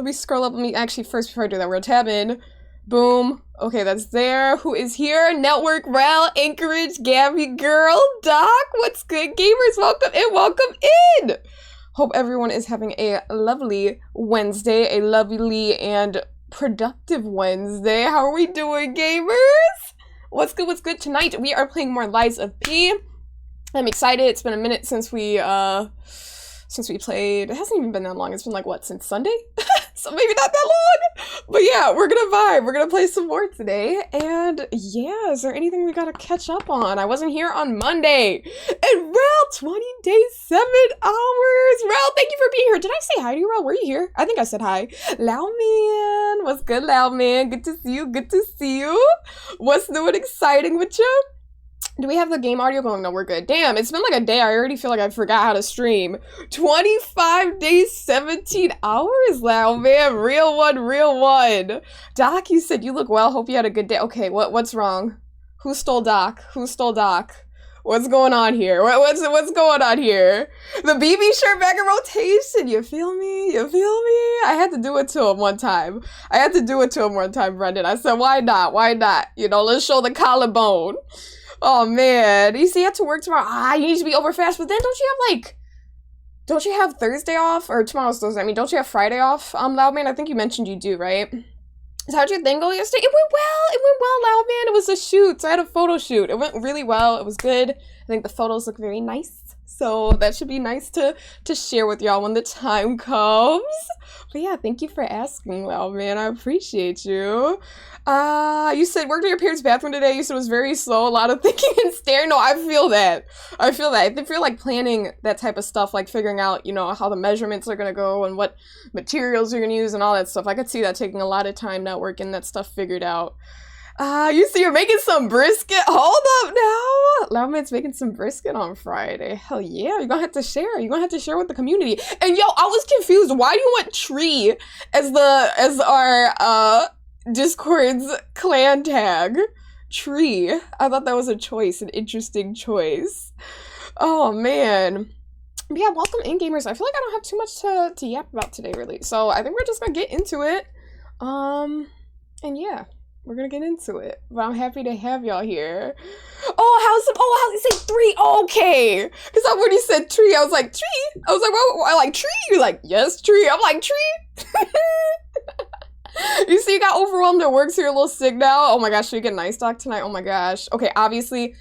Let me scroll up. Let me actually, first, before I do that, we're gonna tab in. Boom. Okay, that's there. Who is here? Network, Rel, Anchorage, Gabby, Girl, Doc. What's good, gamers? Welcome in, welcome in. Hope everyone is having a lovely Wednesday, a lovely and productive Wednesday. How are we doing, gamers? What's good, what's good? Tonight, we are playing more Lies of P. I'm excited. It's been a minute since we played. It hasn't even been that long. It's been like, what, since Sunday? So maybe not that long. But yeah, we're gonna vibe. We're gonna play some more today. And yeah, is there anything we gotta catch up on? I wasn't here on Monday. And Rel, 20 days, 7 hours. Rel, thank you for being here. Did I say hi to you, Rel? Were you here? I think I said hi. Loud Man. What's good, Loud Man? Good to see you. Good to see you. What's new and exciting with you? Do we have the game audio going? No, we're good. Damn, it's been like a day. I already feel like I forgot how to stream. 25 days, 17 hours, Loud Man. Real one, real one. Doc, you said you look well. Hope you had a good day. Okay, what's wrong? Who stole Doc? Who stole Doc? What's going on here? What's going on here? The BB shirt back in rotation. You feel me? You feel me? I had to do it to him one time. Brendan. I said, why not? Why not? You know, let's show the collarbone. Oh man, you see, you have to work tomorrow. You need to be over fast, but then don't you have Thursday off? Or tomorrow's Thursday, I mean, don't you have Friday off, Loudman? I think you mentioned you do, right? So how'd your thing go yesterday? It went well, Loudman. It was a shoot, so I had a photo shoot. It went really well, it was good. I think the photos look very nice, so that should be nice to share with y'all when the time comes. But yeah, thank you for asking, Loudman. I appreciate you. You said worked in your parents' bathroom today. You said it was very slow, a lot of thinking and staring. No, I feel that. I feel like planning that type of stuff, like figuring out, you know, how the measurements are gonna go and what materials you're gonna use and all that stuff. I could see that taking a lot of time, not working that stuff figured out. You see you're making some brisket. Hold up now. Loudman's making some brisket on Friday. Hell yeah, you're gonna have to share. You're gonna have to share with the community. And yo, I was confused. Why do you want Tree as our Discord's clan tag? Tree. I thought that was a choice, an interesting choice. Oh man. But yeah, welcome in, gamers. I feel like I don't have too much to yap about today, really. So I think we're just gonna get into it. And yeah, we're gonna get into it. But I'm happy to have y'all here. How's you say 3? Okay. Because I already said Tree. I was like, Tree? I was like, well, I like Tree? You're like, yes, Tree. I'm like, Tree? You see, you got overwhelmed at work, so you're a little sick now. Oh my gosh, should we get an ice doc tonight? Oh my gosh. Okay, obviously,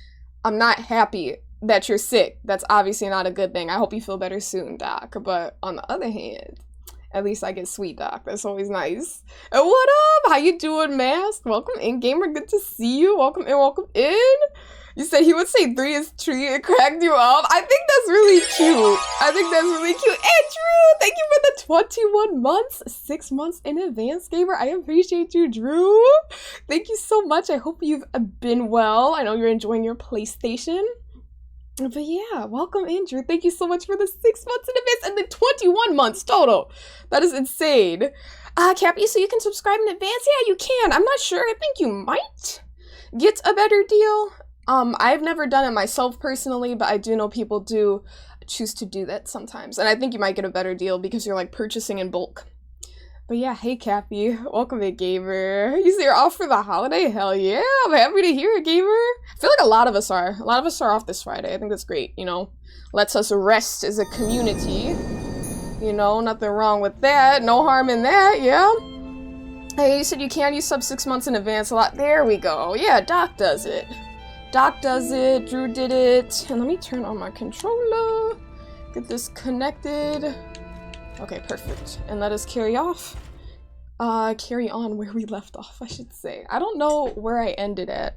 I'm not happy that you're sick. That's obviously not a good thing. I hope you feel better soon, Doc. But on the other hand, at least I get sweet, Doc. That's always nice. And what up? How you doing, Mask? Welcome in, gamer. Good to see you. Welcome in, welcome in. You said he would say 3 is Tree. It cracked you up. I think that's really cute. Andrew, thank you for the 21 months. 6 months in advance, gamer. I appreciate you, Drew. Thank you so much. I hope you've been well. I know you're enjoying your PlayStation. But yeah, welcome, Andrew. Thank you so much for the 6 months in advance and the 21 months total. That is insane. Cappy, so you can subscribe in advance? Yeah, you can. I'm not sure. I think you might get a better deal. I've never done it myself personally, but I do know people do choose to do that sometimes. And I think you might get a better deal because you're like purchasing in bulk. But yeah, hey Cappy, welcome in, gamer. You say you're off for the holiday? Hell yeah, I'm happy to hear it, gamer. I feel like a lot of us are. A lot of us are off this Friday. I think that's great, you know. Lets us rest as a community. You know, nothing wrong with that. No harm in that, yeah. Hey, you said you can use sub 6 months in advance a lot. There we go. Yeah, Doc does it. Doc does it, Drew did it, and let me turn on my controller, get this connected. Okay, perfect, and let us carry on where we left off, I should say. I don't know where I ended at.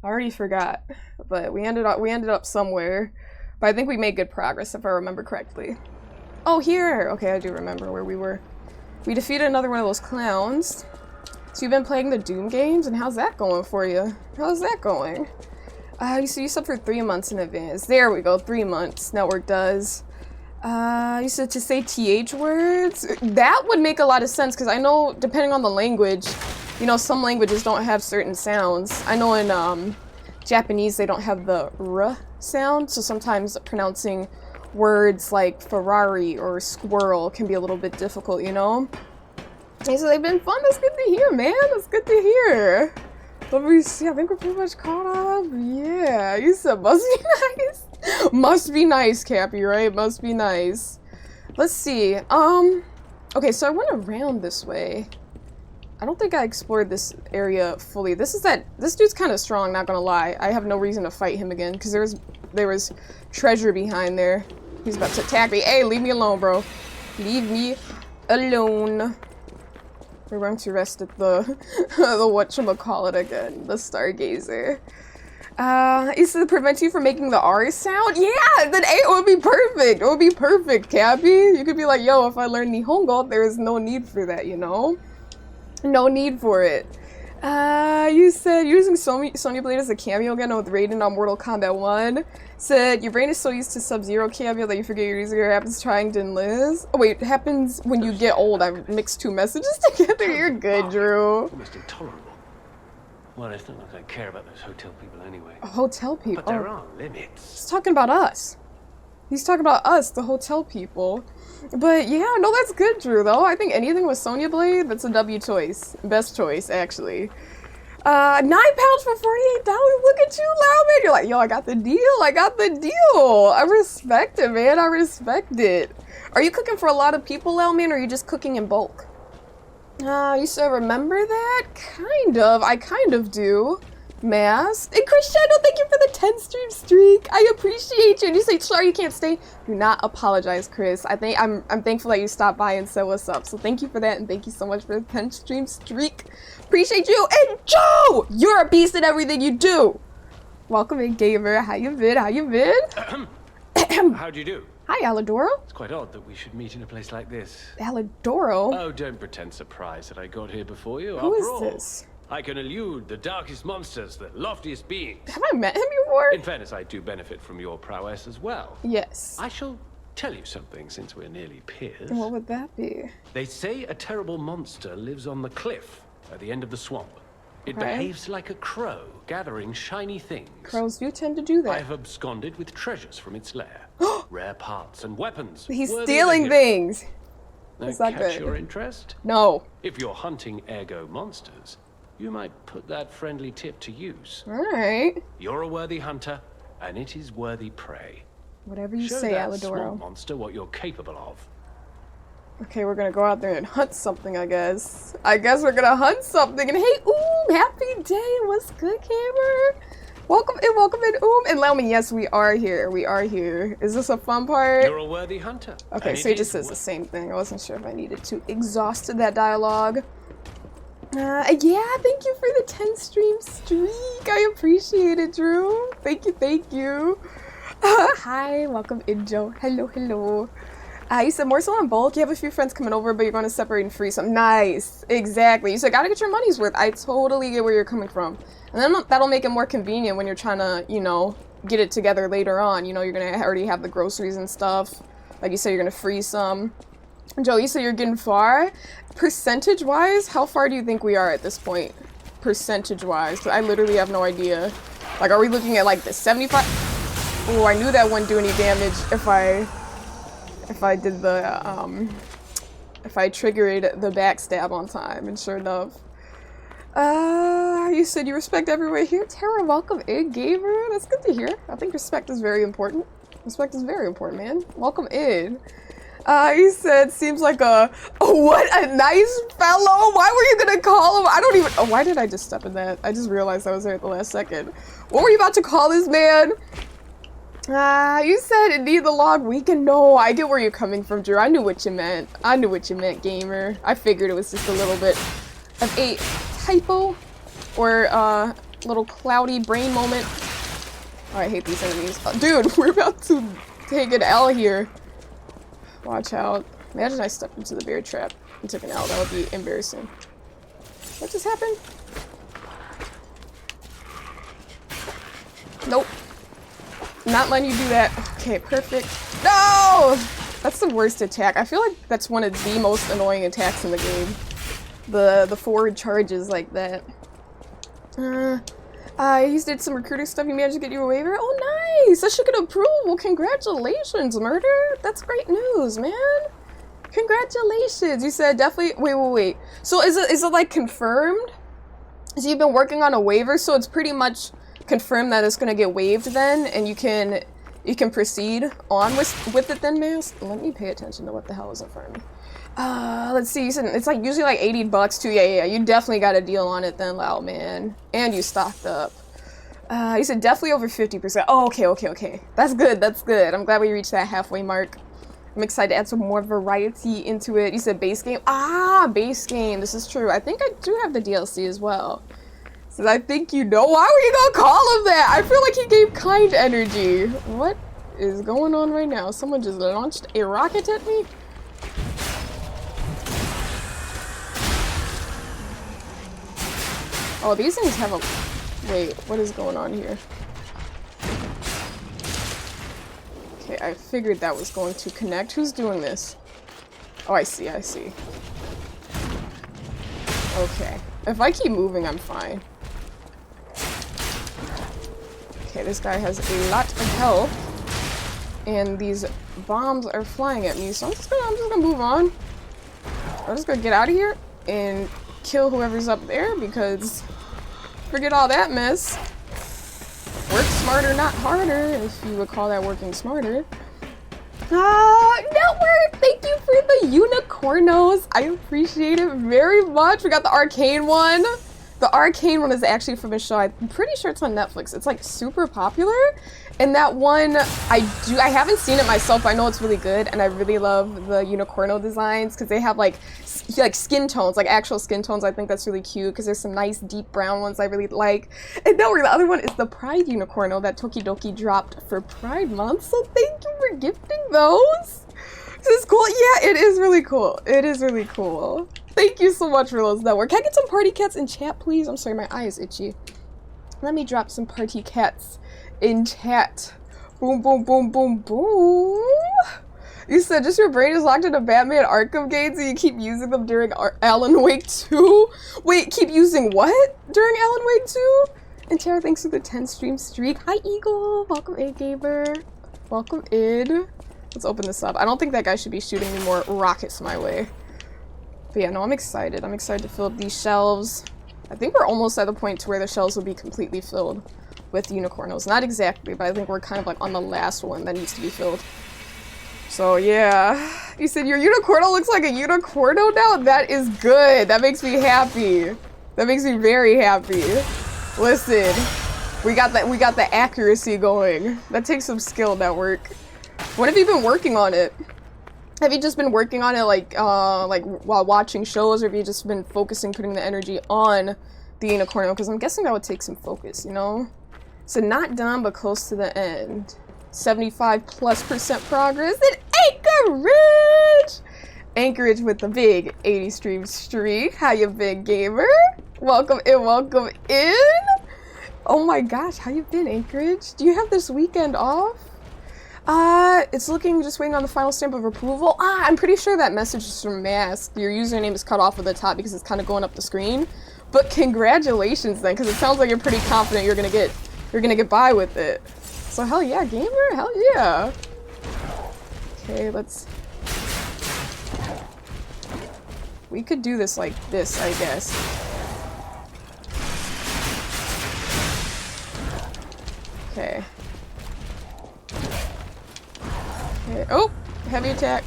I already forgot, but we ended up somewhere, but I think we made good progress if I remember correctly. Oh, here! Okay, I do remember where we were. We defeated another one of those clowns. So you've been playing the Doom games, and how's that going for you? How's that going? You said for 3 months in advance. There we go, 3 months. Network does. You said to say TH words? That would make a lot of sense, because I know, depending on the language, you know, some languages don't have certain sounds. I know in Japanese they don't have the R sound, so sometimes pronouncing words like Ferrari or squirrel can be a little bit difficult, you know? Hey, so they've been fun. That's good to hear, man. That's good to hear. Let me see. I think we're pretty much caught up. Yeah, you said must be nice. Must be nice, Cappy, right? Must be nice. Let's see. Okay, so I went around this way. I don't think I explored this area fully. This dude's kind of strong, not gonna lie. I have no reason to fight him again, because there was treasure behind there. He's about to attack me. Hey, leave me alone, bro. Leave me alone. We're going to rest at the whatchamacallit again, the Stargazer. Is to prevent you from making the R sound? Yeah, then it would be perfect. It would be perfect, Cappy. You could be like, yo, if I learn Nihongo, there is no need for that, you know? No need for it. You said using Sonya Blade as a cameo again with Raiden on Mortal Kombat 1. Said your brain is so used to Sub-Zero cameo that you forget you're using it. Happens trying to enlist. Oh wait, it happens when you get old. I mixed two messages together. You're good, Drew. Almost intolerable. Well, it's not like I care about those hotel people anyway. Hotel people? But there are limits. He's talking about us. He's talking about us, the hotel people. But yeah, no, that's good, Drew, though. I think anything with Sonya Blade, that's a W choice. Best choice, actually. 9 pounds for $48. Look at you, Lauman. You're like, yo, I got the deal. I got the deal. I respect it, man. I respect it. Are you cooking for a lot of people, Lauman, or are you just cooking in bulk? You still remember that? Kind of. I kind of do. Mass. And Cristiano, thank you for the 10 stream streak. I appreciate you. And you say, sorry you can't stay. Do not apologize, Chris. I'm thankful that you stopped by and said what's up. So thank you for that, and thank you so much for the 10 stream streak. Appreciate you. And Joe, you're a beast at everything you do. Welcome in, gamer. How you been? How you been? How'd you do? Hi, Alidoro. It's quite odd that we should meet in a place like this. Alidoro? Oh, don't pretend surprised that I got here before you. Who After is all, this? I can elude the darkest monsters, the loftiest beings. Have I met him before? In fairness, I do benefit from your prowess as well. Yes. I shall tell you something since we're nearly peers. What would that be? They say a terrible monster lives on the cliff at the end of the swamp. It Okay. behaves like a crow, gathering shiny things. Crows do tend to do that. I've absconded with treasures from its lair. Rare parts and weapons. He's worthy of stealing a hero. things. Now, Is that catch good? your interest? No. If you're hunting ergo monsters, you might put that friendly tip to use. Alright. You're a worthy hunter, and it is worthy prey. Whatever you Show say, that Alidoro. swamp monster what you're capable of. Okay, we're gonna go out there and hunt something, I guess. I guess we're gonna hunt something. And hey, happy day. What's good, Cameron? Welcome in, And Lauman, yes, we are here. We are here. Is this a fun part? You're a worthy hunter. Okay, and so it he just is says the same thing. I wasn't sure if I needed to exhaust that dialogue. Yeah, thank you for the 10 stream streak. I appreciate it, Drew. Thank you. Hi, welcome in, Joe. Hello. You said more so on bulk. You have a few friends coming over, but you're going to separate and free some. Nice. Exactly. You said gotta get your money's worth. I totally get where you're coming from. And then that'll make it more convenient when you're trying to, you know, get it together later on. You know, you're going to already have the groceries and stuff. Like you said, you're going to free some. Joe, you said you're getting far. Percentage-wise, how far do you think we are at this point? Percentage-wise. I literally have no idea. Like, are we looking at, like, the 75? Oh, I knew that wouldn't do any damage if I did the, if I triggered the backstab on time, and sure enough. You said you respect everywhere here. Tara, welcome in, gamer. That's good to hear. I think respect is very important. Respect is very important, man. Welcome in. He said, seems like what a nice fellow. Why were you gonna call him? I don't even, why did I just step in that? I just realized I was there at the last second. What were you about to call this man? You said indeed the log weakened. No, I get where you're coming from, Drew. I knew what you meant. Gamer. I figured it was just a little bit of a typo or a little cloudy brain moment. Oh, I hate these enemies. Dude, we're about to take an L here. Watch out. Imagine I stepped into the bear trap and took an L. That would be embarrassing. What just happened? Nope. Not letting you do that. Okay, perfect. No! That's the worst attack. I feel like that's one of the most annoying attacks in the game. The forward charges like that. You did some recruiting stuff. You managed to get you a waiver. Oh, nice! That should get approval. Congratulations, Murder. That's great news, man. Congratulations! You said definitely. Wait. So is it like confirmed? So you've been working on a waiver, so it's pretty much confirmed that it's gonna get waived then, and you can proceed on with it then, Mask. Let me pay attention to what the hell is in front of me. Let's see. You said it's like usually like $80 too. Yeah. You definitely got a deal on it then, Loud Man, and you stocked up. You said definitely over 50%. Oh, okay. That's good. I'm glad we reached that halfway mark. I'm excited to add some more variety into it. You said base game. Base game. This is true. I think I do have the DLC as well. Says, I think you know. Why were you gonna call him that? I feel like he gave kind energy. What is going on right now? Someone just launched a rocket at me? Oh, these things have a... Wait, what is going on here? Okay, I figured that was going to connect. Who's doing this? Oh, I see. Okay. If I keep moving, I'm fine. Okay, this guy has a lot of health. And these bombs are flying at me, so I'm just gonna move on. I'm just gonna get out of here and kill whoever's up there, because forget all that mess. Work smarter, not harder, if you would call that working smarter. Network, thank you for the unicornos. I appreciate it very much. We got the arcane one. The arcane one is actually from a show. I'm pretty sure it's on Netflix. It's like super popular. And that one, I haven't seen it myself. I know it's really good, and I really love the unicorno designs because they have like skin tones, like actual skin tones. I think that's really cute because there's some nice deep brown ones I really like. And no, the other one is the Pride unicorno that Tokidoki dropped for Pride Month. So thank you for gifting those. This is cool. Yeah, it is really cool. Thank you so much for those, Network. Can I get some party cats in chat, please? I'm sorry, my eye is itchy. Let me drop some party cats in chat. Boom. You said just your brain is locked into Batman Arkham games and you keep using them during Alan Wake 2? Wait, keep using what? During Alan Wake 2? And Tara, thanks for the 10 stream streak. Hi, Eagle. Welcome in, Gamer. Welcome in. Let's open this up. I don't think that guy should be shooting any more rockets my way. But yeah, no, I'm excited. I'm excited to fill up these shelves. I think we're almost at the point to where the shelves will be completely filled with unicornos. Not exactly, but I think we're kind of like on the last one that needs to be filled. So yeah. You said your unicorno looks like a unicorno now? That is good. That makes me happy. That makes me very happy. Listen, we got the accuracy going. That takes some skill, Network. What have you been working on it? Have you just been working on it like while watching shows, or have you just been focusing, putting the energy on the unicorno? Because I'm guessing that would take some focus, you know? So not done, but close to the end. 75+% progress in Anchorage! Anchorage with the big 80 stream streak. How you been, gamer? Welcome in. Oh my gosh, how you been, Anchorage? Do you have this weekend off? It's looking, just waiting on the final stamp of approval. I'm pretty sure that message is from Mask. Your username is cut off at the top because it's kind of going up the screen. But congratulations then, because it sounds like you're pretty confident you're gonna get by with it. So hell yeah, gamer, hell yeah. Okay, we could do this like this, I guess. Okay. Oh, heavy attack.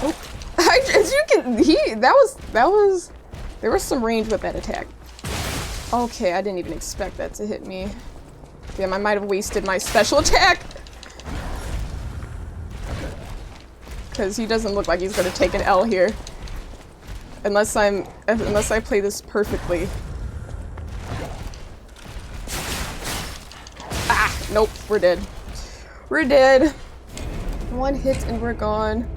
Oh, as you can, there was some range with that attack. Okay, I didn't even expect that to hit me. Damn, I might have wasted my special attack. Because he doesn't look like he's gonna take an L here. Unless I play this perfectly. Nope, we're dead. We're dead. One hit and we're gone.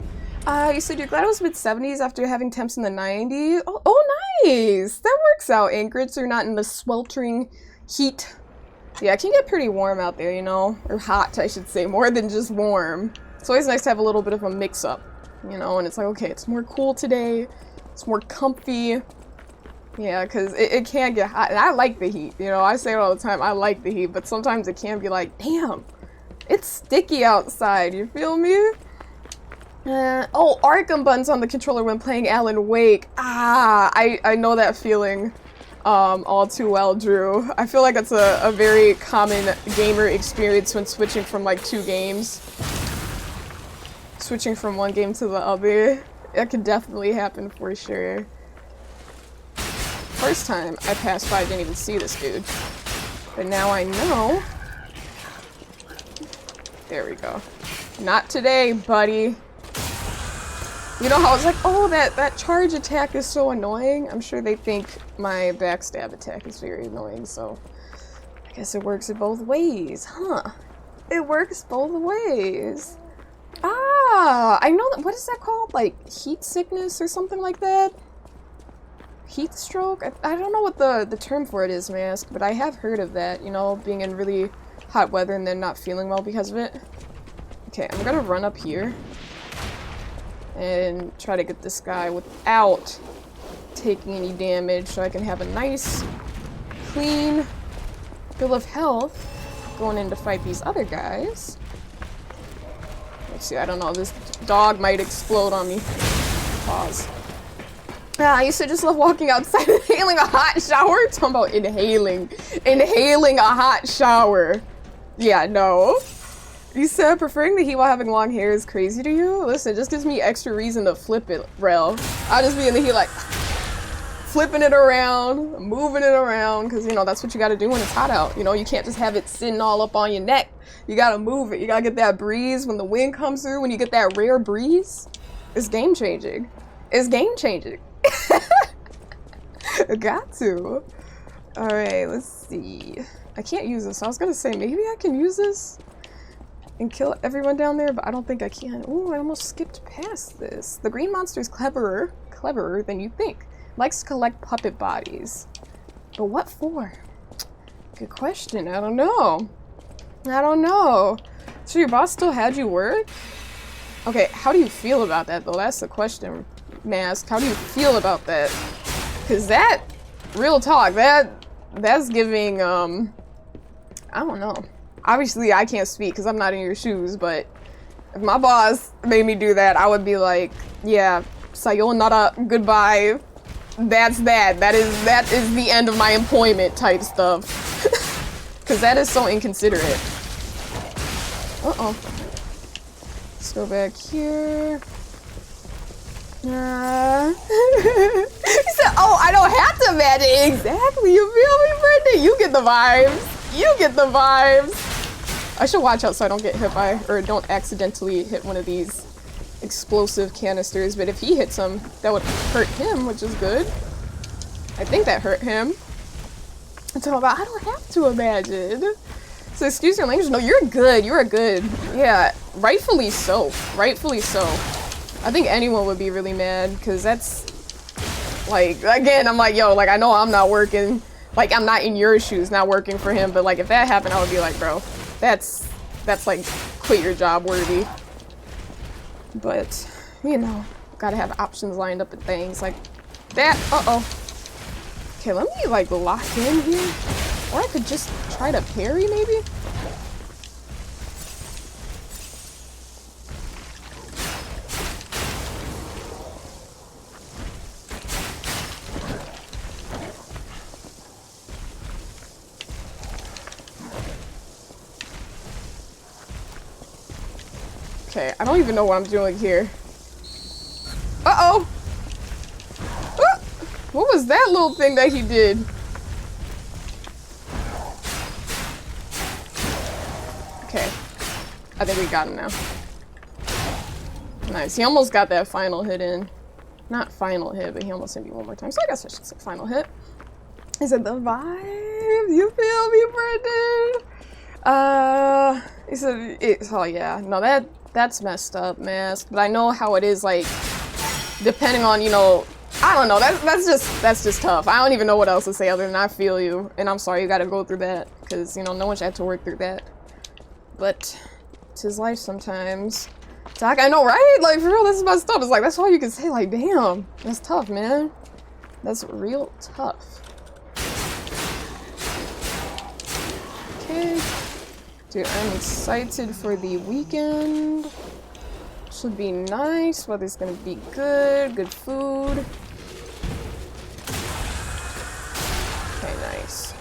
You said you're glad it was mid-70s after having temps in the 90s? Oh, nice! That works out, Anchorage, so you're not in the sweltering heat. Yeah, it can get pretty warm out there, you know? Or hot, I should say, more than just warm. It's always nice to have a little bit of a mix-up, you know? And it's like, okay, it's more cool today. It's more comfy. Yeah, because it can get hot. And I like the heat, you know? I say it all the time, I like the heat. But sometimes it can be like, damn, it's sticky outside. You feel me? Oh, Arkham buttons on the controller when playing Alan Wake. Ah, I know that feeling all too well, Drew. I feel like it's a very common gamer experience when switching from like two games. Switching from one game to the other. That could definitely happen for sure. First time I passed by, I didn't even see this dude. But now I know. There we go. Not today, buddy. You know how I was like, oh, that charge attack is so annoying? I'm sure they think my backstab attack is very annoying, so I guess it works in both ways, huh? It works both ways. Ah, I know that, what is that called? Like heat sickness or something like that? Heat stroke? I don't know what the term for it is, Mask, but I have heard of that, you know, being in really hot weather and then not feeling well because of it. Okay, I'm gonna run up here and try to get this guy without taking any damage so I can have a nice, clean bill of health going in to fight these other guys. Let's see, I don't know, this dog might explode on me. Pause. Yeah, I used to just love walking outside and inhaling a hot shower. Talking about inhaling a hot shower. Yeah, no. You said preferring the heat while having long hair is crazy to you? Listen, it just gives me extra reason to flip it, Rel. I'll just be in the heat like flipping it around, moving it around, because you know that's what you gotta do when it's hot out. You know, you can't just have it sitting all up on your neck. You gotta move it. You gotta get that breeze when the wind comes through, when you get that rare breeze. It's game changing. It's game changing. Got to. Alright, let's see. I can't use this. I was gonna say maybe I can use this and kill everyone down there, but I don't think I can. Ooh, I almost skipped past this. The green monster is cleverer than you think. Likes to collect puppet bodies. But what for? Good question. I don't know. I don't know. So your boss still had you work? Okay, how do you feel about that though? That's the question, Mask. How do you feel about that? Cause that, real talk, that's giving, I don't know. Obviously, I can't speak because I'm not in your shoes, but if my boss made me do that, I would be like, yeah, sayonara, goodbye. That's that. That is the end of my employment type stuff. Because that is so inconsiderate. Uh-oh. Let's go back here. He said, oh, I don't have to imagine. Exactly, you feel me, Brittany? You get the vibes. You get the vibes. I should watch out so I don't get hit by, or don't accidentally hit one of these explosive canisters, but if he hits him, that would hurt him, which is good. I think that hurt him. I'm talking about, I don't have to imagine. So excuse your language, no, you're good, you're good. Yeah, rightfully so, rightfully so. I think anyone would be really mad, because that's, like, again, I'm like, yo, like, I know I'm not working, like, I'm not in your shoes, not working for him, but, like, if that happened, I would be like, bro, that's, like, quit your job worthy. But, you know, gotta have options lined up and things like that. Uh-oh. Okay, let me, like, lock in here. Or I could just try to parry, maybe? Okay, I don't even know what I'm doing here. Uh-oh! What was that little thing that he did? Okay. I think we got him now. Nice. He almost got that final hit in. Not final hit, but he almost hit me one more time. So I guess I should say final hit. Is it the vibe? You feel me, Brendan? He said, oh yeah. No, that's messed up, Mask. But I know how it is, like, depending on, you know, I don't know. That's just tough. I don't even know what else to say other than I feel you, and I'm sorry you got to go through that, because you know no one should have to work through that. But it's his life sometimes. Doc, I know, right? Like for real, this is messed up. It's like that's all you can say. Like, damn, that's tough, man. That's real tough. Okay, dude, I'm excited for the weekend. Should be nice. Weather's gonna be good. Good food. Okay, nice.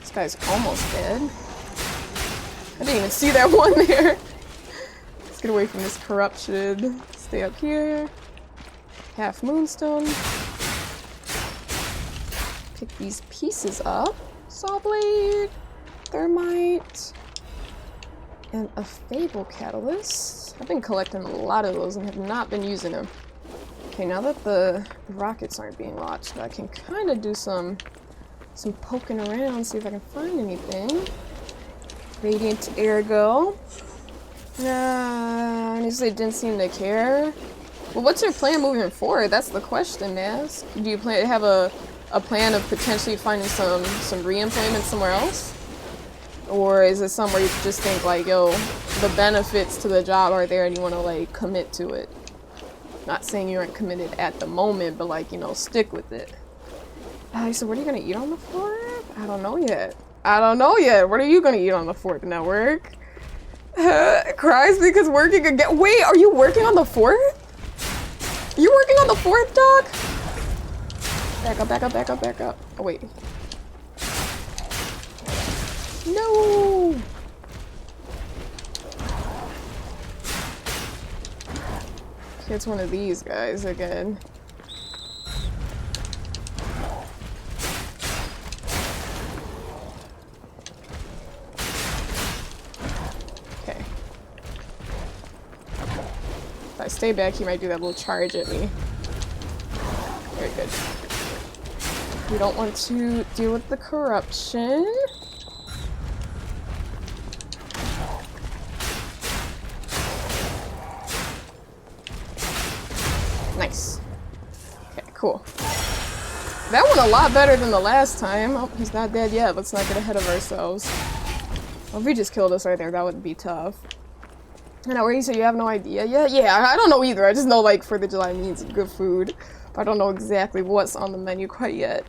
This guy's almost dead. I didn't even see that one there. Let's get away from this corruption. Stay up here. Half moonstone. Pick these pieces up. Saw blade. Thermite. And a Fable Catalyst. I've been collecting a lot of those and have not been using them. Okay, now that the rockets aren't being launched, I can kind of do some poking around, see if I can find anything. Radiant Ergo. Honestly, didn't seem to care. Well, what's your plan moving forward? That's the question, Mask. Do you have a plan of potentially finding some re-employment somewhere else? Or is it somewhere you just think like, yo, the benefits to the job are there and you want to like commit to it? Not saying you aren't committed at the moment, but like, you know, stick with it. So what are you gonna eat on the 4th? I don't know yet. I don't know yet. What are you gonna eat on the 4th, network? Cries because working again. Wait, are you working on the 4th? You working on the 4th, Doc? Back up, back up, back up, back up. Oh, wait. No! Okay, it's one of these guys again. Okay. If I stay back, he might do that little charge at me. Very good. We don't want to deal with the corruption. Nice. Okay, cool. That went a lot better than the last time. Oh, he's not dead yet. Let's not get ahead of ourselves. Well, if he just killed us right there, that would be tough. And now, where you say you have no idea yet? Yeah, I don't know either. I just know, like, 4th of July means good food. But I don't know exactly what's on the menu quite yet.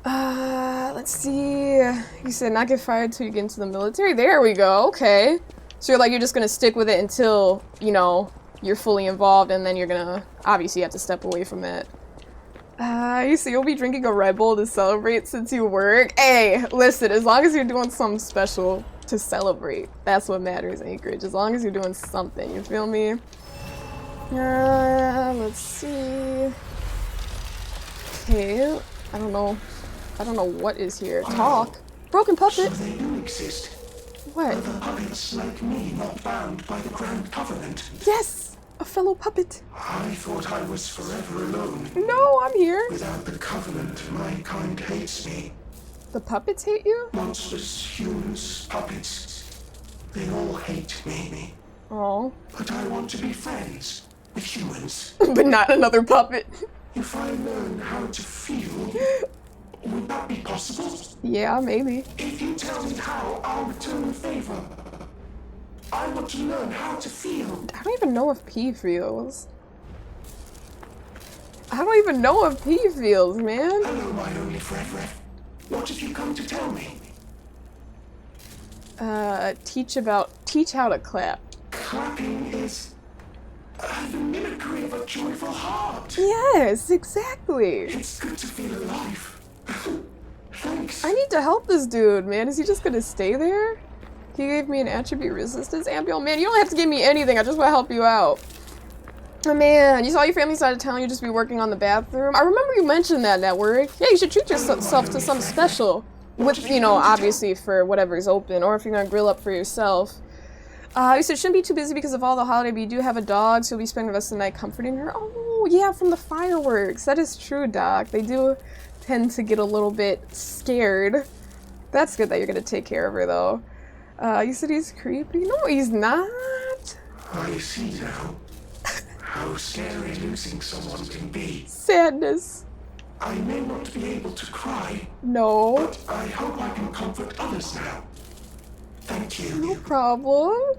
Let's see. You said not get fired until you get into the military. There we go. Okay. So you're just gonna stick with it until, you know, you're fully involved, and then you're gonna obviously have to step away from it. You see, you'll be drinking a Red Bull to celebrate since you work. Hey, listen, as long as you're doing something special to celebrate, that's what matters, Anchorage. As long as you're doing something, you feel me? Let's see. Okay, I don't know what is here. Talk. Broken puppet. So they do exist. What? Other puppets like me not bound by the Grand Covenant. Yes! A fellow puppet. I thought I was forever alone. No, I'm here. Without the Covenant, my kind hates me. The puppets hate you? Monsters, humans, puppets. They all hate me. Oh. But I want to be friends with humans. But not another puppet. If I learn how to feel, would that be possible? Yeah, maybe. If you tell me how, I'll return the favor. I want to learn how to feel. I don't even know if P feels. I don't even know if P feels, man. Hello, my only friend. What have you come to tell me? Teach how to clap. Clapping is the mimicry of a joyful heart. Yes, exactly. It's good to feel alive. Thanks. I need to help this dude, man. Is he just gonna stay there? He gave me an attribute resistance ampule. Man, you don't have to give me anything. I just want to help you out. Oh, man. You saw your family side of town. You just be working on the bathroom. I remember you mentioned that at work. Yeah, you should treat yourself to something special. With, you know, obviously for whatever's open. Or if you're going to grill up for yourself. You said shouldn't be too busy because of all the holiday, but you do have a dog, so you'll be spending the rest of the night comforting her. Oh, yeah, from the fireworks. That is true, Doc. They do tend to get a little bit scared. That's good that you're going to take care of her, though. You said he's creepy? No, he's not. I see now how scary losing someone can be. Sadness. I may not be able to cry. No. But I hope I can comfort others now. Thank you. No problem.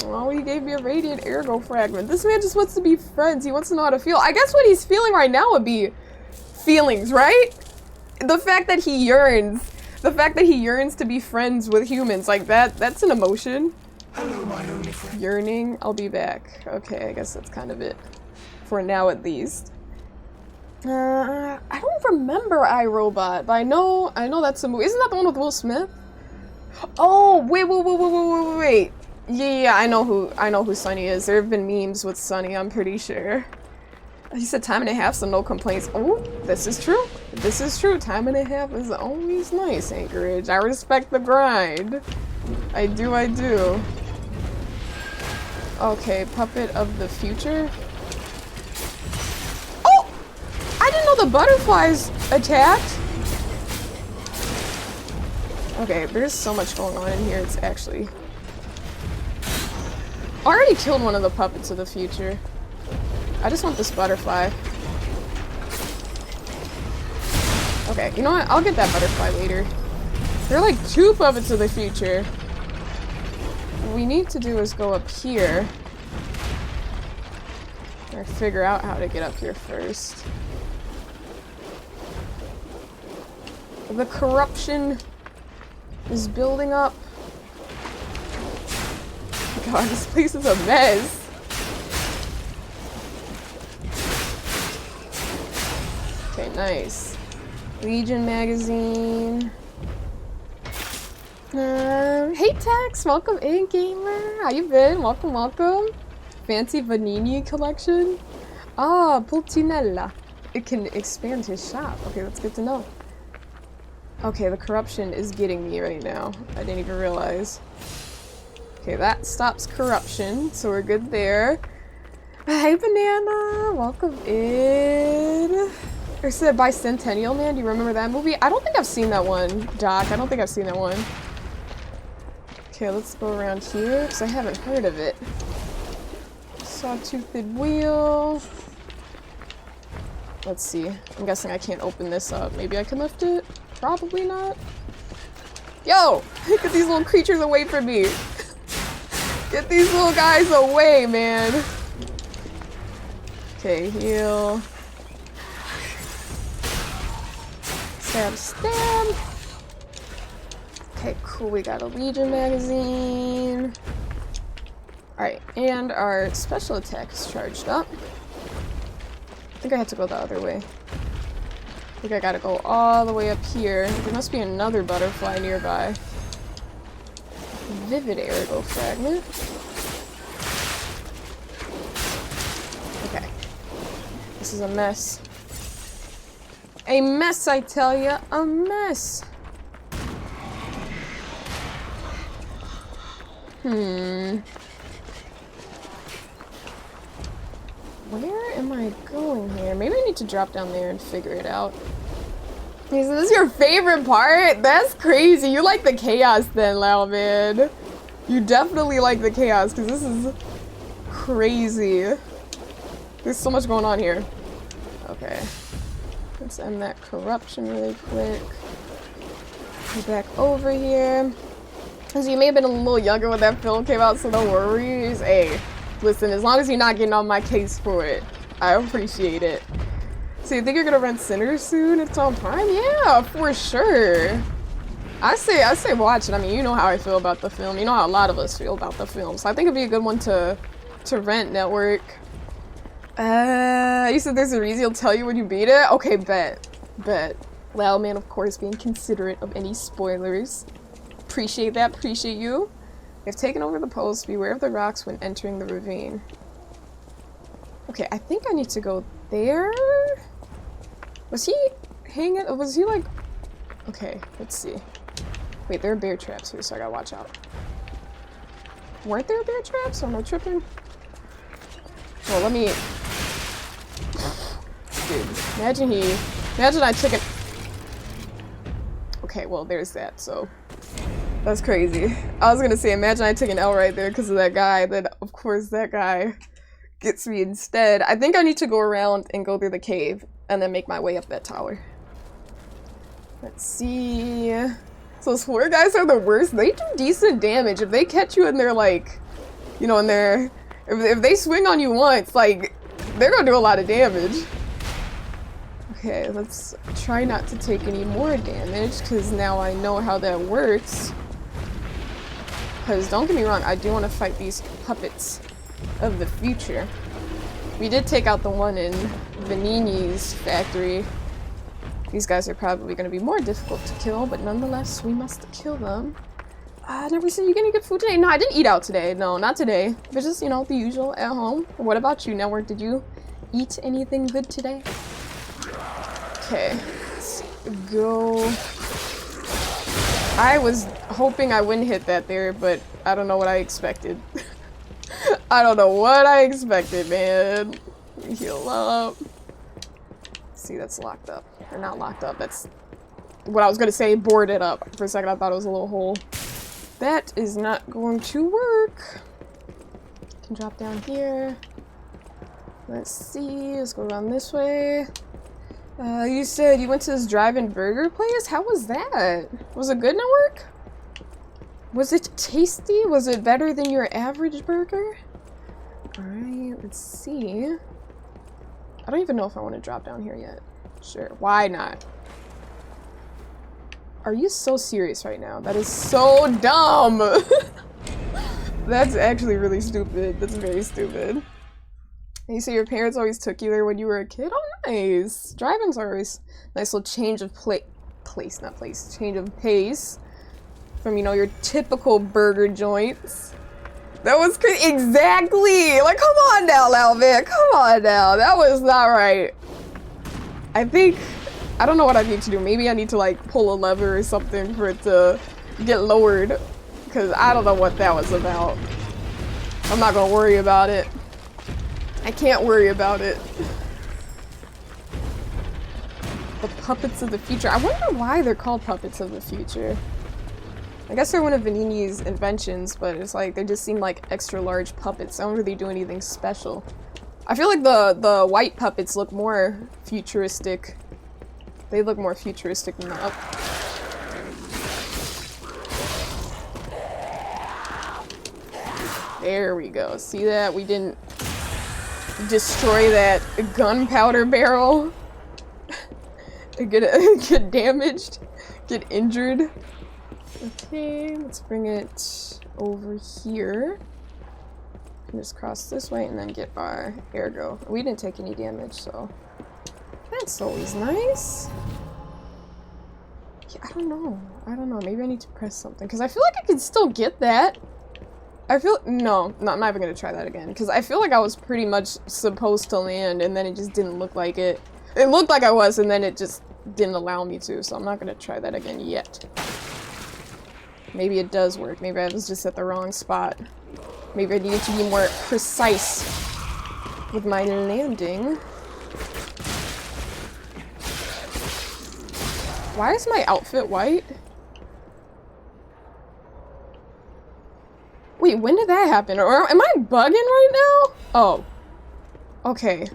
Oh, he gave me a radiant ergo fragment. This man just wants to be friends. He wants to know how to feel. I guess what he's feeling right now would be feelings, right? The fact that he yearns. The fact that he yearns to be friends with humans, like that's an emotion. Hello, my only friend. Yearning, I'll be back. Okay, I guess that's kind of it. For now, at least. I don't remember iRobot, but I know that's a movie. Isn't that the one with Will Smith? Oh, wait. Yeah, I know who Sunny is. There have been memes with Sunny, I'm pretty sure. He said time and a half, so no complaints. Oh, this is true. This is true. Time and a half is always nice, Anchorage. I respect the grind. I do. Okay, Puppet of the Future. Oh! I didn't know the butterflies attacked. Okay, there's so much going on in here, it's actually... I already killed one of the Puppets of the Future. I just want this butterfly. Okay, you know what? I'll get that butterfly later. There are like 2 Puppets of the Future. What we need to do is go up here. Or figure out how to get up here first. The corruption is building up. God, this place is a mess. Okay, nice. Legion magazine. Hey Tex, welcome in, gamer. How you been? Welcome. Fancy Vanini collection. Ah, Pulcinella. It can expand his shop. Okay, that's good to know. Okay, the corruption is getting me right now. I didn't even realize. Okay, that stops corruption, so we're good there. Hey Banana, welcome in. Or said Bicentennial Man, do you remember that movie? I don't think I've seen that one, Doc. I don't think I've seen that one. Okay, let's go around here, because I haven't heard of it. Sawtoothed wheel. Let's see. I'm guessing I can't open this up. Maybe I can lift it? Probably not. Yo! Get these little creatures away from me! Get these little guys away, man! Okay, heal. Stab. Okay, cool. We got a Legion magazine. Alright, and our special attack is charged up. I think I had to go the other way. I think I gotta go all the way up here. There must be another butterfly nearby. Vivid Erigo fragment. Okay. This is a mess. A mess, I tell ya. A mess. Where am I going here? Maybe I need to drop down there and figure it out. Is this your favorite part? That's crazy. You like the chaos then, Lao man. You definitely like the chaos, because this is crazy. There's so much going on here. Okay. Let's end that corruption really quick. Go back over here. Because you may have been a little younger when that film came out, so no worries. Hey, listen, as long as you're not getting on my case for it, I appreciate it. So you think you're gonna rent Sinners soon? It's on Prime? Yeah, for sure. I say watch it. I mean, you know how I feel about the film. You know how a lot of us feel about the film. So I think it'd be a good one to rent, network. You said there's a reason he'll tell you when you beat it? Okay, bet. Loud man, of course, being considerate of any spoilers. Appreciate that, appreciate you. They've taken over the post. Beware of the rocks when entering the ravine. Okay, I think I need to go there. Was he hanging? Was he like... Okay, let's see. Wait, there are bear traps here, so I gotta watch out. Weren't there bear traps? Am I tripping? Well, let me... Dude, imagine I took it... Okay, well, there's that, so... That's crazy. I was gonna say, imagine I took an L right there because of that guy, then of course that guy gets me instead. I think I need to go around and go through the cave and then make my way up that tower. Let's see... So those four guys are the worst. They do decent damage. If they catch you and they're like, you know, and they're... If they swing on you once, like, they're gonna do a lot of damage. Okay, let's try not to take any more damage, because now I know how that works. Because don't get me wrong, I do want to fight these puppets of the future. We did take out the one in Vanini's factory. These guys are probably going to be more difficult to kill, but nonetheless, we must kill them. I never said you get any good food today. No, I didn't eat out today. No, not today. But just, you know, the usual at home. What about you, Network? Did you eat anything good today? Okay, let's go. I was hoping I wouldn't hit that there, but I don't know what I expected. I don't know what I expected, man. Heal up. See, that's locked up. Or not locked up, that's what I was gonna say, boarded up. For a second I thought it was a little hole. That is not going to work. Can drop down here. Let's see, let's go around this way. You said you went to this drive-in burger place? How was that? Was it good, Network? Was it tasty? Was it better than your average burger? Alright, let's see. I don't even know if I want to drop down here yet. Sure, why not? Are you so serious right now? That is so dumb! That's actually really stupid. That's very stupid. And you say your parents always took you there when you were a kid? Oh, nice! Drive-ins are always nice little change of change of pace from, you know, your typical burger joints. That was crazy. Exactly! Like, come on now, Lalvin. Come on now. That was not right. I think, I don't know what I need to do. Maybe I need to, like, pull a lever or something for it to get lowered. Because I don't know what that was about. I'm not gonna worry about it. I can't worry about it. The puppets of the future. I wonder why they're called puppets of the future. I guess they're one of Vanini's inventions, but it's like they just seem like extra large puppets. They don't really do anything special. I feel like the white puppets look more futuristic. They look more futuristic than the up. There we go. See that? We didn't destroy that gunpowder barrel. Get damaged. Get injured. Okay, let's bring it over here. And just cross this way and then get our ergo. We didn't take any damage, so that's always nice. Yeah, I don't know. Maybe I need to press something because I feel like I can still get that. No, I'm not even gonna try that again because I feel like I was pretty much supposed to land and then it just didn't look like it. It looked like I was and then it just didn't allow me to, so I'm not gonna try that again yet. Maybe it does work. Maybe I was just at the wrong spot. Maybe I needed to be more precise with my landing. Why is my outfit white? Wait, when did that happen? Or am I bugging right now? Oh. Okay.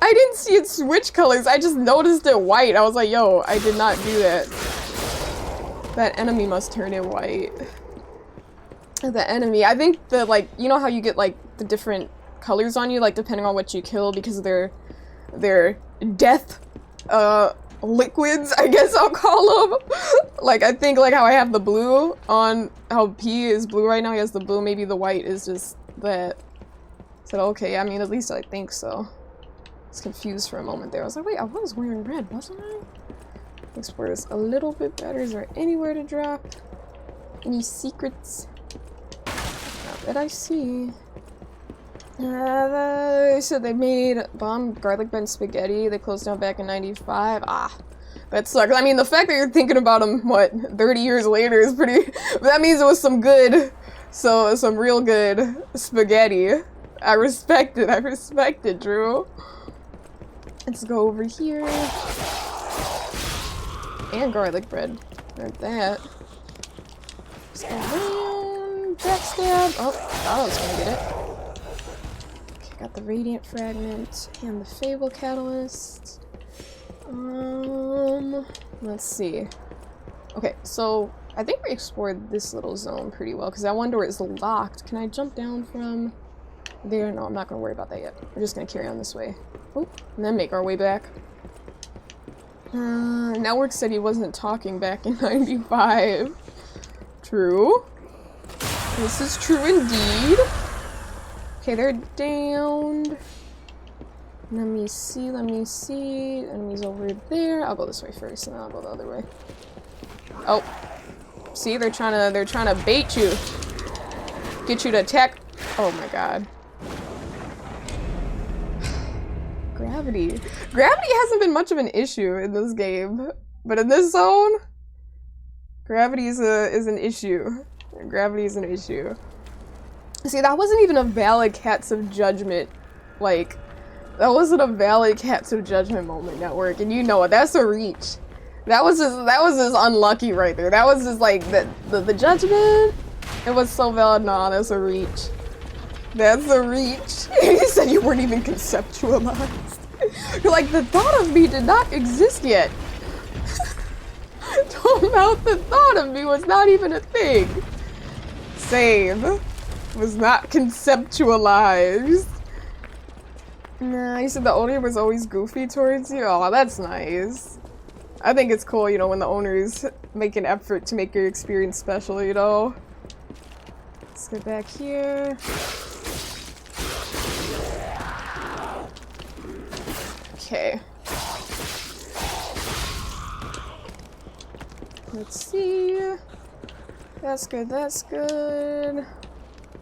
I didn't see it switch colors. I just noticed it white. I was like, yo, I did not do that. That enemy must turn it white. The enemy. I think the, like, you know how you get, like, the different colors on you, like, depending on what you kill because of their death, liquids, I guess I'll call them. Like, I think, like, how I have the blue on, how P is blue right now, he has the blue, maybe the white is just that. So, okay, I mean, at least I think so. I was confused for a moment there. I was like, wait, I was wearing red, wasn't I? Explore this a little bit better. Is there anywhere to drop? Any secrets? Not that I see. So they made bomb garlic bread and spaghetti. They closed down back in '95. Ah, that sucks. I mean, the fact that you're thinking about them, what, 30 years later is pretty... That means it was some good... some real good spaghetti. I respect it. I respect it, Drew. Let's go over here. And garlic bread. Like that. Just go around. Backstab. Oh, thought I was gonna get it. Okay, got the radiant fragment and the fable catalyst. Let's see. Okay, so I think we explored this little zone pretty well because that one door is locked. Can I jump down from there? No, I'm not gonna worry about that yet. We're just gonna carry on this way. Oop, and then make our way back. Network said he wasn't talking back in '95. True. This is true indeed. Okay, they're downed. Let me see, let me see. Enemies over there. I'll go this way first, and then I'll go the other way. Oh. See, they're trying to bait you. Get you to attack. Oh my god. Gravity. Gravity hasn't been much of an issue in this game. But in this zone, gravity is an issue. Gravity is an issue. See, that wasn't even a valid Cats of Judgment, like, that wasn't a valid Cats of Judgment moment, Network, and you know it. That's a reach. That was just unlucky right there. That was just like the judgment. It was so valid. Nah, that's a reach. That's a reach. You said you weren't even conceptualized. You're like, the thought of me did not exist yet. Talking about the thought of me was not even a thing. Same. Was not conceptualized. Nah, you said the owner was always goofy towards you? Oh, that's nice. I think it's cool, you know, when the owners make an effort to make your experience special, you know? Let's get back here. Okay. Let's see. That's good, that's good.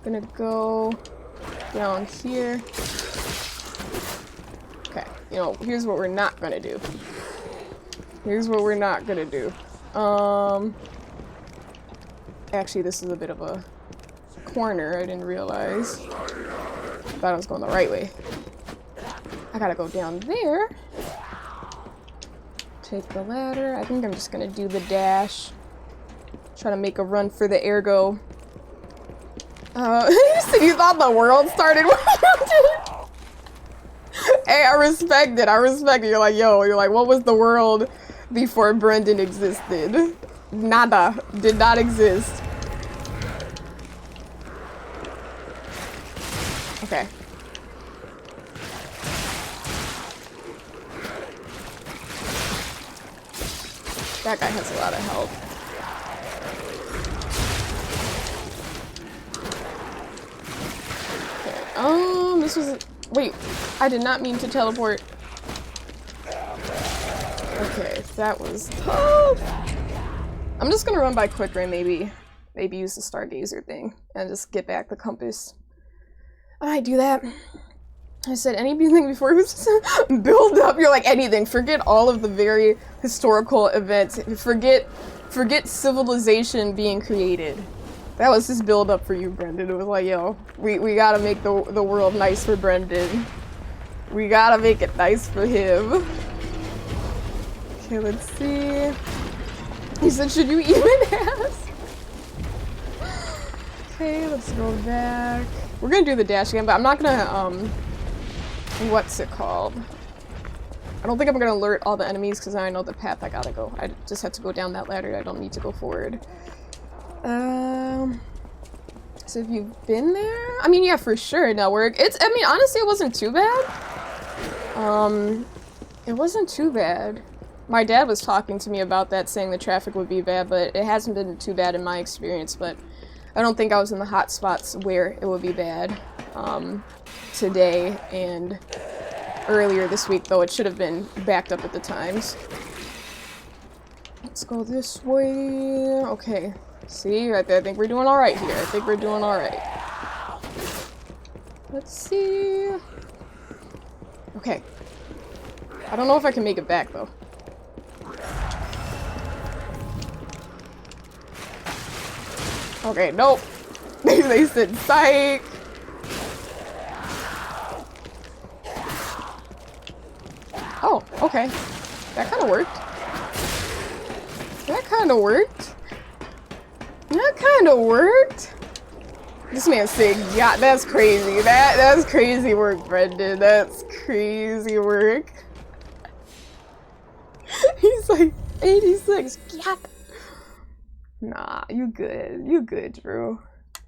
Gonna go down here. Okay, you know, here's what we're not gonna do. Here's what we're not gonna do. Actually, this is a bit of a corner, I didn't realize. Thought I was going the right way. I gotta go down there. Take the ladder. I think I'm just gonna do the dash. Try to make a run for the ergo. You thought the world started when you did? Hey, I respect it. I respect it. You're like, yo, you're like, what was the world before Brendan existed? Nada. Did not exist. Okay. That guy has a lot of health. Okay. This was... Wait, I did not mean to teleport. Okay, that was tough. I'm just gonna run by quicker and maybe use the Stargazer thing and just get back the compass. I might do that. I said anything before it was just build up. You're like anything. Forget all of the very historical events. Forget civilization being created. That was just build up for you, Brendan. It was like, yo, we gotta make the world nice for Brendan. We gotta make it nice for him. Okay, let's see. He said, should you even ask? Okay, let's go back. We're gonna do the dash again, but I'm not gonna, what's it called? I don't think I'm gonna alert all the enemies because I know the path I gotta go. I just have to go down that ladder. I don't need to go forward. So have you been there? I mean, yeah, for sure, Network. I mean, honestly, it wasn't too bad. It wasn't too bad. My dad was talking to me about that, saying the traffic would be bad, but it hasn't been too bad in my experience, but I don't think I was in the hot spots where it would be bad, today and earlier this week, though it should have been backed up at the times. Let's go this way. Okay. See, right there, I think we're doing alright here. I think we're doing alright. Let's see. Okay. I don't know if I can make it back, though. Okay, nope. They said psych. Oh, okay. That kind of worked. That kind of worked. That kind of worked. This man said, yeah, that's crazy. That's crazy work, Brendan. That's crazy work. He's like, 86. Yeah. Nah, you good. You good, Drew.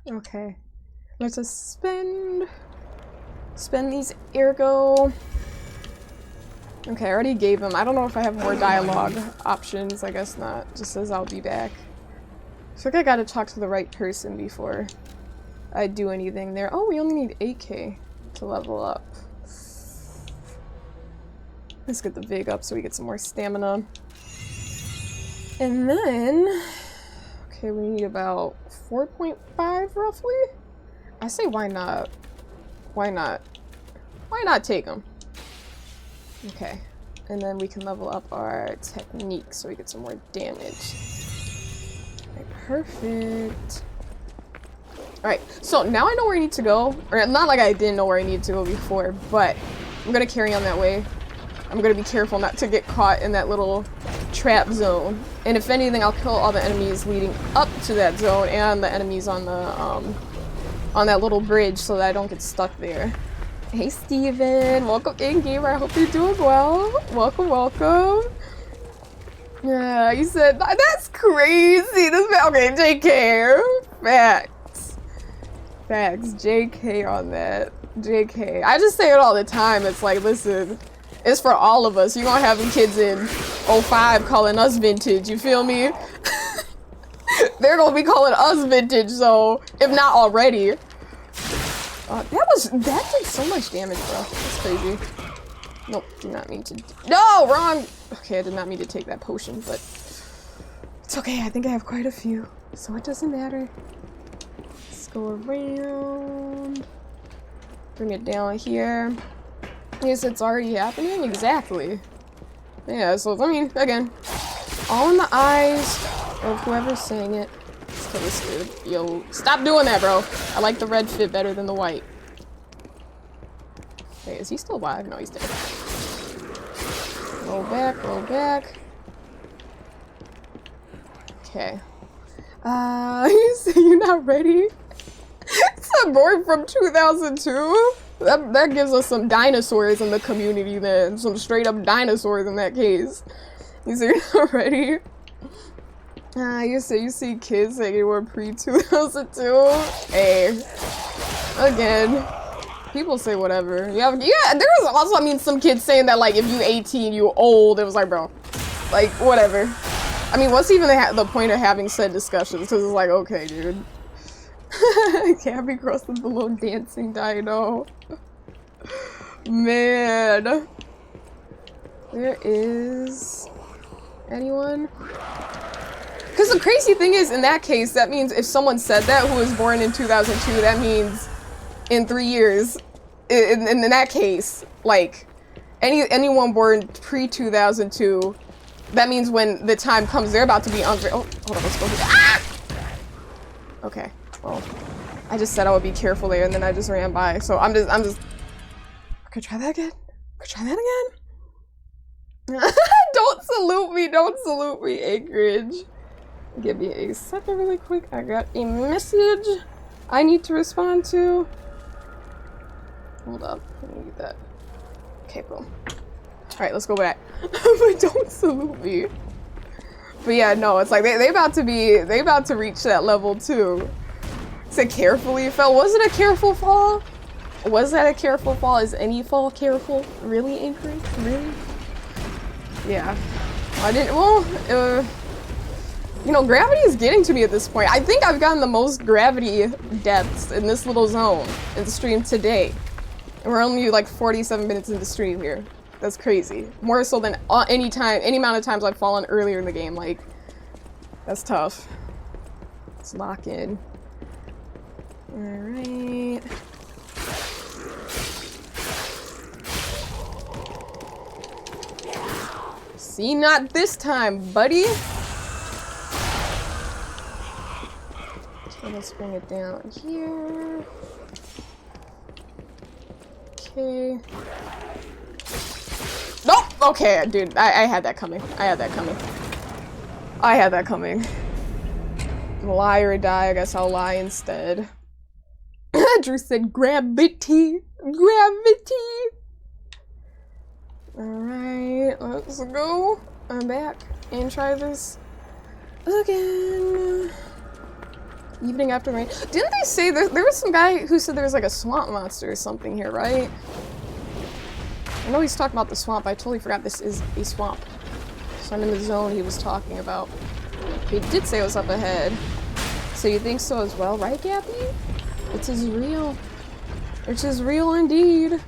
Okay. Let's just spend these ergo. Okay, I already gave him. I don't know if I have more dialogue options. I guess not. Just says I'll be back. I feel like I gotta talk to the right person before I'd do anything there. Oh, we only need 8k to level up. Let's get the Vig up so we get some more stamina. And then, okay, we need about 4.5 roughly. I say why not? Why not? Why not take them? Okay, and then we can level up our technique so we get some more damage. Okay, perfect. Alright, so now I know where I need to go. Or not like I didn't know where I needed to go before, but I'm gonna carry on that way. I'm gonna be careful not to get caught in that little trap zone. And if anything, I'll kill all the enemies leading up to that zone and the enemies on that little bridge so that I don't get stuck there. Hey Steven, welcome in gamer. I hope you're doing well. Welcome, welcome. Yeah, you said that's crazy. Okay, JK. Facts. Facts. JK on that. JK. I just say it all the time. It's like, listen, it's for all of us. You're gonna have kids in 05 calling us vintage. You feel me? They're gonna be calling us vintage, so if not already. That did so much damage, bro. That's crazy. Nope, did not mean to. No, wrong. Okay, I did not mean to take that potion, but it's okay. I think I have quite a few, so it doesn't matter. Let's go around. Bring it down here. Yes, it's already happening. Exactly. Yeah. So I mean, again, all in the eyes of whoever's saying it. Yo, stop doing that, bro. I like the red fit better than the white. Okay, is he still alive? No, he's dead. Roll back, roll back. Okay. You say you're not ready? It's a board from 2002. That gives us some dinosaurs in the community then. Some straight up dinosaurs in that case. You say you're not ready? You say you see kids saying they were pre-2002. Hey, again, people say whatever. Yeah, there was also, I mean, some kids saying that like if you 18, you old. It was like, bro, like whatever. I mean, what's even the point of having said discussions? Because it's like, okay, dude. Cabby crossing the little dancing dino. Man, there is anyone. Because the crazy thing is, in that case, that means if someone said that who was born in 2002, that means in 3 years, in that case, like, anyone born pre-2002, that means when the time comes, they're about to be on. Oh, hold on, let's go. Ah! Okay, well, I just said I would be careful there, and then I just ran by, so I'm just. Could I try that again? Could I try that again? Don't salute me, Anchorage. Give me a second really quick. I got a message I need to respond to. Hold up. Let me get that. Okay, boom. Alright, let's go back. But don't salute me. But yeah, no, it's like they about to reach that level too. Said carefully fell. Was it a careful fall? Was that a careful fall? Is any fall careful? Really, Anchorage? Really? Yeah. I didn't, well, you know, gravity is getting to me at this point. I think I've gotten the most gravity deaths in this little zone in the stream today. And we're only like 47 minutes into stream here. That's crazy. More so than any amount of times I've fallen earlier in the game. Like, that's tough. Let's lock in. Alright. See, not this time, buddy. Okay, let's bring it down here. Okay. Nope! Okay, dude, I had that coming. I had that coming. Lie or die, I guess I'll lie instead. Drew said gravity. Alright, let's go. I'm back and try this again. Evening after rain. Didn't they say there was some guy who said there was like a swamp monster or something here, right? I know he's talking about the swamp. I totally forgot this is a swamp. So I'm in the zone he was talking about. He did say it was up ahead. So you think so as well, right, Gabby? It is real. It is real indeed.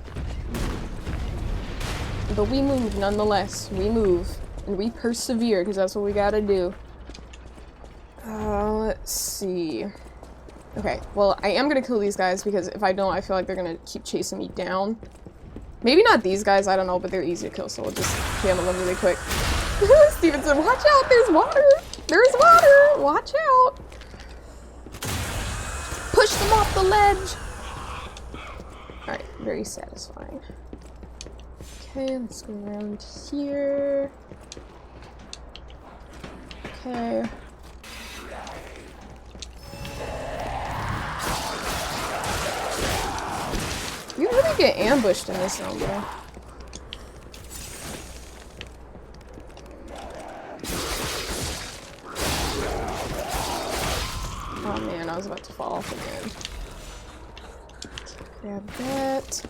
But we move nonetheless. We move. And we persevere, because that's what we gotta do. Let's see. Okay, well, I am gonna kill these guys, because if I don't, I feel like they're gonna keep chasing me down. Maybe not these guys, I don't know, but they're easy to kill, so we'll just handle them really quick. Stevenson, watch out! There's water! There's water! Watch out! Push them off the ledge! Alright, very satisfying. Okay, let's go around here. Okay. You really get ambushed in this zone, bro. Oh man, I was about to fall off again. Grab that.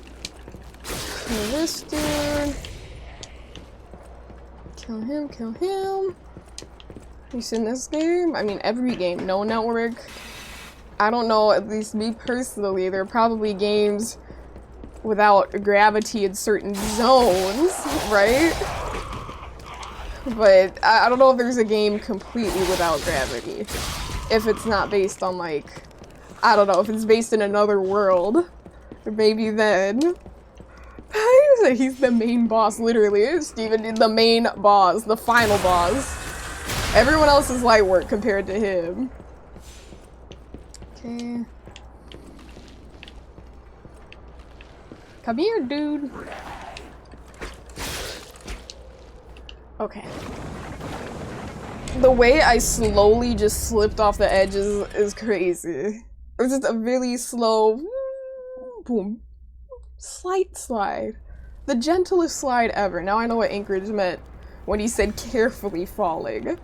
Kill this dude. Kill him, kill him. You seen this game? I mean, every game. No network. I don't know, at least me personally, there are probably games without gravity in certain zones, right? But I don't know if there's a game completely without gravity. If it's not based on, like, I don't know, if it's based in another world. Maybe then. He's the main boss, literally. Steven, the main boss, the final boss. Everyone else is light work compared to him. Okay. Come here, dude. Okay. The way I slowly just slipped off the edge is crazy. It was just a really slow boom. Slight slide. The gentlest slide ever. Now I know what Anchorage meant when he said carefully falling.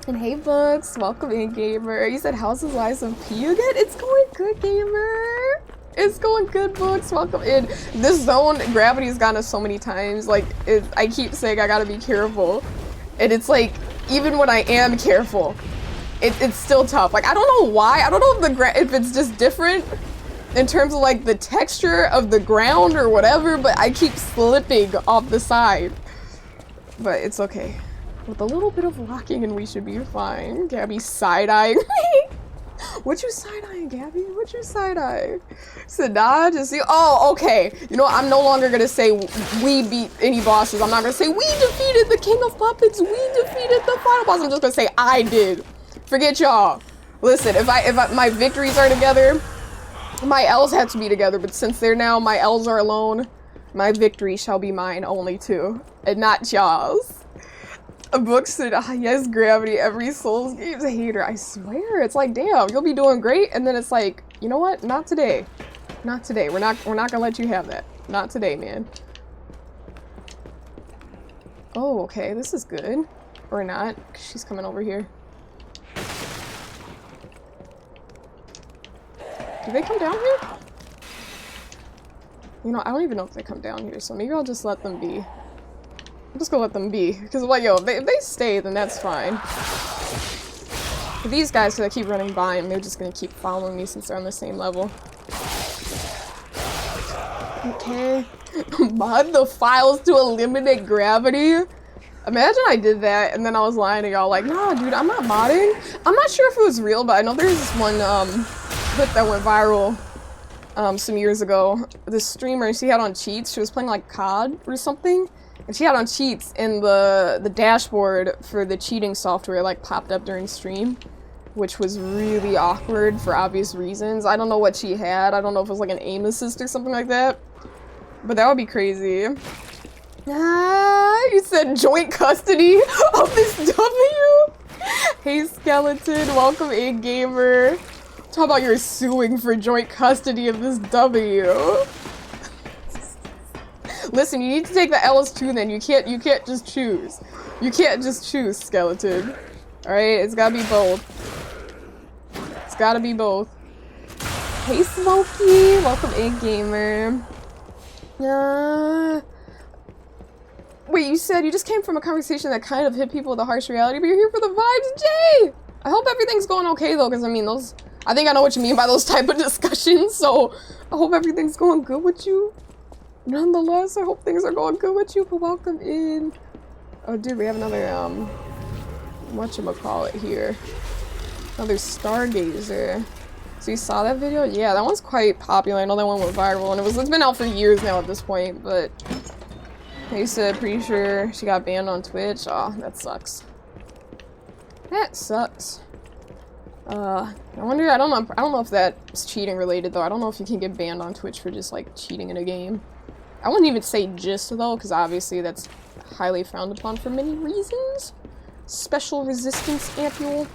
And hey Books, welcome in, gamer. You said how's his lives of P again? It's going good, gamer. It's going good, Books. Welcome in. This zone, gravity's gotten us so many times. Like, I keep saying I gotta be careful. And it's like, even when I am careful, it's still tough. Like, I don't know why. I don't know if it's just different in terms of like the texture of the ground or whatever, but I keep slipping off the side. But it's okay. With a little bit of locking and we should be fine. Gabby side-eyeing me. What you side-eyeing, Gabby? What you side-eyeing? Said, nah, just see. Oh, okay. You know, I'm no longer gonna say we beat any bosses. I'm not gonna say we defeated the King of Puppets. We defeated the final boss. I'm just gonna say I did. Forget y'all. Listen, if my victories are together, my L's have to be together. But since they're now, my L's are alone. My victory shall be mine only too, and not y'all's. A book said, ah, yes, gravity, every Souls game's a hater. I swear, it's like, damn, you'll be doing great, and then it's like, you know what? Not today. Not today. We're not gonna let you have that. Not today, man. Oh, okay, this is good. Or not. She's coming over here. Do they come down here? You know, I don't even know if they come down here, so maybe I'll just let them be. I'm just gonna let them be. Because, like, yo, if they stay, then that's fine. But these guys, because I keep running by them, they're just gonna keep following me since they're on the same level. Okay. Mod the files to eliminate gravity? Imagine I did that, and then I was lying to y'all like, nah, dude, I'm not modding. I'm not sure if it was real, but I know there's this one, clip that went viral, some years ago. This streamer, she had on cheats. She was playing, like, COD or something. And she had on cheats, and the dashboard for the cheating software like popped up during stream, which was really awkward for obvious reasons. I don't know what she had. I don't know if it was like an aim assist or something like that, but that would be crazy. Ah, you said joint custody of this W? Hey Skeleton, welcome in, gamer. Talk about you're suing for joint custody of this W. Listen, you need to take the L's too then. You can't just choose. You can't just choose, Skeleton. Alright, it's gotta be both. It's gotta be both. Hey Smokey! Welcome in, gamer. Wait, you said you just came from a conversation that kind of hit people with a harsh reality, but you're here for the vibes, Jay! I hope everything's going okay though, because I mean, those I think I know what you mean by those type of discussions, so I hope everything's going good with you. Nonetheless, I hope things are going good with you, but welcome in. Oh, dude, we have another, whatchamacallit here. Another Stargazer. So you saw that video? Yeah, that one's quite popular. I know that one went viral, and it's been out for years now at this point, but they said pretty sure she got banned on Twitch. Oh, that sucks. That sucks. I wonder, I don't know if that's cheating related though. I don't know if you can get banned on Twitch for just like cheating in a game. I wouldn't even say just though, because obviously that's highly frowned upon for many reasons. Special resistance ampule.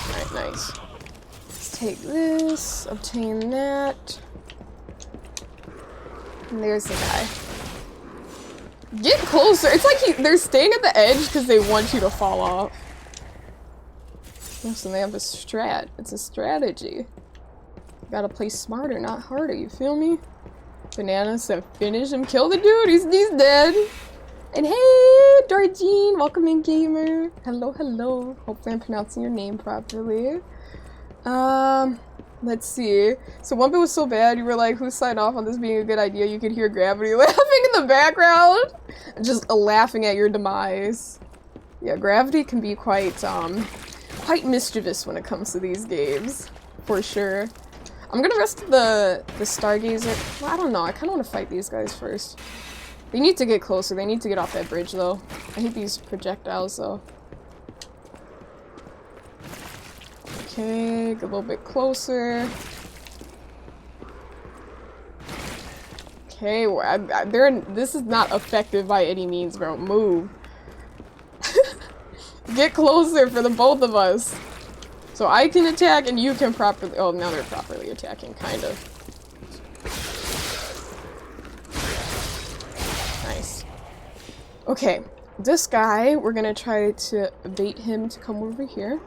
Alright, nice. Let's take this, obtain that. And there's the guy. Get closer. It's like they're staying at the edge because they want you to fall off. Listen, they have a strat. It's a strategy. You gotta play smarter, not harder. You feel me? Banana said, finish him, kill the dude. He's dead. And hey, Darjean, welcome in, gamer. Hello, hello. Hopefully I'm pronouncing your name properly. Let's see. So one bit was so bad, you were like, who signed off on this being a good idea? You could hear Gravity laughing in the background. Just laughing at your demise. Yeah, Gravity can be quite mischievous when it comes to these games. For sure. I'm gonna rest the Stargazer. Well, I don't know. I kinda wanna fight these guys first. They need to get closer. They need to get off that bridge, though. I hate these projectiles, though. Okay, get a little bit closer. Okay, this is not effective by any means, bro. Move. Get closer for the both of us. So I can attack and you can properly— oh, now they're properly attacking, kind of. Nice. Okay, this guy, we're gonna try to bait him to come over here.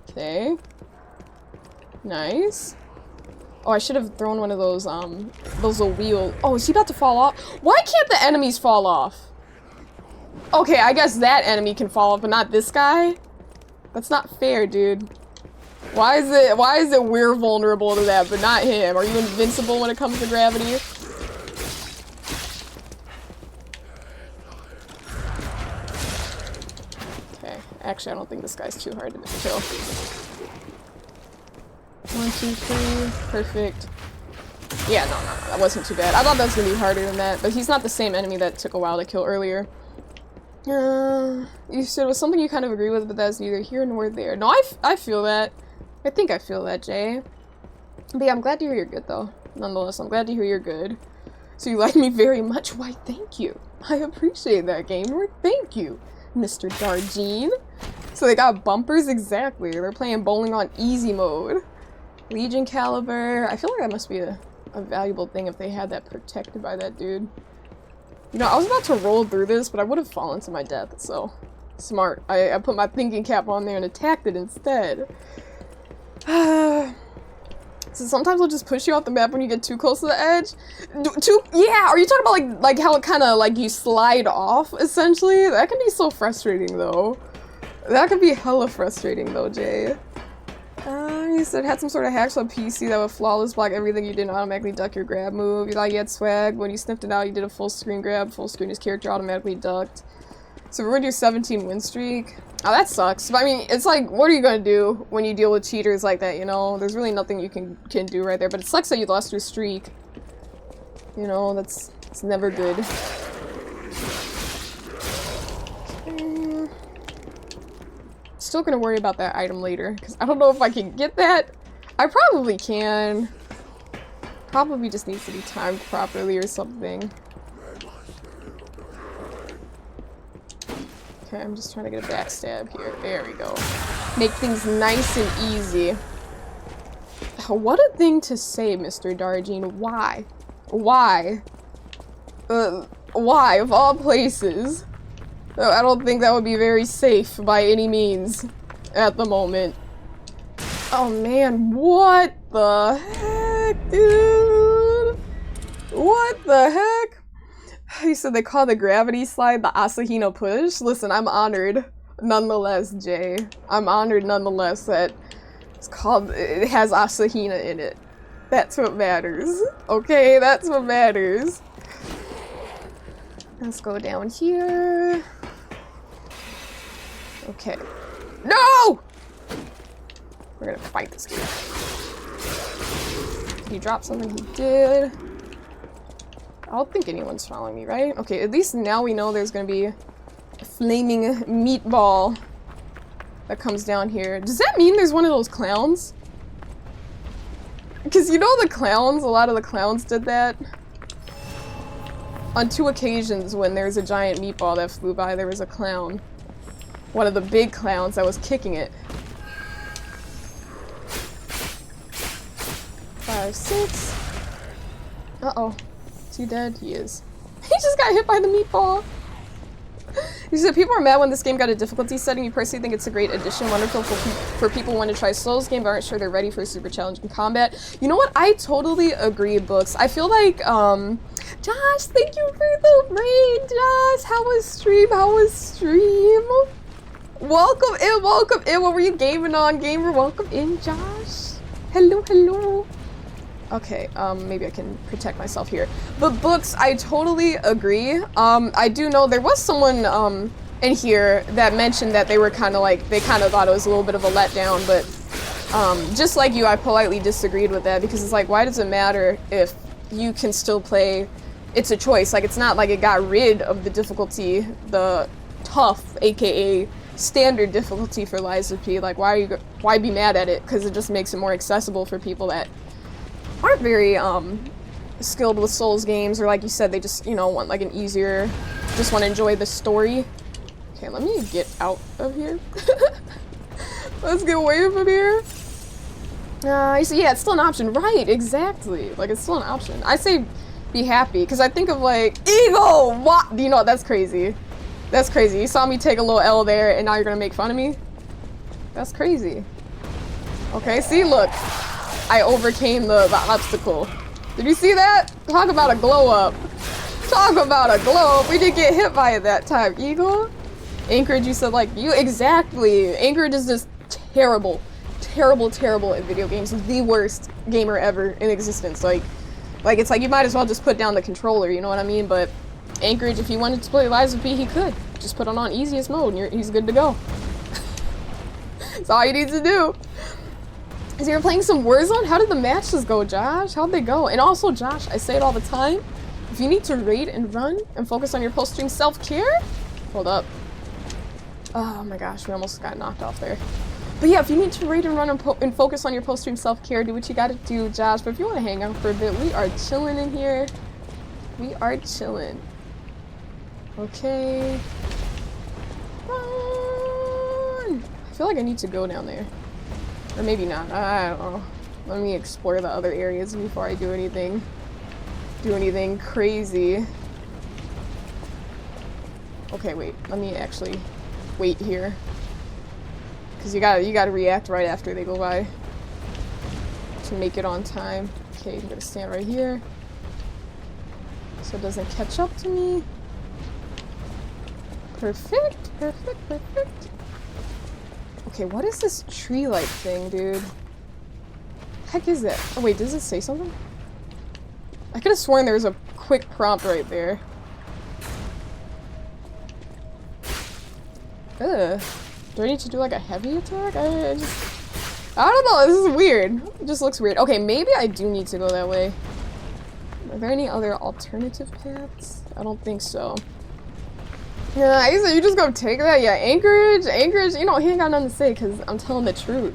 Okay. Nice. Oh, I should have thrown one of those little wheel— oh, is he about to fall off? Why can't the enemies fall off? Okay, I guess that enemy can fall off, but not this guy? That's not fair, dude. Why is it we're vulnerable to that, but not him? Are you invincible when it comes to gravity? Okay, actually I don't think this guy's too hard to kill. 1, 2, 3, perfect. Yeah, no, that wasn't too bad. I thought that was gonna be harder than that, but he's not the same enemy that took a while to kill earlier. You said it was something you kind of agree with, but that's neither here nor there. No, I feel that. I think I feel that, Jay. But yeah, I'm glad to hear you're good, though. Nonetheless, I'm glad to hear you're good. So you like me very much? Why, thank you. I appreciate that, gamer. Thank you, Mr. Darjean. So they got bumpers? Exactly. They're playing bowling on easy mode. Legion caliber. I feel like that must be a valuable thing if they had that protected by that dude. You know, I was about to roll through this, but I would have fallen to my death, so smart. I put my thinking cap on there and attacked it instead. So sometimes I'll just push you off the map when you get too close to the edge. Yeah, are you talking about like how it kind of like you slide off, essentially? That can be so frustrating, though. That could be hella frustrating, though, Jay. You said had some sort of hacks on PC that would flawless block everything. You didn't automatically duck your grab move. You thought you had swag. When you sniffed it out, you did a full screen grab. Full screen, his character automatically ducked. So we're gonna do 17 win streak. Oh, that sucks. But I mean, it's like, what are you gonna do when you deal with cheaters like that, you know? There's really nothing you can do right there. But it sucks that you lost your streak. You know, it's never good. Still gonna worry about that item later, because I don't know if I can get that. I probably can. Probably just needs to be timed properly or something. Okay, I'm just trying to get a backstab here. There we go. Make things nice and easy. What a thing to say, Mr. Darjean. Why? Why? Why, of all places? I don't think that would be very safe by any means at the moment. Oh man, what the heck? heck, dude? What the heck? You said they call the gravity slide the Asahina push? Listen, I'm honored nonetheless, Jay. I'm honored nonetheless that it has Asahina in it. That's what matters. Okay, that's what matters. Let's go down here. Okay. No! We're gonna fight this dude. He dropped something, he did. I don't think anyone's following me, right? Okay, at least now we know there's gonna be a flaming meatball that comes down here. Does that mean there's one of those clowns? Because you know the clowns, a lot of the clowns did that. On 2 occasions when there's a giant meatball that flew by, there was a clown. One of the big clowns that was kicking it. 5, 6. Uh-oh. Is he dead? He is. He just got hit by the meatball. You said people are mad when this game got a difficulty setting. You personally think it's a great addition, wonderful for people who want to try Souls game but aren't sure they're ready for super challenging combat. You know what? I totally agree, Books. I feel like, Josh, thank you for the raid, Josh. How was stream? How was stream? Welcome in. What were you gaming on, gamer? Welcome in, Josh. Hello, hello. Okay, maybe I can protect myself here. But Books, I totally agree. I do know there was someone, in here that mentioned that they were kind of like, they kind of thought it was a little bit of a letdown, but, just like you, I politely disagreed with that because it's like, why does it matter if you can still play? It's a choice. Like, it's not like it got rid of the difficulty, the tough, aka standard difficulty for Lies of P. Like, why be mad at it? Because it just makes it more accessible for people that aren't very skilled with Souls games, or like you said, they just, you know, want like an easier, just want to enjoy the story. Okay, let me get out of here. Let's get away from here. So yeah, it's still an option. Right, exactly. Like, it's still an option. I say be happy, because I think of like, Eagle! What? You know, that's crazy. That's crazy. You saw me take a little L there, and now you're gonna make fun of me? That's crazy. Okay, see, look. I overcame the obstacle. Did you see that? Talk about a glow up. Talk about a glow up. We didn't get hit by it that time. Eagle? Anchorage, you said like you? Exactly. Anchorage is just terrible. Terrible at video games. The worst gamer ever in existence. Like it's like you might as well just put down the controller, you know what I mean? But Anchorage, if he wanted to play Lies of P, he could. Just put it on easiest mode and he's good to go. That's all you need to do. So you're playing some Warzone? How did the matches go, Josh? How'd they go? And also, Josh, I say it all the time. If you need to raid and run and focus on your post-stream self-care, hold up. Oh my gosh, we almost got knocked off there. But yeah, if you need to raid and run and focus on your post-stream self-care, do what you gotta do, Josh. But if you want to hang out for a bit, we are chilling in here. We are chilling. Okay. Run! I feel like I need to go down there. Or maybe not. I don't know. Let me explore the other areas before I do anything crazy. Okay, wait. Let me actually wait here. Cause you gotta react right after they go by to make it on time. Okay, I'm gonna stand right here so it doesn't catch up to me. Perfect. Okay, what is this tree-like thing, dude? Heck is that? Oh wait, does it say something? I could have sworn there was a quick prompt right there. Ugh. Do I need to do like a heavy attack? I don't know, this is weird. It just looks weird. Okay, maybe I do need to go that way. Are there any other alternative paths? I don't think so. Yeah, I said you just gonna take that? Yeah, Anchorage, you know, he ain't got nothing to say because I'm telling the truth.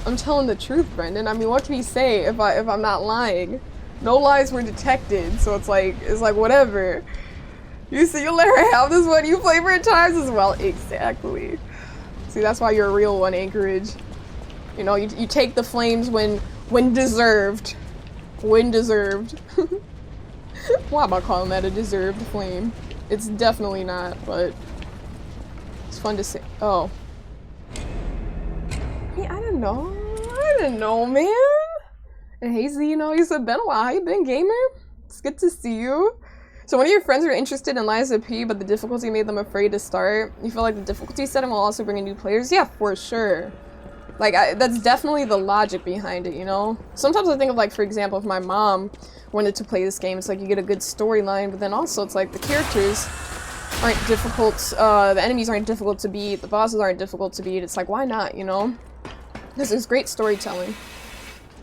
I'm telling the truth, Brendan. I mean, what can he say if I'm not lying? No lies were detected, so it's like whatever. You see, you let her have this one. You play for it times as well. Exactly. See, that's why you're a real one, Anchorage. You know, you take the flames when deserved. When deserved. Why am I calling that a deserved flame? It's definitely not, but it's fun to say. Oh. Hey, I don't know, man. And hey Zeno, you said, been a while. How you been, gamer? It's good to see you. So one of your friends are interested in Lies of P, but the difficulty made them afraid to start. You feel like the difficulty setting will also bring in new players? Yeah, for sure. Like, that's definitely the logic behind it, you know? Sometimes I think of, like, for example, if my mom wanted to play this game, it's like you get a good storyline, but then also it's like the characters aren't difficult, the enemies aren't difficult to beat, the bosses aren't difficult to beat. It's like, why not, you know? Because there's great storytelling.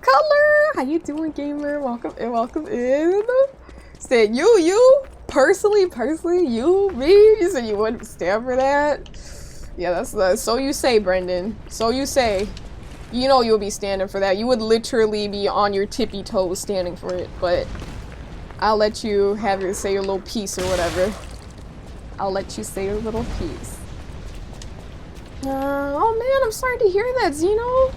Color! How you doing, gamer? Welcome in, welcome in. Said you, personally, you, me? You said you wouldn't stand for that? Yeah, that's the, so you say, Brendan. So you say. You know you'll be standing for that. You would literally be on your tippy toes standing for it, but I'll let you have your, say your little piece or whatever. I'll let you say your little piece. Oh man, I'm sorry to hear that, Zeno.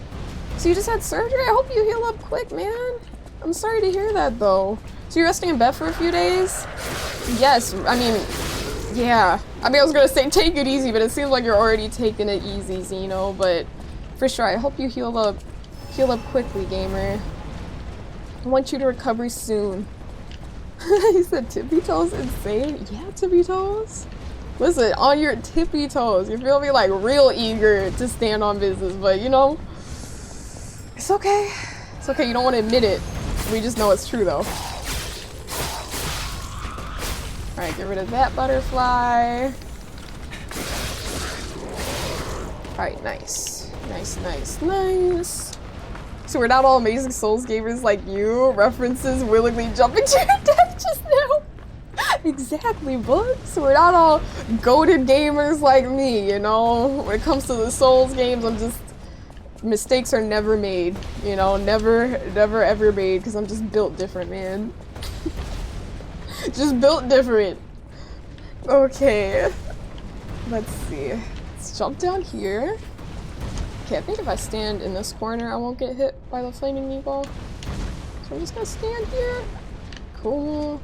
So you just had surgery? I hope you heal up quick, man. I'm sorry to hear that, though. So you're resting in bed for a few days? Yes, I mean, yeah. I mean, I was gonna say take it easy, but it seems like you're already taking it easy, Zeno, but for sure, I hope you heal up quickly, gamer. I want you to recover soon. He said tippy toes insane? Yeah, tippy toes. Listen, on your tippy toes. You feel me? Like real eager to stand on business, but you know, it's okay. It's okay, you don't want to admit it. We just know it's true though. Alright, get rid of that butterfly. Alright, nice. Nice. So we're not all amazing Souls gamers like you. References willingly jumping to your death just now. Exactly, book. So we're not all goated gamers like me, you know? When it comes to the Souls games, I'm just... mistakes are never made, you know? Never ever made, because I'm just built different, man. Just built different. Okay. Let's see. Let's jump down here. Okay, I think if I stand in this corner, I won't get hit by the flaming meatball. So I'm just gonna stand here. Cool.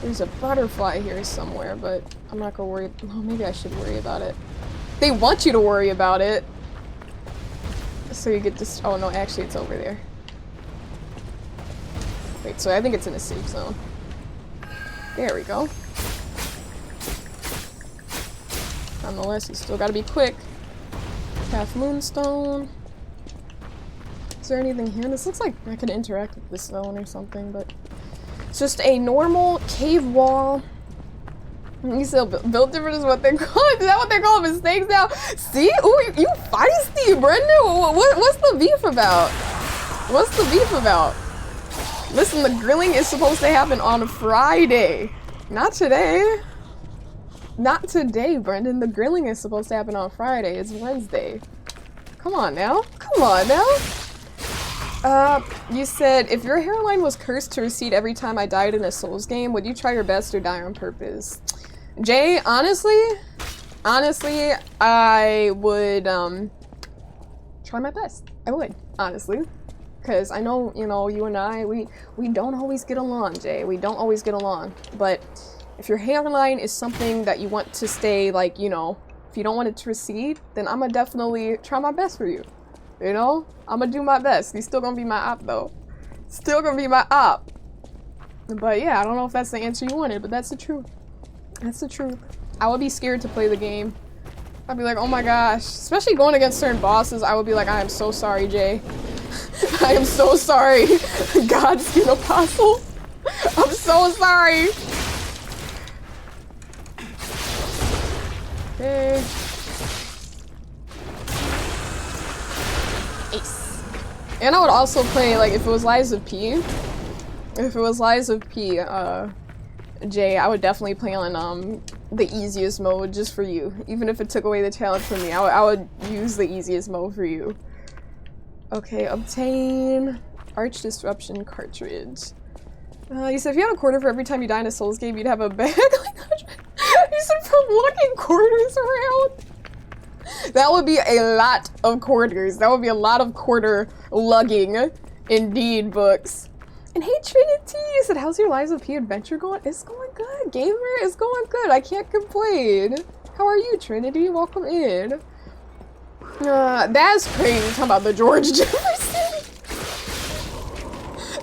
There's a butterfly here somewhere, but I'm not gonna worry. Oh, maybe I should worry about it. They want you to worry about it. So you get this. Oh no, actually it's over there. Wait, so I think it's in a safe zone. There we go. Nonetheless, you still gotta be quick. Half moonstone. Is there anything here? This looks like I could interact with this zone or something, but it's just a normal cave wall. You still built different is what they call it. Is that what they call mistakes now? See? Ooh, you feisty, Brendan. What's the beef about? What's the beef about? Listen, the grilling is supposed to happen on Friday. Not today. Not today, Brendan. The grilling is supposed to happen on Friday. It's Wednesday. Come on now. Come on now. You said, if your hairline was cursed to recede every time I died in a Souls game, would you try your best or die on purpose? Jay, honestly, I would, try my best. I would, honestly. Because I know, you know, you and I, we don't always get along, Jay. We don't always get along. But if your hairline is something that you want to stay, like, you know, if you don't want it to recede, then I'm gonna definitely try my best for you. You know? I'm gonna do my best. He's still gonna be my op, though. Still gonna be my op. But yeah, I don't know if that's the answer you wanted, but that's the truth. That's the truth. I would be scared to play the game. I'd be like, oh my gosh. Especially going against certain bosses, I would be like, I am so sorry, Jay. I am so sorry. Godskin Apostle. I'm so sorry. Okay. Ace. And I would also play, like, if it was Lies of P. If it was Lies of P, Jay, I would definitely play on, the easiest mode just for you. Even if it took away the challenge from me, I would use the easiest mode for you. Okay, obtain Arch Disruption cartridge. You said if you had a quarter for every time you die in a Souls game, you'd have a bag. You said from lugging quarters around? That would be a lot of quarters. That would be a lot of quarter lugging. Indeed, books. And hey, Trinity, you said, how's your Lies of P adventure going? It's going good, gamer. It's going good. I can't complain. How are you, Trinity? Welcome in. That's crazy. Talking about the George Jefferson.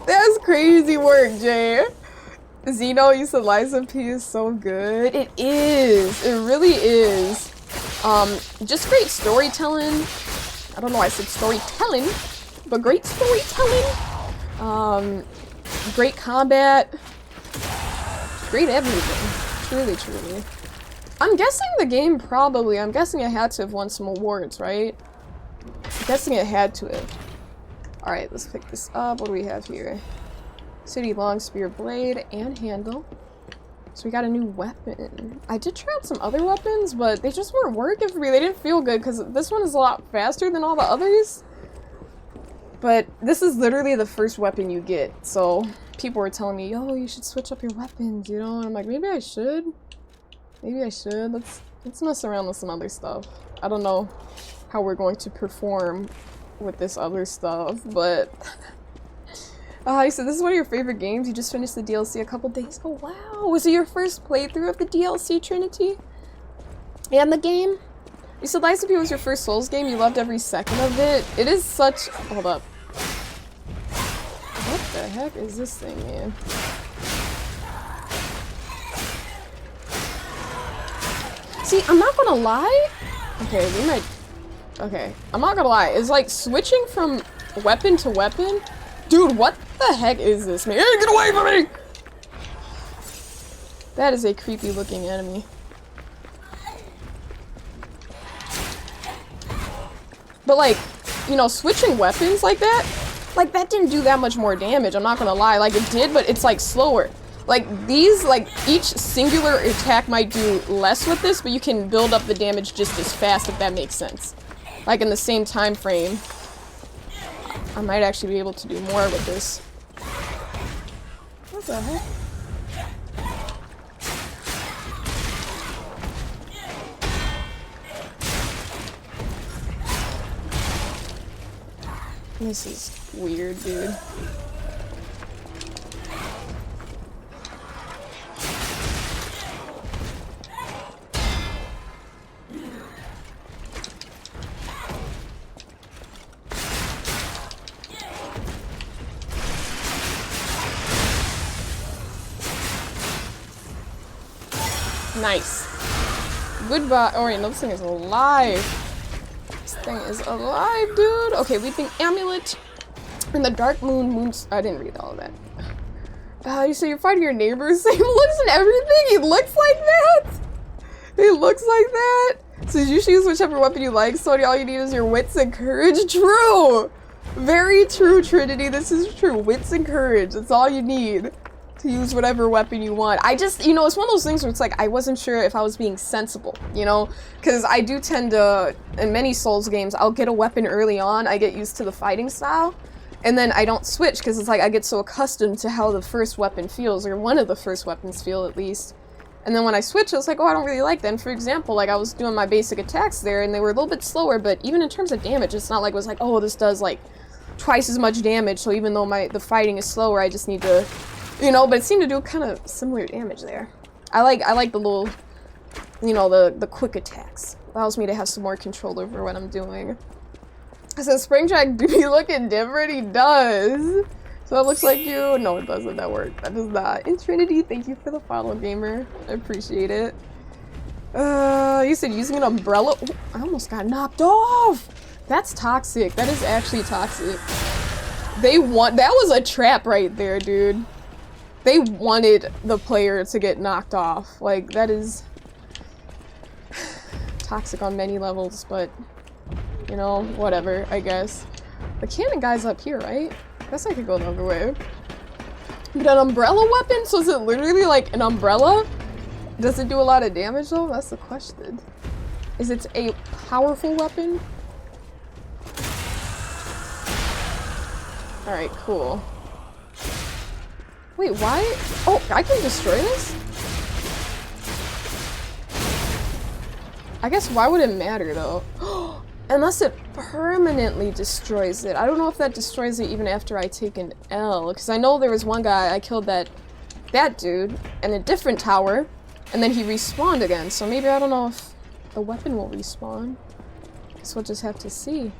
That's crazy work, Jay. Zeno, you said Liza P is so good. It is. It really is. Just great storytelling. I don't know why I said storytelling, but great storytelling. Great combat. Great everything. Truly, truly. I'm guessing the game probably, I'm guessing it had to have won some awards, right? I'm guessing it had to have. Alright, let's pick this up. What do we have here? City long spear blade and handle. So we got a new weapon. I did try out some other weapons, but they just weren't working for me. They didn't feel good because this one is a lot faster than all the others. But this is literally the first weapon you get. So people were telling me, yo, you should switch up your weapons, you know? And I'm like, maybe I should. Maybe I should. Let's mess around with some other stuff. I don't know how we're going to perform with this other stuff, but you said this is one of your favorite games. You just finished the DLC a couple days ago. Wow, was it your first playthrough of the DLC Trinity and the game? You said Lies of P was your first Souls game. You loved every second of it. It is such. Hold up. What the heck is this thing, man? See, I'm not gonna lie. Okay, we might. Okay, I'm not gonna lie. It's like switching from weapon to weapon. Dude, what the heck is this, man? Hey, get away from me! That is a creepy looking enemy. But like, you know, switching weapons like that didn't do that much more damage. I'm not gonna lie. Like, it did, but it's like slower. Like, these, like, each singular attack might do less with this, but you can build up the damage just as fast, if that makes sense. Like, in the same time frame. I might actually be able to do more with this. What the heck? This is weird, dude. Nice. Goodbye. Oh, wait, no, this thing is alive. This thing is alive, dude. Okay, Weeping Amulet. And the Dark Moons. I didn't read all of that. You say you're fighting your neighbors. Same looks and everything. He looks like that. He looks like that. So you choose whichever weapon you like. So all you need is your wits and courage. True. Very true, Trinity. This is true. Wits and courage. That's all you need to use whatever weapon you want. I just, you know, it's one of those things where it's like, I wasn't sure if I was being sensible, you know? Because I do tend to, in many Souls games, I'll get a weapon early on, I get used to the fighting style, and then I don't switch, because it's like I get so accustomed to how the first weapon feels, or one of the first weapons feel at least. And then when I switch, I was like, oh, I don't really like that. And for example, like I was doing my basic attacks there, and they were a little bit slower, but even in terms of damage, it's not like it was like, oh, this does like twice as much damage, so even though the fighting is slower, I just need to, you know, but it seemed to do kind of similar damage there. I like the little, you know, the quick attacks. Allows me to have some more control over what I'm doing. So Springjack do be looking different? He does. So it looks like you. No, it doesn't. That work. That does not. And Trinity, thank you for the follow, gamer. I appreciate it. You said using an umbrella. Ooh, I almost got knocked off. That's toxic. That is actually toxic. That was a trap right there, dude. They wanted the player to get knocked off. Like, that is toxic on many levels, but, you know, whatever, I guess. The cannon guy's up here, right? I guess I could go the other way. But an umbrella weapon? So is it literally like an umbrella? Does it do a lot of damage, though? That's the question. Is it a powerful weapon? Alright, cool. Wait, why? Oh, I can destroy this? I guess why would it matter, though? Unless it permanently destroys it. I don't know if that destroys it even after I take an L. Because I know there was one guy, I killed that dude in a different tower. And then he respawned again. So maybe I don't know if the weapon will respawn. Guess we'll just have to see.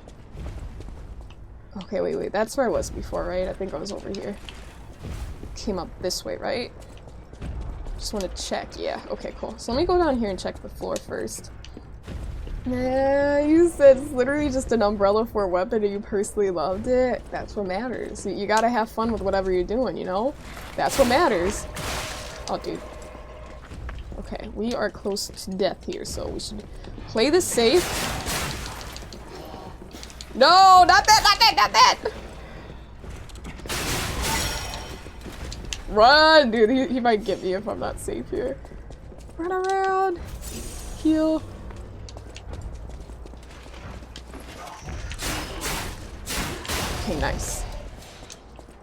Okay, wait, that's where I was before, right? I think I was over here. Came up this way, right? Just want to check. Yeah, okay, cool. So let me go down here and check the floor first. Yeah, you said it's literally just an umbrella for a weapon and you personally loved it. That's what matters. You gotta have fun with whatever you're doing, you know? That's what matters. Oh, dude. Okay, we are close to death here, so we should play this safe. No, not that! Run! Dude, he might get me if I'm not safe here. Run around. Heal. Okay, nice.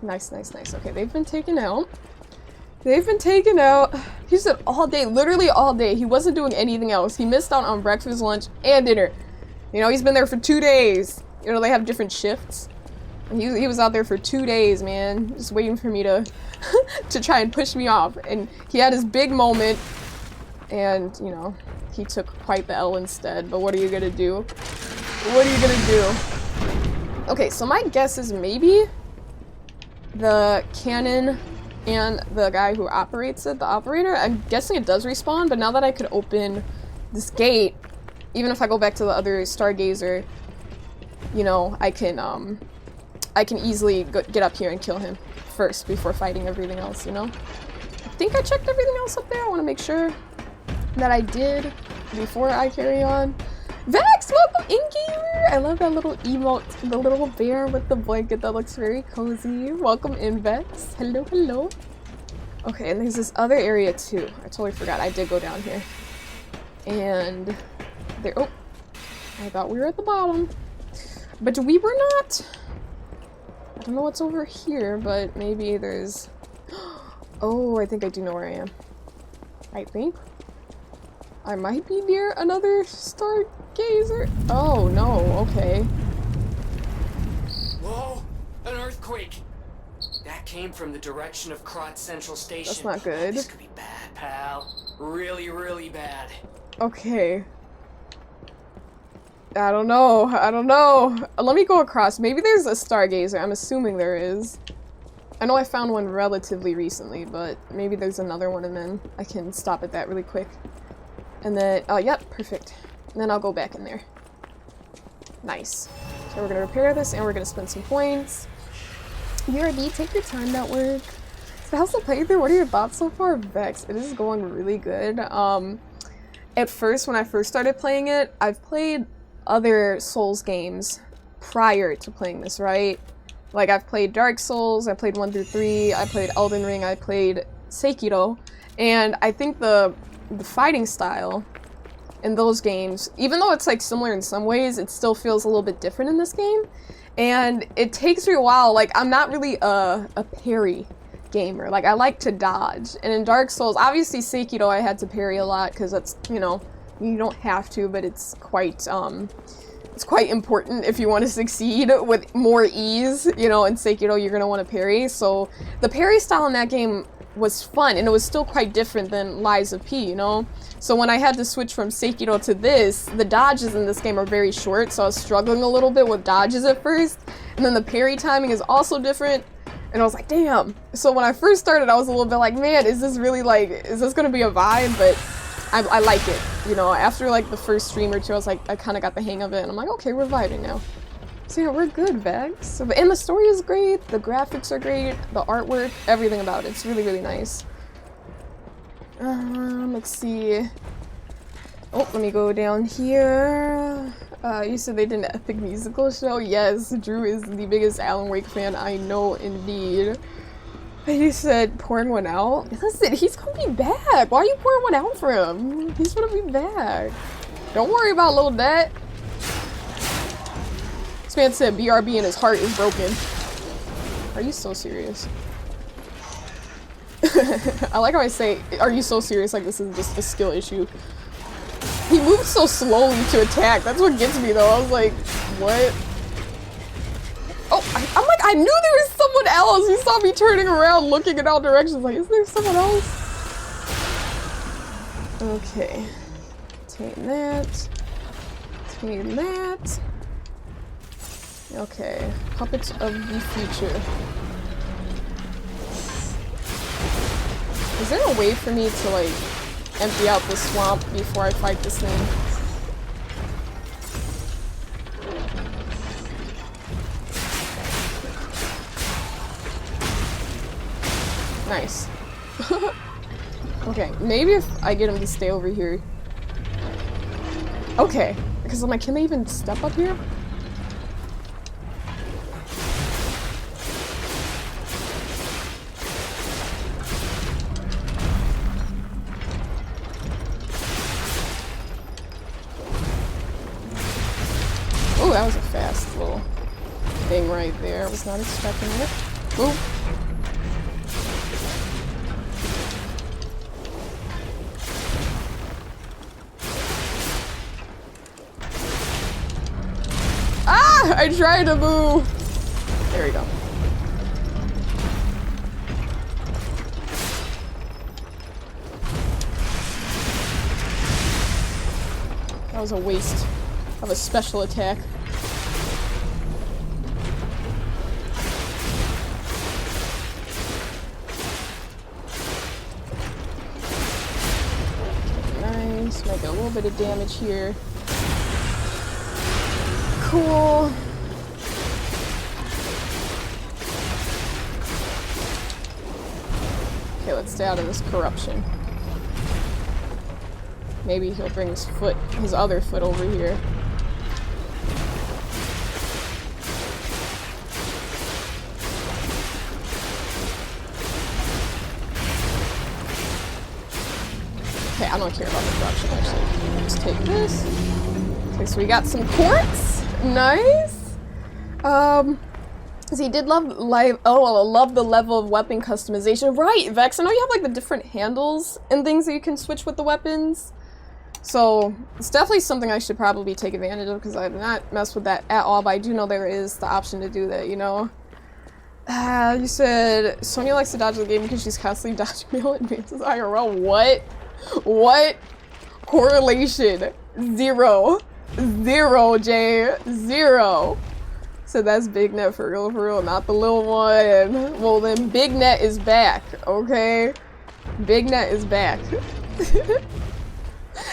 Nice. Okay, they've been taken out. He said all day, literally all day. He wasn't doing anything else. He missed out on breakfast, lunch, and dinner. You know, he's been there for 2 days. You know, they have different shifts. And he was out there for 2 days, man. Just waiting for me to to try and push me off. And he had his big moment. And, you know, he took quite the L instead. But what are you gonna do? Okay, so my guess is maybe the cannon and the guy who operates it, the operator, I'm guessing it does respawn, but now that I could open this gate, even if I go back to the other Stargazer, you know, I can easily get up here and kill him first before fighting everything else, you know? I think I checked everything else up there. I want to make sure that I did before I carry on. Vex, welcome in, gamer! I love that little emote, the little bear with the blanket that looks very cozy. Welcome in, Vex. Hello. Okay, and there's this other area too. I totally forgot. I did go down here. And there, oh, I thought we were at the bottom. But we were not. I don't know what's over here, but maybe there's... Oh, I think I do know where I am. I think. I might be near another Stargazer. Oh, no, okay. Whoa! An earthquake! That came from the direction of Krot Central Station. That's not good. This could be bad, pal. Really, really bad. Okay. I don't know. Let me go across. Maybe there's a Stargazer. I'm assuming there is. I know I found one relatively recently, but maybe there's another one and then I can stop at that really quick. And then, oh, yep, perfect. And then I'll go back in there. Nice. So we're gonna repair this and we're gonna spend some points. URB, take your time, that work. So how's the playthrough? What are your thoughts so far? Vex, it is going really good. At first, when I first started playing it, I've played other Souls games prior to playing this, right? Like, I've played Dark Souls, I played 1 through 3, I played Elden Ring, I played Sekiro, and I think the fighting style in those games, even though it's like similar in some ways, it still feels a little bit different in this game. And it takes me a while. Like, I'm not really a parry gamer. Like, I like to dodge. And in Dark Souls, obviously Sekiro I had to parry a lot because that's, you know, you don't have to, but it's quite important if you want to succeed with more ease. You know, in Sekiro you're gonna want to parry. So the parry style in that game was fun, and it was still quite different than Lies of P, you know? So when I had to switch from Sekiro to this, the dodges in this game are very short, so I was struggling a little bit with dodges at first, and then the parry timing is also different, and I was like, damn. So when I first started, I was a little bit like, man, is this really like, is this gonna be a vibe? But I like it, you know? After like the first stream or two, I was like, I kind of got the hang of it, and I'm like, okay, we're vibing now. So yeah, we're good, Vex. And the story is great, the graphics are great, the artwork, everything about it. It's really, really nice. Let's see. Oh, let me go down here. You said they did an epic musical show? Yes, Drew is the biggest Alan Wake fan I know, indeed. He said pouring one out? Listen, he's gonna be back. Why are you pouring one out for him? He's gonna be back. Don't worry about Lil Det. This man said BRB and his heart is broken. Are you so serious? I like how I say, are you so serious? Like this is just a skill issue. He moved so slowly to attack. That's what gets me though. I was like, what? Oh, I'm like, I knew there was someone else. He saw me turning around, looking in all directions. Like, is there someone else? Okay. Take that. Take that. Okay, puppets of the future. Is there a way for me to, like, empty out the swamp before I fight this thing? Nice. Okay, maybe if I get him to stay over here. Okay, because I'm like, can they even step up here? Oh, that was a fast little thing right there. I was not expecting it. Ooh. Ah! I tried to move! There we go. That was a waste of a special attack. Nice, make a little bit of damage here. Cool. Okay, let's stay out of this corruption. Maybe he'll bring his other foot over here. Okay, I don't care about the corruption actually. Let's take this. Okay, so we got some quartz. Nice. So he did love the level of weapon customization. Right, Vex, I know you have like the different handles and things that you can switch with the weapons. So it's definitely something I should probably take advantage of because I have not messed with that at all, but I do know there is the option to do that, you know? You said Sonya likes to dodge the game because she's constantly dodging meal advances IRL. What? What? Correlation. Zero. Zero, Jay. Zero. So that's Big Net for real, not the little one. Well then, Big Net is back, okay? Big Net is back.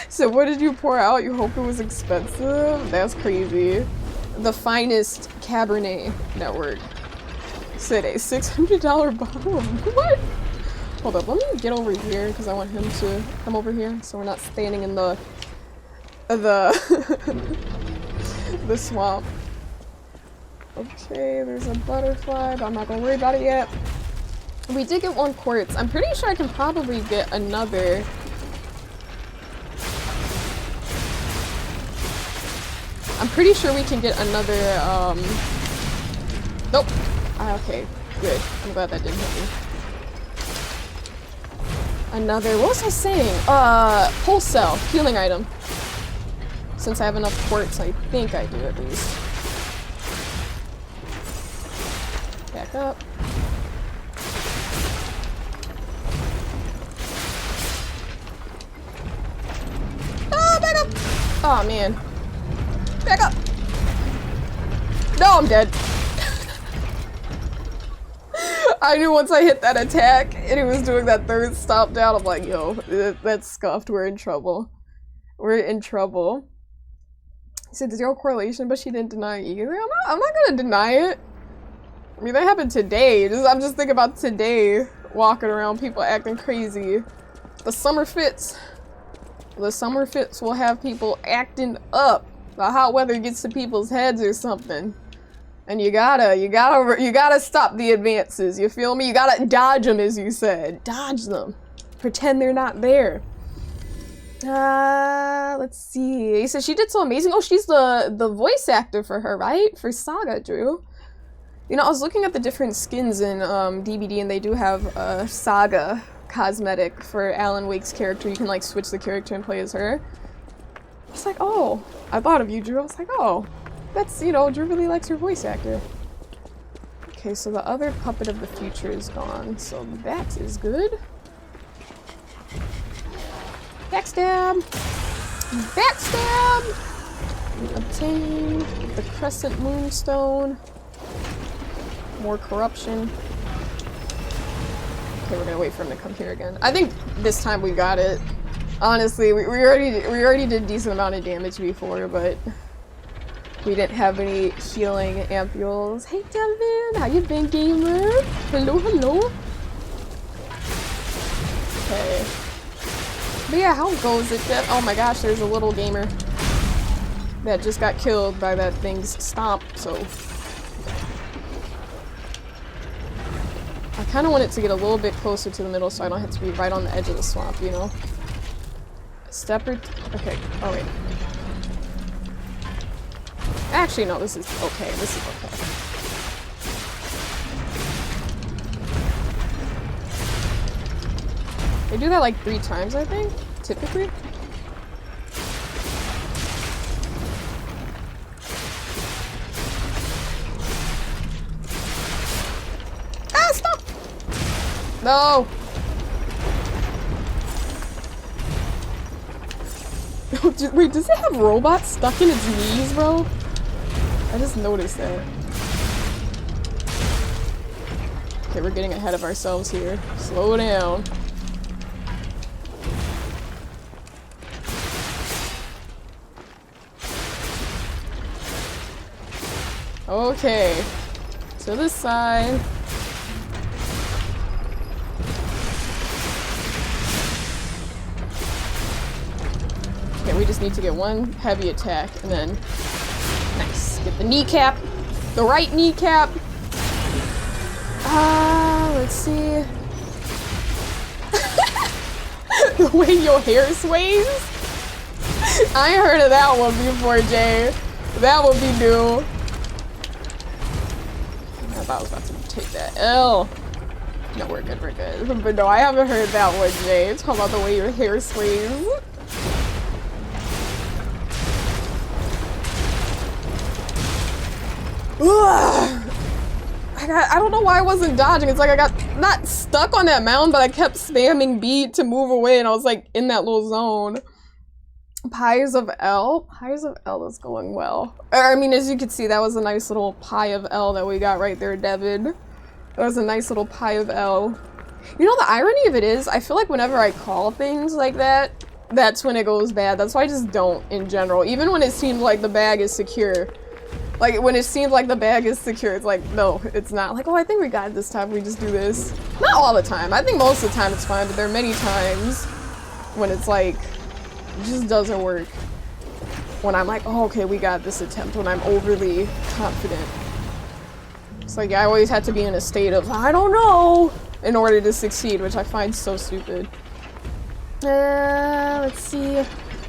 So what did you pour out? You hope it was expensive? That's crazy. The finest Cabernet network. Said a $600 bottle. What? Hold up, let me get over here because I want him to come over here so we're not standing in the the swamp. Okay, there's a butterfly, but I'm not gonna worry about it yet. We did get one quartz. I'm pretty sure I can probably get another. I'm pretty sure we can get another, nope. Okay, good. I'm glad that didn't hit me. Another, what was I saying? Pulse cell, healing item. Since I have enough quartz, I think I do at least. Back up. Oh, back up! Oh man. Back up! No, I'm dead. I knew once I hit that attack and he was doing that third stop down, I'm like, yo, that's scuffed. We're in trouble. We're in trouble. He said zero correlation, but she didn't deny it either. I'm not gonna deny it. I mean, that happened today. I'm just thinking about today, walking around, people acting crazy. The summer fits will have people acting up. The hot weather gets to people's heads or something. And you gotta stop the advances, you feel me? You gotta dodge them, as you said. Dodge them. Pretend they're not there. Let's see. He said she did so amazing. Oh, she's the voice actor for her, right? For Saga, Drew. You know, I was looking at the different skins in DBD, and they do have a Saga cosmetic for Alan Wake's character. You can like switch the character and play as her. It's like, oh, I thought of you, Drew. I was like, oh, that's, you know, Drew really likes her voice actor. Okay, so the other puppet of the future is gone, so that is good. Backstab! Backstab! Obtain the Crescent Moonstone. More corruption. Okay, we're gonna wait for him to come here again. I think this time we got it. Honestly, we already did a decent amount of damage before, but we didn't have any healing ampules. Hey Devin, how you been, gamer? Hello, hello. Okay. But yeah, how goes it? Oh my gosh, there's a little gamer that just got killed by that thing's stomp, so I kind of want it to get a little bit closer to the middle so I don't have to be right on the edge of the swamp, you know? Stepper. Okay. Oh, wait. Actually, no, this is okay. This is okay. They do that like 3 times, I think, typically. Ah, stop! No! Wait, does it have robots stuck in its knees, bro? I just noticed that. Okay, we're getting ahead of ourselves here. Slow down. Okay. To this side. Okay, we just need to get one heavy attack and then nice. Get the kneecap. The right kneecap. Let's see. The way your hair sways? I ain't heard of that one before, Jay. That would be new. I thought I was about to take that L. No, we're good, we're good. But no, I haven't heard that one, Jay. It's talking about the way your hair sways. Ugh. I don't know why I wasn't dodging. It's like I got not stuck on that mound, but I kept spamming B to move away, and I was like in that little zone. Pies of L? Pies of L is going well. I mean, as you can see, that was a nice little pie of L that we got right there, Devin. That was a nice little pie of L. You know, the irony of it is, I feel like whenever I call things like that, that's when it goes bad. That's why I just don't in general. Even when it seems like the bag is secure. Like, when it seems like the bag is secure, it's like, no, it's not. Like, oh, I think we got it this time. We just do this. Not all the time. I think most of the time it's fine, but there are many times when it's like, it just doesn't work. When I'm like, oh, okay, we got this attempt, when I'm overly confident. It's like, I always had to be in a state of, I don't know, in order to succeed, which I find so stupid. Let's see.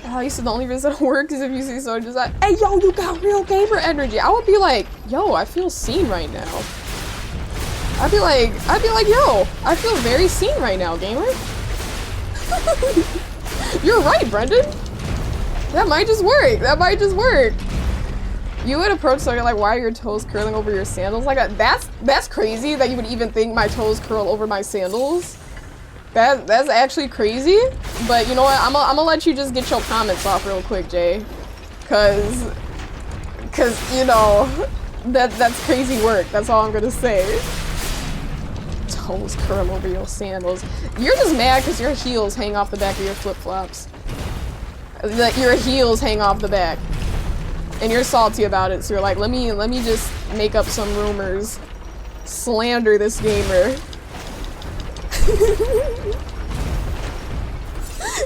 Oh, you said the only reason it works is if you see someone just like, hey, yo, you got real gamer energy. I would be like, yo, I feel seen right now. I'd be like, yo, I feel very seen right now, gamer. You're right, Brendan. That might just work. That might just work. You would approach someone like, why are your toes curling over your sandals? Like, that's crazy that you would even think my toes curl over my sandals. That's actually crazy. But you know what? I'm gonna let you just get your comments off real quick, Jay. Cause you know, that's crazy work. That's all I'm gonna say. Toes curl over your sandals. You're just mad because your heels hang off the back of your flip-flops. Your heels hang off the back. And you're salty about it, so you're like, let me just make up some rumors. Slander this gamer.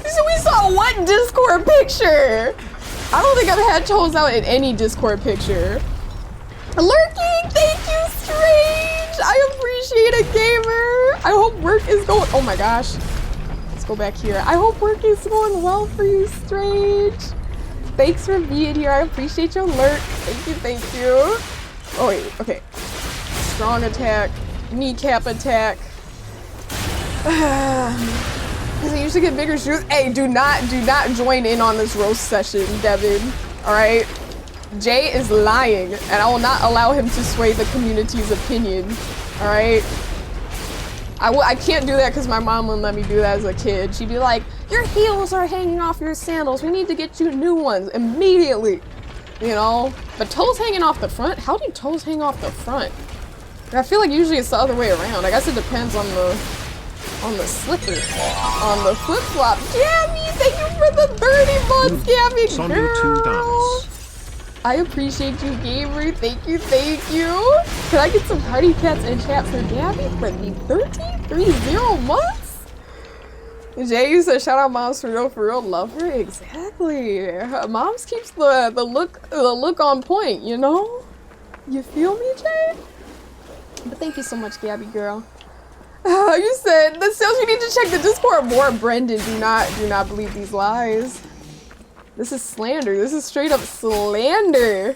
So we saw one Discord picture! I don't think I've had toes out in any Discord picture. Lurking! Thank you, Strange! I appreciate it, gamer! I hope work is going- oh my gosh. Let's go back here. I hope work is going well for you, Strange. Thanks for being here. I appreciate your lurk. Thank you, thank you. Oh wait, okay. Strong attack. Kneecap attack. Because I usually get bigger shoes. Hey, do not join in on this roast session, Devin. Alright? Jay is lying, and I will not allow him to sway the community's opinion. Alright? I can't do that because my mom wouldn't let me do that as a kid. She'd be like, your heels are hanging off your sandals. We need to get you new ones immediately. you know? But toes hanging off the front? How do toes hang off the front? I feel like usually it's the other way around. I guess it depends on the slipper. On the flip-flop. Gabby, thank you for the 30 months, Gabby girl! I appreciate you, gamer. Thank you, thank you. Can I get some party cats in chat for Gabby for the 30 months? Jay, you said shout out moms for real, love her. Exactly. Moms keeps the look on point, you know? You feel me, Jay? But thank you so much, Gabby girl. You said the sales, you need to check the Discord more. Brendan, do not believe these lies. This is slander. This is straight up slander.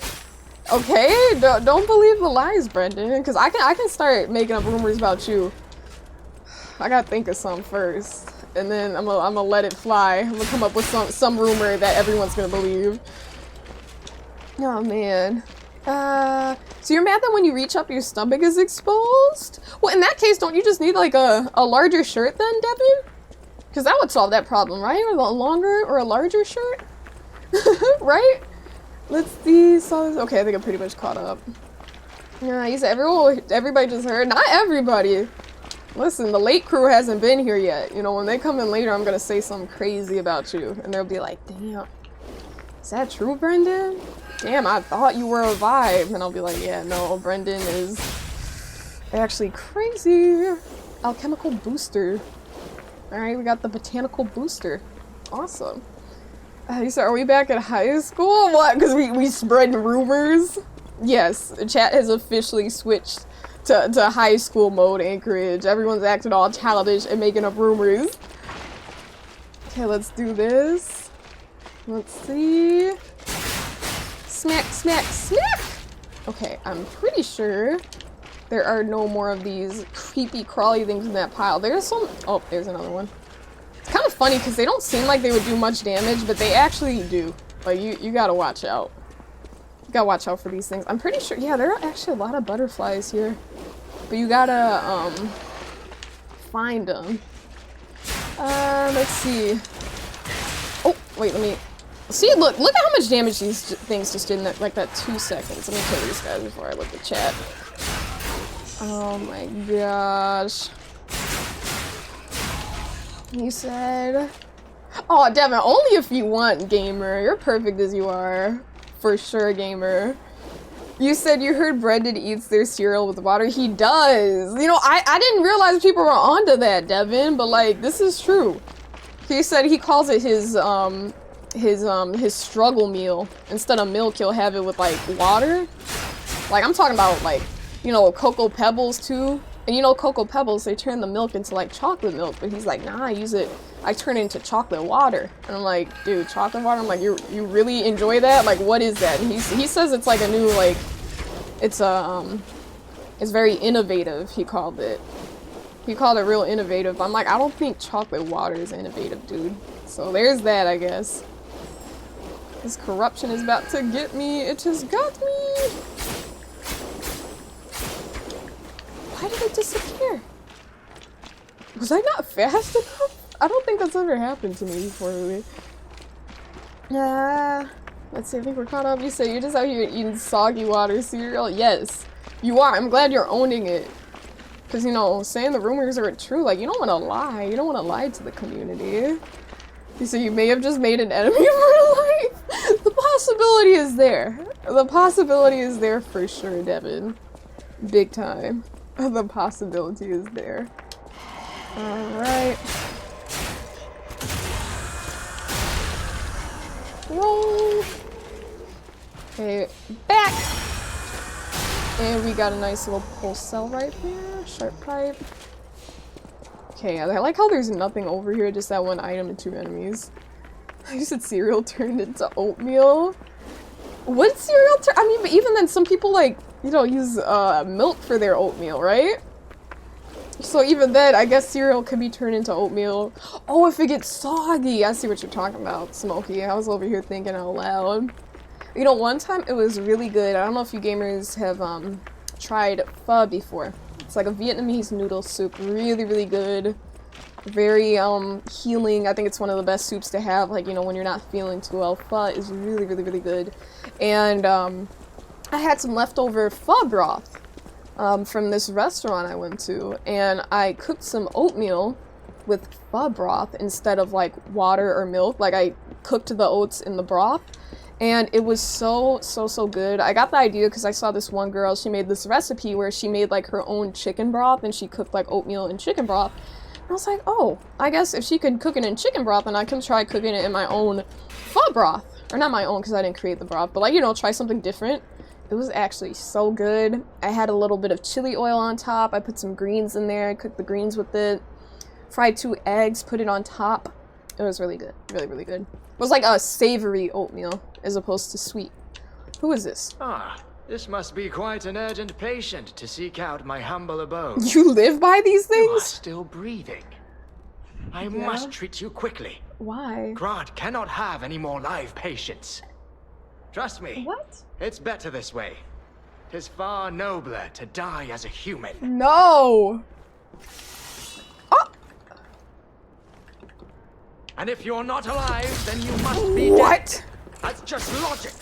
Okay, don't believe the lies, Brendan, because I can start making up rumors about you. I gotta think of some first, and then I'm gonna let it fly. I'm gonna come up with some rumor that everyone's gonna believe. Oh man. So you're mad that when you reach up your stomach is exposed? Well, in that case, don't you just need like a larger shirt then, Devin? Because that would solve that problem, right? Or a longer or a larger shirt? Right? Let's see. Okay, I think I'm pretty much caught up. Yeah, you said everybody just heard. Not everybody. Listen, the late crew hasn't been here yet. You know, when they come in later, I'm gonna say something crazy about you. And they'll be like, damn. Is that true, Brendan? Damn, I thought you were a vibe. And I'll be like, yeah, no, Brendan is actually crazy. Alchemical booster. Alright, we got the botanical booster. Awesome. You said, are we back at high school? What? Because we spread rumors? Yes, the chat has officially switched to high school mode, Anchorage. Everyone's acting all childish and making up rumors. Okay, let's do this. Let's see. Smack, smack, smack! Okay, I'm pretty sure there are no more of these creepy crawly things in that pile. There's some. Oh, there's another one. It's kind of funny because they don't seem like they would do much damage, but they actually do. Like, you gotta watch out. You gotta watch out for these things. I'm pretty sure, yeah, there are actually a lot of butterflies here. But you gotta, find them. Let's see. Oh, wait, let me... See, look at how much damage these things just did in that, like, that 2 seconds. Let me kill these guys before I look at chat. Oh my gosh. You said... Oh, Devin, only if you want, gamer. You're perfect as you are. For sure, gamer. You said you heard Brendan eats their cereal with water. He does. You know, I didn't realize people were onto that, Devin, but, like, this is true. He said he calls it his struggle meal. Instead of milk, he'll have it with, like, water. Like, I'm talking about, like, you know, Cocoa Pebbles, too. And you know, Cocoa Pebbles, they turn the milk into, like, chocolate milk. But he's like, nah, I turn it into chocolate water. And I'm like, dude, chocolate water? I'm like, you really enjoy that? Like, what is that? And he says it's like a new, like, it's very innovative, he called it. He called it real innovative. I'm like, I don't think chocolate water is innovative, dude. So there's that, I guess. This corruption is about to get me. It just got me. Why did it disappear? Was I not fast enough? I don't think that's ever happened to me before, really. Let's see, I think we're caught up. You say you're just out here eating soggy water cereal? Yes, you are. I'm glad you're owning it. Because, you know, saying the rumors are true, like, you don't want to lie. You don't want to lie to the community. You say you may have just made an enemy for life. The possibility is there. The possibility is there for sure, Devin. Big time. The possibility is there. Alright. Roll. Okay, back. And we got a nice little pulse cell right there. Sharp pipe. Okay, I like how there's nothing over here, just that one item and 2 enemies. You said cereal turned into oatmeal. What cereal I mean, but even then, some people, like, you know, use milk for their oatmeal, right? So even then, I guess cereal could be turned into oatmeal. Oh, if it gets soggy! I see what you're talking about, Smokey. I was over here thinking out loud. You know, one time it was really good. I don't know if you gamers have tried pho before. It's like a Vietnamese noodle soup. Really, really good. Very healing. I think it's one of the best soups to have, like, you know, when you're not feeling too well. Pho is really, really, really good. And I had some leftover pho broth from this restaurant I went to, and I cooked some oatmeal with pho broth instead of like water or milk. Like, I cooked the oats in the broth, and it was so good. I got the idea because I saw this one girl, she made this recipe where she made like her own chicken broth, and she cooked like oatmeal and chicken broth. And I was like, oh, I guess if she could cook it in chicken broth, then I can try cooking it in my own pho broth. Or not my own, because I didn't create the broth, but like, you know, try something different. It was actually so good. I had a little bit of chili oil on top. I put some greens in there. I cooked the greens with it. Fried 2 eggs, put it on top. It was really good. Really, really good. It was like a savory oatmeal as opposed to sweet. Who is this? Ah, this must be quite an urgent patient to seek out my humble abode. You live by these You are things? still breathing. I must treat you quickly. Why? Grant cannot have any more live patients. Trust me. What? It's better this way. 'Tis far nobler to die as a human. No! Oh! And if you're not alive, then you must be What? dead. That's just logic.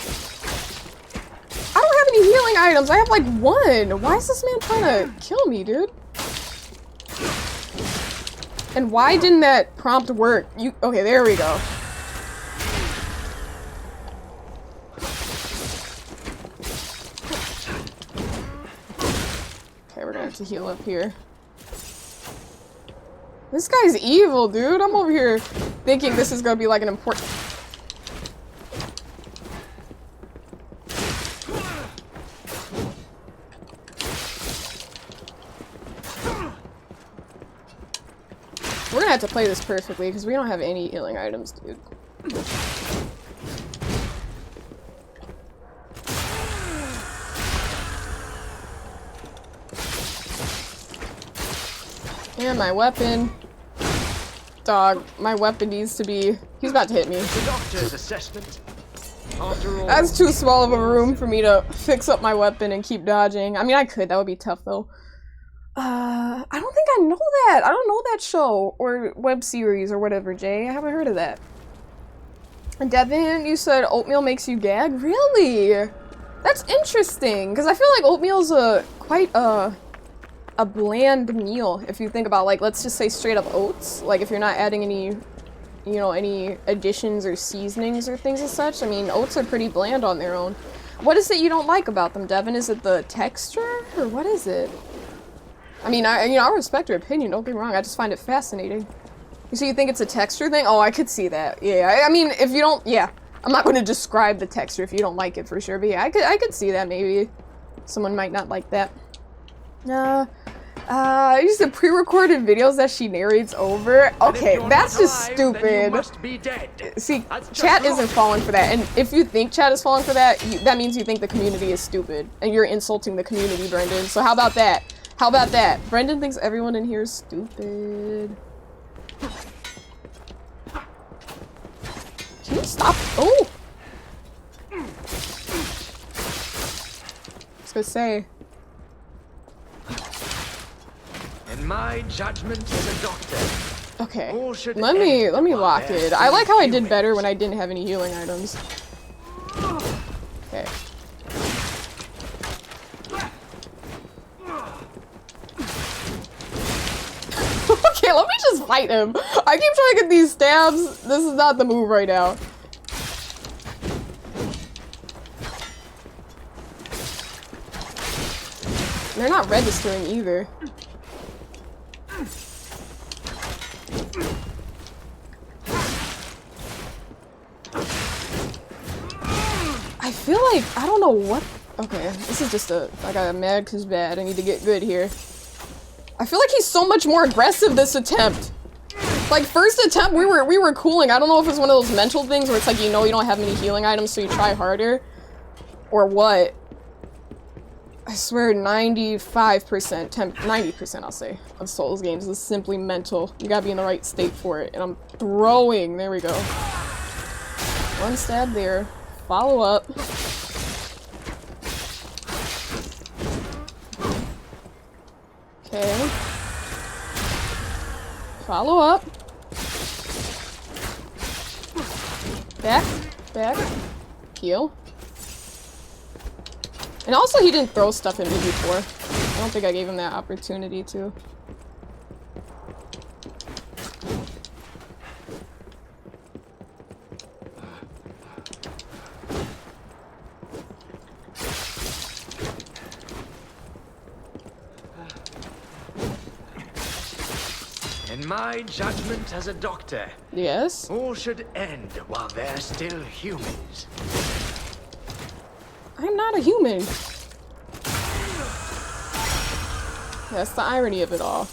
I don't have any healing items. I have like 1. Why is this man trying to kill me, dude? And why didn't that prompt work? Okay, there we go. Okay, we're gonna have to heal up here. This guy's evil, dude. I'm over here thinking this is gonna be like an important... We're gonna have to play this perfectly because we don't have any healing items, dude. And my weapon. Dog, my weapon needs to be... He's about to hit me. The doctor's assessment. After all, That's too small of a room for me to fix up my weapon and keep dodging. I mean, I could. That would be tough, though. I don't think I know that. I don't know that show or web series or whatever, Jay. I haven't heard of that. And Devin, you said oatmeal makes you gag? Really? That's interesting, because I feel like oatmeal's quite a bland meal if you think about, like, let's just say straight up oats. Like, if you're not adding any, you know, any additions or seasonings or things as such. I mean, oats are pretty bland on their own. What is it you don't like about them, Devin? Is it the texture, or what is it? I mean, I respect your opinion, don't get me wrong, I just find it fascinating. So you think it's a texture thing? Oh, I could see that. Yeah, I mean, if you don't, yeah. I'm not going to describe the texture if you don't like it for sure, but yeah, I could see that maybe. Someone might not like that. You said pre-recorded videos that she narrates over. Okay, that's just stupid. See, chat isn't falling for that, and if you think chat is falling for that, that means you think the community is stupid, and you're insulting the community, Brendan. So how about that? How about that? Brendan thinks everyone in here is stupid. Can you stop? Oh! I was gonna say. in my judgment as a doctor, Okay. all should Let me end while lock they're it. I like how I did human. better when I didn't have any healing items. Okay. Okay, let me just fight him. I keep trying to get these stabs. This is not the move right now. They're not registering either. I feel like, I don't know what. Okay, this is just like I'm mad cause bad. I need to get good here. I feel like he's so much more aggressive this attempt. Like first attempt, we were cooling. I don't know if it's one of those mental things where it's like, you know, you don't have many healing items, so you try harder, or what. I swear 95%, 90% I'll say, of Souls games is simply mental. You gotta be in the right state for it. And I'm throwing, there we go. One stab there. Follow up. Okay. Follow up. Back. Back. Heal. And also he didn't throw stuff at me before. I don't think I gave him that opportunity to. In my judgment as a doctor, Yes. all should end while they're still humans. I'm not a human. That's the irony of it all.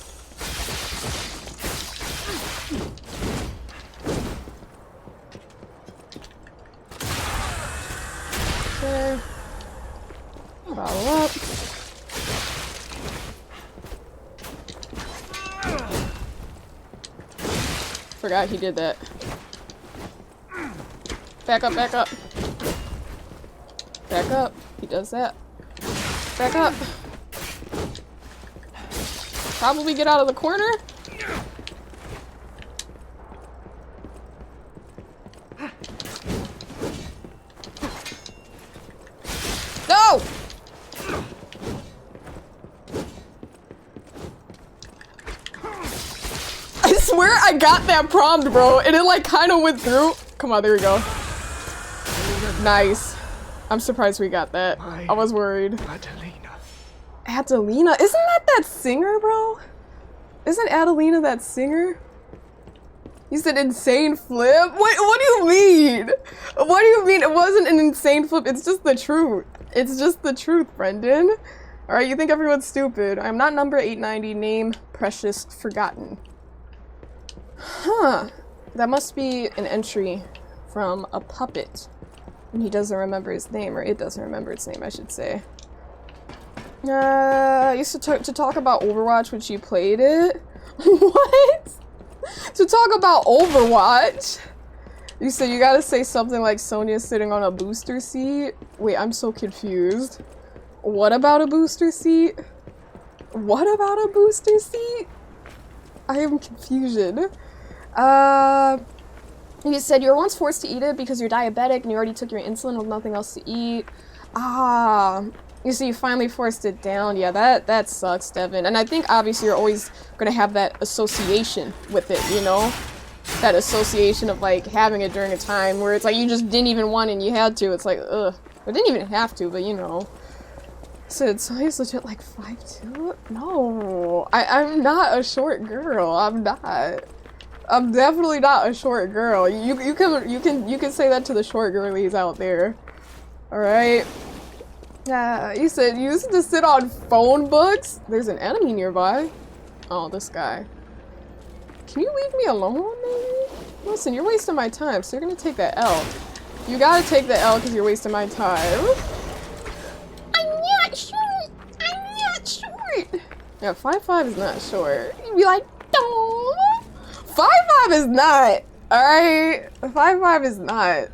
Okay. Follow up. Forgot he did that. Back up, back up. Back up. He does that. Back up. Probably get out of the corner. No! I swear I got that prompt, bro, and it like kind of went through. Come on, there we go. Nice. I'm surprised we got that. I was worried. Adelina. Adelina? Isn't that singer, bro? Isn't Adelina that singer? You said insane flip? What do you mean? What do you mean it wasn't an insane flip? It's just the truth. It's just the truth, Brendan. Alright, you think everyone's stupid. I'm not number 890, name Precious Forgotten. Huh. That must be an entry from a puppet. And he doesn't remember his name, or it doesn't remember its name, I should say. I used to talk about Overwatch when she played it. What? To talk about Overwatch? You said you gotta say something like Sonya sitting on a booster seat? Wait, I'm so confused. What about a booster seat? What about a booster seat? I am confusion. You said you were once forced to eat it because you're diabetic and you already took your insulin with nothing else to eat. Ah, you see, you finally forced it down. Yeah, that sucks, Devin. And I think obviously you're always gonna have that association with it, you know? That association of like having it during a time where it's like you just didn't even want it and you had to. It's like, ugh. I didn't even have to, but you know. So he's legit like 5'2"? No, I'm not a short girl. I'm not. I'm definitely not a short girl. You can say that to the short girlies out there. All right. Yeah, you said you used to sit on phone books. There's an enemy nearby. Oh, this guy. Can you leave me alone, maybe? Listen, you're wasting my time, so you're gonna take that L. You gotta take the L because you're wasting my time. I'm not short. I'm not short. Yeah, 5'5" is not short. You'd be like, no. 5'5" is not. Alright? 5'5" is not.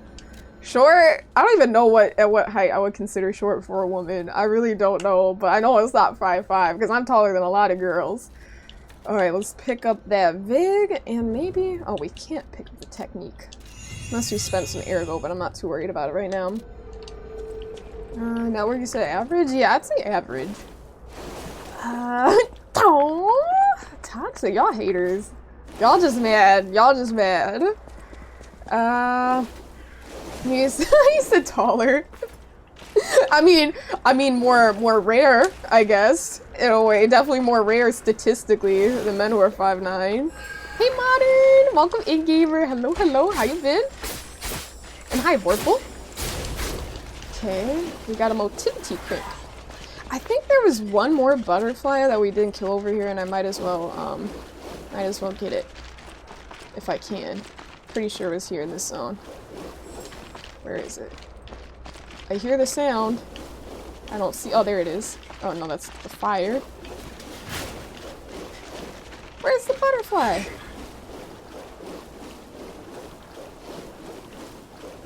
Short? I don't even know at what height I would consider short for a woman. I really don't know, but I know it's not 5'5" because I'm taller than a lot of girls. Alright, let's pick up that Vig and maybe... Oh, we can't pick up the technique. Unless we spent some ergo, but I'm not too worried about it right now. Now where you said average? Yeah, I'd say average. Oh, toxic. Y'all haters. Y'all just mad. Y'all just mad. You said taller. I mean more rare, I guess, in a way. Definitely more rare statistically than men who are 5'9". Hey Modern! Welcome in, gamer. Hello, hello. How you been? And hi, Vorpal. Okay, we got a motility crit. I think there was one more butterfly that we didn't kill over here, and I might as well get it if I can. Pretty sure it was here in this zone. Where is it? I hear the sound. I don't see. Oh, there it is. Oh no, that's the fire. Where's the butterfly?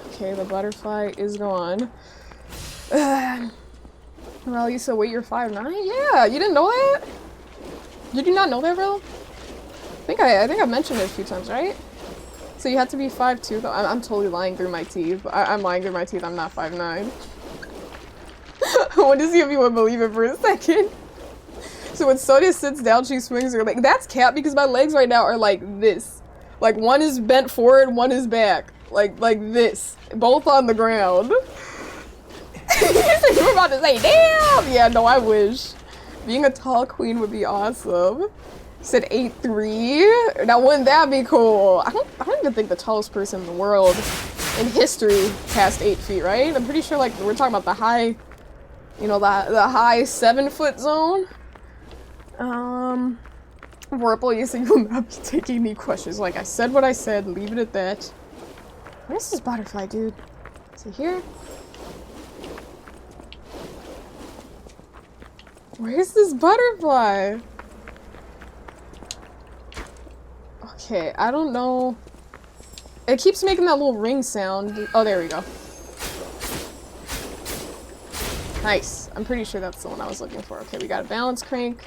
Okay, the butterfly is gone. Well, you said wait, you're 5'9"? Yeah, you didn't know that? You do not know that, bro? I think I mentioned it a few times, right? So you have to be 5'2", though. I'm totally lying through my teeth. I'm lying through my teeth. I'm not 5'9". I want to see if you would believe it for a second. So when Sonia sits down, she swings her leg. That's cap because my legs right now are like this. Like one is bent forward, one is back. Like this. Both on the ground. You were about to say, damn! Yeah, no, I wish. Being a tall queen would be awesome. Said 8'3". Now wouldn't that be cool? I don't even think the tallest person in the world in history passed 8 feet, right? I'm pretty sure like we're talking about the high, you know, the high 7-foot zone. Vorpal, you said you will not be taking any questions. Like I said what I said, leave it at that. Where's this butterfly, dude? Is it here? Where's this butterfly? Okay, I don't know. It keeps making that little ring sound. Oh, there we go. Nice. I'm pretty sure that's the one I was looking for. Okay, we got a balance crank.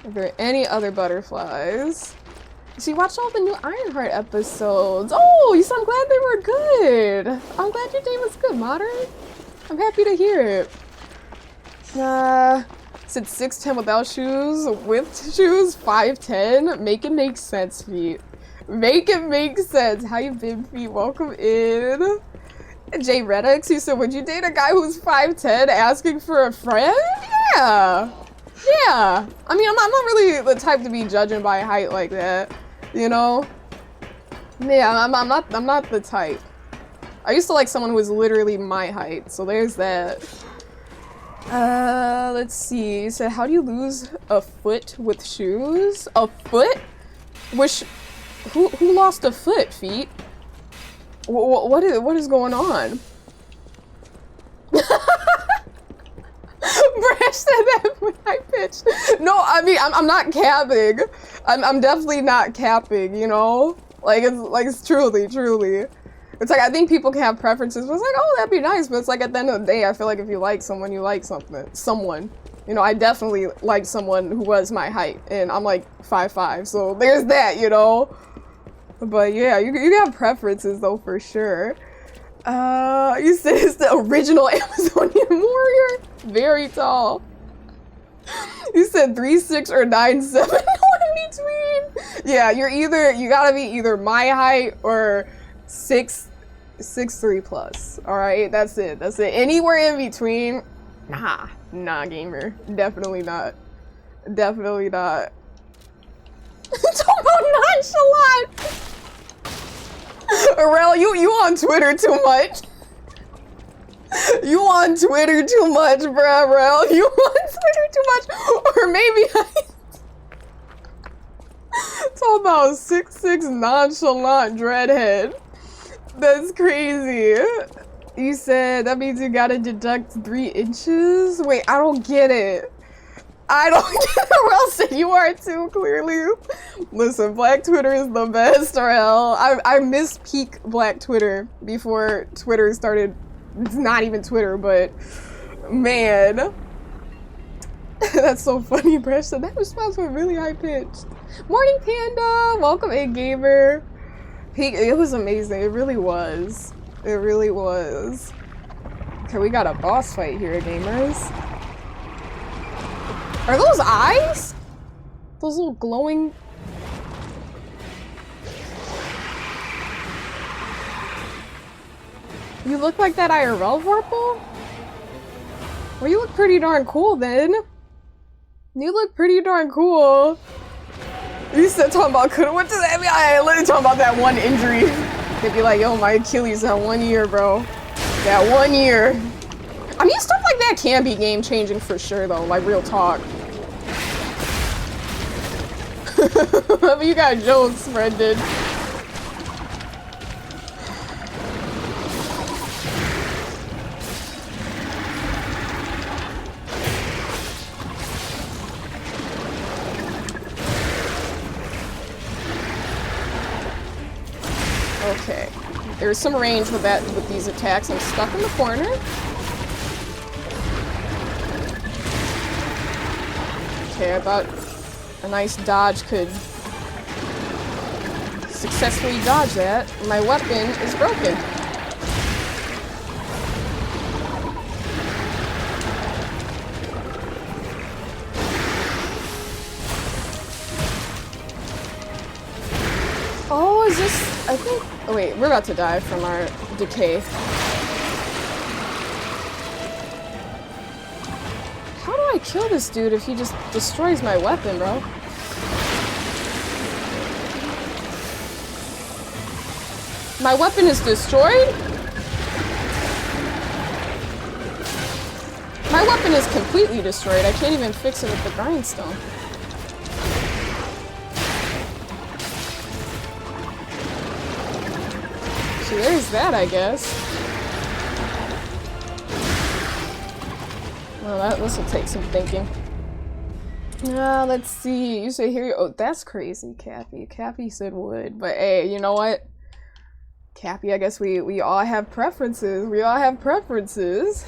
Are there any other butterflies? So you watched all the new Ironheart episodes. Oh, you said I'm glad they were good. I'm glad your day was good, Modern. I'm happy to hear it. Said 6'10" without shoes, with shoes 5'10". Make it make sense, feet. Make it make sense. How you been, feet? Welcome in. Jay Reddix, you said, would you date a guy who's 5'10" asking for a friend? Yeah. Yeah. I mean, I'm not really the type to be judging by height like that. You know? Yeah, I'm not the type. I used to like someone who was literally my height, so there's that. Let's see. So how do you lose a foot with shoes? A foot? Who lost a foot, feet? What is going on? Brash said that when I pitched. No, I mean I'm not capping. I'm definitely not capping, you know? It's truly. It's like I think people can have preferences, but it's like, oh, that'd be nice, but it's like at the end of the day, I feel like if you like someone, you like someone. You know, I definitely like someone who was my height, and I'm like 5'5", so there's that, you know? But yeah, you have preferences though, for sure. You said it's the original Amazonian warrior? Very tall. You said 3'6" or 9'7", no in between. Yeah, you gotta be either my height or 6'3" plus. Alright, that's it. Anywhere in between, nah, gamer. Definitely not. Talk about nonchalant! Aurel, you on Twitter too much. You on Twitter too much, bruh, Aurel. You on Twitter too much. Or maybe talk about 6'6" nonchalant dreadhead. That's crazy. You said that means you gotta deduct 3 inches? Wait, I don't get it. Aurel said you are too, clearly. Listen, Black Twitter is the best, Aurel. I miss peak Black Twitter before Twitter started. It's not even Twitter, but man. That's so funny, Bresh said that response was really high pitched. Morning, Panda. Welcome in, gamer. It was amazing. It really was. It really was. Okay, we got a boss fight here, gamers. Are those eyes? Those little glowing... You look like that IRL, Vorpal? Well, you look pretty darn cool, then. You look pretty darn cool. You said talking about could've went to the NBA. I literally talking about that one injury. They'd be like, yo, my Achilles that 1 year, bro. That 1 year. I mean, stuff like that can be game changing for sure, though. Like, real talk. But you got jokes, Brendan. Okay, there's some range with these attacks. I'm stuck in the corner. Okay, I thought a nice dodge could successfully dodge that. My weapon is broken. Oh, is this... I think... Oh, wait, we're about to die from our decay. How do I kill this dude if he just destroys my weapon, bro? My weapon is destroyed? My weapon is completely destroyed. I can't even fix it with the grindstone. So there's that, I guess. Well, this will take some thinking. Let's see. You say here. Oh, that's crazy, Cappy. Cappy said wood, but hey, you know what? Cappy, I guess we all have preferences. We all have preferences.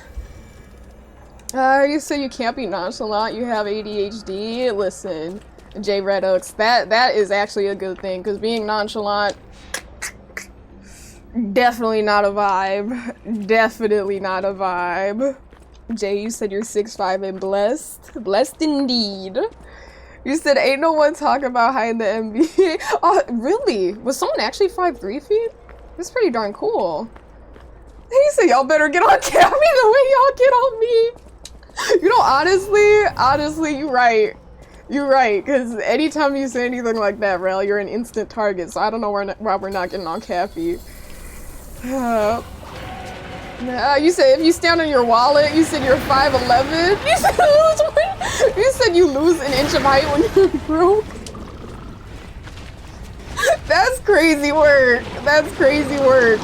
You say you can't be nonchalant. You have ADHD. Listen, J Red Oaks. That is actually a good thing, because being nonchalant. Definitely not a vibe. Definitely not a vibe. Jay, you said you're 6'5" and blessed. Blessed indeed. You said ain't no one talking about high in the NBA. Oh, really? Was someone actually 5'3" feet? That's pretty darn cool. He said y'all better get on Cappy the way y'all get on me. You know, honestly, you're right. You're right, because anytime you say anything like that, Rel, you're an instant target, so I don't know why we're not getting on Cappy. You said if you stand on your wallet, you said you're 5'11". You said you lose an inch of height when you're broke. That's crazy work. That's crazy work.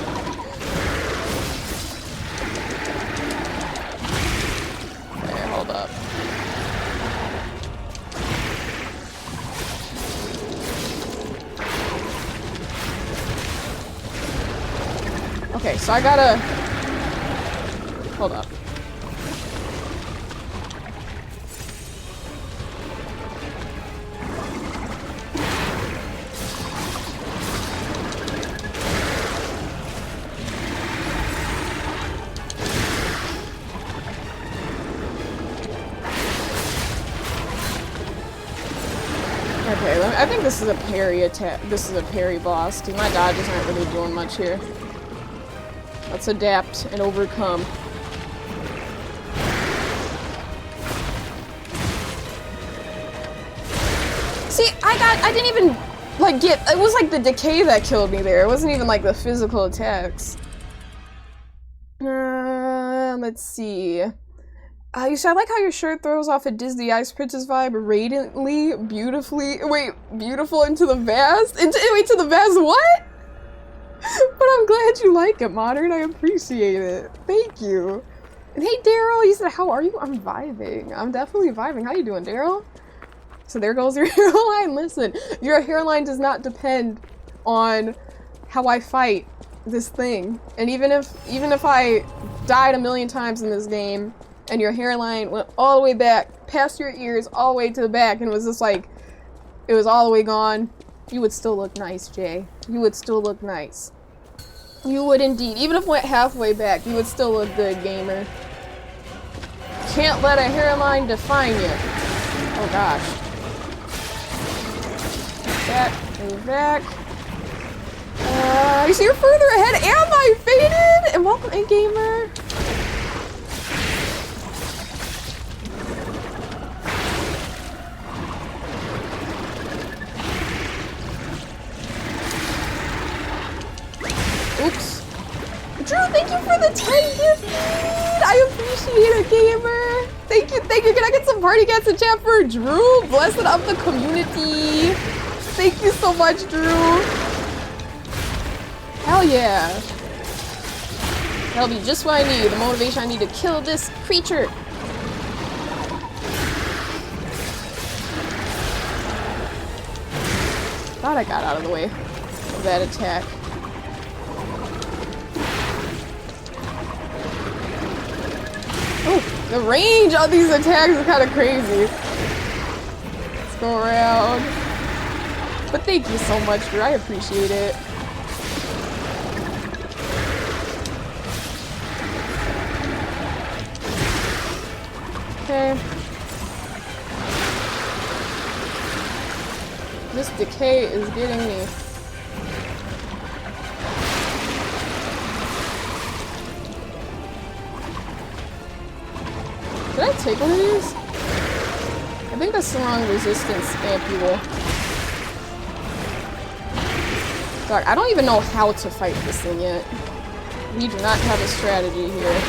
Okay, hold up. Okay, so I gotta... Hold up. Okay, I think this is a parry attack. This is a parry boss, because my dodges aren't really doing much here. Let's adapt and overcome. See, I didn't even, like, it was like the decay that killed me there. It wasn't even like the physical attacks. Let's see. You said, I like how your shirt throws off a Disney Ice Princess vibe radiantly, beautiful into the vast? To the vast what? But I'm glad you like it, Modern. I appreciate it. Thank you. And hey, Daryl, you said, how are you? I'm vibing. I'm definitely vibing. How you doing, Daryl? So there goes your hairline. Listen, your hairline does not depend on how I fight this thing. And even if I died a million times in this game, and your hairline went all the way back, past your ears, all the way to the back, and it was just like, it was all the way gone, you would still look nice, Jay. You would still look nice. You would indeed. Even if it went halfway back, you would still look good, gamer. Can't let a hairline define you. Oh gosh. Move back. You see, you're further ahead. Am I faded? And welcome in, gamer. Oops. Drew, thank you for the 10 gift feed. I appreciate it, gamer. Thank you, thank you. Can I get some party cats in chat for Drew? Blessed of the community. Thank you so much, Drew. Hell yeah. That'll be just what I need. The motivation I need to kill this creature. Thought I got out of the way of that attack. Oh, the range of these attacks is kind of crazy. Let's go around. But thank you so much, Drew. I appreciate it. Okay. This decay is getting me. Did I take one of these? I think that's the wrong resistance ampule. Dog, I don't even know how to fight this thing yet. We do not have a strategy here.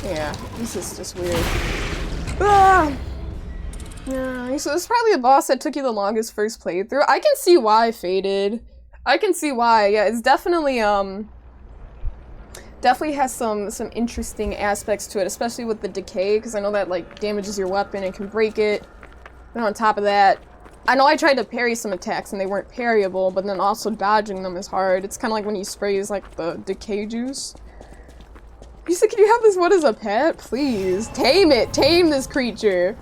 Yeah, this is just weird. Ah! Yeah, so it's probably a boss that took you the longest first playthrough. I can see why, Faded. I can see why. Yeah, it's definitely definitely has some interesting aspects to it, especially with the decay, because I know that like damages your weapon and can break it. And on top of that, I know I tried to parry some attacks and they weren't parryable, but then also dodging them is hard. It's kind of like when he sprays like the decay juice. You said, can you have this one as a pet? Please. Tame it. Tame this creature.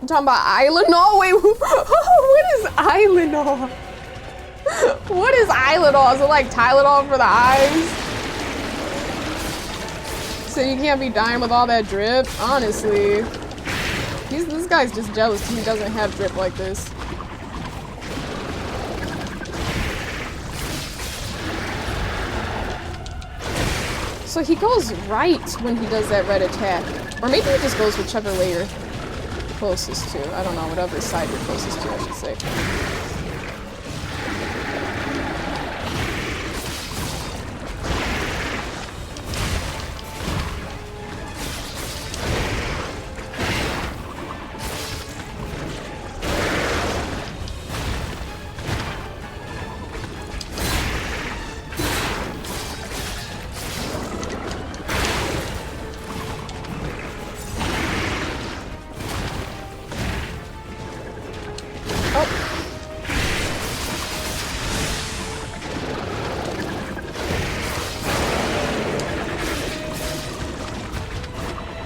I'm talking about Island? No, wait. What is Islandol? What is Islandol? Is it like Tylenol for the eyes? So you can't be dying with all that drip? Honestly. This guy's just jealous because he doesn't have drip like this. So he goes right when he does that red attack. Or maybe he just goes whichever way you're closest to. I don't know, whatever side you're closest to, I should say.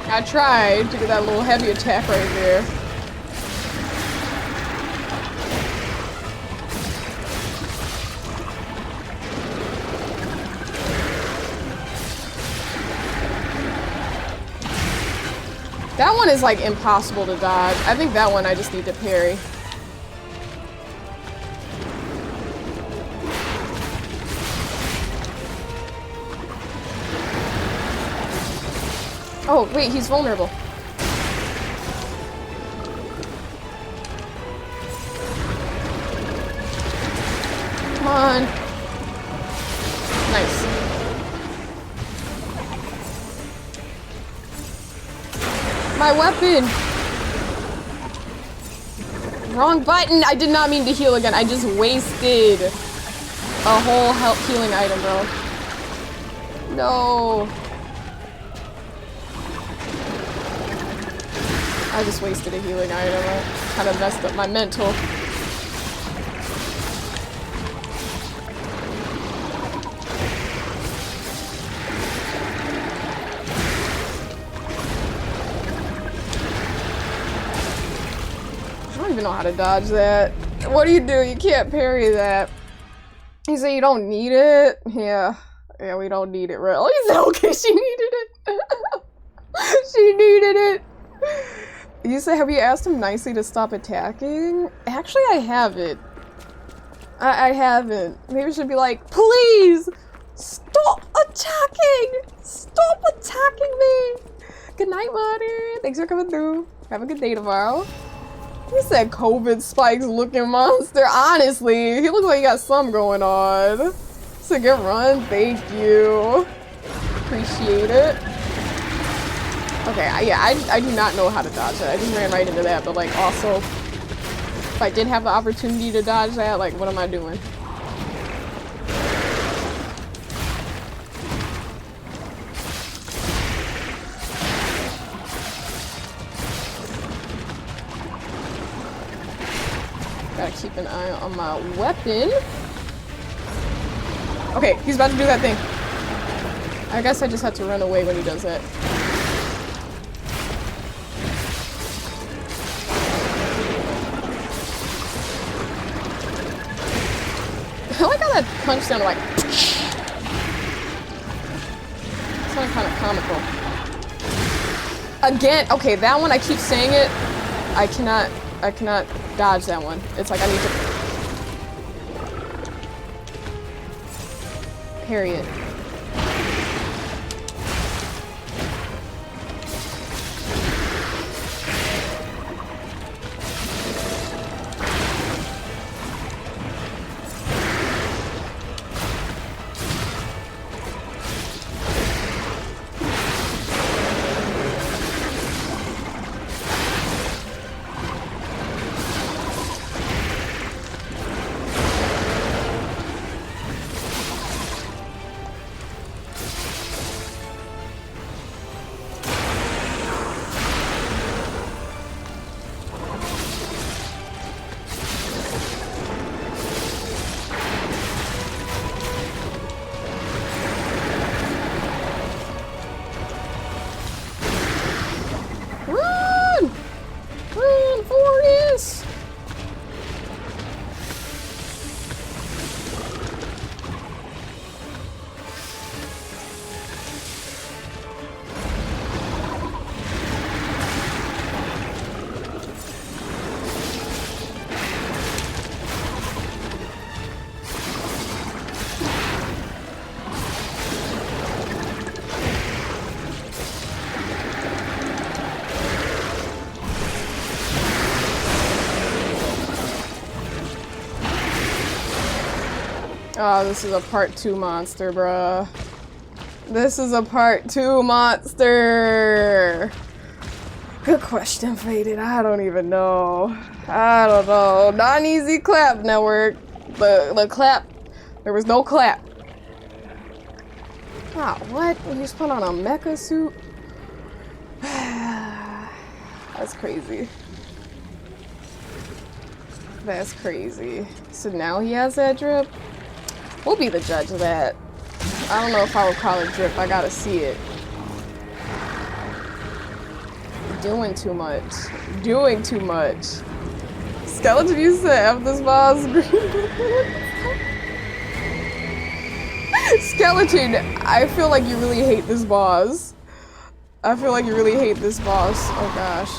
I tried to get that little heavy attack right there. That one is like impossible to dodge. I think that one I just need to parry. Oh, wait, he's vulnerable. Come on. Nice. My weapon! Wrong button! I did not mean to heal again. I just wasted a whole health healing item, bro. No. I just wasted a healing item. I kind of messed up my mental. I don't even know how to dodge that. What do? You can't parry that. You say you don't need it? Yeah, we don't need it, really. He said, okay, she needed it. She needed it. You say, have you asked him nicely to stop attacking? Actually, I haven't. I haven't. Maybe I should be like, please, stop attacking! Stop attacking me! Good night, Water. Thanks for coming through. Have a good day tomorrow. He said COVID spikes looking monster. Honestly, he looks like he got something going on. It's a good run. Thank you. Appreciate it. Okay, yeah, I do not know how to dodge that. I just ran right into that, but like also, if I did have the opportunity to dodge that, like what am I doing? Gotta keep an eye on my weapon. Okay, he's about to do that thing. I guess I just have to run away when he does it. I like how that punch sounded like. Sounded kind of comical. Again, okay, that one I keep saying it. I cannot dodge that one. It's like I need to parry it. Oh, this is a part 2 monster, bruh. This is a part 2 monster. Good question, Faded. I don't even know. I don't know. Not an easy clap, network. The clap. There was no clap. Ah, what? You just put on a mecha suit? That's crazy. That's crazy. So now he has that drip? We'll be the judge of that. I don't know if I would call it drip. I gotta see it. Doing too much. Doing too much. Skeleton used to have this boss. Skeleton, I feel like you really hate this boss. I feel like you really hate this boss. Oh gosh.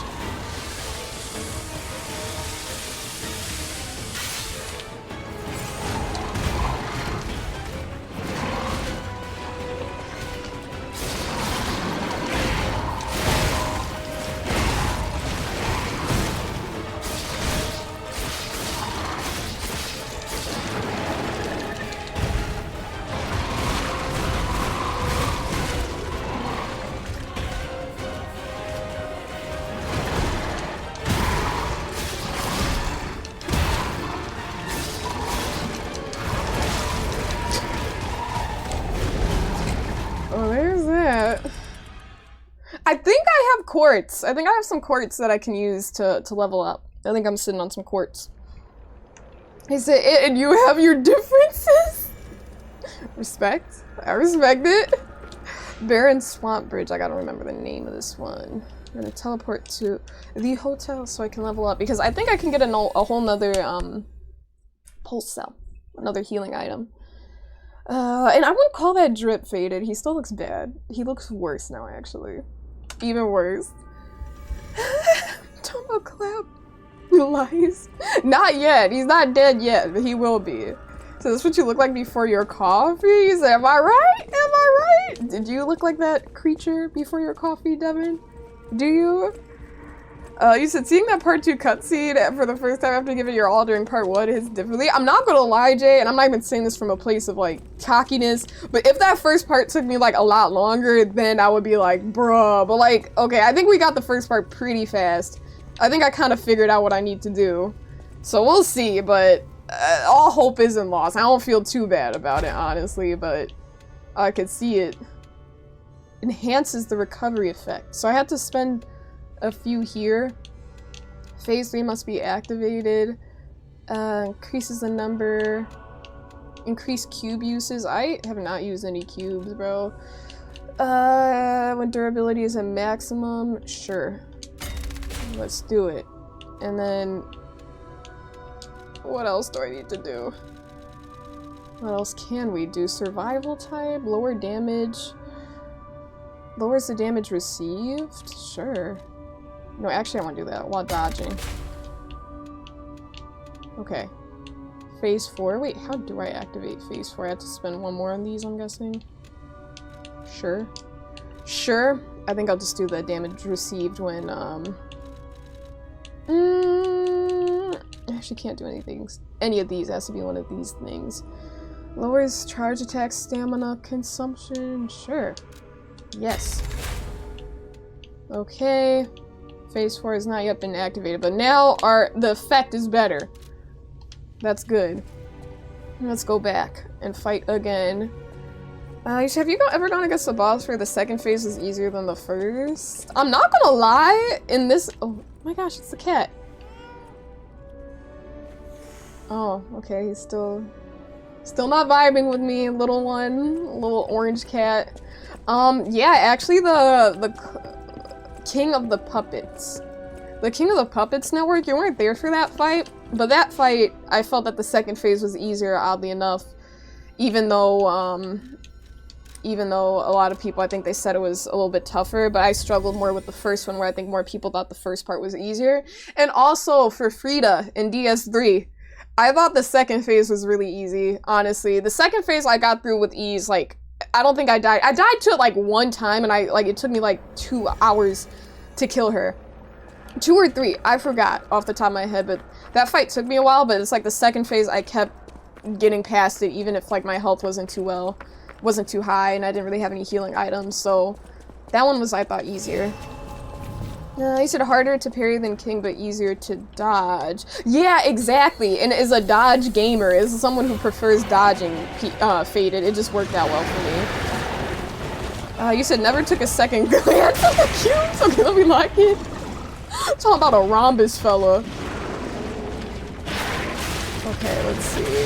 I think I have quartz. I think I have some quartz that I can use to level up. I think I'm sitting on some quartz. He said, and you have your differences? Respect. I respect it. Barren Swamp Bridge. I gotta remember the name of this one. I'm gonna teleport to the hotel so I can level up. Because I think I can get a whole nother pulse cell. Another healing item. And I wouldn't call that drip faded. He still looks bad. He looks worse now, actually. Even worse. Talking about clap. Lies. Not yet. He's not dead yet, but he will be. So this is what you look like before your coffee? He said, am I right? Am I right? Did you look like that creature before your coffee, Devin? Do you? You said seeing that part 2 cutscene for the first time after giving your all during part 1 hits differently. I'm not gonna lie, Jay, and I'm not even saying this from a place of like cockiness, but if that first part took me like a lot longer, then I would be like, bruh. But like, okay, I think we got the first part pretty fast. I think I kind of figured out what I need to do. So we'll see, but all hope isn't lost. I don't feel too bad about it, honestly, but I could see it. Enhances the recovery effect. So I had to spend a few here. Phase 3 must be activated. Increases the number Increase cube uses. I have not used any cubes, bro. When durability is at maximum, sure. Let's do it. And then, what else do I need to do? What else can we do? Survival type, lower damage. Lowers the damage received? Sure. No, actually I want to do that while dodging. Okay. Phase 4. Wait, how do I activate Phase 4? I have to spend one more on these, I'm guessing. Sure. Sure. I think I'll just do the damage received when, actually can't do anything. Any of these. It has to be one of these things. Lowers charge attack stamina consumption. Sure. Yes. Okay. Phase 4 has not yet been activated, but now the effect is better. That's good. Let's go back and fight again. Have you ever gone against the boss where the second phase is easier than the first? I'm not gonna lie, in this— oh my gosh, it's the cat. Oh, okay, he's still not vibing with me, little one. Little orange cat. Yeah, actually the King of the Puppets. The King of the Puppets network, you weren't there for that fight, but that fight, I felt that the second phase was easier, oddly enough, even though a lot of people, I think they said it was a little bit tougher, but I struggled more with the first one, where I think more people thought the first part was easier. And also, for Frida in DS3, I thought the second phase was really easy, honestly. The second phase I got through with ease, like, I don't think I died. I died to it, like, one time, and it took me, like, 2 hours to kill her. 2 or 3, I forgot off the top of my head, but that fight took me a while, but it's like the second phase I kept getting past it, even if, like, my health wasn't too high, and I didn't really have any healing items, so that one was, I thought, easier. You said harder to parry than King, but easier to dodge. Yeah, exactly, and as a dodge gamer, as someone who prefers dodging Faded, it just worked out well for me. You said never took a second glance at the cubes? Okay, let me lock it. Talking about a rhombus fella. Okay, let's see.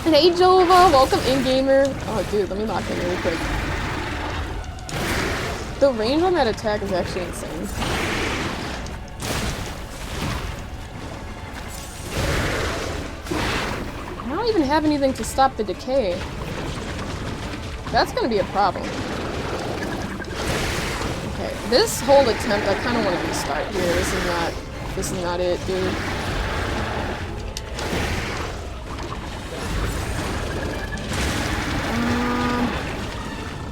Hey Jova, welcome in, gamer. Oh dude, let me lock in really quick. The range on that attack is actually insane. I don't even have anything to stop the decay. That's gonna be a problem. Okay, this whole attempt, I kind of want to restart here. This is not it, dude.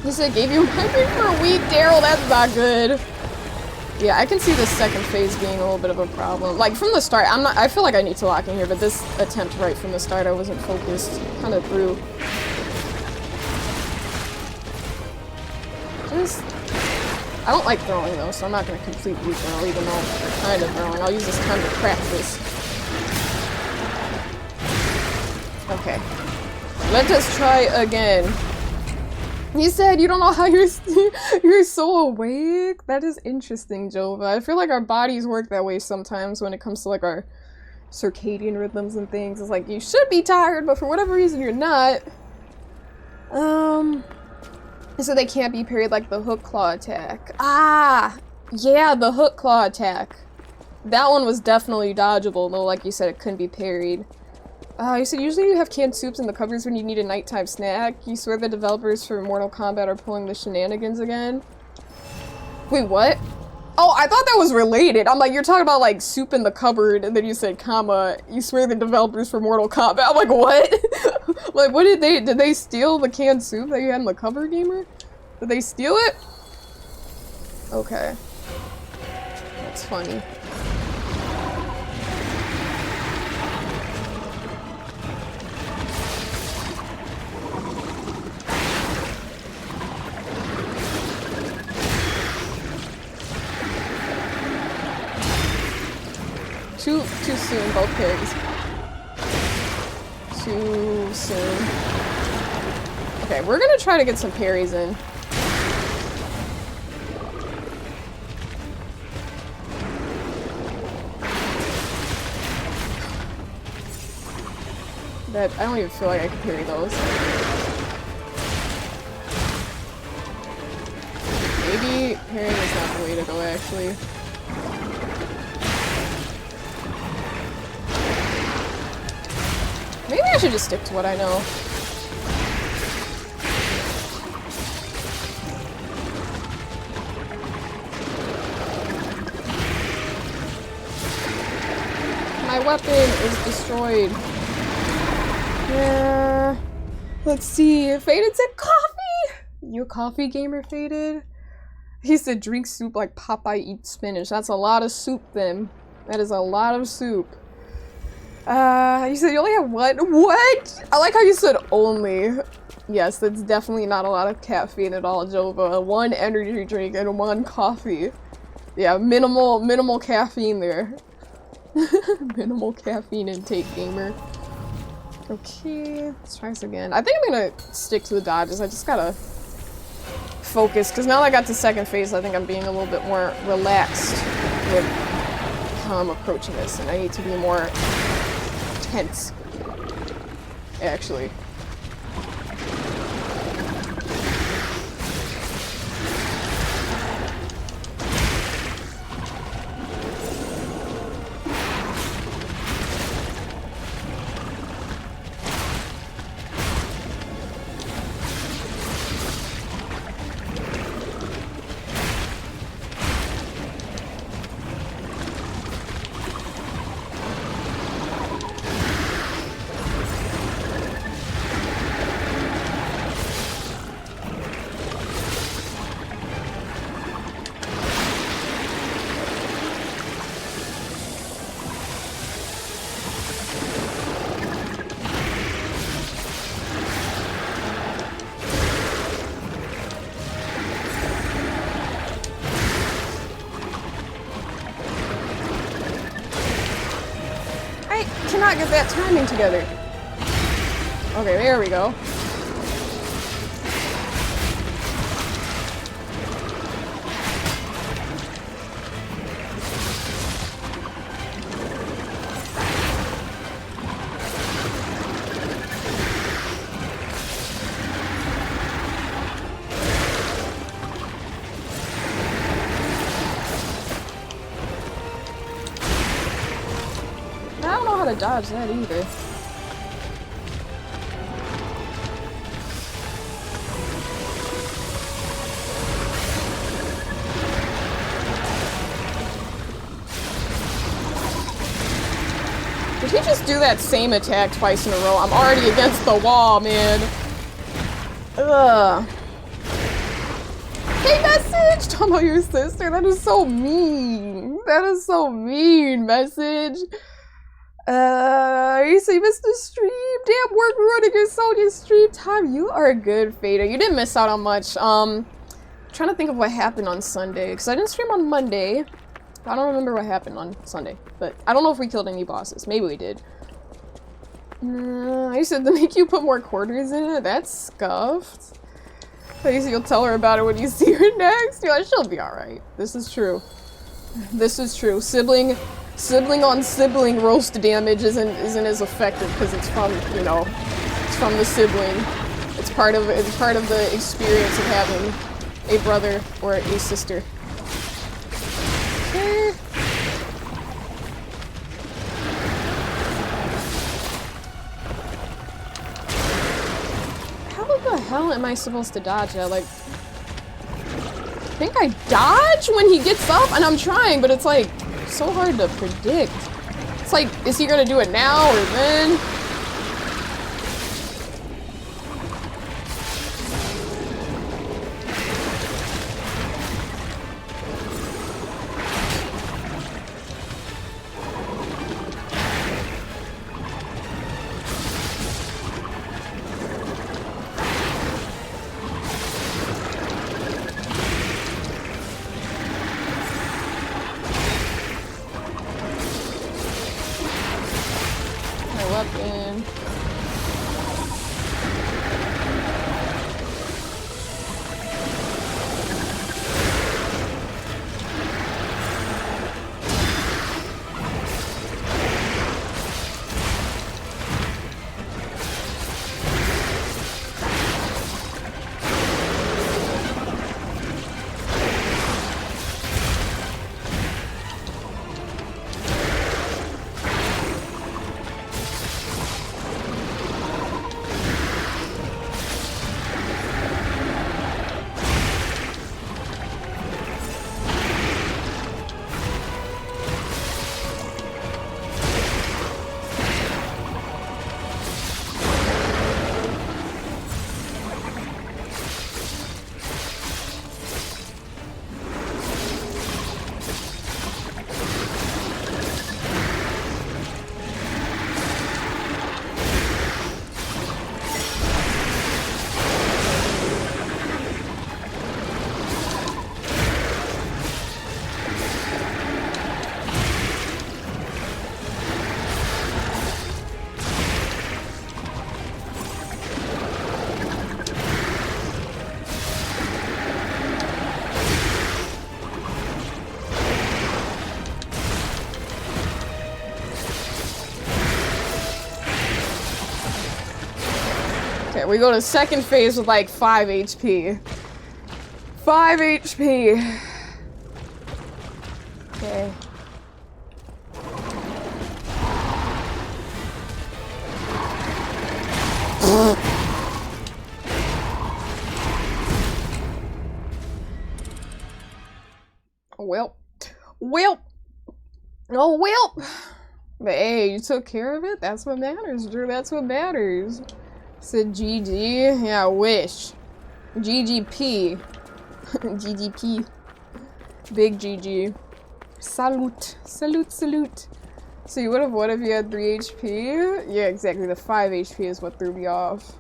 He said, gave you 100 for a week, Daryl, that's not good. Yeah, I can see this second phase being a little bit of a problem. Like, from the start, I feel like I need to lock in here, but this attempt right from the start, I wasn't focused. Kind of through. I don't like throwing though, so I'm not going to completely throw, even though I'm kind of throwing. I'll use this time to practice. Okay. Let us try again. He said, you don't know how you're so awake? That is interesting, Jova. I feel like our bodies work that way sometimes when it comes to like our circadian rhythms and things. It's like, you should be tired, but for whatever reason you're not. So they can't be parried like the hook claw attack. Ah! Yeah, the hook claw attack. That one was definitely dodgeable, though like you said, it couldn't be parried. You said usually you have canned soups in the cupboards when you need a nighttime snack. You swear the developers for Mortal Kombat are pulling the shenanigans again? Wait, what? Oh, I thought that was related. I'm like, you're talking about like soup in the cupboard, and then you said, comma, you swear the developers for Mortal Kombat. I'm like, what? Like, what did they steal the canned soup that you had in the cupboard, gamer? Did they steal it? Okay. That's funny. Too soon, both pigs. Too soon. Okay, we're gonna try to get some parries in. That I don't even feel like I can carry those. Maybe parrying is not the way to go, actually. Maybe I should just stick to what I know. My weapon is destroyed. Yeah. Let's see. Faded said coffee! You a coffee gamer, Faded? He said drink soup like Popeye eats spinach. That's a lot of soup then. That is a lot of soup. You said you only have what? What? I like how you said only. Yes, that's definitely not a lot of caffeine at all, Jova. 1 energy drink and 1 coffee. Yeah, minimal caffeine there. Minimal caffeine intake, gamer. Okay, let's try this again. I think I'm gonna stick to the dodges. I just gotta focus, because now that I got to second phase, I think I'm being a little bit more relaxed with how I'm approaching this, and I need to be more tense, actually. Cannot get that timing together. Okay, there we go. To dodge that either. Did he just do that same attack twice in a row? I'm already against the wall, man. Ugh. Hey, message! Talking about your sister? That is so mean. That is so mean, message. You say you missed the stream. Damn, work ruining your Sonya stream time. You are a good Fader. You didn't miss out on much. I'm trying to think of what happened on Sunday, because I didn't stream on Monday. I don't remember what happened on Sunday, but I don't know if we killed any bosses. Maybe we did. I said to make you put more quarters in it. That's scuffed. I said you'll tell her about it when you see her next. You're like, she'll be alright. This is true. This is true. Sibling on sibling roast damage isn't as effective because it's from, you know, it's from the sibling. It's part of the experience of having a brother or a sister. Okay. How the hell am I supposed to dodge that? Like, I think I dodge when he gets up, and I'm trying, but it's like so hard to predict. It's like, is he gonna do it now or then? Okay, we go to second phase with like 5 HP. 5 HP. Okay. Well. Well. Oh, well. But hey, you took care of it? That's what matters, Drew. That's what matters. Said GG. Yeah, I wish. GGP. GGP. Big GG. Salute. Salute, salute. So you would have what if you had 3 HP? Yeah, exactly. The 5 HP is what threw me off.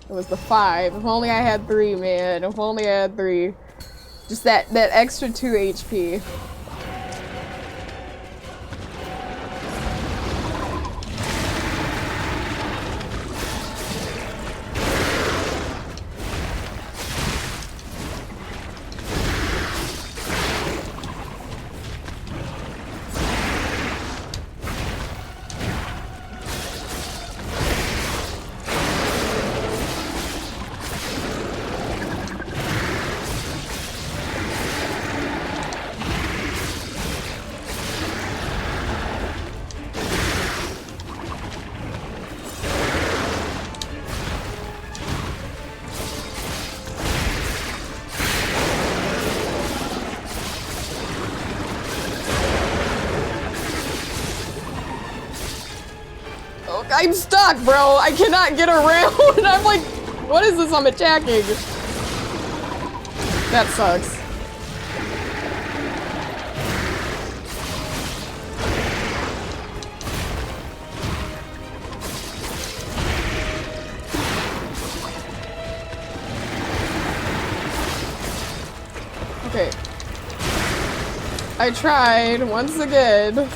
It was the 5. If only I had 3, man. If only I had 3. Just that extra 2 HP. I'm stuck, bro. I cannot get around. I'm like, what is this I'm attacking? That sucks. Okay. I tried once again.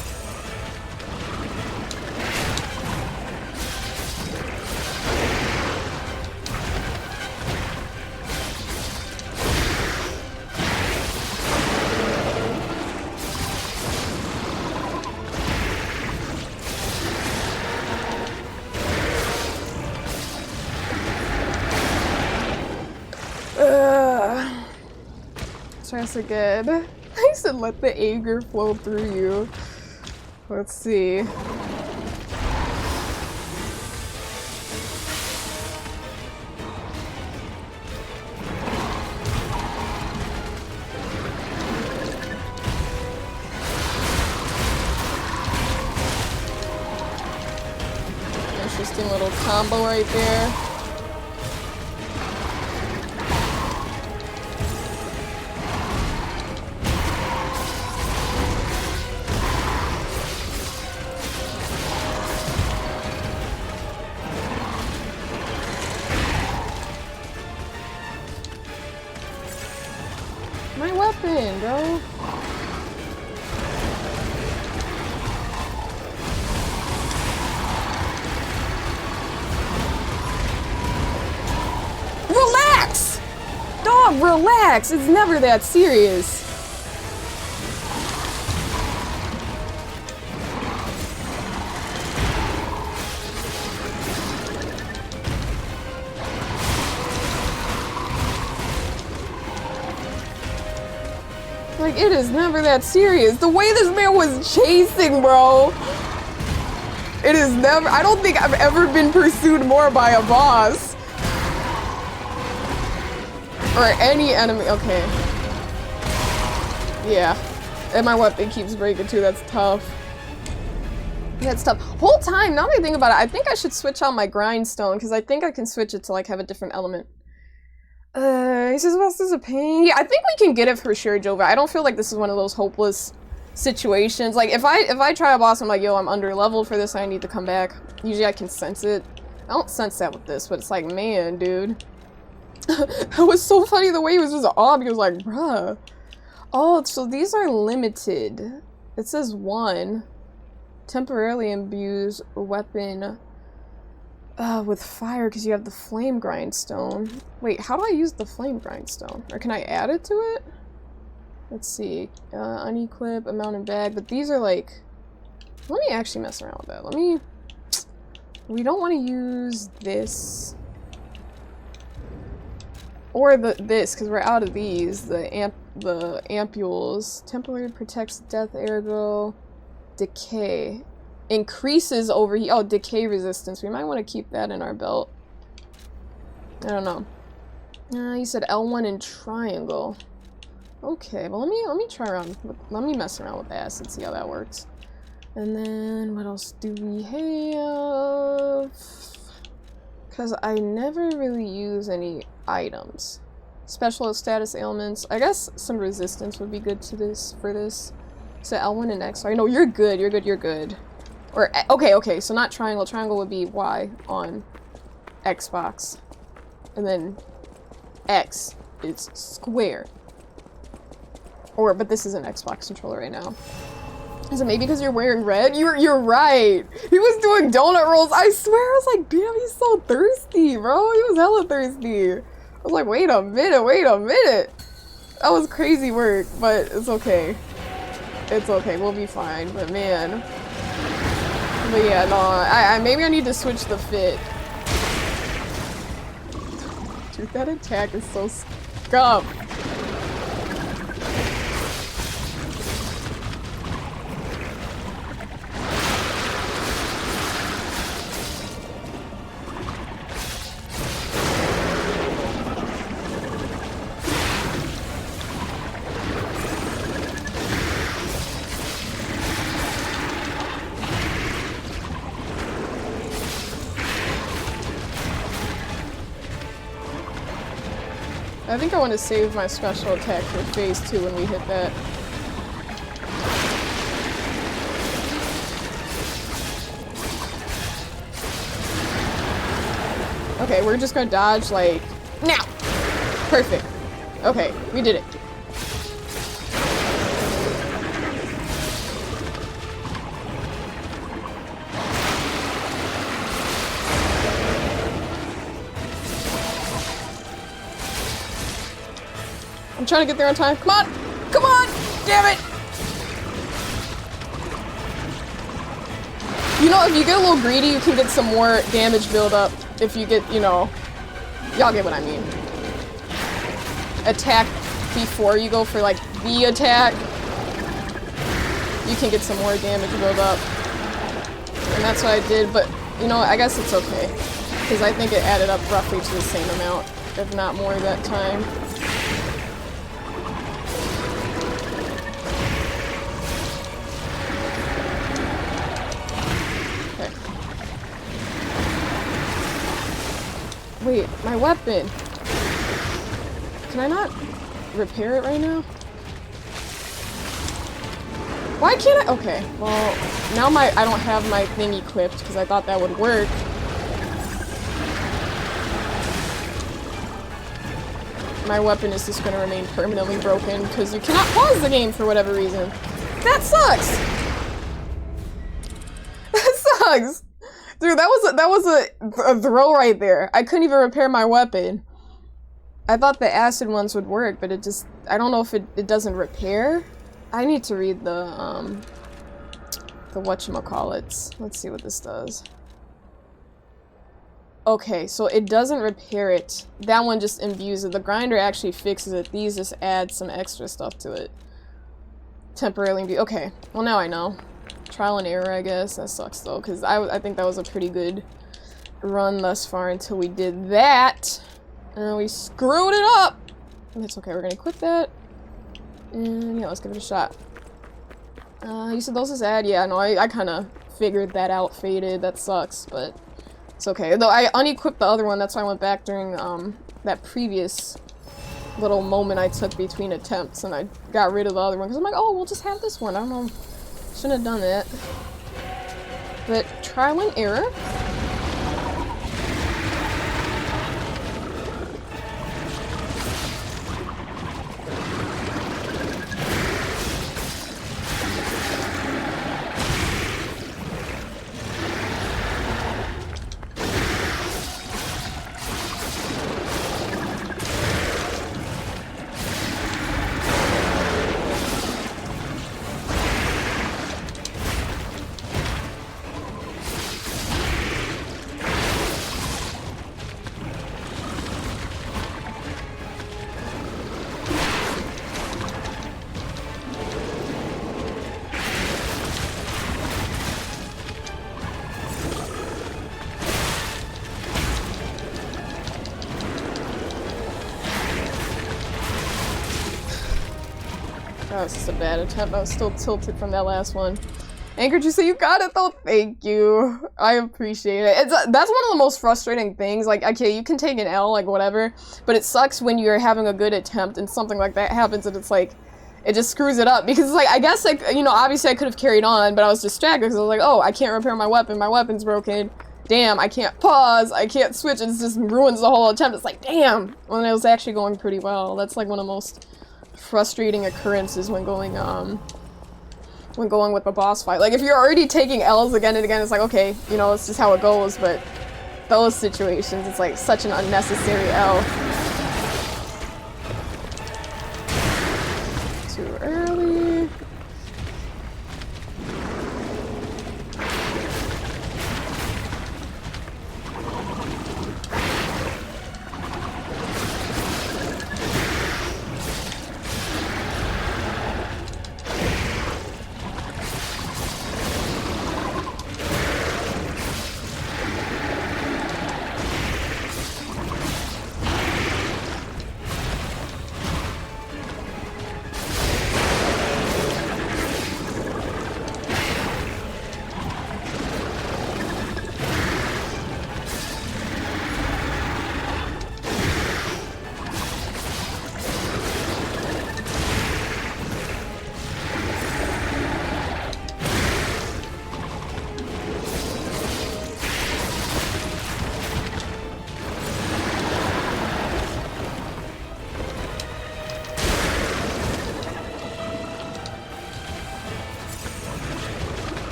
Try this again. I said let the anger flow through you. Let's see. Interesting little combo right there. My weapon, bro. Relax! Dog, relax. It's never that serious. Like, it is never that serious. The way this man was chasing, bro. It is never- I don't think I've ever been pursued more by a boss. Or any enemy. Okay. Yeah. And my weapon keeps breaking too. That's tough. That's tough. Whole time, now that I think about it, I think I should switch out my grindstone, because I think I can switch it to, like, have a different element. He says, well, this is a pain. Yeah, I think we can get it for sure, Jova. I don't feel like this is one of those hopeless situations. Like, if I try a boss, I'm like, yo, I'm under leveled for this, I need to come back. Usually I can sense it. I don't sense that with this, but it's like, man, dude. It was so funny the way he was just off. He was like, bruh. Oh, so these are limited. It says 1. Temporarily imbues a weapon with fire because you have the flame grindstone. Wait, how do I use the flame grindstone? Or can I add it to it? Let's see. Unequip, amount and bag. But these are like... Let me actually mess around with that. Let me... We don't want to use this. Or this, because we're out of these. The ampules. Temporary protects death, ergo. Decay. Increases over... Oh, decay resistance. We might want to keep that in our belt. I don't know. You said L1 and triangle. Okay, well let me try around. Let me mess around with the acid, see how that works. And then what else do we have? Because I never really use any items. Special status ailments. I guess some resistance would be good to this for this. So L1 and X. Sorry, no, you're good. You're good. You're good. Or okay. So not triangle. Triangle would be Y on Xbox, and then X is square. But this is an Xbox controller right now. Is it maybe because you're wearing red? You're right. He was doing donut rolls. I swear, I was like, damn, he's so thirsty, bro. He was hella thirsty. I was like, wait a minute. That was crazy work, but it's okay. It's okay. We'll be fine. But man. But yeah, no. Maybe I need to switch the fit. Dude, that attack is so scum. I think I want to save my special attack for phase 2 when we hit that. Okay, we're just gonna dodge like now. Perfect. Okay, we did it. I'm trying to get there on time. Come on! Come on! Damn it! You know, if you get a little greedy, you can get some more damage build-up. If you get, you know... Y'all get what I mean. Attack before you go for, like, the attack. You can get some more damage build-up. And that's what I did, but, you know, I guess it's okay. Because I think it added up roughly to the same amount, if not more that time. Wait, my weapon! Can I not repair it right now? Why can't I? Okay, well, now I don't have my thing equipped because I thought that would work. My weapon is just going to remain permanently broken because you cannot pause the game for whatever reason. That sucks! That sucks! Dude, that was a throw right there. I couldn't even repair my weapon. I thought the acid ones would work, but it just... I don't know if it doesn't repair. I need to read the whatchamacallits. Let's see what this does. Okay, so it doesn't repair it. That one just imbues it. The grinder actually fixes it. These just add some extra stuff to it. Temporarily imbue. Okay, well now I know. Trial and error, I guess. That sucks though, because I think that was a pretty good run thus far until we did that. And we screwed it up! It's okay, we're gonna quit that. And yeah, let's give it a shot. You said those is add? Yeah, no, I kind of figured that out, Faded. That sucks, but it's okay. Though I unequipped the other one, that's why I went back during that previous little moment I took between attempts, and I got rid of the other one, because I'm like, oh, we'll just have this one. I don't know. Shouldn't have done that. But trial and error. That was just a bad attempt. I was still tilted from that last one. Anchorage, you say you got it though? Thank you. I appreciate it. That's one of the most frustrating things. Like, okay, you can take an L, like whatever, but it sucks when you're having a good attempt and something like that happens and it's like, it just screws it up. Because like, I guess like, you know, obviously I could have carried on, but I was distracted because I was like, oh, I can't repair my weapon's broken. Damn, I can't pause, I can't switch, and it just ruins the whole attempt. It's like, damn, when it was actually going pretty well. That's like one of the most frustrating occurrences when going with a boss fight. Like, if you're already taking L's again and again, it's like, okay, you know, it's just how it goes, but those situations, it's like such an unnecessary L. Too early.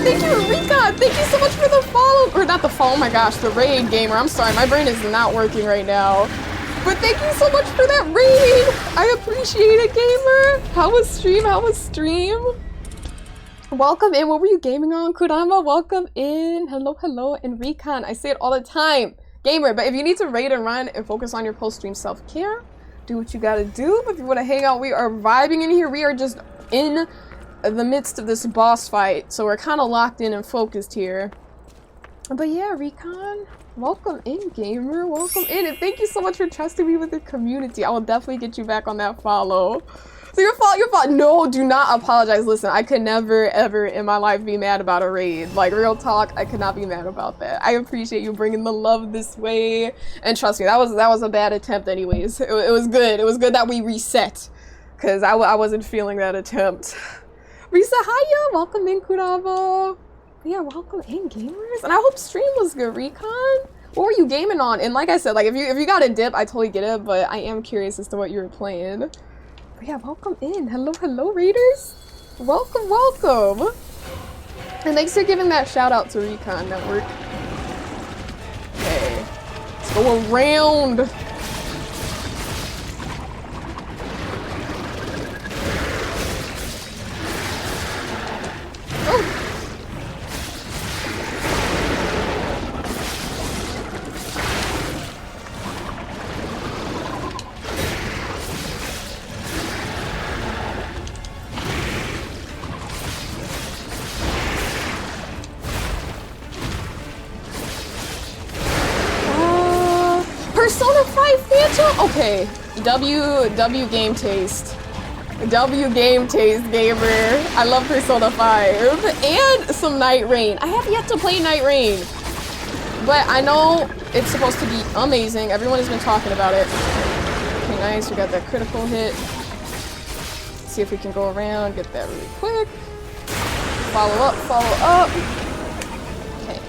Thank you, Rika! Thank you so much for the follow- or not the follow, oh my gosh, the raid, gamer. I'm sorry, my brain is not working right now. But thank you so much for that raid! I appreciate it, gamer! How was stream? How was stream? Welcome in. What were you gaming on, Kurama? Welcome in. Hello, hello, and Recon. I say it all the time. Gamer, but if you need to raid and run and focus on your post-stream self-care, do what you gotta do. But if you want to hang out, we are vibing in here. We are just in the midst of this boss fight, so we're kind of locked in and focused here. But yeah, Recon, welcome in, gamer. Welcome in, and thank you so much for trusting me with the community. I will definitely get you back on that follow. So your fault, your fault. No, do not apologize. Listen, I could never, ever in my life be mad about a raid. Like, real talk, I could not be mad about that. I appreciate you bringing the love this way. And trust me, that was a bad attempt anyways. It was good. It was good that we reset. Because I wasn't feeling that attempt. Risa, hiya! Welcome in, Kurava. Yeah, welcome in, gamers. And I hope stream was good, Recon. What were you gaming on? And like I said, like if you got a dip, I totally get it, but I am curious as to what you were playing. But yeah, welcome in. Hello, hello, Raiders. Welcome, welcome. And thanks for giving that shout out to Recon Network. Okay, let's go around. Oh. Persona 5 Phantom? Okay, W game taste. W game taste, gamer. I love Persona 5 and some Night Rain. I have yet to play Night Rain, but I know it's supposed to be amazing. Everyone has been talking about it. Okay, nice. We got that critical hit. Let's see if we can go around, get that really quick. Follow up, follow up. Okay.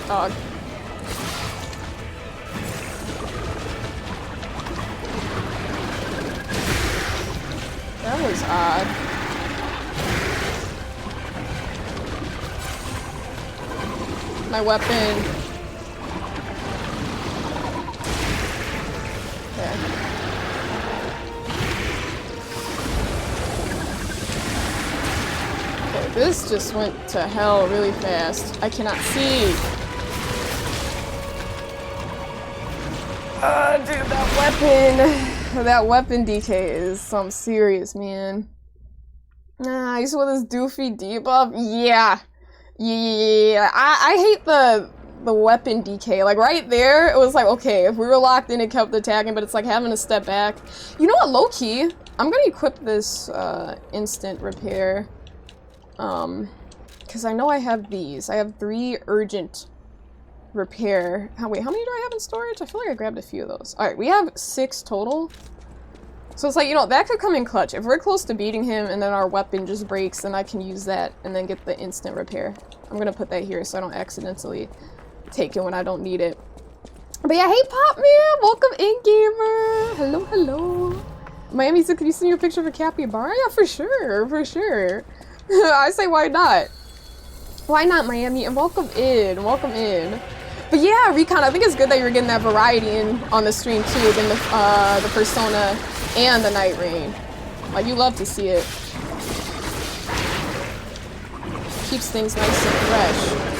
Dog. That was odd. My weapon. Okay. Okay, this just went to hell really fast. I cannot see. Dude, that weapon DK is some serious, man. I used to with this doofy debuff. Yeah. Yeah. I hate the weapon DK. Like right there, it was like, okay, if we were locked in, it kept attacking, but it's like having to step back. You know what, low key, I'm gonna equip this instant repair. Because I know I have these. I have 3 urgent repair. Wait, how many do I have in storage? I feel like I grabbed a few of those. Alright, we have 6 total. So it's like, you know, that could come in clutch. If we're close to beating him and then our weapon just breaks, then I can use that and then get the instant repair. I'm gonna put that here so I don't accidentally take it when I don't need it. But yeah, hey Pop Man! Welcome in, gamer! Hello, hello. Miami said, can you send me a picture of a capybara? Yeah, for sure, for sure. I say, why not? Why not, Miami? And welcome in, welcome in. But yeah, Recon, I think it's good that you're getting that variety in on the stream too, getting the Persona and the Night Rain. Like, you love to see it. Keeps things nice and fresh.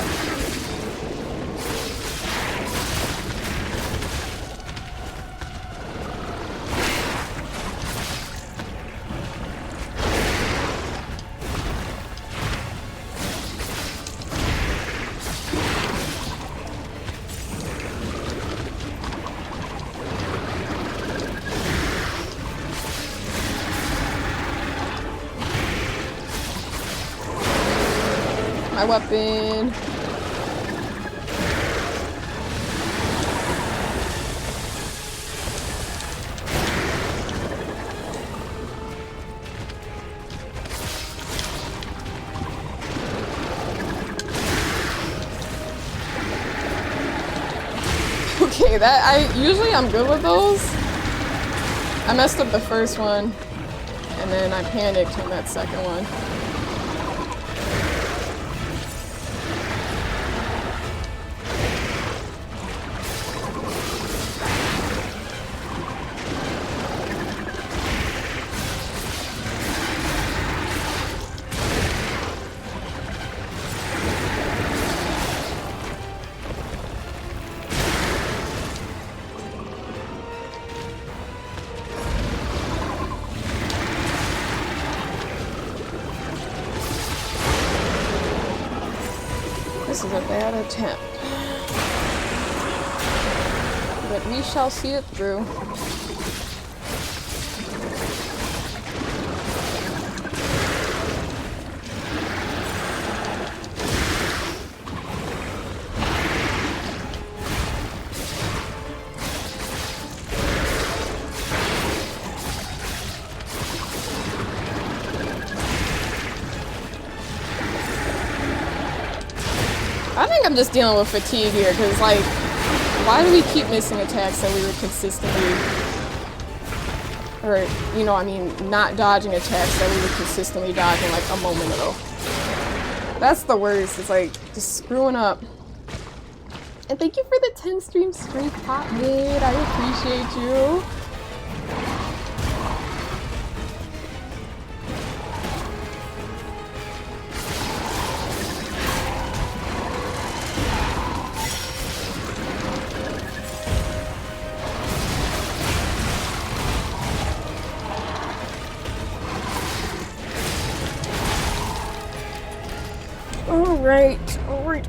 My weapon. Okay, usually I'm good with those. I messed up the first one, and then I panicked on that second one. This is a bad attempt, but we shall see it through. I think I'm just dealing with fatigue here, because, like, why do we keep missing attacks that we were consistently, or, you know, I mean, not dodging attacks that we were consistently dodging, like, a moment ago. That's the worst, it's like, just screwing up. And thank you for the 10 stream streak, Pop Mid, I appreciate you.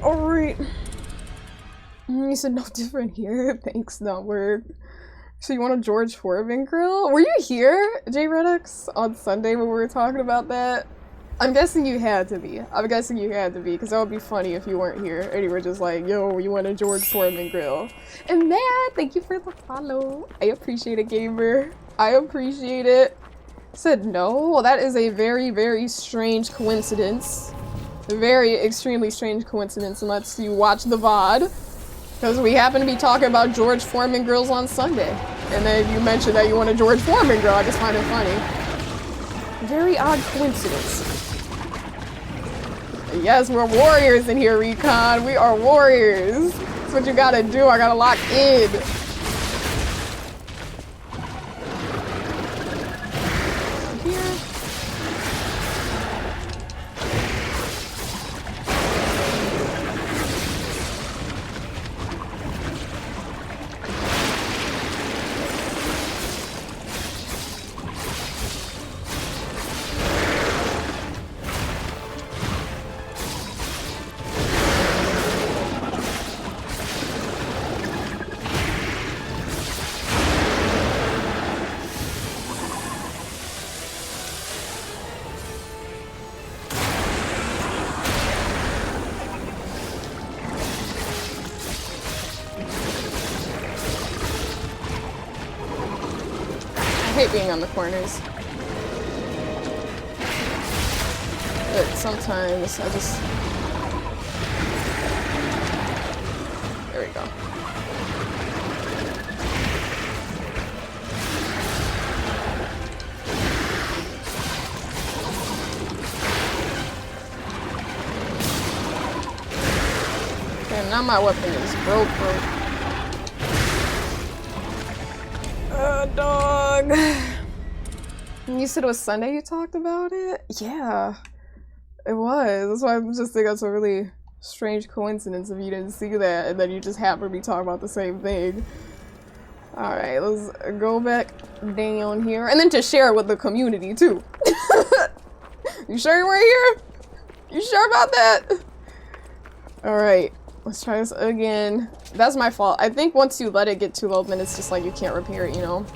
Alright. You said no different here. Thanks, that work. So you want a George Foreman grill? Were you here, J Redux, on Sunday when we were talking about that? I'm guessing you had to be. Because that would be funny if you weren't here and you were just like, yo, you want a George Foreman grill? And Matt, thank you for the follow. I appreciate it, gamer. I appreciate it. Said no? Well, that is a very, very strange coincidence. A very extremely strange coincidence unless you watch the VOD. Because we happen to be talking about George Foreman grills on Sunday. And then you mentioned that you want a George Foreman grill. I just find it funny. Very odd coincidence. Yes, we're warriors in here, Recon. We are warriors. That's what you gotta do. I gotta lock in. hate being on the corners. But sometimes I just... There we go. Okay, now my weapon is broke. Dog. You said it was Sunday you talked about it? Yeah, it was. That's why I'm just thinking that's a really strange coincidence if you didn't see that and then you just happen to be talking about the same thing. Alright, let's go back down here. And then to share it with the community too. You sure you weren't here? You sure about that? Alright, let's try this again. That's my fault. I think once you let it get too low, then it's just like you can't repair it, you know?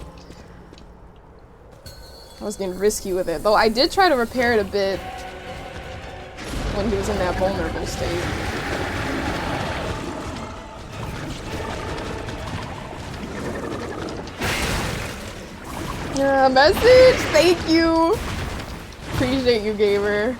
I was getting risky with it. Though I did try to repair it a bit when he was in that vulnerable state. Yeah, message! Thank you! Appreciate you, gamer.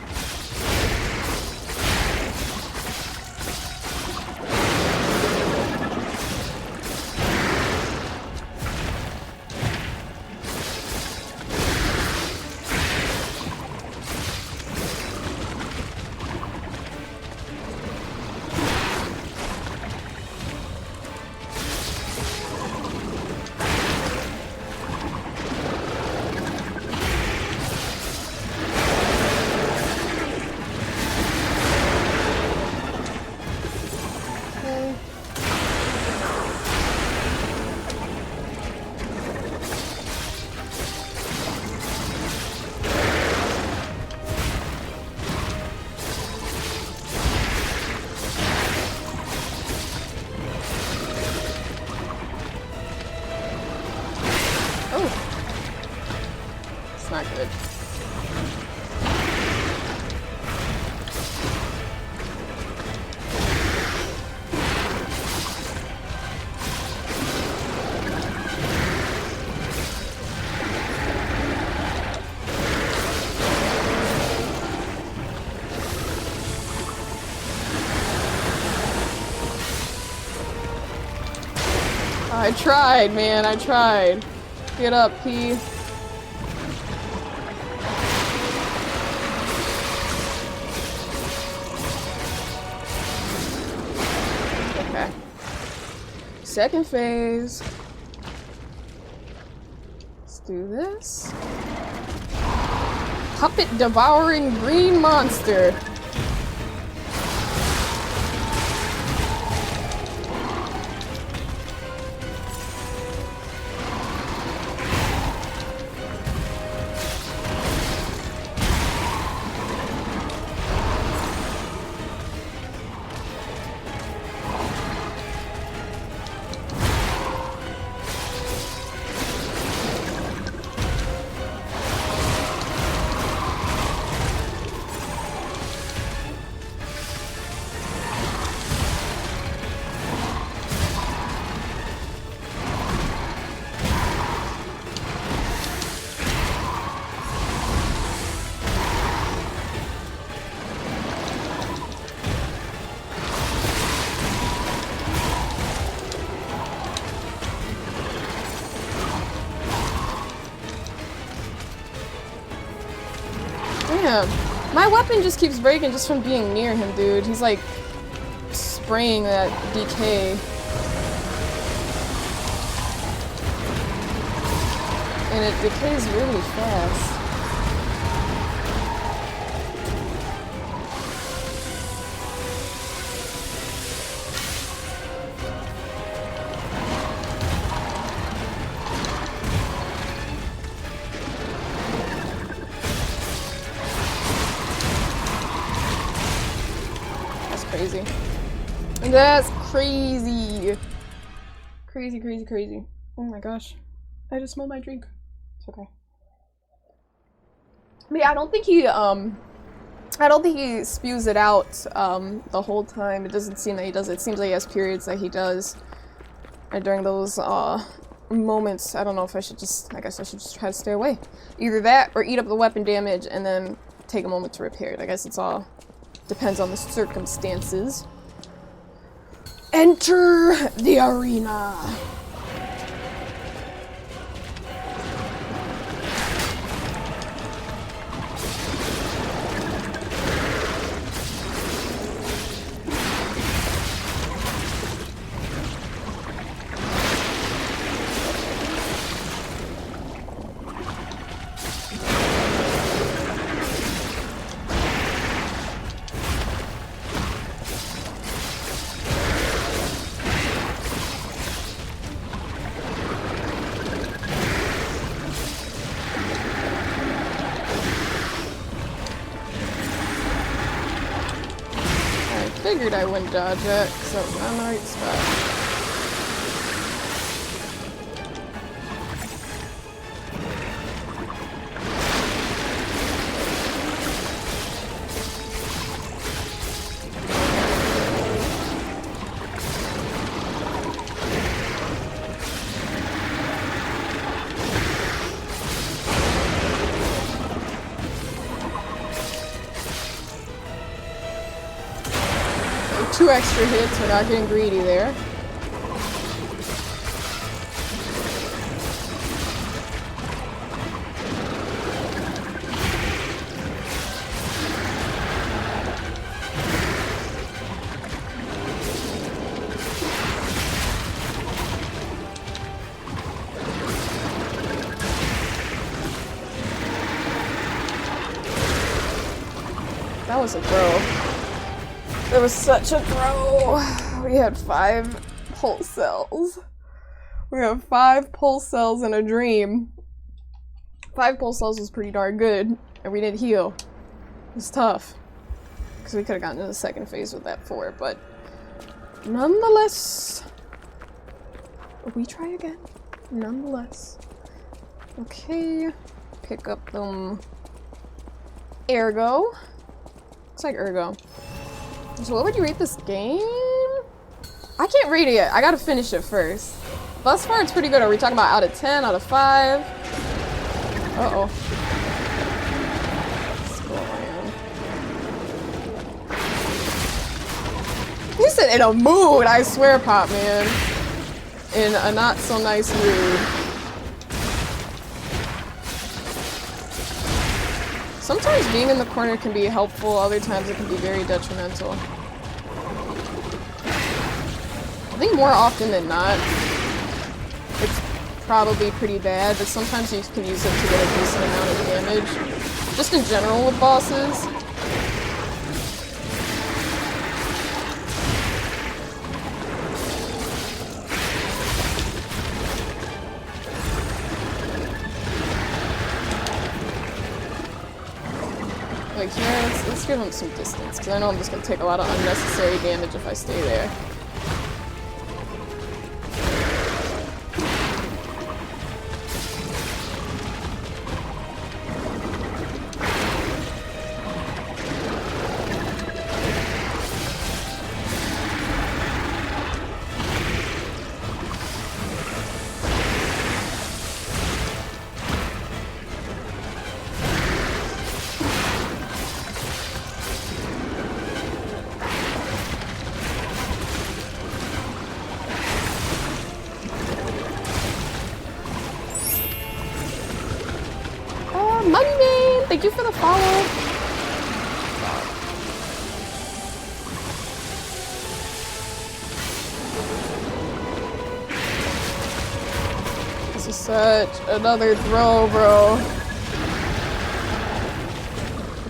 Not good. I tried, man, I tried. Get up, P. Okay. Second phase. Let's do this. Puppet devouring green monster. Damn. My weapon just keeps breaking just from being near him, dude. He's like spraying that decay. And it decays really fast. Crazy. That's crazy. Crazy, crazy, crazy. Oh my gosh. I just smelled my drink. It's okay. But yeah, I don't think he spews it out the whole time. It doesn't seem that he does it. It seems like he has periods that he does. And during those moments. I don't know if I should just, I guess I should just try to stay away. Either that or eat up the weapon damage and then take a moment to repair it. I guess it's all depends on the circumstances. Enter the arena. Figured I wouldn't dodge it, because I was not in the right spot. Two extra hits, we're not getting greedy there. That was a throw. There was such a throw. We had 5 pulse cells. We have 5 pulse cells in a dream. 5 pulse cells was pretty darn good, and we didn't heal. It was tough. Because we could have gotten to the second phase with that 4, but nonetheless. We try again. Nonetheless. Okay. Pick up them ergo. Looks like ergo. So what would you rate this game? I can't rate it yet. I gotta finish it first. Thus far, it's pretty good. Are we talking about out of 10, out of 5? Uh-oh. Let's go around. You said in a mood, I swear, Pop Man. In a not so nice mood. Sometimes being in the corner can be helpful, other times it can be very detrimental. I think more often than not, it's probably pretty bad, but sometimes you can use it to get a decent amount of damage. Just in general with bosses. Like here, let's give him some distance, because I know I'm just going to take a lot of unnecessary damage if I stay there. Monday! Thank you for the follow! This is such another throw, bro.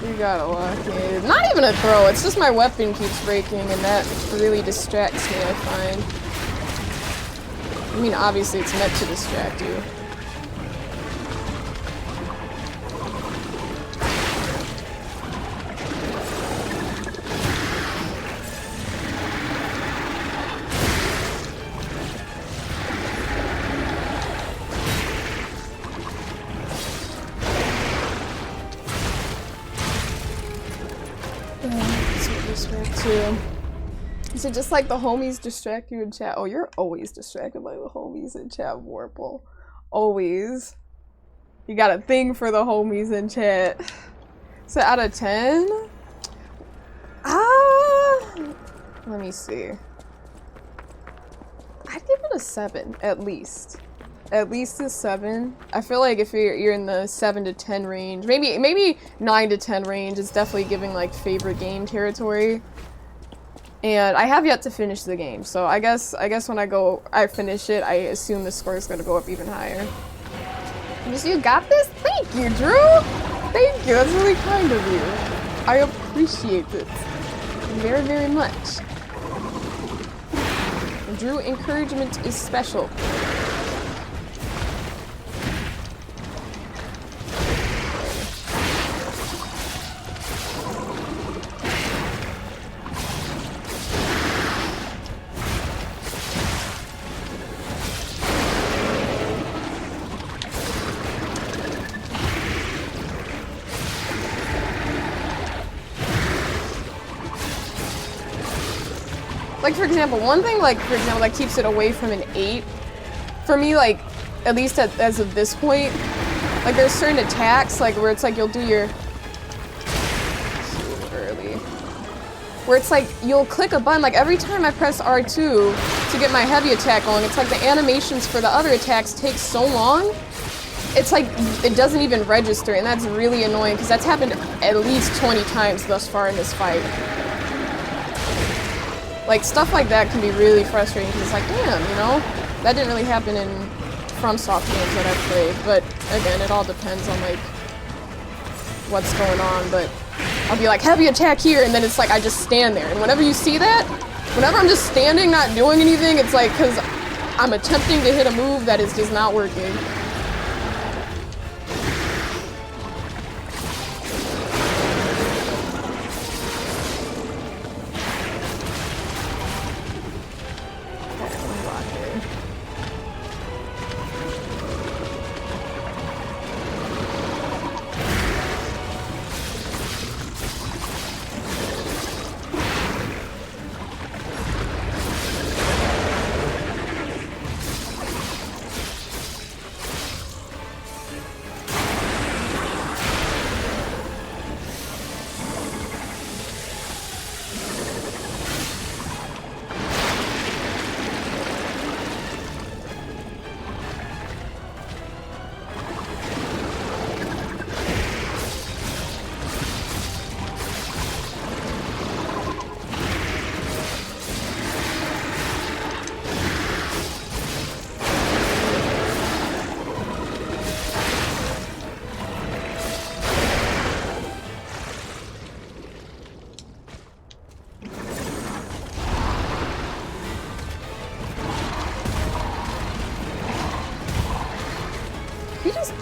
You gotta lock it. Not even a throw, it's just my weapon keeps breaking and that really distracts me, I find. I mean, obviously it's meant to distract you. Too. Is it just like the homies distract you in chat? Oh, you're always distracted by the homies in chat, Warple. Always. You got a thing for the homies in chat. So out of 10? Let me see. I'd give it a 7, at least. At least a 7. I feel like if you're in the 7 to 10 range, maybe 9 to 10 range is definitely giving like favorite game territory. And I have yet to finish the game, so I guess when I finish it, I assume the score is gonna go up even higher. You got this? Thank you, Drew! Thank you, that's really kind of you. I appreciate it very, very much. Drew, encouragement is special. Like, for example, one thing, that keeps it away from an 8, for me, like, at least as of this point, like, there's certain attacks, like, where it's like you'll do your... early. Where it's like, you'll click a button, like, every time I press R2 to get my heavy attack going, it's like the animations for the other attacks take so long, it's like, it doesn't even register, and that's really annoying, because that's happened at least 20 times thus far in this fight. Like, stuff like that can be really frustrating because it's like, damn, you know? That didn't really happen in FromSoft games that I've played, but again, it all depends on, like, what's going on, but I'll be like, heavy attack here, and then it's like, I just stand there, and whenever you see that, whenever I'm just standing, not doing anything, it's like, because I'm attempting to hit a move that is just not working.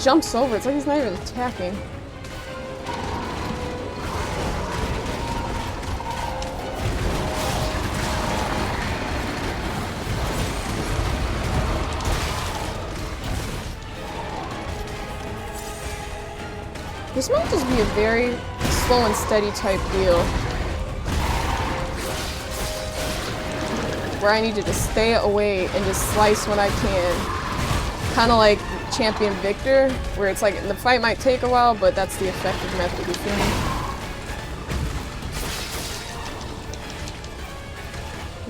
Jumps over, it's like he's not even attacking. This might just be a very slow and steady type deal. Where I need to just stay away and just slice when I can. Kinda like Champion Victor, where it's like the fight might take a while, but that's the effective method, you feel me?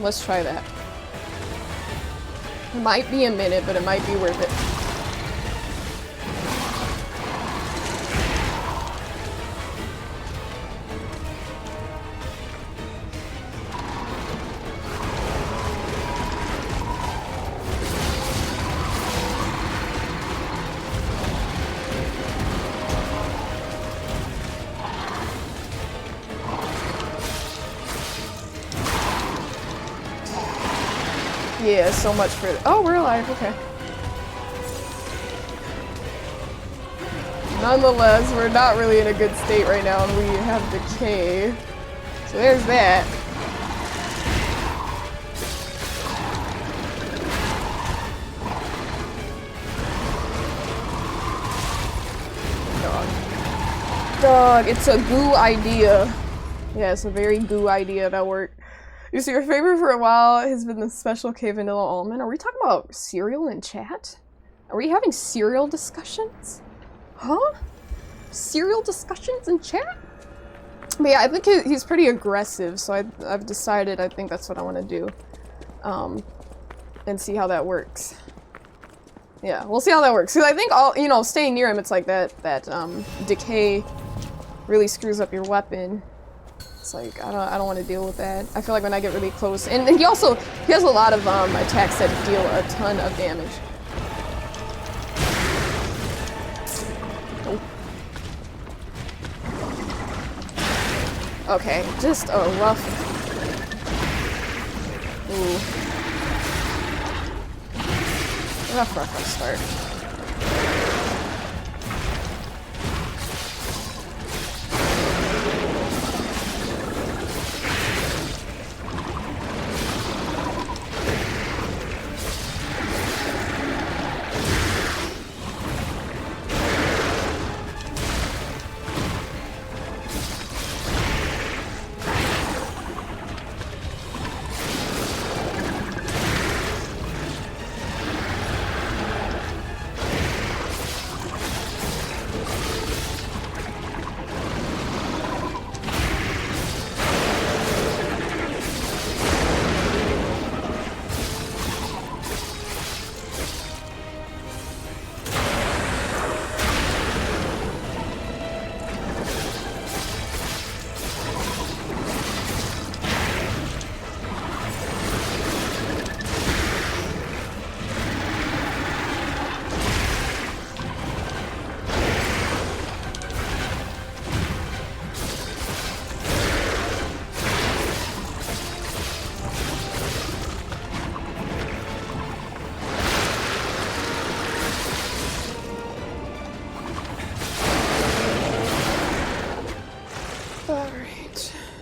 Let's try that. It might be a minute, but it might be worth it. Yeah, so much for... Oh, we're alive, okay. Nonetheless, we're not really in a good state right now, and we have decay. So there's that. Dog, it's a goo idea. Yeah, it's a very goo idea that worked. You see, your favorite for a while has been the special K Vanilla Almond. Are we talking about cereal in chat? Are we having cereal discussions? Huh? Cereal discussions in chat? But yeah, I think he's pretty aggressive, so I've decided I think that's what I want to do. And see how that works. Yeah, we'll see how that works. Because I think staying near him, it's like that decay really screws up your weapon. It's like, I don't want to deal with that. I feel like when I get really close, and he has a lot of attacks that deal a ton of damage. Oh. Okay, just a rough. Ooh. Rough start.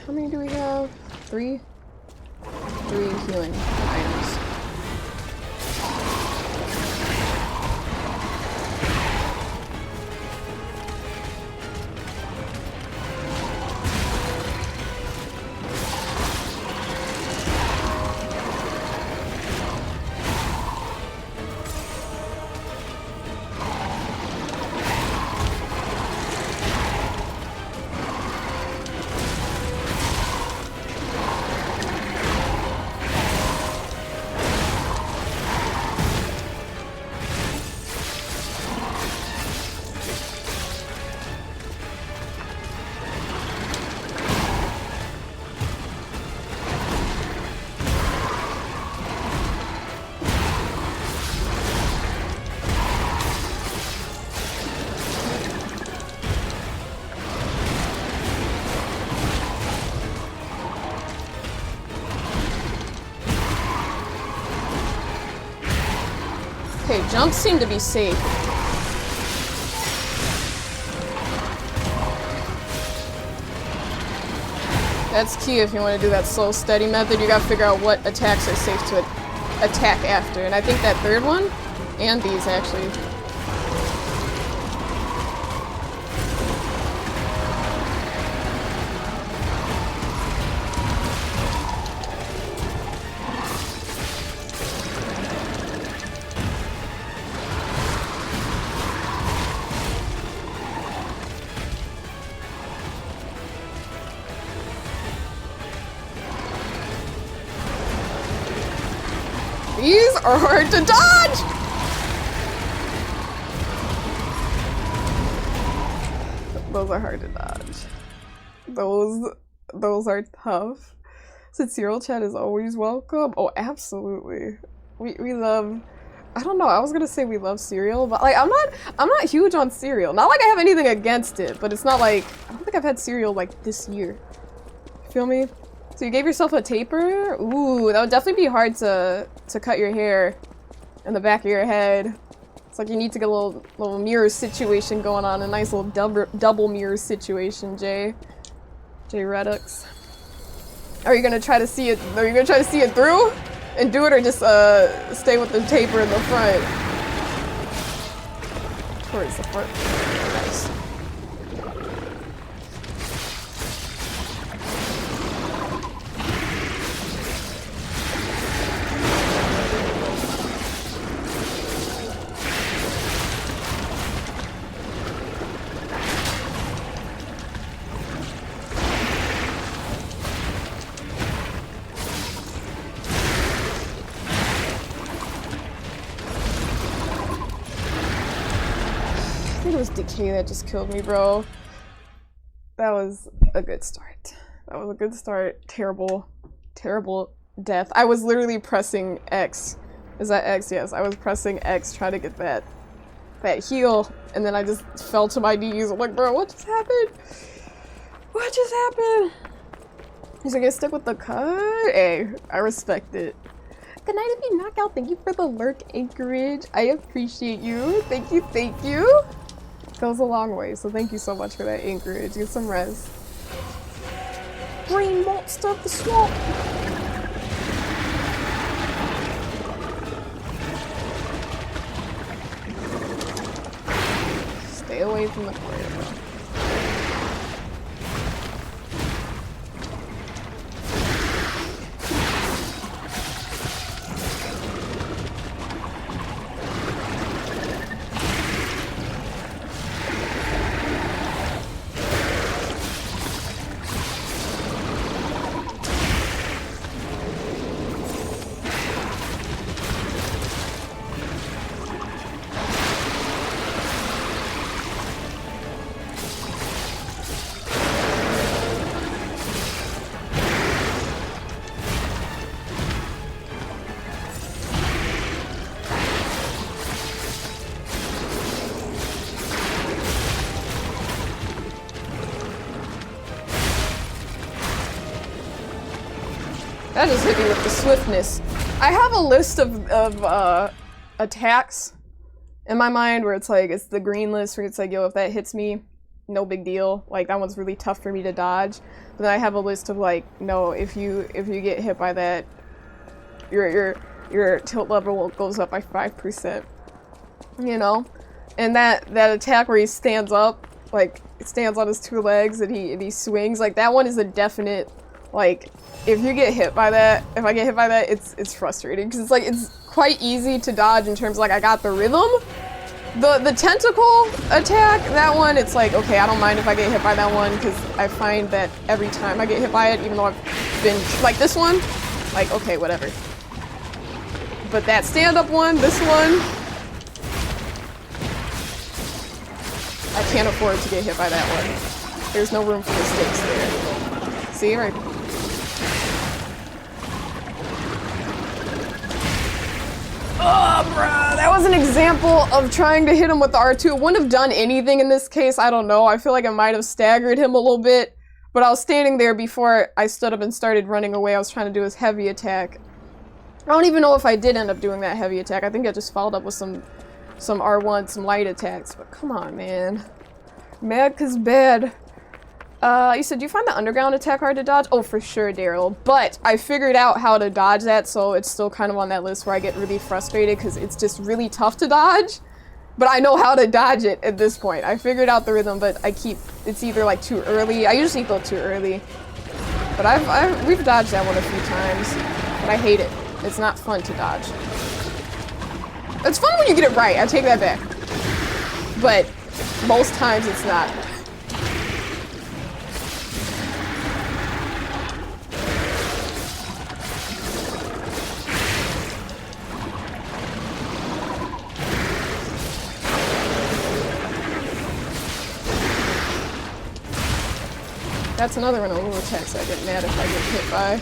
How many do we have? 3? 3 healing items. Okay, jumps seem to be safe. That's key if you want to do that slow, steady method. You gotta figure out what attacks are safe to attack after. And I think that third one, and these actually. These are hard to dodge! Those are hard to dodge. Those are tough. Since Serial Chat is always welcome. Oh, absolutely. We love, I don't know, I was gonna say we love cereal, but like I'm not huge on cereal. Not like I have anything against it, but it's not like, I don't think I've had cereal like this year. Feel me? So you gave yourself a taper? Ooh, that would definitely be hard to cut your hair in the back of your head. It's like you need to get a little mirror situation going on, a nice little double mirror situation, Jay Redux. Are you gonna try to see it? Are you gonna try to see it through and do it, or just stay with the taper in the front? Towards the front. Nice. was decay that just killed me, bro. That was a good start. That was a good start. Terrible, terrible death. I was literally pressing X. Is that X? Yes, I was pressing X trying to get that heal, and then I just fell to my knees. I'm like, bro, what just happened? What just happened? He's like, I stick with the cut. Hey, I respect it. Good night if you knockout. Thank you for the lurk, Anchorage. I appreciate you. Thank you, thank you. Goes a long way, so thank you so much for that, Anchorage. Get some rest. Green monster of the swamp. Stay away from the fire, bro. That just hit me with the swiftness. I have a list of attacks in my mind where it's like, it's the green list where it's like, yo, if that hits me, no big deal. Like, that one's really tough for me to dodge. But then I have a list of like, no, if you get hit by that, your tilt level goes up by 5%. You know? And that attack where he stands up, like, stands on his two legs and he swings, like, that one is a definite, like, if you get hit by that, if I get hit by that, it's frustrating because it's like, it's quite easy to dodge in terms of like, I got the rhythm. The tentacle attack, that one, it's like, okay, I don't mind if I get hit by that one because I find that every time I get hit by it, even though I've been, like this one, like, okay, whatever. But that stand-up one, this one, I can't afford to get hit by that one. There's no room for mistakes there. See, right? Oh, bruh, that was an example of trying to hit him with the R2. It wouldn't have done anything in this case, I don't know. I feel like I might have staggered him a little bit, but I was standing there before I stood up and started running away. I was trying to do his heavy attack. I don't even know if I did end up doing that heavy attack. I think I just followed up with some R1, some light attacks, but come on, man. Mad 'cause bad. You said, do you find the underground attack hard to dodge? Oh, for sure, Daryl. But I figured out how to dodge that, so it's still kind of on that list where I get really frustrated because it's just really tough to dodge. But I know how to dodge it at this point. I figured out the rhythm, but it's either like too early. I usually go too early. But we've dodged that one a few times. But I hate it. It's not fun to dodge. It's fun when you get it right, I take that back. But most times it's not. That's another one of those attacks I get mad if I get hit by.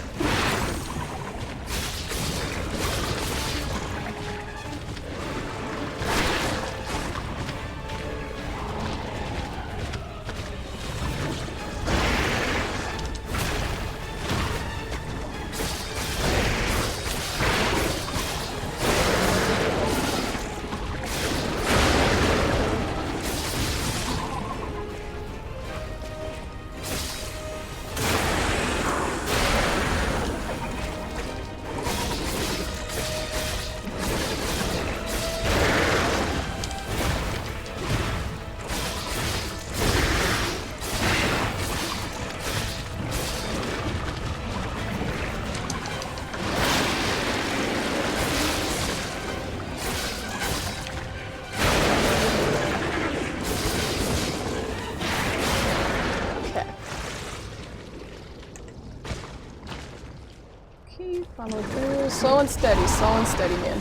Follow through. Slow and steady, man.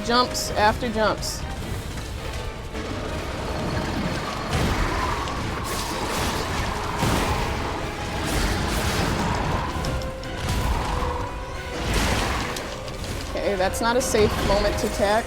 Jumps after jumps. Okay, that's not a safe moment to attack.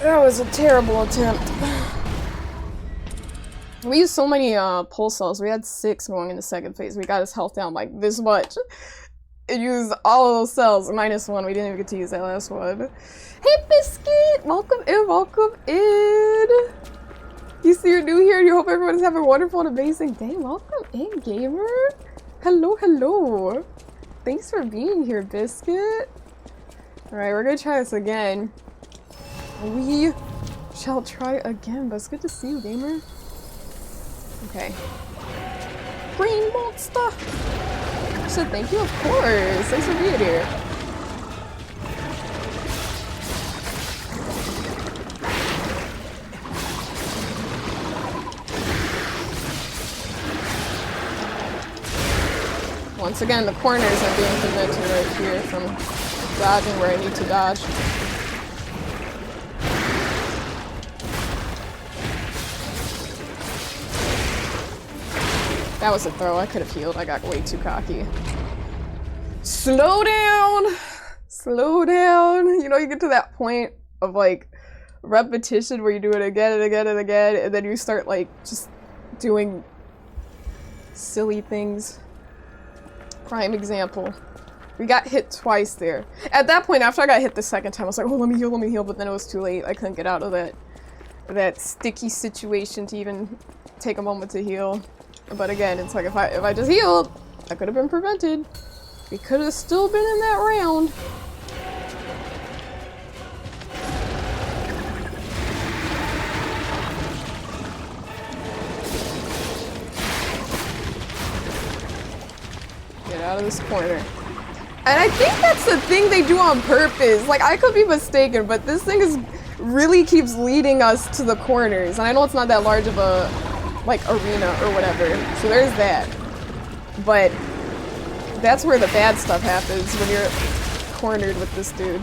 That was a terrible attempt. We used so many pulse cells. We had 6 going in the second phase. We got his health down like this much. It used all of those cells, minus 1. We didn't even get to use that last one. Hey, Biscuit! Welcome in, welcome in! You see you're new here and you hope everyone's having a wonderful and amazing day. Welcome in, gamer! Hello, hello! Thanks for being here, Biscuit. Alright, we're gonna try this again. We shall try again, but it's good to see you, gamer. Okay. Green monster! I said thank you, of course. Thanks for being here. Once again, the corners are being prevented right here from dodging where I need to dodge. That was a throw. I could have healed. I got way too cocky. Slow down! Slow down! You know, you get to that point of, like, repetition where you do it again and again and again, and then you start, like, just doing silly things. Prime example. We got hit twice there. At that point, after I got hit the second time, I was like, oh, let me heal, but then it was too late. I couldn't get out of that sticky situation to even take a moment to heal. But again, it's like if I just healed, that could have been prevented. We could have still been in that round. Get out of this corner. And I think that's the thing they do on purpose. Like, I could be mistaken, but this thing really keeps leading us to the corners. And I know it's not that large of a like arena or whatever, so there's that. But that's where the bad stuff happens, when you're cornered with this dude.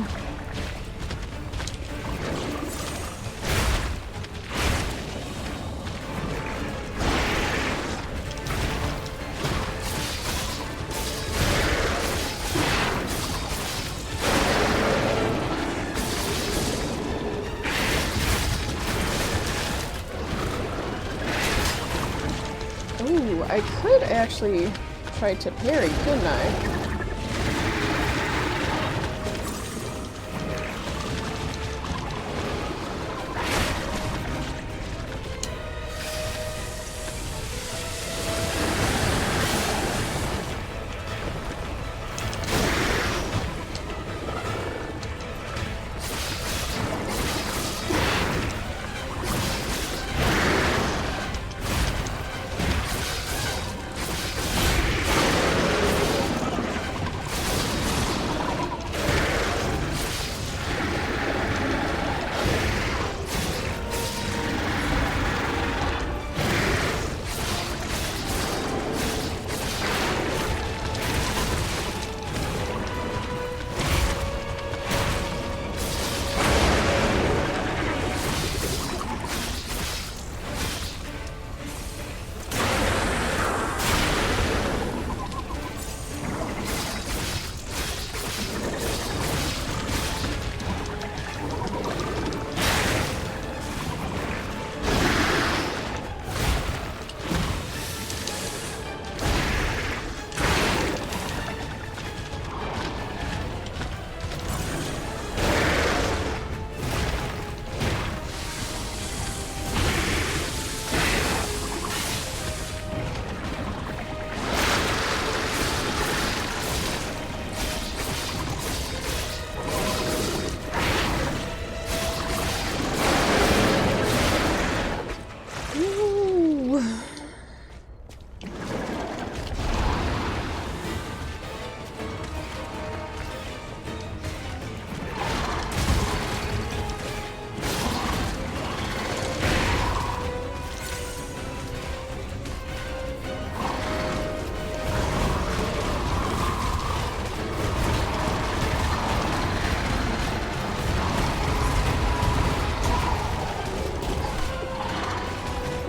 Ooh, I could actually try to parry, couldn't I?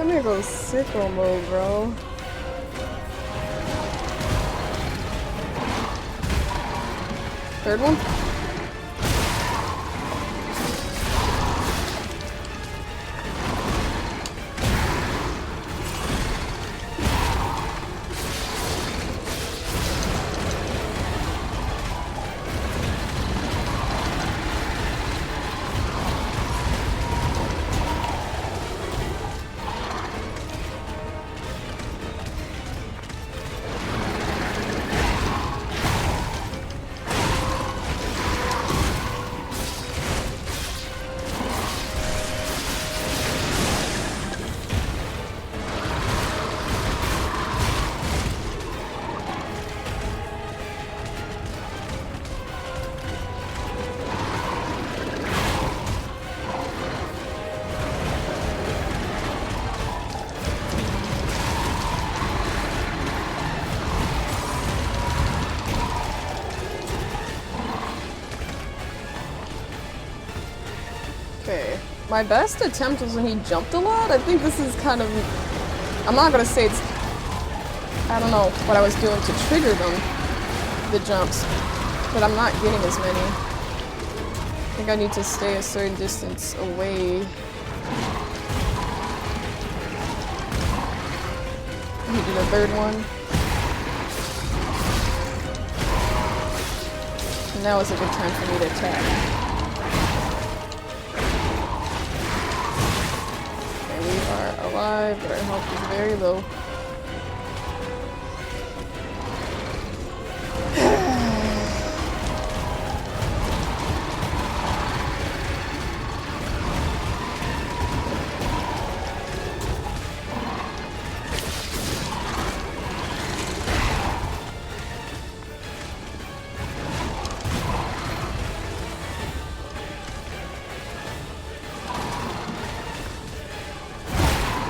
I'm gonna go sicko mode, bro. Third one? Okay. My best attempt was when he jumped a lot. I think this is kind of... I'm not gonna say it's... I don't know what I was doing to trigger them, the jumps, but I'm not getting as many. I think I need to stay a certain distance away. He did a third one. And now is a good time for me to attack. Alive, but our health is very low.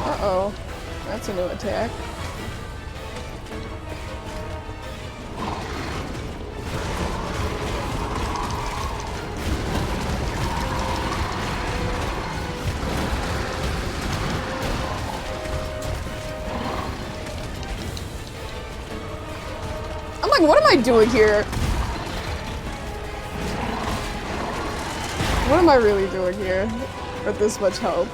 Uh-oh. That's a new attack. I'm like, what am I doing here? What am I really doing here with this much help?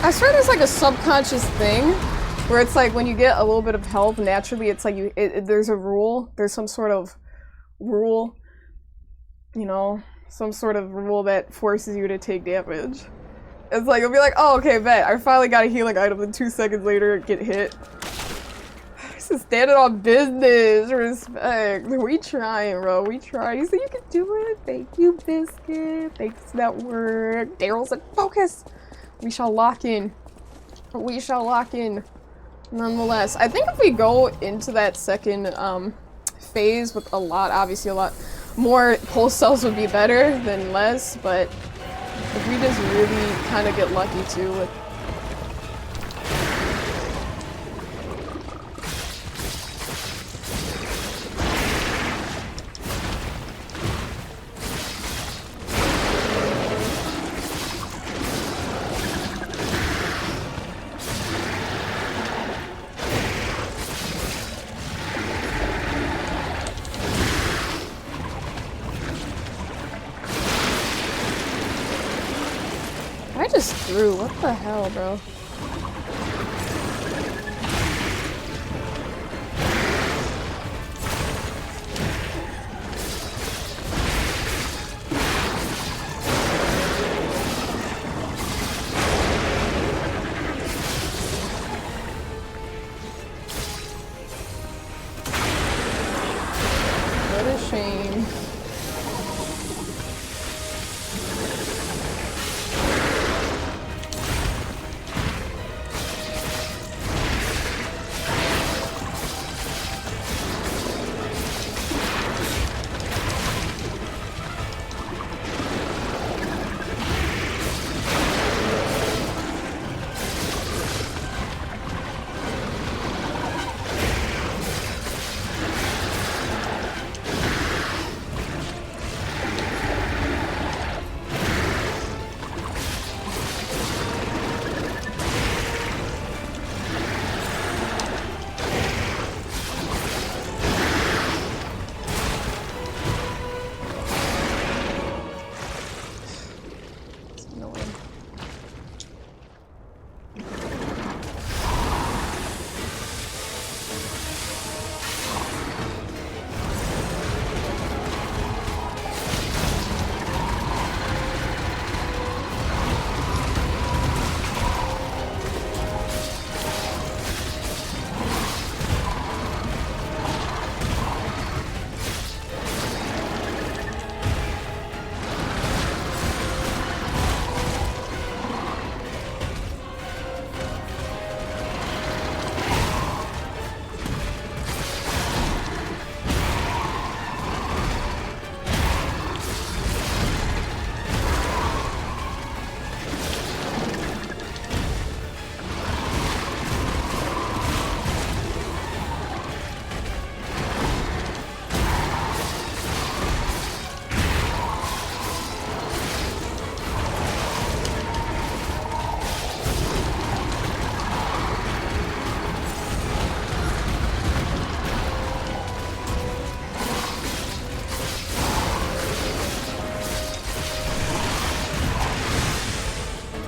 I swear there's like a subconscious thing where it's like when you get a little bit of help, naturally it's like there's a rule, there's some sort of rule, you know, some sort of rule that forces you to take damage. It's like, it'll be like, oh, okay, bet, I finally got a healing item, and 2 seconds later get hit. This is standing on business, respect. We trying, bro, we trying. You said you can do it. Thank you, Biscuit. Thanks, Network. Daryl said, focus. We shall lock in. We shall lock in. Nonetheless, I think if we go into that second phase with obviously a lot more pulse cells would be better than less, but if we just really kind of get lucky too with I just threw. What the hell, bro?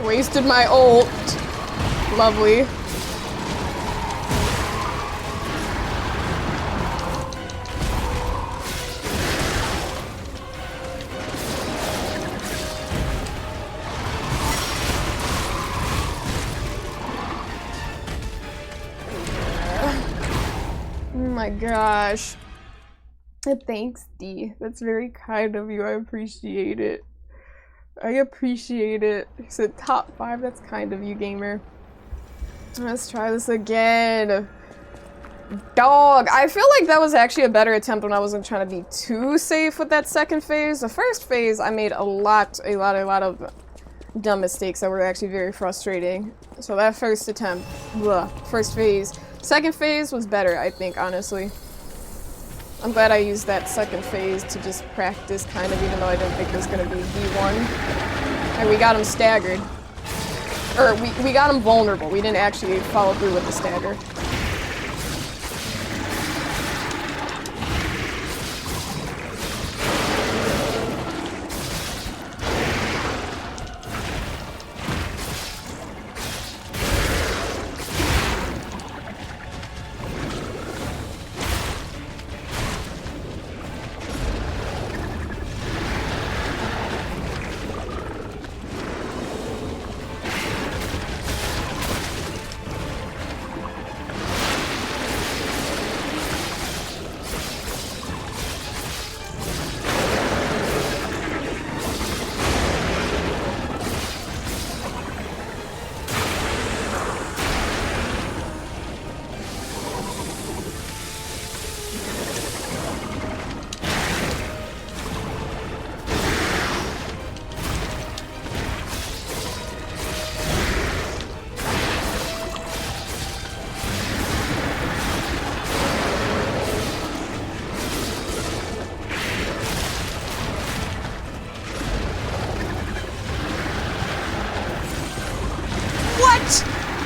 Wasted my ult. Lovely. Oh my gosh. Thanks, D. That's very kind of you. I appreciate it. I appreciate it. You said top 5. That's kind of you, gamer. Let's try this again. Dog. I feel like that was actually a better attempt when I wasn't trying to be too safe with that second phase. The first phase, I made a lot of dumb mistakes that were actually very frustrating. So that first attempt, first phase. Second phase was better, I think, honestly. I'm glad I used that second phase to just practice, kind of, even though I didn't think it was going to be V1. And we got him staggered. Or, we got him vulnerable. We didn't actually follow through with the stagger.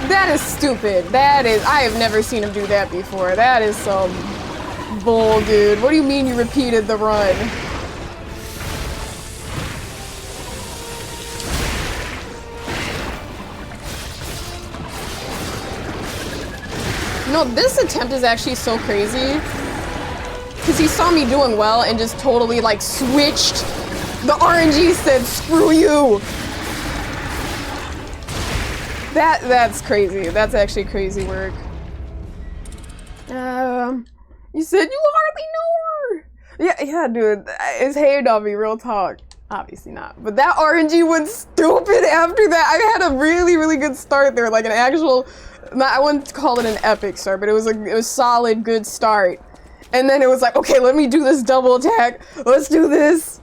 That is stupid. That is, I have never seen him do that before. That is some bull, dude. What do you mean you repeated the run? No, this attempt is actually so crazy. Because he saw me doing well and just totally, like, switched. The RNG said, screw you. That's crazy. That's actually crazy work. You said you hardly know her. Yeah, dude. It's hated on me, real talk. Obviously not. But that RNG went stupid after that. I had a really good start there, like an actual. I wouldn't call it an epic start, but it was solid, good start. And then it was like, okay, let me do this double attack. Let's do this.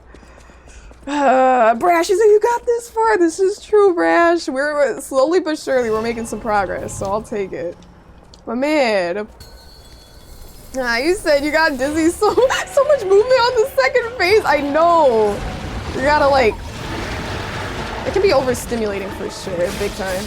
Brash, you said you got this far. This is true, Brash. We're slowly but surely we're making some progress, so I'll take it. But man, you said you got dizzy. So much movement on the second phase. I know. You gotta like. It can be overstimulating for sure, big time.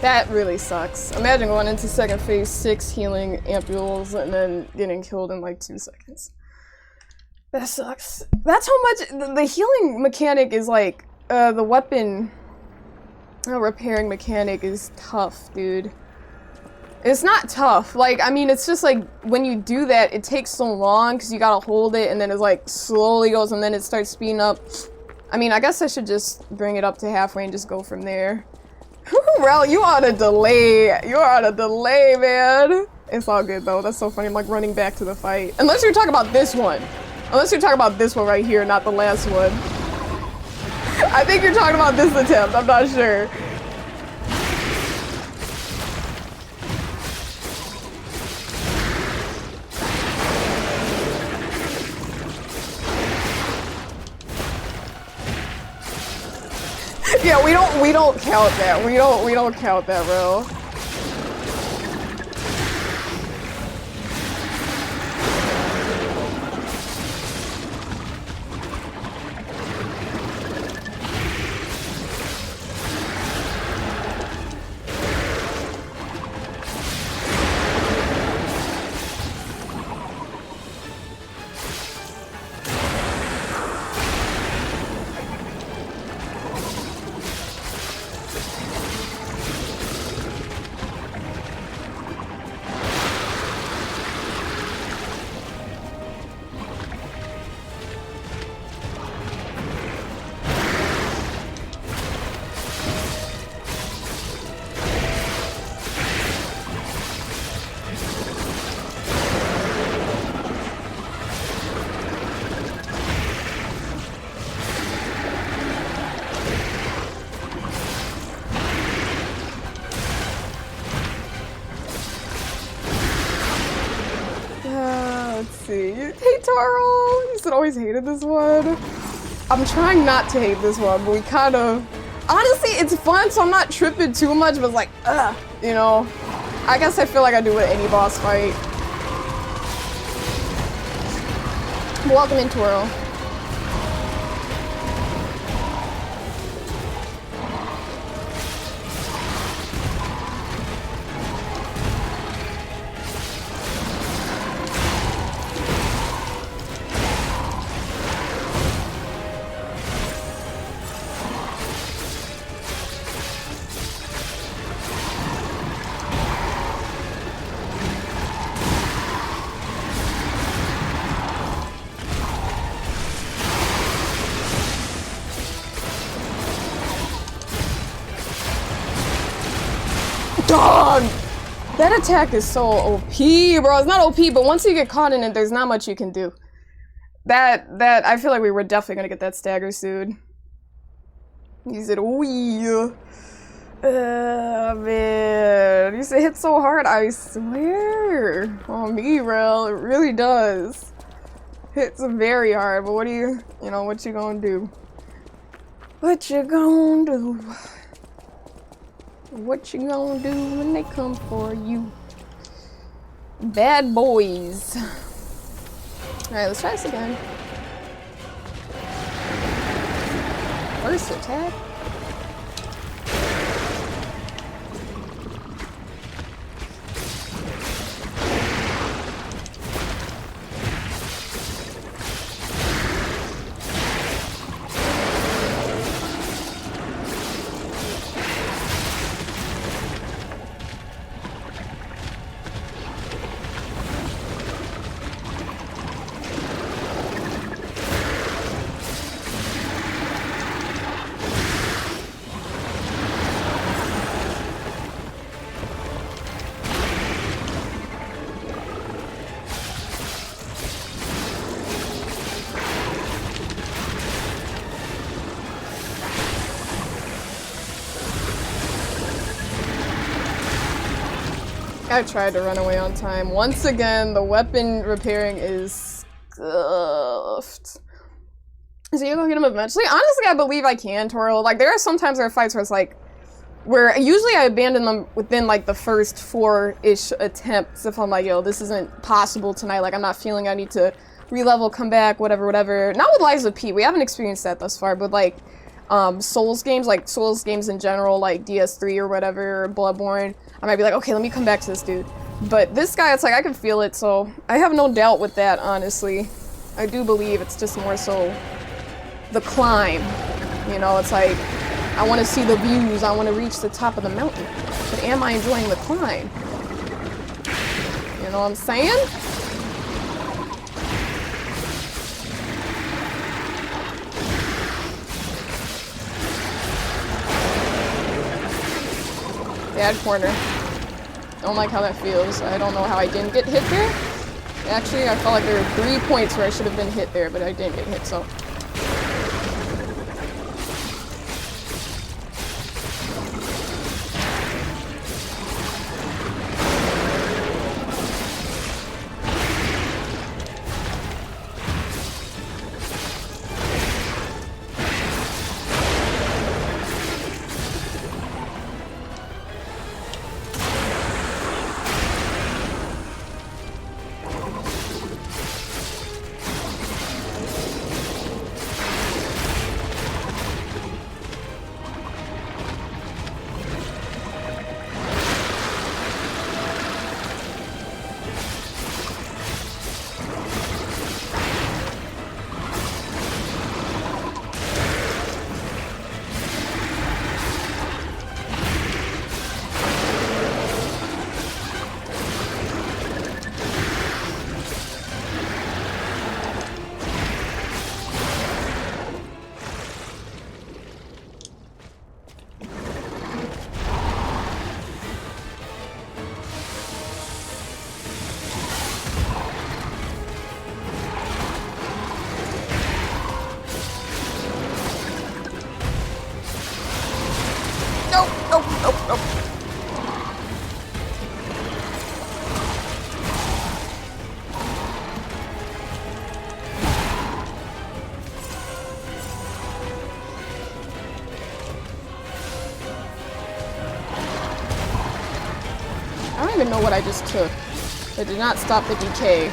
That really sucks. Imagine going into second phase 6 healing ampules and then getting killed in like 2 seconds. That sucks. That's how much the healing mechanic is like, the weapon repairing mechanic is tough, dude. It's not tough. Like, I mean, it's just like when you do that, it takes so long because you gotta hold it and then it's like slowly goes and then it starts speeding up. I mean, I guess I should just bring it up to halfway and just go from there. Rel, you on a delay. You're on a delay, man. It's all good though. That's so funny. I'm like running back to the fight. Unless you're talking about this one. Unless you're talking about this one right here, not the last one. I think you're talking about this attempt. I'm not sure. Yeah, we don't count that. We don't count that, bro. Let's see. Hey, Taro! You said always hated this one. I'm trying not to hate this one, but we kind of... Honestly, it's fun, so I'm not tripping too much, but it's like, ugh, you know? I guess I feel like I do with any boss fight. Welcome in, Twirl. Dog! That attack is so OP, bro. It's not OP, but once you get caught in it, there's not much you can do. I feel like we were definitely gonna get that stagger soon. He said, "Wee." Man. You said hit so hard, I swear. On me, bro. It really does. Hits very hard, but what do you know, what you gonna do? What you gonna do? What you gonna do when they come for you? Bad boys. Alright, let's try this again. First attack. I tried to run away on time. Once again, the weapon repairing is scuffed. So you're gonna get him eventually? Honestly, I believe I can, Toro. Like, there are sometimes there are fights where it's like, where usually I abandon them within like the first 4-ish attempts if I'm like, yo, this isn't possible tonight. Like, I'm not feeling I need to re-level, come back, whatever, whatever. Not with Liza P. We haven't experienced that thus far, but like, Souls games, like Souls games in general, like DS3 or whatever, or Bloodborne, I might be like, okay, let me come back to this dude. But this guy, it's like, I can feel it, so I have no doubt with that, honestly. I do believe it's just more so the climb. You know, it's like, I want to see the views, I want to reach the top of the mountain. But am I enjoying the climb? You know what I'm saying? Bad corner. Don't like how that feels. I don't know how I didn't get hit there. Actually, I felt like there were 3 points where I should have been hit there, but I didn't get hit, so. I don't even know what I just took. It did not stop the decay.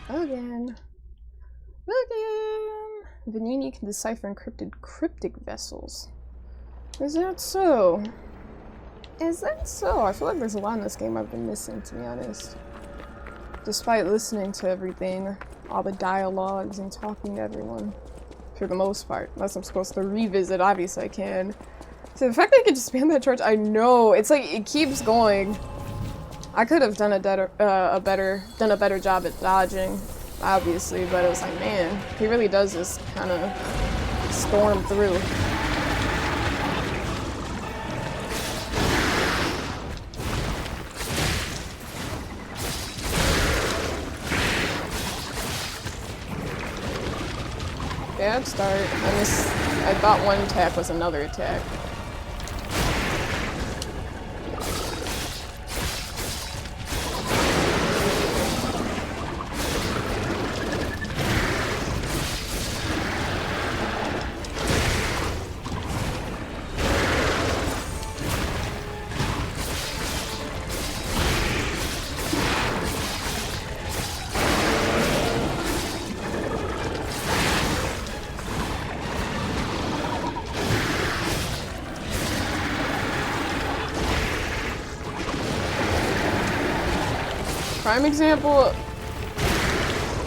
Again. Vanini can decipher encrypted cryptic vessels. Is that so? Is that so? I feel like there's a lot in this game I've been missing, to be honest. Despite listening to everything, all the dialogues and talking to everyone. For the most part. Unless I'm supposed to revisit, obviously I can. So the fact that I can just spam that charge, I know. It's like, it keeps going. I could have done a better job at dodging, obviously, but it was like, man, he really does just kind of storm through. Bad start. I thought one attack was another attack. Prime example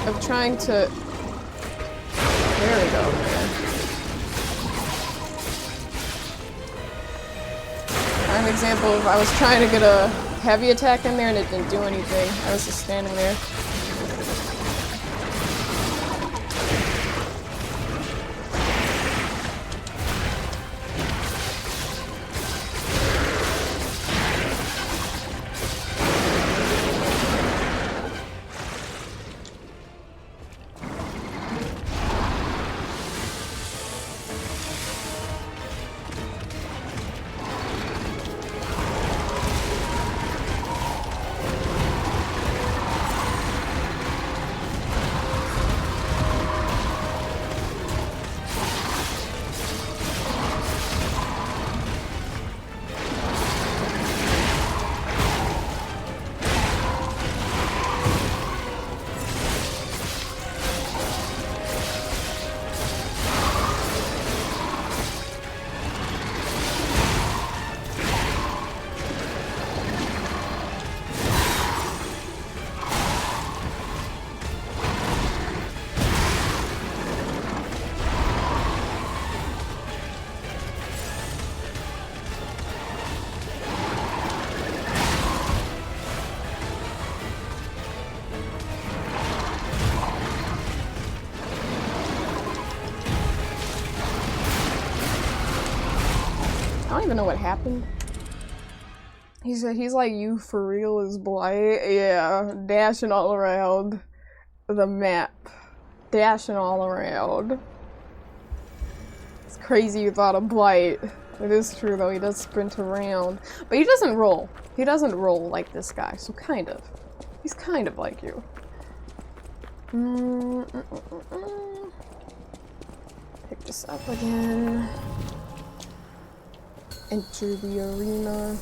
of trying to... There we go, man. Prime example of I was trying to get a heavy attack in there and it didn't do anything. I was just standing there. I don't even know what happened. He's like, you for real is Blight? Yeah, dashing all around the map. Dashing all around. It's crazy you thought of Blight. It is true though, he does sprint around. But he doesn't roll. He doesn't roll like this guy, so kind of. He's kind of like you. Pick this up again. Enter the arena.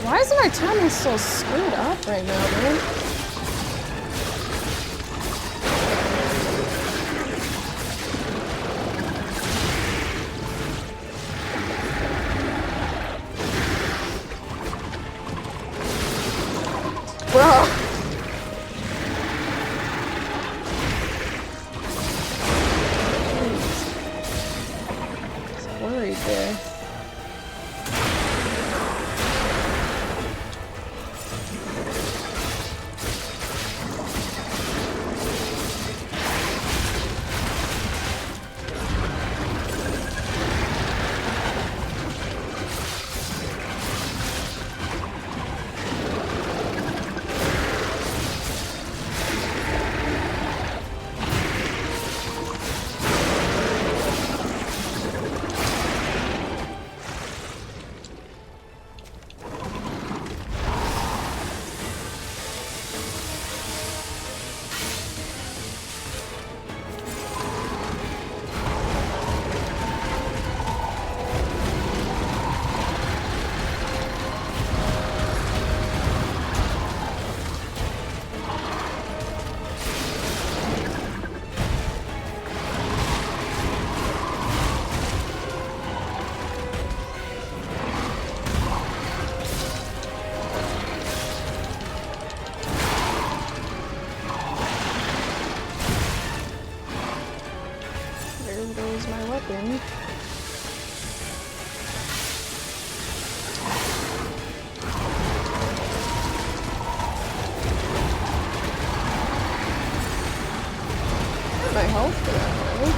Why is my timing so screwed up right now, man? Bro. I was worried there. Weapon. My health for that way.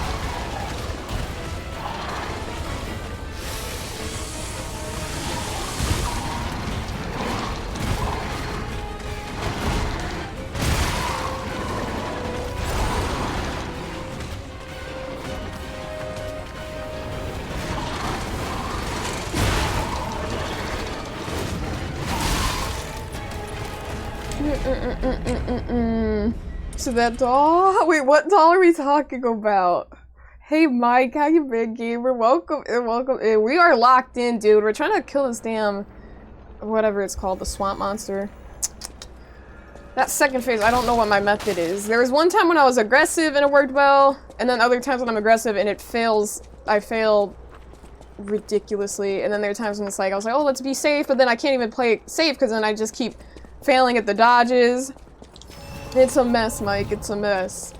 So that doll? Wait, what doll are we talking about? Hey Mike, how you been, gamer? Welcome in, welcome in. We are locked in, dude. We're trying to kill this damn, whatever it's called, the swamp monster. That second phase, I don't know what my method is. There was one time when I was aggressive and it worked well, and then other times when I'm aggressive and it fails, I fail ridiculously. And then there are times when it's like, I was like, oh, let's be safe, but then I can't even play it safe because then I just keep failing at the dodges. It's a mess, Mike. It's a mess.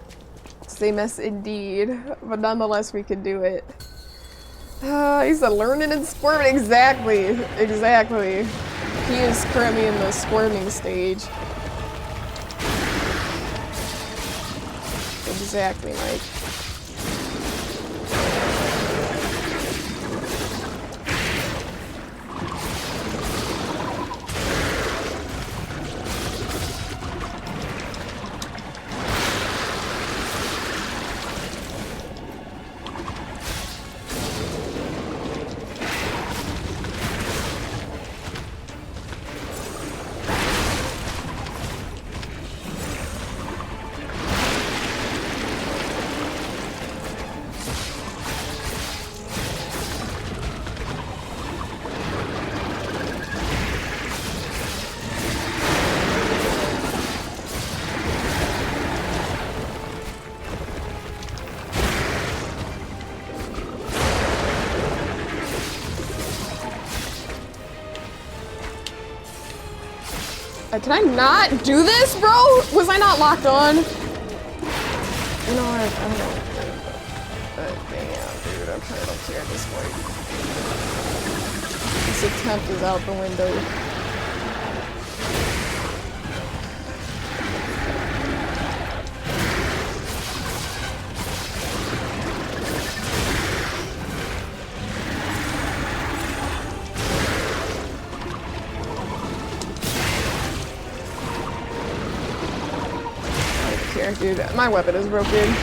It's a mess indeed. But nonetheless, we can do it. He's a learning and squirming. Exactly. Exactly. He is currently in the squirming stage. Exactly, Mike. Can I not do this, bro? Was I not locked on? You know what? I don't know. But damn, dude, I kind of don't care at this point. This attempt is out the window. Dude, my weapon is broken.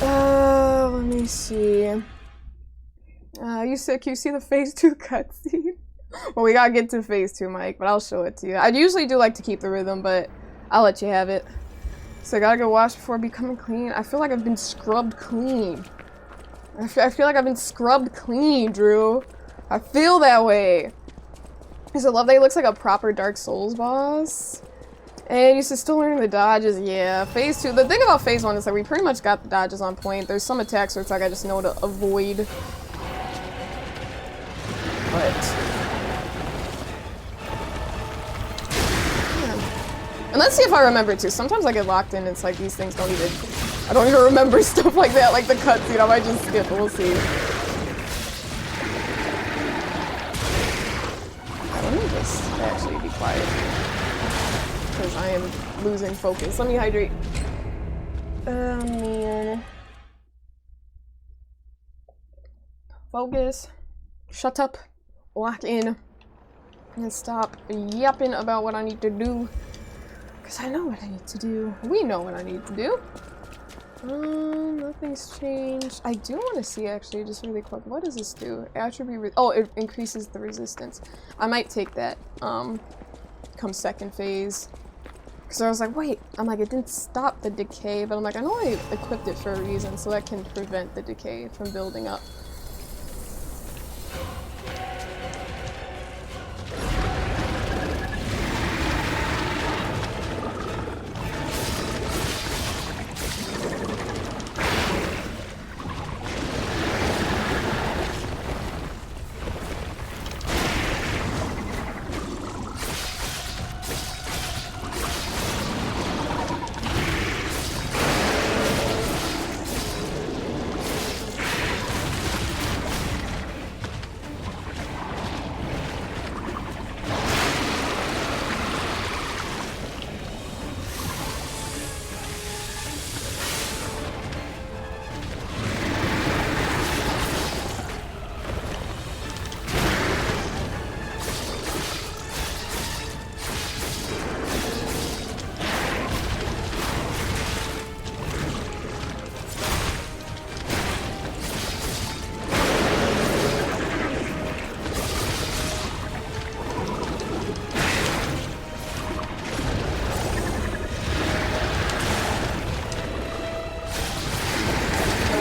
Let me see. You said, can you see the phase 2 cutscene? Well, we gotta get to phase 2, Mike, but I'll show it to you. I usually do like to keep the rhythm, but I'll let you have it. So I gotta go wash before becoming clean. I feel like I've been scrubbed clean. I feel like I've been scrubbed clean, Drew. I feel that way. So love that he looks like a proper Dark Souls boss. And you should still learn the dodges, yeah. Phase 2, the thing about phase 1 is that we pretty much got the dodges on point. There's some attacks where it's like I just know to avoid. But yeah. And let's see if I remember too. Sometimes I get locked in, it's like these things don't even, I don't even remember stuff like that, like the cutscene. I might just skip, but we'll see. Let me just actually be quiet. Because I am losing focus. Let me hydrate. Oh man. Focus. Shut up. Lock in. And stop yapping about what I need to do. Because I know what I need to do. We know what I need to do. Nothing's changed. I do want to see actually, just really quick. What does this do? Attribute. Oh, it increases the resistance. I might take that. Come second phase. Because I was like, wait, I'm like, it didn't stop the decay, but I'm like, I know I equipped it for a reason, so that can prevent the decay from building up.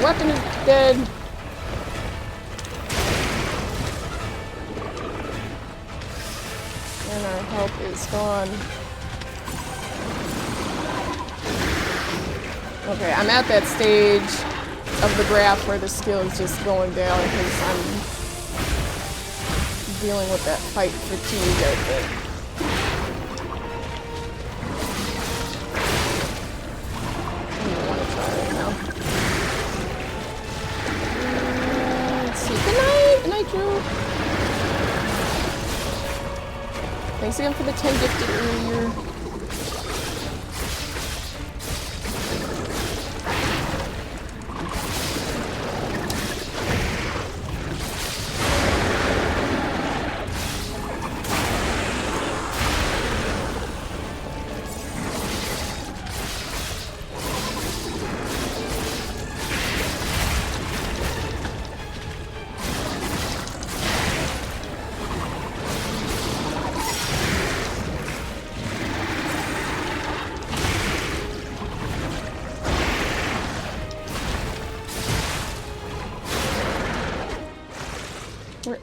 weapon is dead. And our health is gone. Okay, I'm at that stage of the graph where the skill is just going down because I'm dealing with that fight fatigue, I think. I don't want to try right now. Let's see. Good night! Good night, Drew! Thanks again for the 10 gifted earlier.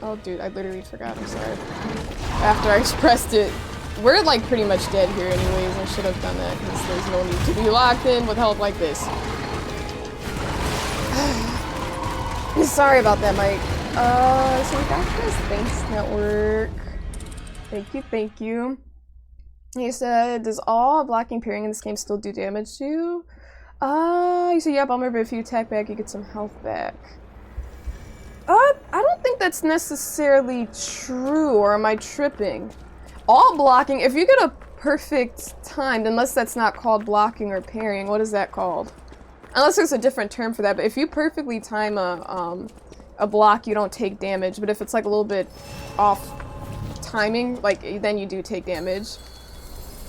Oh, dude, I literally forgot. I'm sorry. After I expressed it, we're like pretty much dead here anyways. I should have done that because there's no need to be locked in with help like this. Sorry about that, Mike. So we got this. Thanks, network. Thank you, thank you. He said, does all blocking parrying in this game still do damage to you? You said, yeah, bummer, but if you attack back, you get some health back. I don't think that's necessarily true, or am I tripping? All blocking, if you get a perfect time, unless that's not called blocking or parrying, what is that called? Unless there's a different term for that, but if you perfectly time a block, you don't take damage, but if it's like a little bit off timing, like, then you do take damage.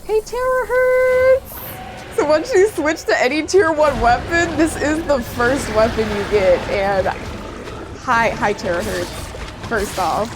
Hey, Terahertz! So once you switch to any tier 1 weapon, this is the first weapon you get, and hi Terahertz, first off.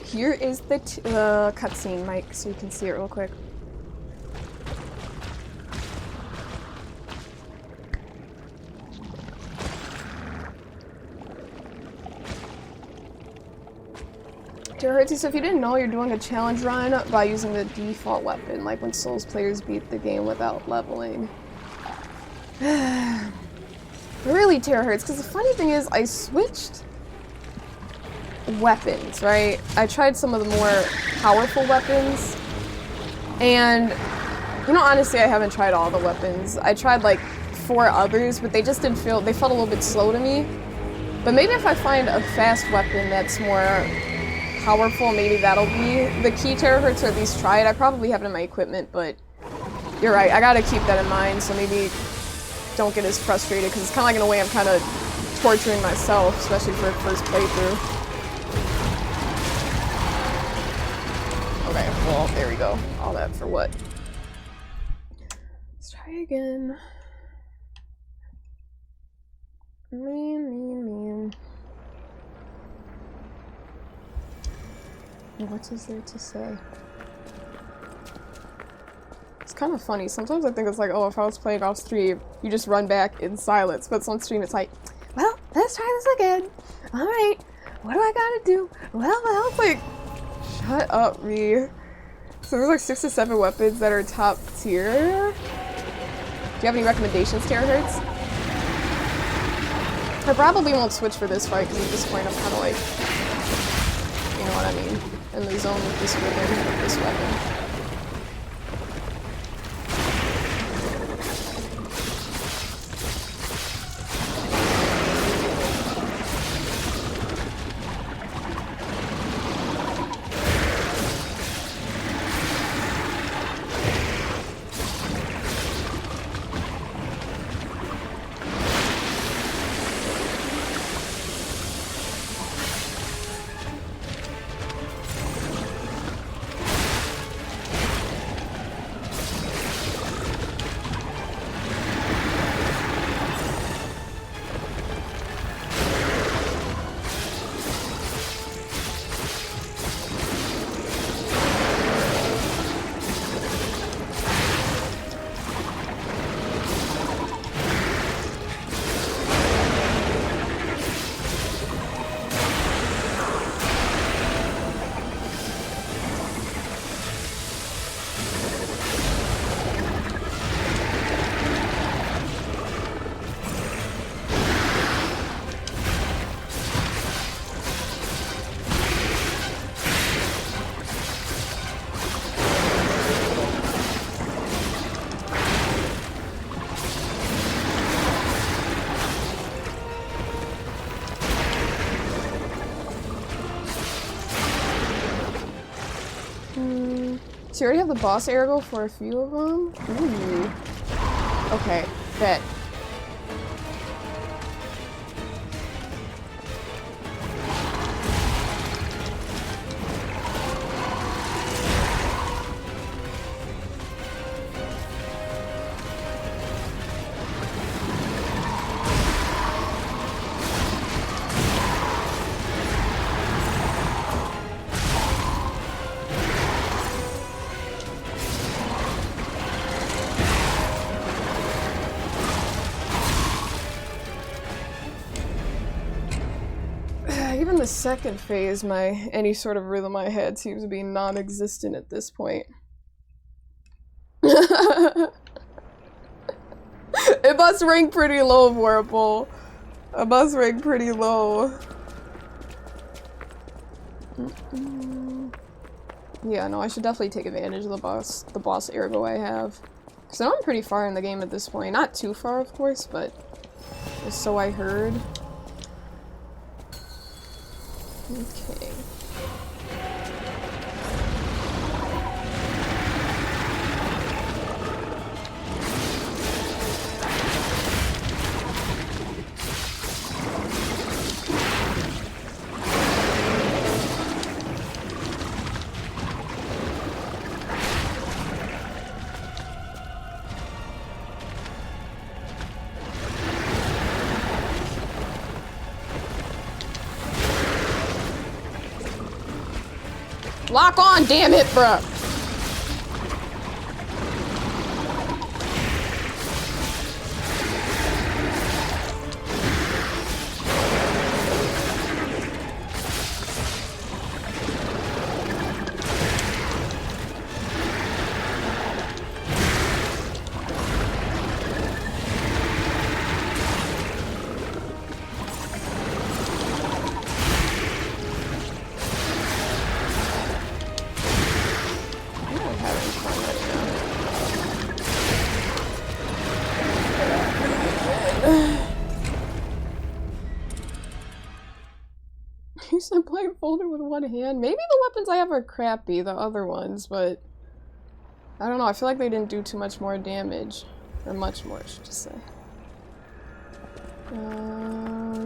Here is the cutscene, Mike, so you can see it real quick. Terahertz, so if you didn't know, you're doing a challenge run by using the default weapon, like when Souls players beat the game without leveling. Really, Terahertz, because the funny thing is, I switched weapons, right? I tried some of the more powerful weapons, and you know, honestly, I haven't tried all the weapons. I tried like 4 others, but they just didn't feel, they felt a little bit slow to me. But maybe if I find a fast weapon that's more powerful, maybe that'll be the key. Terahertz, or at least try it. I probably have it in my equipment, but you're right, I gotta keep that in mind, so maybe don't get as frustrated, because it's kind of like, in a way, I'm kind of torturing myself, especially for a first playthrough. Okay, well, there we go. All that for what? Let's try again. Man. What is there to say? It's kind of funny. Sometimes I think it's like, oh, if I was playing off stream, you just run back in silence. But on stream, it's like, well, Let's try this again. Alright. What do I gotta do? Well, it's like, shut up, me. So there's like 6 to 7 weapons that are top tier. Do you have any recommendations, terahertz? I probably won't switch for this fight because at this point I'm kind of like, you know what I mean, in the zone with this weapon. So you already have the boss arrow for a few of them? Ooh. Okay, bet. Even the second phase, any sort of rhythm I had seems to be non-existent at this point. It must rank pretty low, Vorpal. It must rank pretty low. Yeah, no, I should definitely take advantage of the boss ergo I have. Because I know I'm pretty far in the game at this point. Not too far, of course, but so I heard. Okay. Lock on, damn it, bruh! Use a blindfolded with one hand. Maybe the weapons I have are crappy, the other ones, but I don't know. I feel like they didn't do too much more damage. Or much more, I should just say.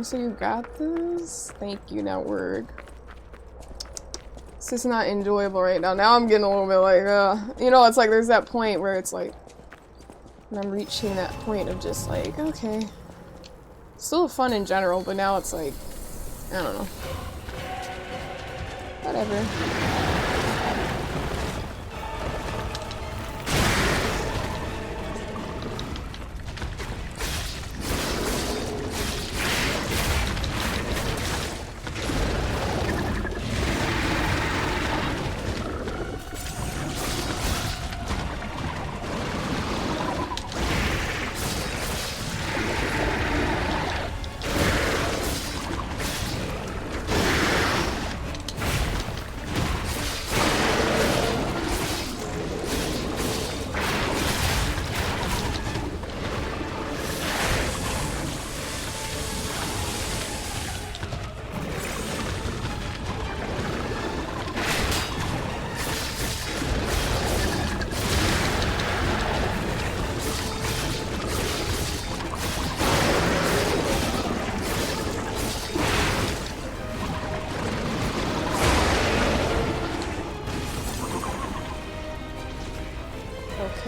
So you got this? Thank you, now work. It's just not enjoyable right now. Now I'm getting a little bit like, you know, it's like there's that point where it's like, when I'm reaching that point of just like, okay. Still fun in general, but now it's like, I don't know. Whatever.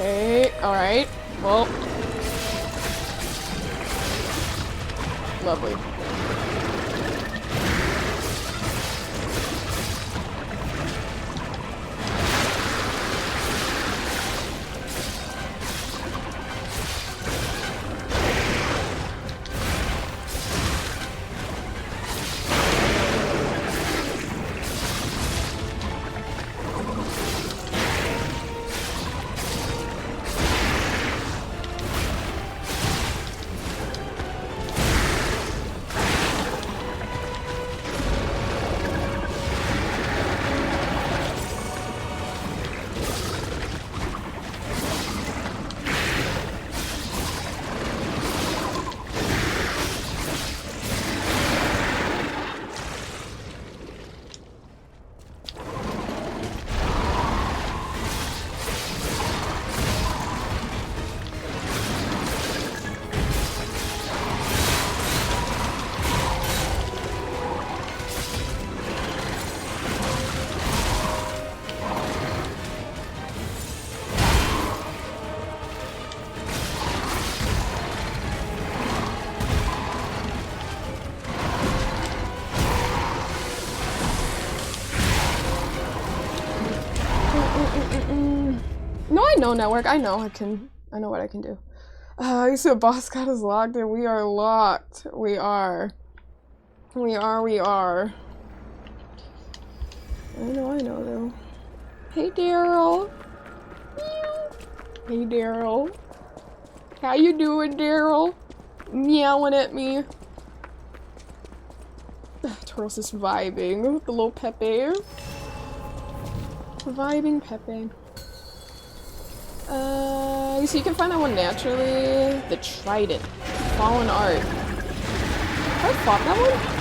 Okay, alright. Well. Lovely. No, I know network. I know what I can do. You said boss got us locked in. We are locked. We are. We are. I know though. Hey Daryl. Hey Daryl. How you doing, Daryl? Meowing at me. Tauros is vibing with the little Pepe. Vibing Pepe. So you can find that one naturally. The Trident. Fallen Art. Have I fought that one?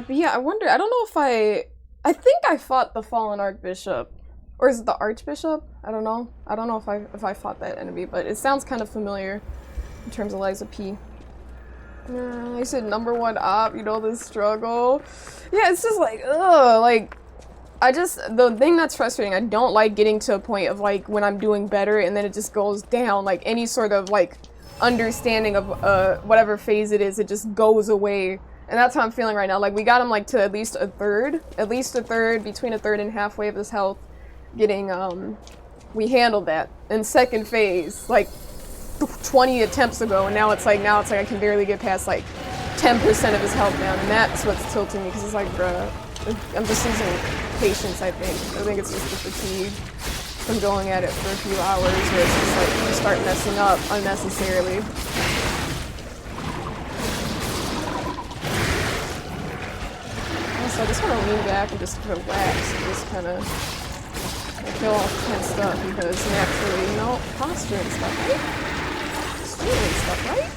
But yeah, I wonder, I don't know if I think I fought the Fallen Archbishop. Or is it the Archbishop? I don't know. I don't know if I fought that enemy, but it sounds kind of familiar in terms of Liza P. I said #1 op, you know, the struggle. Yeah, it's just like, ugh, like, the thing that's frustrating, I don't like getting to a point of, like, when I'm doing better and then it just goes down, like, any sort of, like, understanding of, whatever phase it is, it just goes away. And that's how I'm feeling right now. Like, we got him, like, to at least a third, between a third and halfway of his health, getting, we handled that. In second phase, like, 20 attempts ago, and now it's like I can barely get past, like, 10% of his health down, and that's what's tilting me, because it's like, bruh, I'm just losing patience, I think. I think it's just the fatigue. from going at it for a few hours where it's just like you start messing up unnecessarily. So I just want to lean back and just relax and just kind of feel all tensed up because naturally, you know, posture and stuff, right? Posture and stuff, right?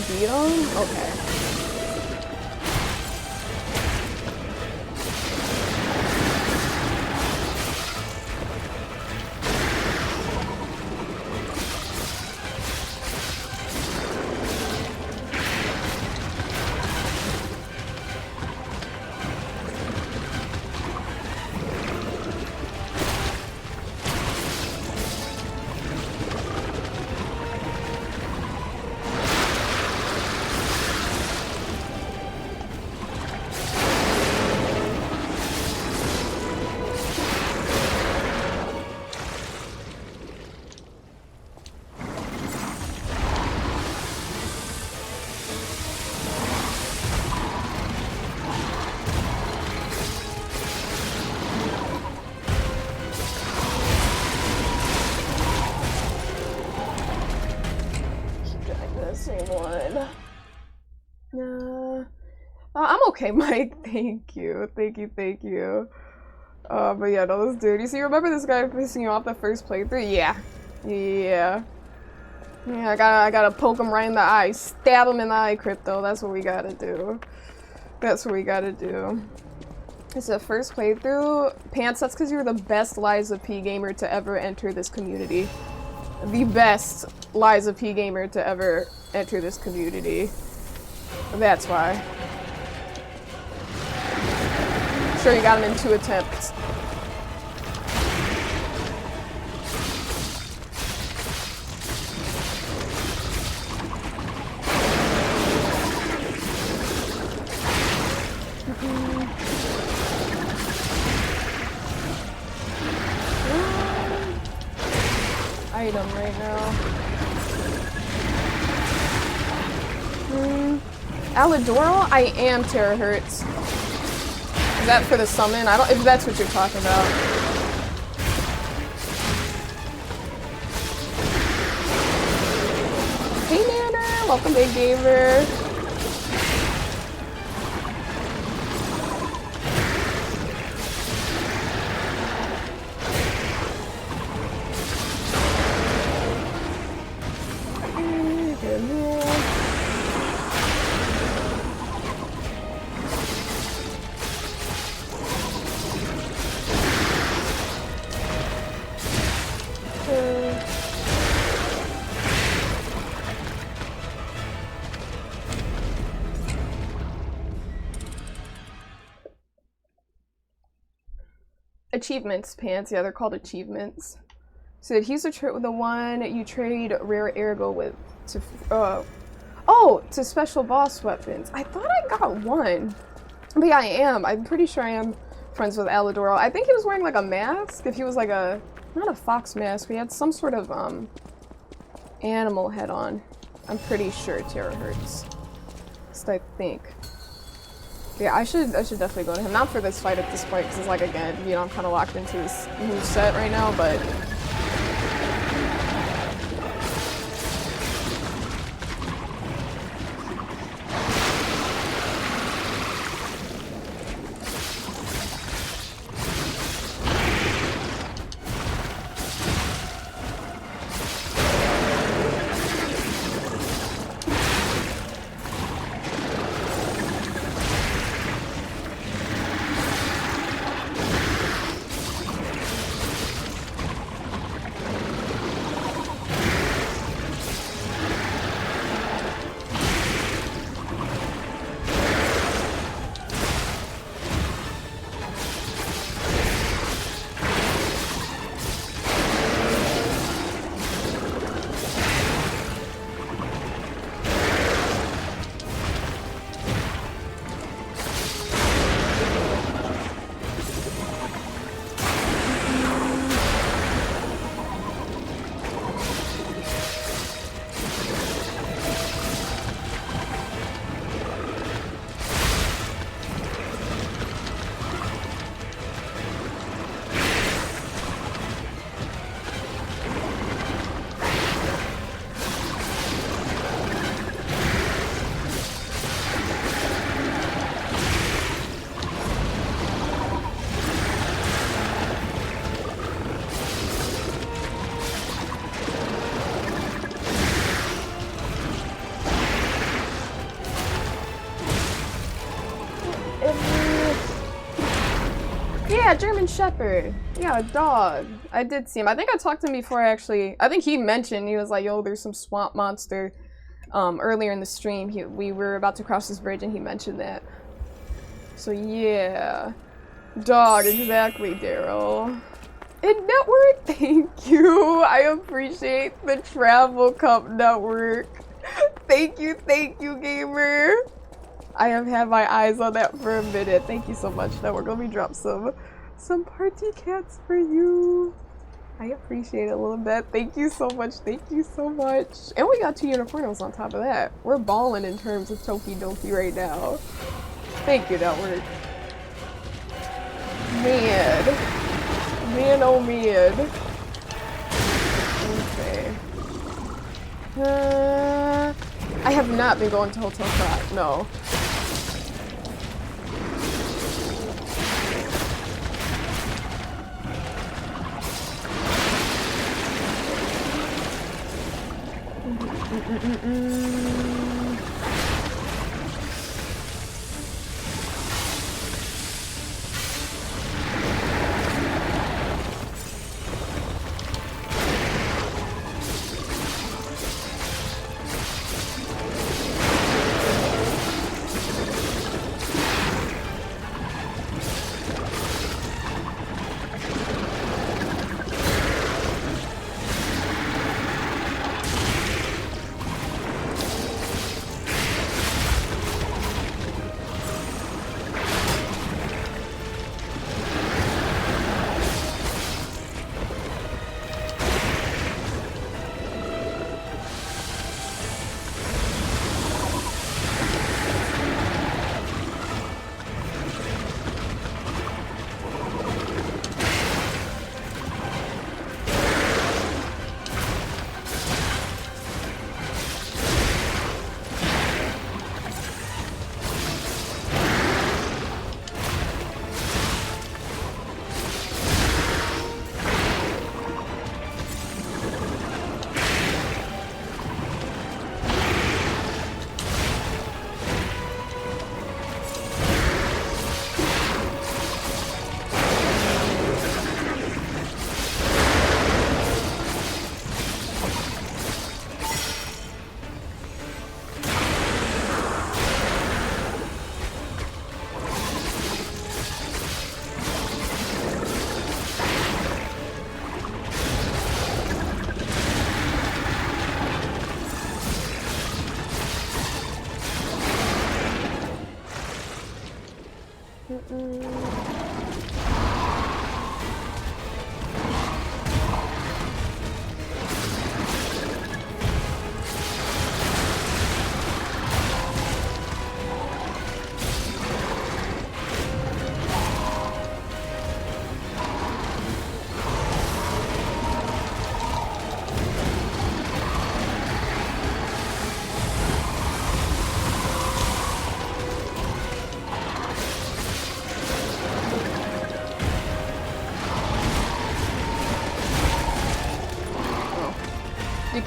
Beat him? Okay. I'm okay, Mike. Thank you. Thank you, thank you. But yeah, no, this dude. You see, remember this guy pissing you off the first playthrough? Yeah. Yeah. Yeah, I gotta poke him right in the eye. Stab him in the eye, Crypto. That's what we gotta do. That's what we gotta do. It's the first playthrough. Pants, that's because you're the best Liza P gamer to ever enter this community. The best Liza P gamer to ever enter this community. That's why. Sure, you got him in 2 attempts. Item right now. Alidoro? I am terahertz. Is that for the summon? I don't, if that's what you're talking about. Hey Nanner! Welcome, Big Gamer. Achievements, Pants. Yeah, they're called achievements. So he's the one you trade rare ergo with to to special boss weapons. I thought I got one. But yeah, I am. I'm pretty sure I am friends with Alidoro. I think he was wearing like a mask. If he was like a, not a fox mask, he had some sort of animal head on. I'm pretty sure terahertz. So I think. Yeah, I should definitely go to him. Not for this fight at this point, because it's like, again, you know, I'm kind of locked into this moveset right now, but... Yeah, German Shepherd. Yeah, a dog. I did see him. I think I talked to him before actually. I think he mentioned, he was like, yo, there's some swamp monster. Earlier in the stream, we were about to cross this bridge and he mentioned that. So yeah. Dog, exactly, Daryl. And network, thank you. I appreciate the Travel Cup network. Thank you, gamer. I have had my eyes on that for a minute. Thank you so much, network. Let me drop some party cats for you. I appreciate it a little bit. Thank you so much. Thank you so much. And we got 2 unicornos on top of that. We're balling in terms of Toki Doki right now. Thank you, network. Man. Man, oh man. Okay. I have not been going to Hotel Trot, no.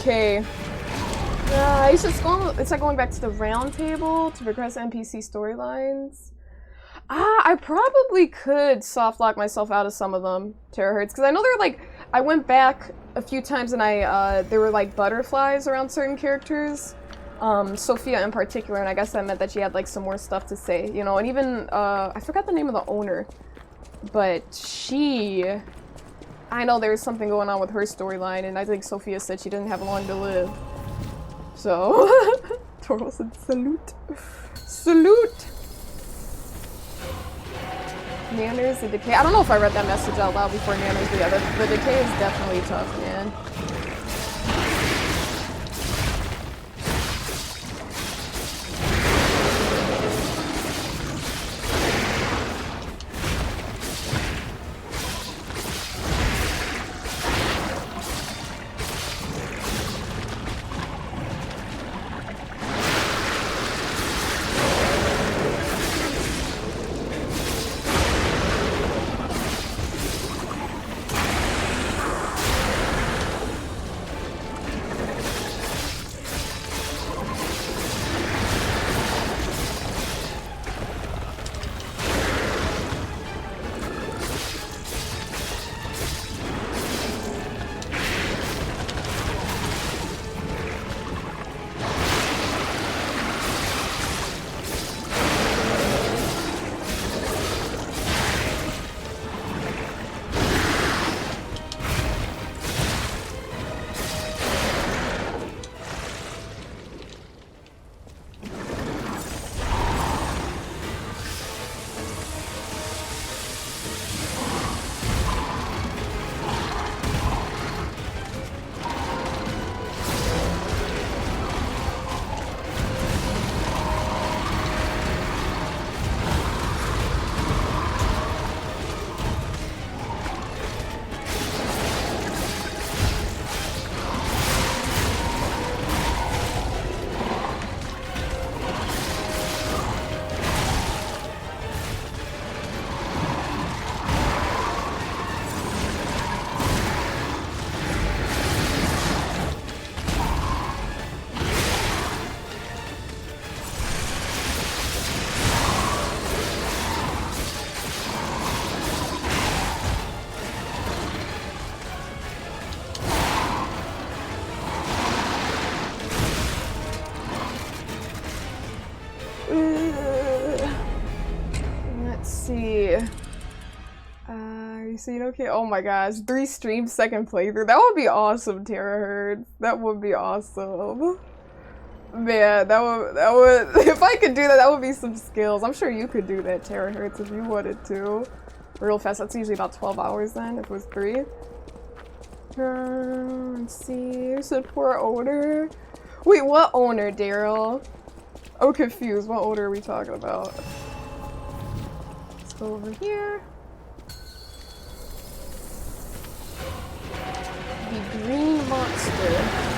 Okay. It's like going back to the round table to progress NPC storylines. I probably could soft lock myself out of some of them, terahertz, because I know there were like, I went back a few times and there were like butterflies around certain characters, Sophia in particular, and I guess that meant that she had like some more stuff to say, you know, and even, I forgot the name of the owner, but I know there's something going on with her storyline, and I think Sophia said she didn't have long to live. So, Toro said salute. Salute! Manners, the decay. I don't know if I read that message out loud before Manners, but yeah, the decay is definitely tough, man. see. You seen okay? Oh my gosh, 3 streams, 2nd playthrough. That would be awesome, Terahertz. That would be awesome. Man, that would if I could do that, that would be some skills. I'm sure you could do that, Terahertz, if you wanted to. Real fast. That's usually about 12 hours then, if it was 3. Let's see. Support owner. Wait, what owner, Daryl? I'm confused. What owner are we talking about? Let's go over here. The green monster.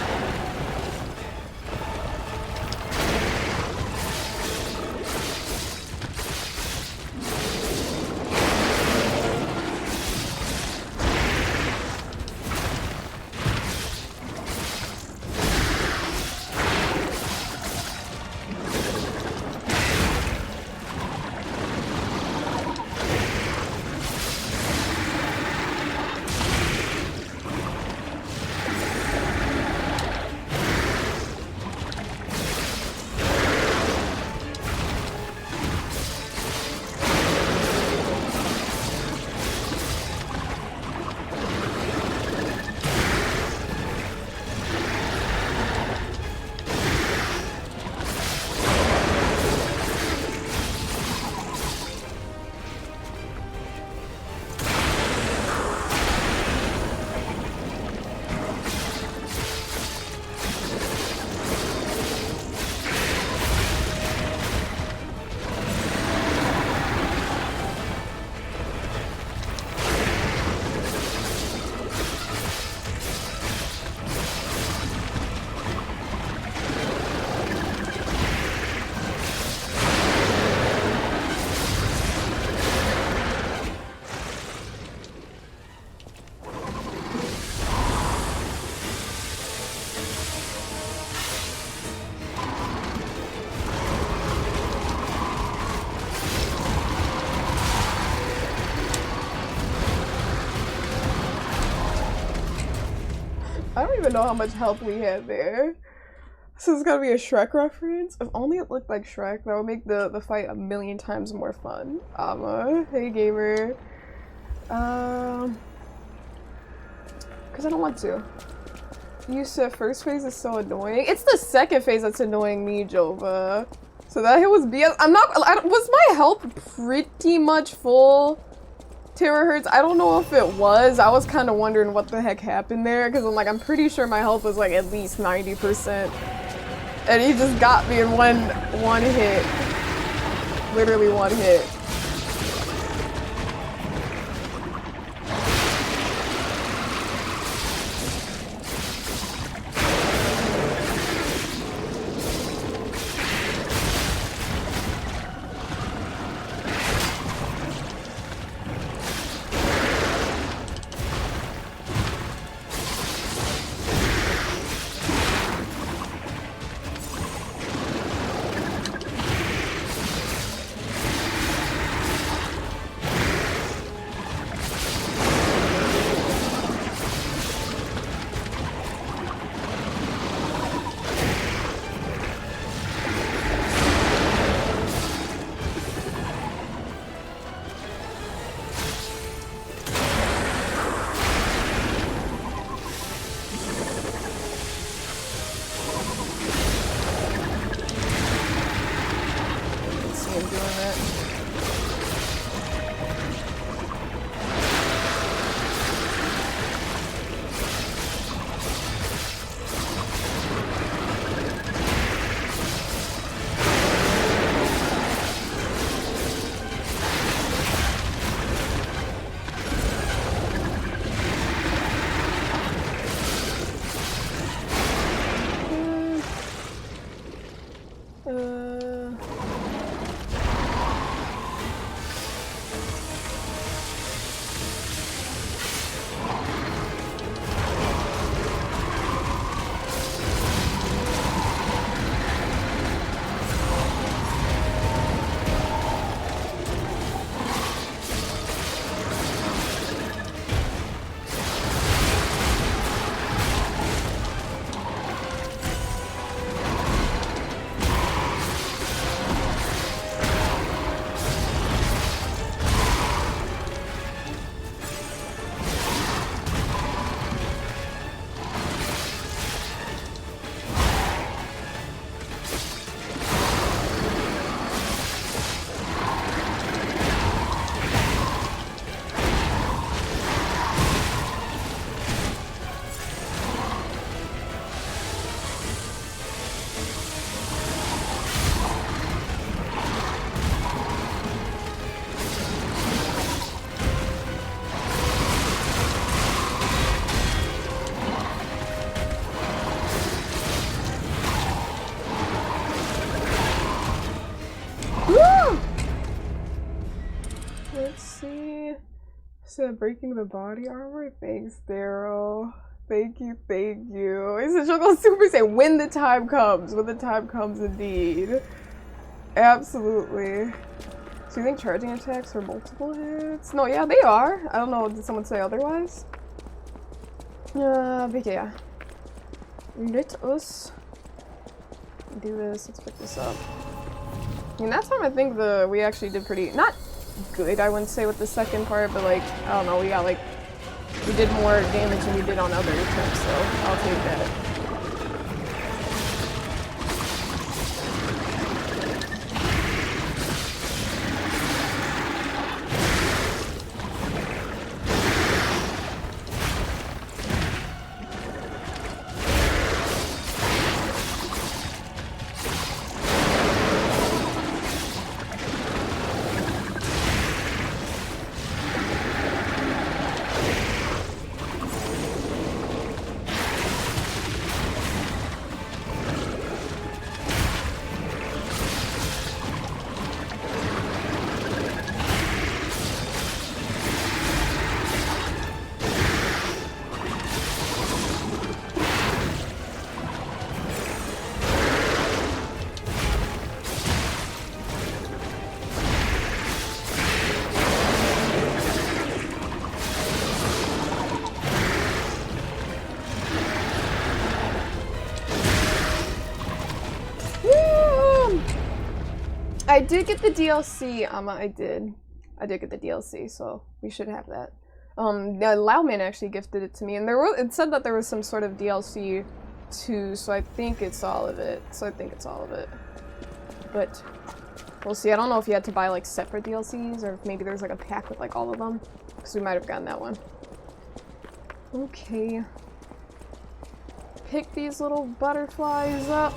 I don't even know how much help we had there. So it's gotta be a Shrek reference. If only it looked like Shrek, that would make the fight a million times more fun. Hey gamer. Cause I don't want to. You said first phase is so annoying. It's the 2nd phase that's annoying me, Jova. So that hit was BS. Was my health pretty much full? Terahertz, I don't know if it was. I was kind of wondering what the heck happened there because I'm pretty sure my health was like at least 90%. And he just got me in one hit. Literally one hit. let's see. So breaking the body armor. Thanks, Daryl. Thank you, thank you. He said she'll go Super Saiyan when the time comes. When the time comes, indeed. Absolutely. So you think charging attacks are multiple hits? No, yeah, they are. I don't know. Did someone say otherwise? But yeah. Let us do this. Let's pick this up. I mean, that time I think we actually did pretty, not good, I wouldn't say with the second part, but like, I don't know, we got like, we did more damage than we did on other attempts, so I'll take that. I did get the DLC, I did get the DLC, so we should have that. Lauman actually gifted it to me, and it said that there was some sort of DLC too, so I think it's all of it. But we'll see. I don't know if you had to buy like separate DLCs, or if maybe there's like a pack with like all of them, because we might have gotten that one. Okay. Pick these little butterflies up.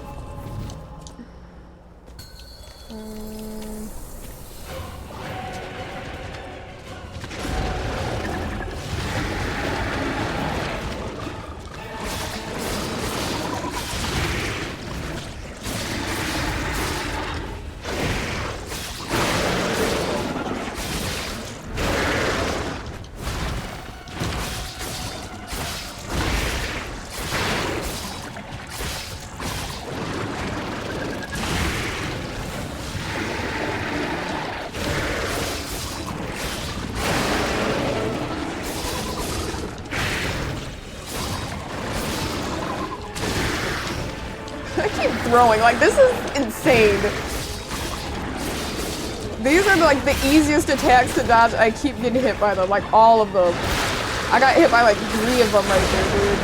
Throwing, like, this is insane. These are like the easiest attacks to dodge. I keep getting hit by them, like all of them. I got hit by like 3 of them right there, dude.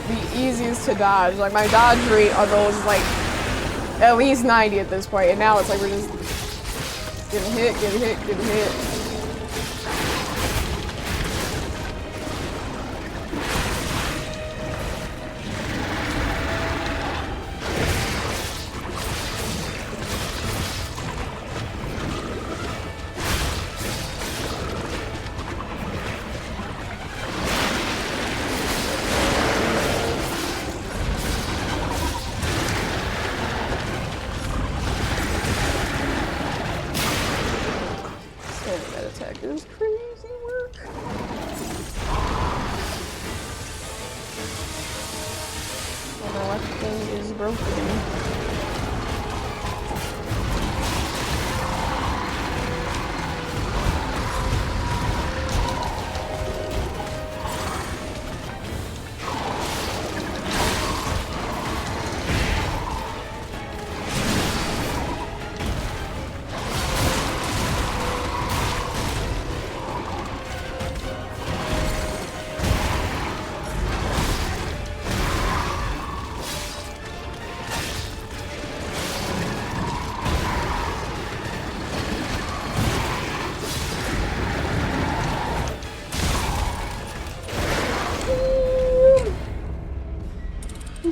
The easiest to dodge. Like my dodge rate on those is like at least 90 at this point, and now it's like we're just getting hit.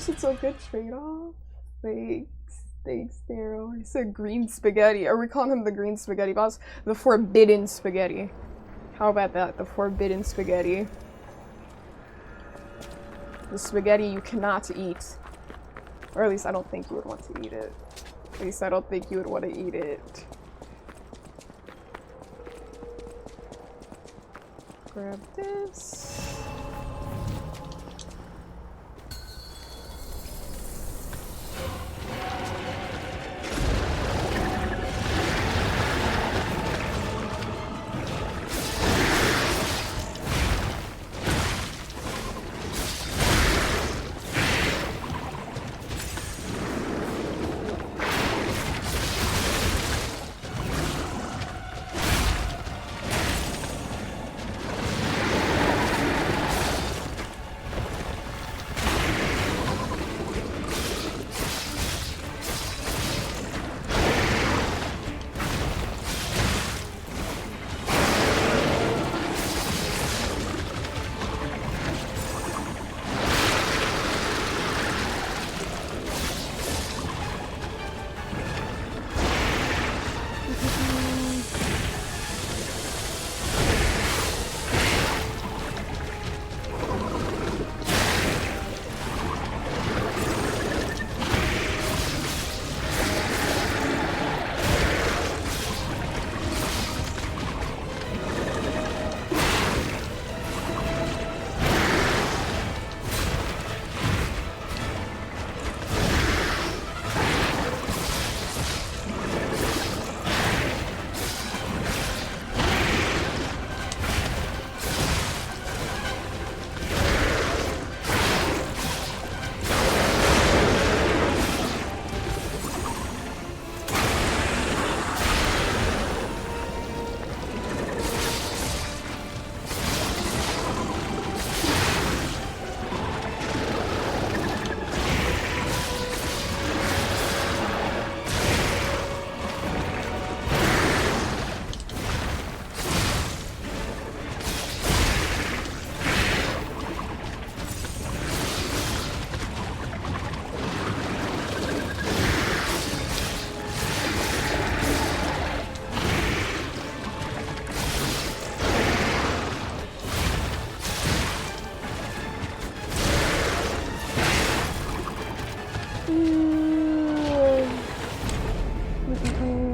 It's a good trade-off. Thanks, Daryl. He said green spaghetti. Are we calling him the green spaghetti boss? The forbidden spaghetti. How about that? The forbidden spaghetti. The spaghetti you cannot eat. Or at least I don't think you would want to eat it. At least I don't think you would want to eat it. grab this.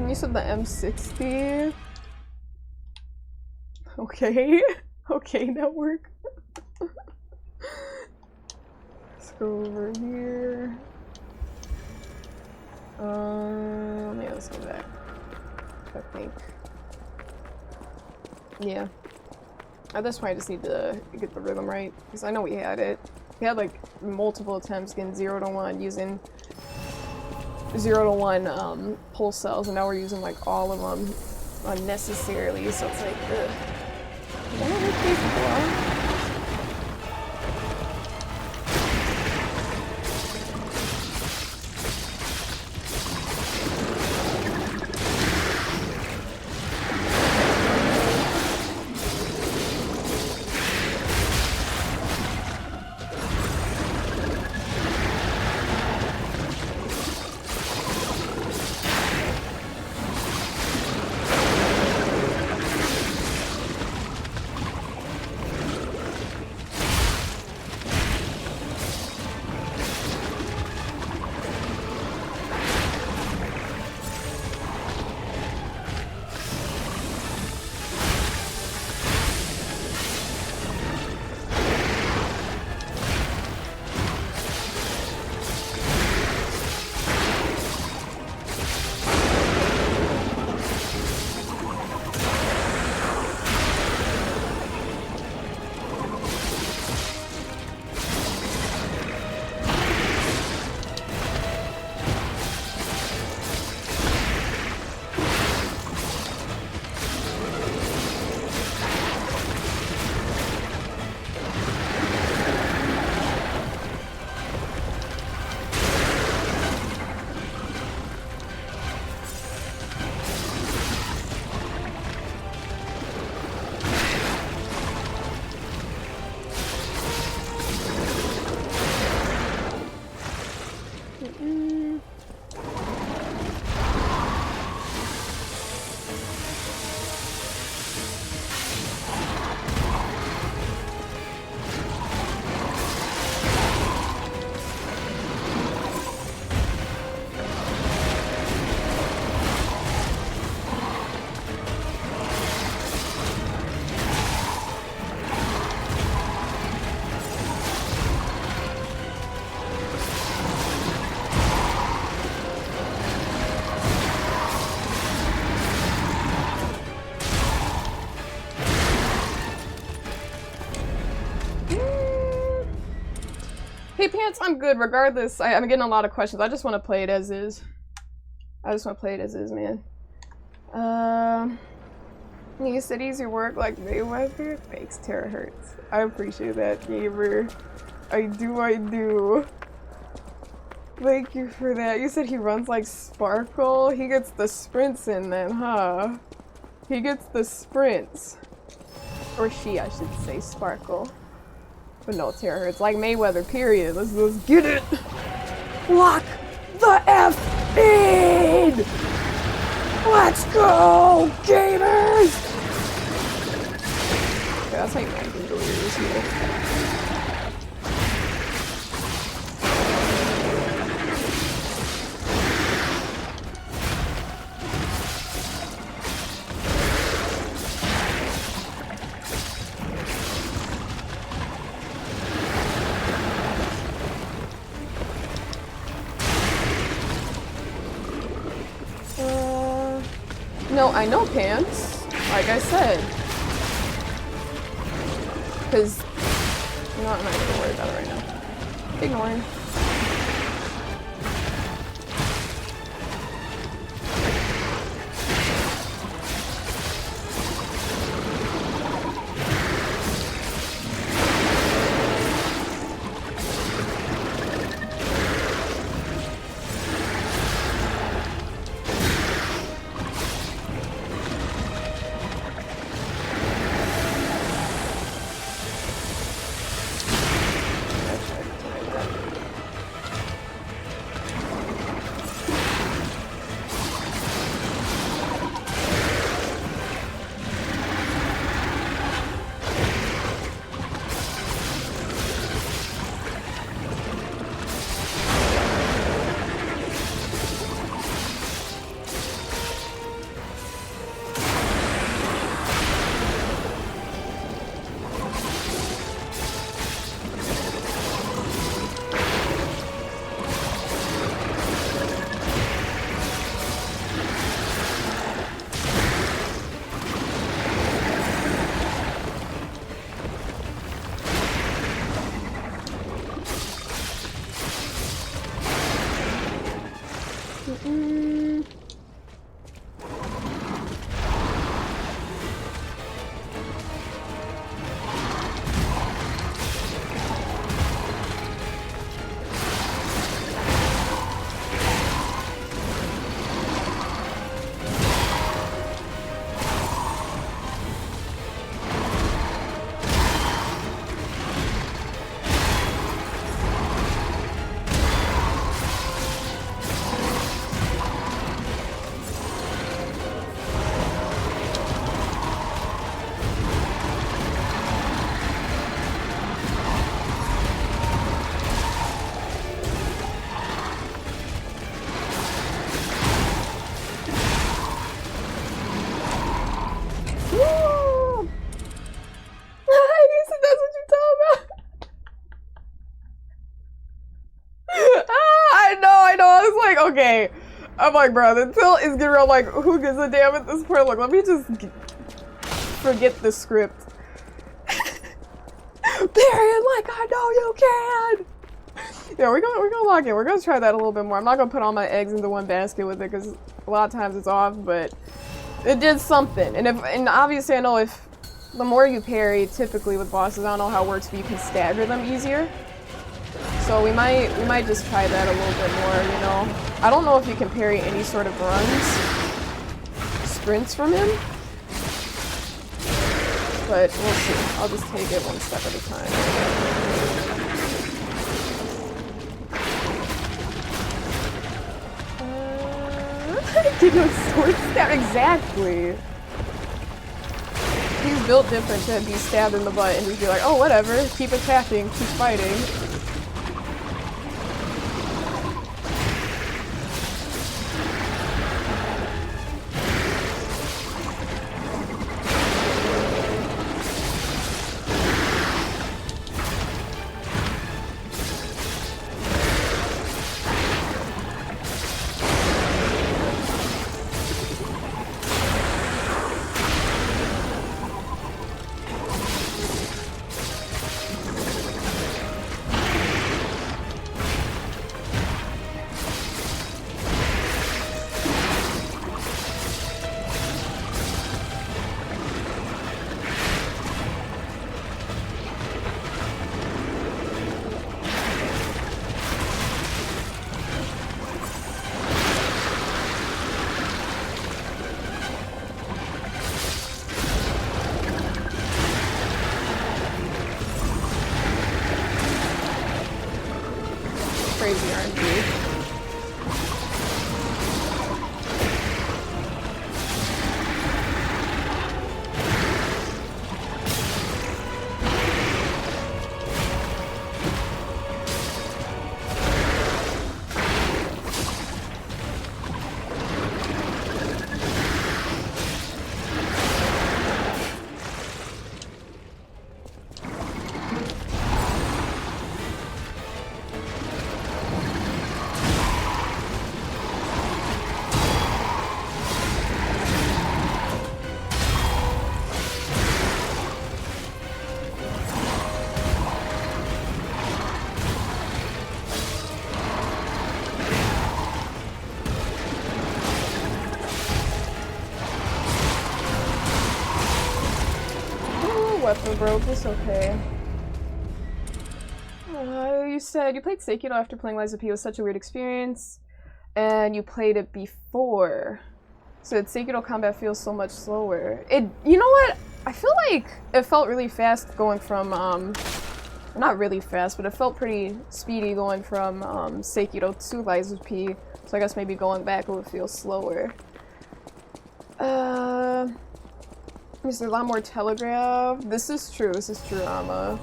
You said the M60. Okay. Okay, network. Let's go over here. Yeah, let's go back. I think. Yeah. At this point, I just need to get the rhythm right, because I know we had it. We had like multiple attempts getting 0 to 1 using 0 to 1 pulse cells, and now we're using like all of them unnecessarily, so it's like, ugh. What are we capable of? Hey, Pants, I'm good. Regardless, I'm getting a lot of questions. I just want to play it as is. I just want to play it as is, man. You said easier work like Mayweather? Thanks, terahertz. I appreciate that, gamer. I do. Thank you for that. You said he runs like Sparkle? He gets the sprints in then, huh? He gets the sprints. Or she, I should say, Sparkle. But no, terahertz. Like Mayweather, period. Let's get it! Lock the F in! Let's go, gamers! Yeah, that's how you make them delirious here. No, I know Pants. Like I said. Because, you know what, I'm not gonna worry about it right now. Ignore him. Okay, I'm like, bro, the tilt is getting real, like, who gives a damn at this point? Look, let me just forget the script. Period, like, I know you can! Yeah, we're gonna lock in. We're gonna try that a little bit more. I'm not gonna put all my eggs into one basket with it, because a lot of times it's off, but it did something. And obviously I know if the more you parry, typically with bosses, I don't know how it works, but you can stagger them easier. So we might just try that a little bit more, you know. I don't know if you can parry any sort of runs, sprints from him, but we'll see. I'll just take it one step at a time. Get no sword stab, exactly. He's built different to be stabbed in the butt and just be like, oh whatever, keep attacking, keep fighting. weapon broke. It's okay. You said you played Sekiro after playing Lies of P. It was such a weird experience. And you played it before. So Sekiro combat feels so much slower. You know what? I feel like it felt really fast going from, not really fast, but it felt pretty speedy going from, Sekiro to Lies of P. So I guess maybe going back it would feel slower. Is there a lot more telegraph? This is true, Amma.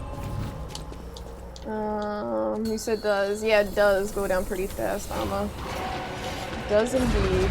You said does. Yeah, it does go down pretty fast, Amma. It does indeed.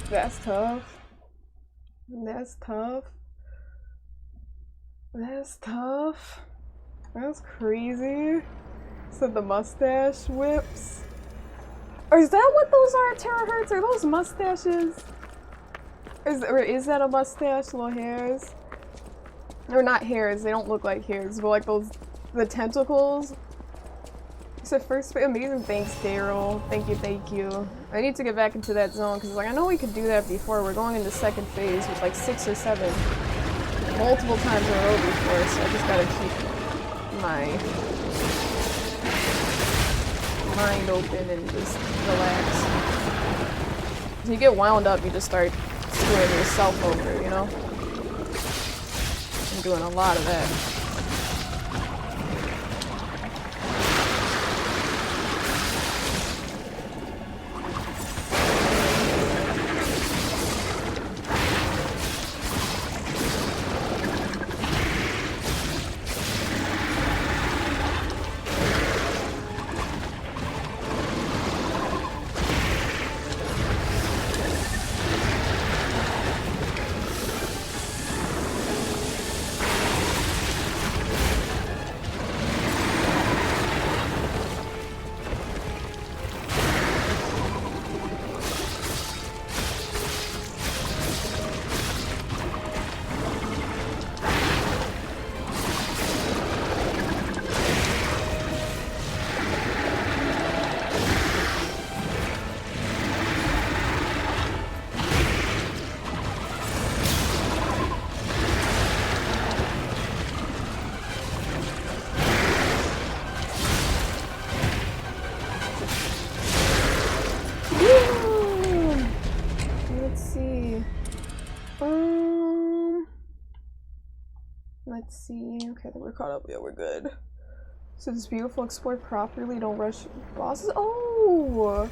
That's tough. That's tough. That's tough. That's crazy. So the mustache whips. Or is that what those are, terahertz? Are those mustaches? Is that a mustache? Little hairs? Or not hairs, they don't look like hairs, but like the tentacles. So first, amazing, thanks Daryl. Thank you. I need to get back into that zone, because like, I know we could do that before. We're going into second phase with like 6 or 7 multiple times in a row before, so I just gotta keep my mind open and just relax. When you get wound up, you just start screwing yourself over, you know? I'm doing a lot of that. Let's see. Okay, I think we're caught up. Yeah, we're good. So it's beautiful. Explore properly. Don't rush bosses. Oh!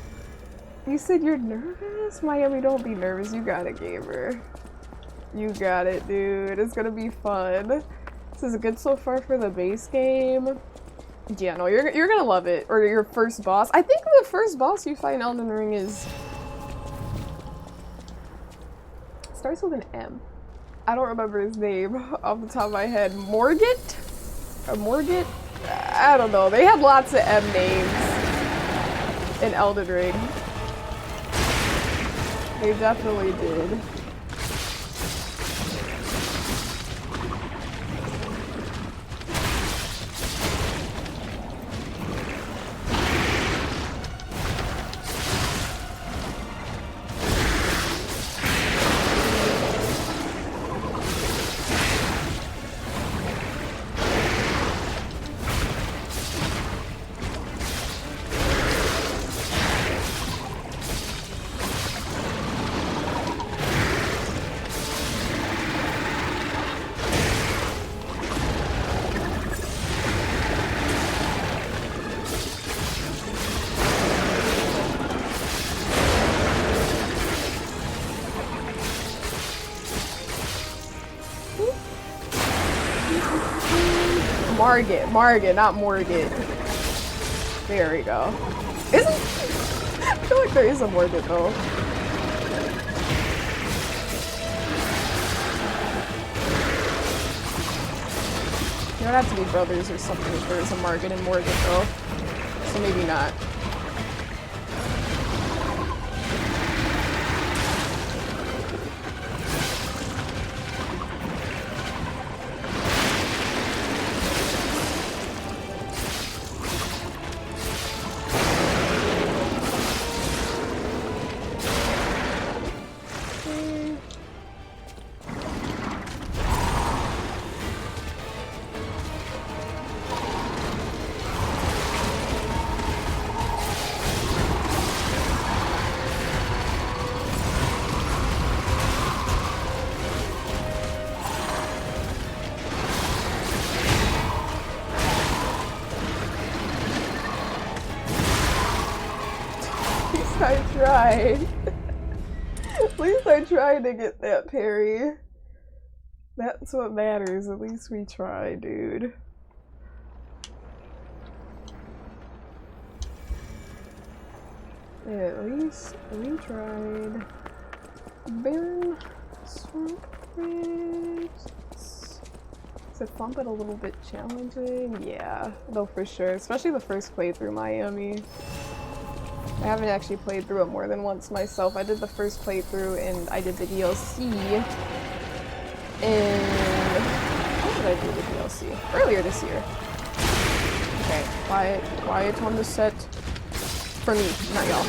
You said you're nervous? Miami, don't be nervous. You got it, gamer. You got it, dude. It's gonna be fun. This is good so far for the base game. Yeah, no, you're gonna love it. Or your first boss. I think the first boss you fight in Elden Ring is... starts with an M. I don't remember his name off the top of my head. Morgit? Or Morgit? I don't know. They had lots of M names in Elden Ring. They definitely did. Margit, not Morgit. There we go. Isn't... I feel like there is a Morgit though. You don't have to be brothers or something if there's a Margit and Morgit though. So maybe not. I tried. At least I tried to get that parry. That's what matters. At least we tried, dude. Yeah, at least we tried. Baron Swamp Is it fun but a little bit challenging? Yeah, though for sure. Especially the first playthrough, Miami. I haven't actually played through it more than once myself. I did the first playthrough and I did the DLC in... When did I do the DLC? Earlier this year. Okay, quiet on the set. For me, not y'all.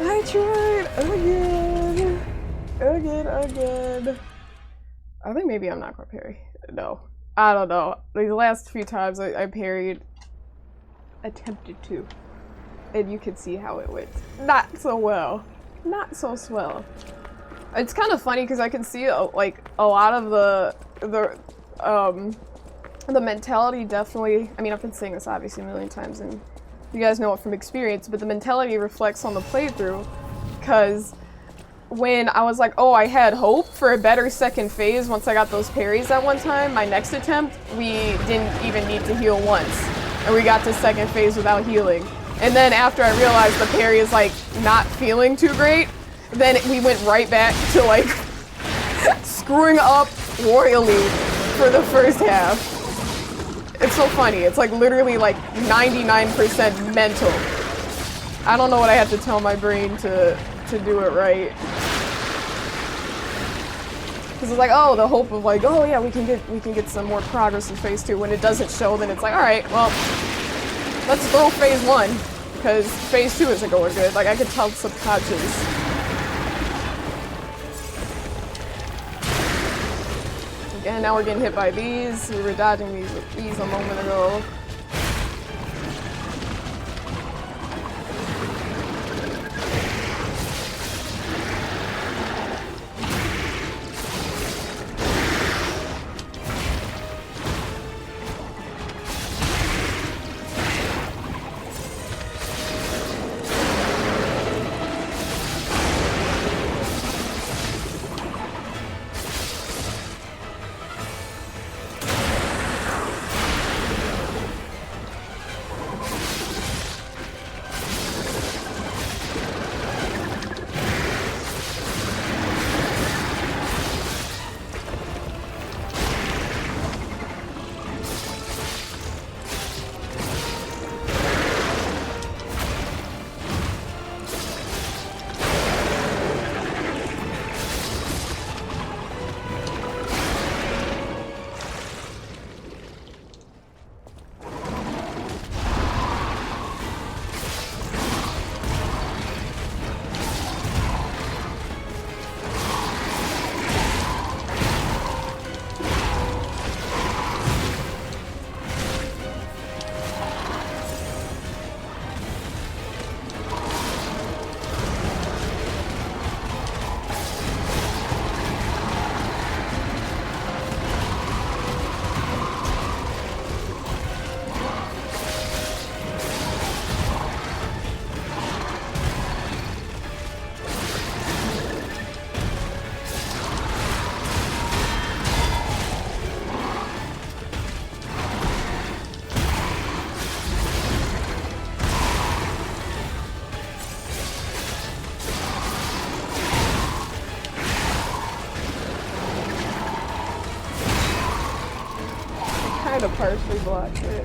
I tried again. Again. I think maybe I'm not gonna parry. No. I don't know. Like, the last few times I parried, attempted to. And you can see how it went. Not so well. Not so swell. It's kind of funny because I can see like a lot of the mentality definitely. I mean, I've been saying this obviously a million times, and you guys know it from experience. But the mentality reflects on the playthrough, because when I was like, oh, I had hope for a better second phase once I got those parries that one time. My next attempt, we didn't even need to heal once, and we got to second phase without healing. And then after I realized the parry is like not feeling too great, then we went right back to like screwing up royally for the first half. It's so funny. It's like literally like 99% mental. I don't know what I have to tell my brain to do it right. Because it's like, oh, the hope of like, oh yeah, we can get some more progress in phase 2. When it doesn't show, then it's like, all right, well, let's throw phase 1, because phase 2 isn't going good. Like, I could tell subconscious. Again, now we're getting hit by these. We were dodging these a moment ago. To partially block it.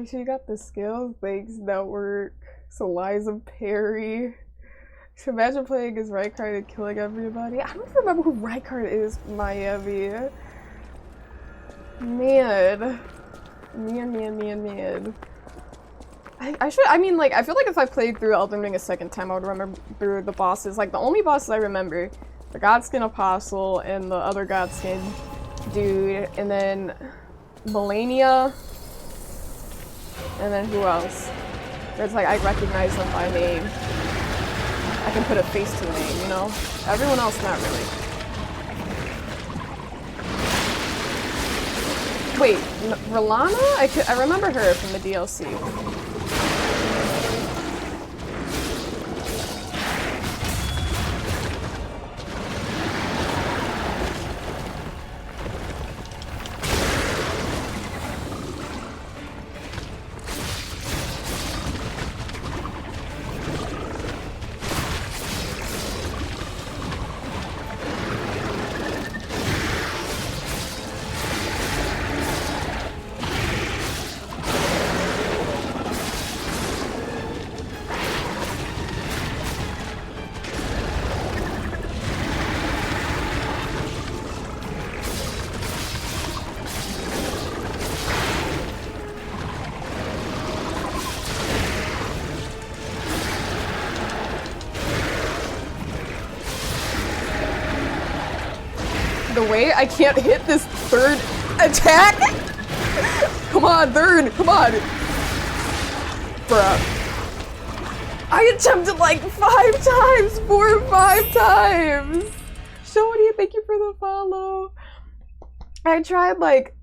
So you got the skills, thanks, network. So Liza Perry. So imagine playing as Rykard and killing everybody. I don't remember who Rykard is, Miami. Man. I mean, like, I feel like if I played through Elden Ring a second time, I would remember the bosses. Like, the only bosses I remember, the Godskin Apostle and the other Godskin dude, and then Melania, and then who else? It's like I recognize them by name. I can put a face to the name, you know? Everyone else, not really. Wait, Rolana? I remember her from the DLC. the way I can't hit this third attack. Come on, third, come on. Bruh. I attempted like 5 times, 4 or 5 times. Shody, thank you for the follow. I tried like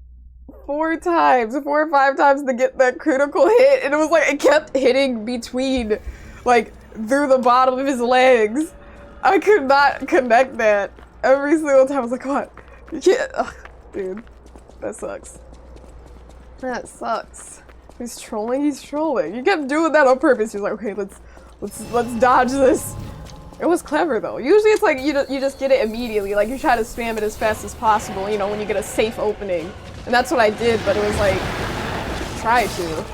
4 or 5 times to get that critical hit, and it was like it kept hitting between, like, through the bottom of his legs. I could not connect that every single time. I was like, come on, you can't. Ugh, dude, that sucks. That sucks. He's trolling. He's trolling. He kept doing that on purpose. He was like, okay, let's dodge this. It was clever though. Usually it's like you just get it immediately. Like you try to spam it as fast as possible. You know, when you get a safe opening. And that's what I did. But it was like, try to.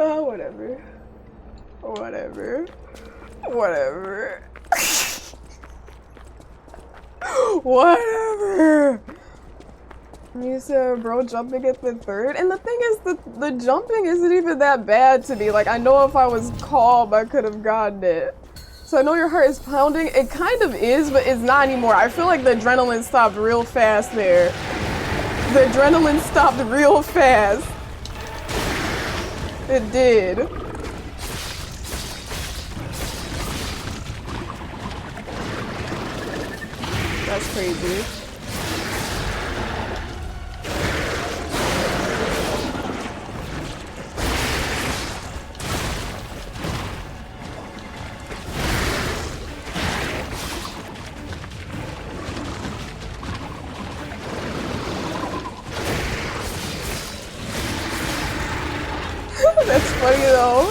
Oh, whatever. Whatever. Whatever. Whatever. You said bro jumping at the third, and the thing is the jumping isn't even that bad to me. Like, I know if I was calm I could have gotten it. So I know your heart is pounding. It kind of is, but it's not anymore. I feel like the adrenaline stopped real fast there. The adrenaline stopped real fast. It did. That's crazy. That's funny though.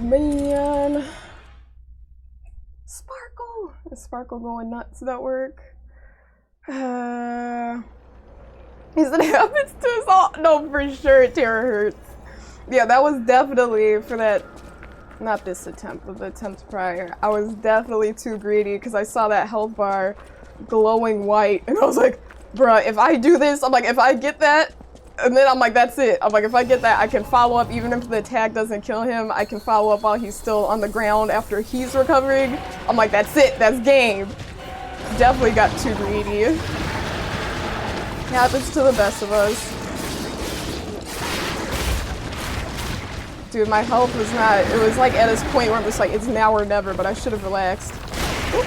Man. Sparkle! Is Sparkle going nuts at work? He said it happens to us all. No, for sure, Terror hurts. Yeah, that was definitely for that, not this attempt, but the attempt prior. I was definitely too greedy because I saw that health bar glowing white and I was like, bruh, if I do this, I'm like, if I get that, and then I'm like, that's it. I'm like, if I get that, I can follow up even if the attack doesn't kill him. I can follow up while he's still on the ground after he's recovering. I'm like, that's it. That's game. Definitely got too greedy. Happens to the best of us. Dude, my health was not, it was like at this point where I'm just like, it's now or never, but I should have relaxed. Oop.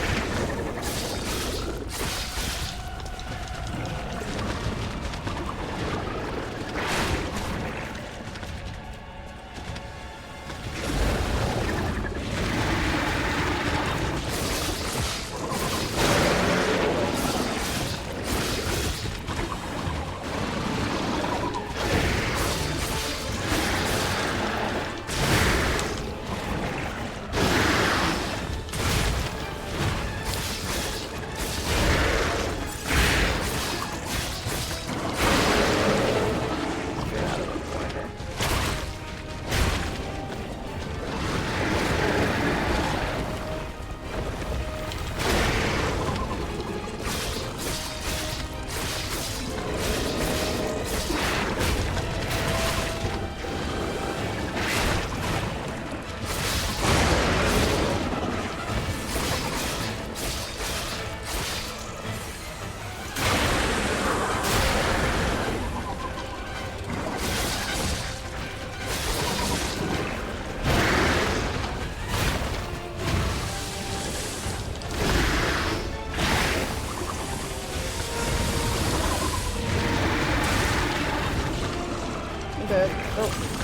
dead. Oh.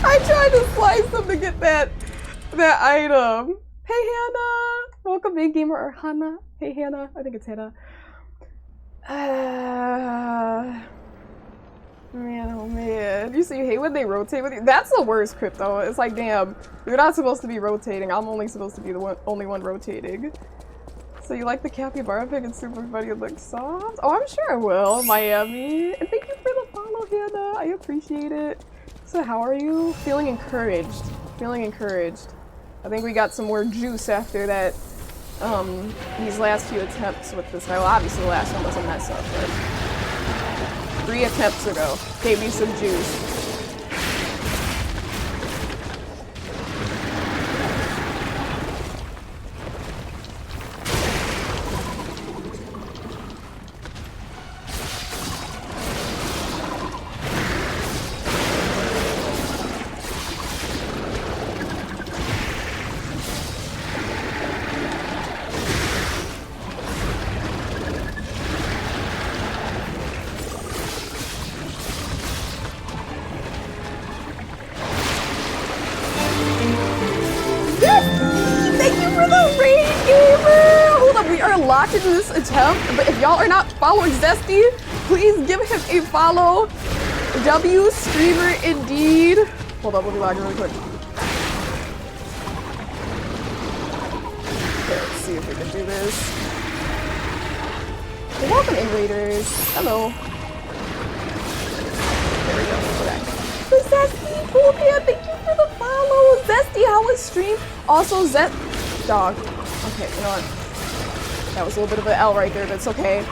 I tried to slice them to get that item. Hey Hannah! Welcome in, gamer, or Hannah. Hey Hannah. I think it's Hannah. Man, oh man. You hate when they rotate with you? That's the worst, Crypto. It's like, damn, you're not supposed to be rotating. I'm only supposed to be the only one rotating. So you like the capybara pick? It's super funny. It looks soft. Oh, I'm sure I will, Miami. And thank you for the follow, Hannah. I appreciate it. So how are you? Feeling encouraged. Feeling encouraged. I think we got some more juice after that, these last few attempts with this guy. Well, obviously the last one was a mess up, but 3 attempts ago gave me some juice. Into this attempt, but if y'all are not following Zesty, please give him a follow. W streamer indeed. Hold up, let me log in really quick. Okay, let's see if we can do this. Well, welcome in, Raiders. Hello. There we go. Okay. Zesty, cool man, thank you for the follow. Zesty, how was stream? Also, dog. Okay, you know what? That was a little bit of an L right there, but it's okay.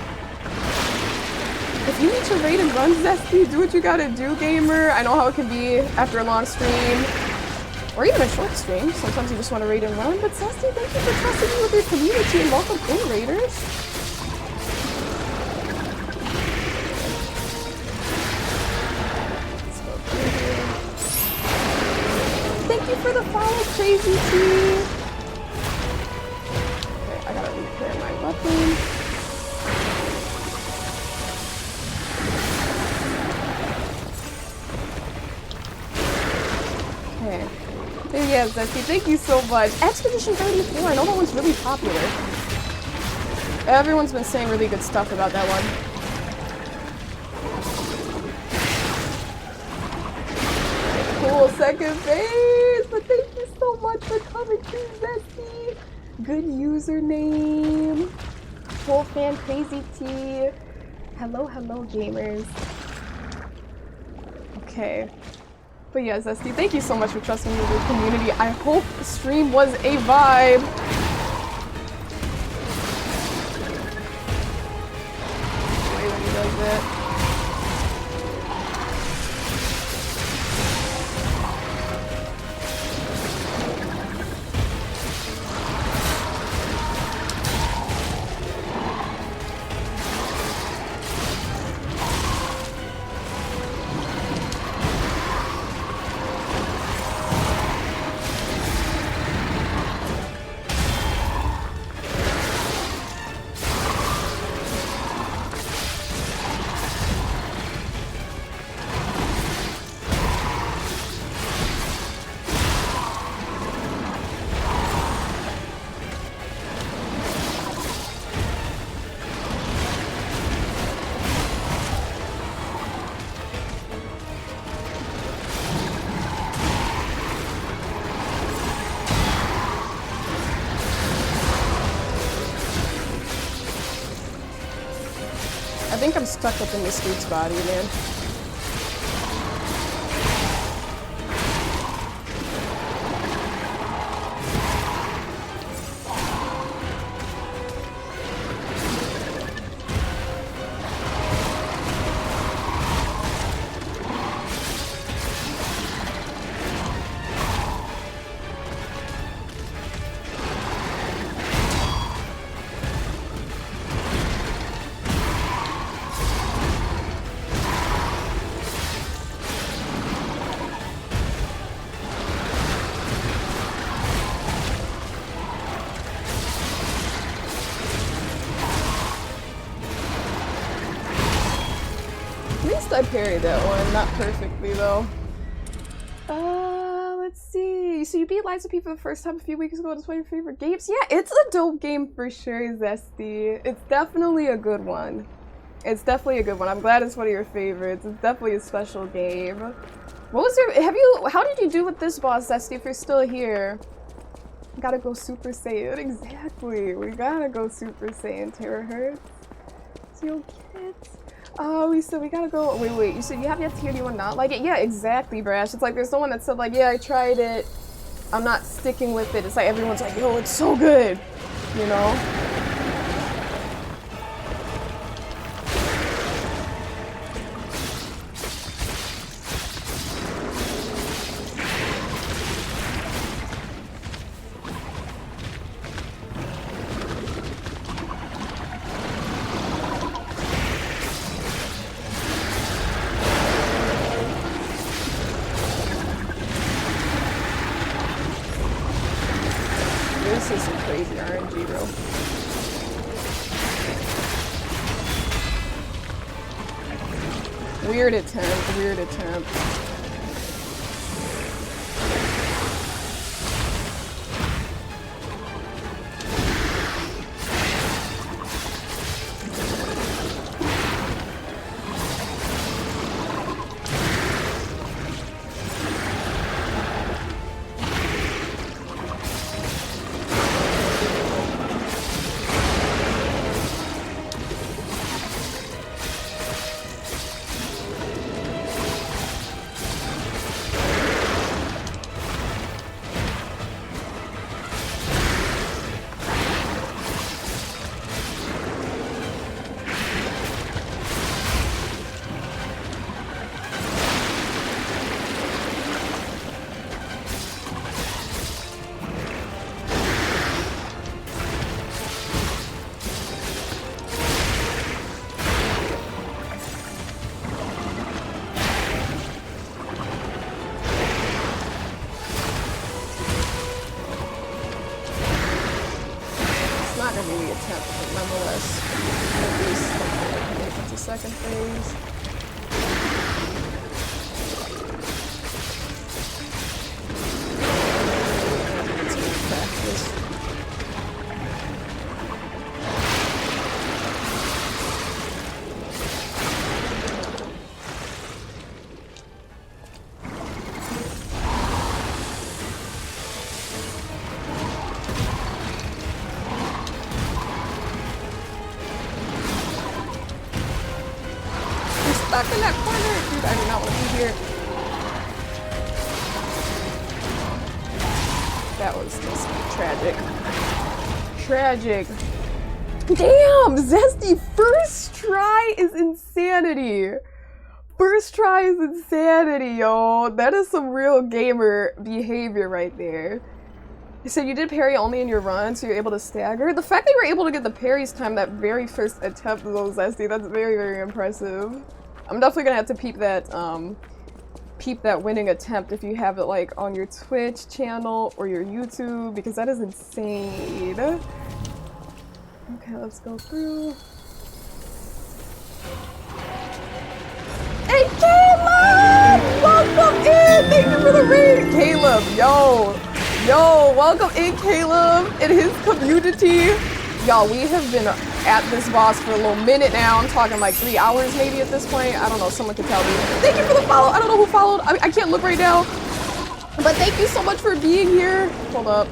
If you need to raid and run, Zesty, do what you gotta do, gamer. I know how it can be after a long stream, or even a short stream. Sometimes you just want to raid and run, but Zesty, thank you for trusting me with your community, and welcome in, Raiders. Thank you for the follow, Crazy T. I gotta repair my weapon. Okay. There he is, Zesty. Thank you so much. Expedition 34. I know that one's really popular. Everyone's been saying really good stuff about that one. Cool second phase, but thank you so much for coming to Zesty. Good username. Full fan Crazy T. Hello, hello, gamers. Okay. But yeah, Zesty, thank you so much for trusting me with your community. I hope the stream was a vibe. Wait when he does it. think I'm stuck up in this dude's body, man. I parried that one, not perfectly though. Let's see. So you beat Lies of P for the first time a few weeks ago. It's one of your favorite games? Yeah, it's a dope game for sure, Zesty. It's definitely a good one. It's definitely a good one. I'm glad it's one of your favorites. It's definitely a special game. What was your, how did you do with this boss, Zesty, if you're still here? Gotta go Super Saiyan. Exactly. We gotta go Super Saiyan, Terahertz. Yo, kids. Oh, we said we gotta go. Wait. You said you have yet to hear anyone not like it? Yeah, exactly, Brash. It's like there's someone that said like, yeah, I tried it. I'm not sticking with it. It's like everyone's like, yo, it's so good. You know? This is some crazy RNG, bro. Weird attempt, weird attempt. Second phase. Practice. Stuck in that corner. Dude, I do not want to be here. That was just tragic. Tragic. Damn! Zesty, first try is insanity. First try is insanity, yo. That is some real gamer behavior right there. You said you did parry only in your run, so you're able to stagger. The fact that you were able to get the parries time that very first attempt, though, Zesty, that's very, very impressive. I'm definitely gonna have to peep that winning attempt if you have it like on your Twitch channel or your YouTube, because that is insane. Okay, let's go through. Hey Caleb! Welcome in! Thank you for the raid! Caleb, yo, welcome in Caleb and his community. Y'all, we have been at this boss for a little minute now. I'm talking like 3 hours maybe at this point. I don't know, someone could tell me. Thank you for the follow. I don't know who followed. I can't look right now. But thank you so much for being here. Hold up.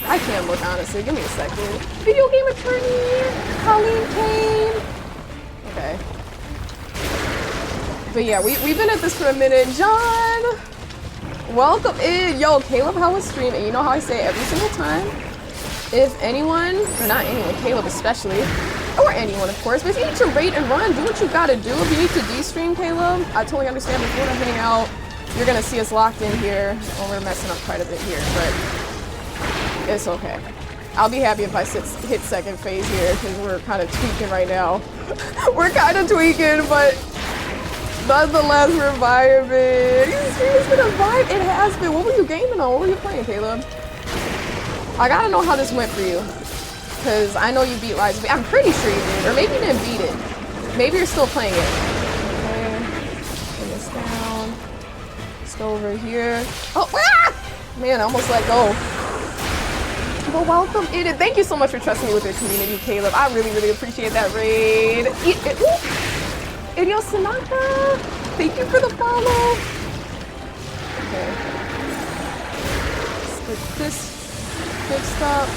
I can't look, honestly. Give me a second. Video game attorney. Colleen Kane. Okay. But yeah, we've been at this for a minute. John! Welcome in! Yo, Caleb, how was stream? And you know how I say it every single time? If anyone, or not anyone, Caleb especially, or anyone of course, but if you need to rate and run, do what you gotta do. If you need to de-stream, Caleb, I totally understand. If you wanna hang out, you're gonna see us locked in here. Well, we're messing up quite a bit here, but it's okay. I'll be happy if I hit second phase here, because we're kind of tweaking right now. We're kind of tweaking, but nonetheless, we're vibing. This stream has been a vibe. It has been. What were you gaming on? What were you playing, Caleb? I gotta know how this went for you, because I know you beat Lies. I'm pretty sure you did, or maybe you didn't beat it. Maybe you're still playing it. Okay, bring this down. Let's go over here. Oh, ah! Man, I almost let go. But welcome in, and thank you so much for trusting me with your community, Caleb. I really, really appreciate that raid. Idio Sonata, thank you for the follow. Okay. Let's get this fixed up.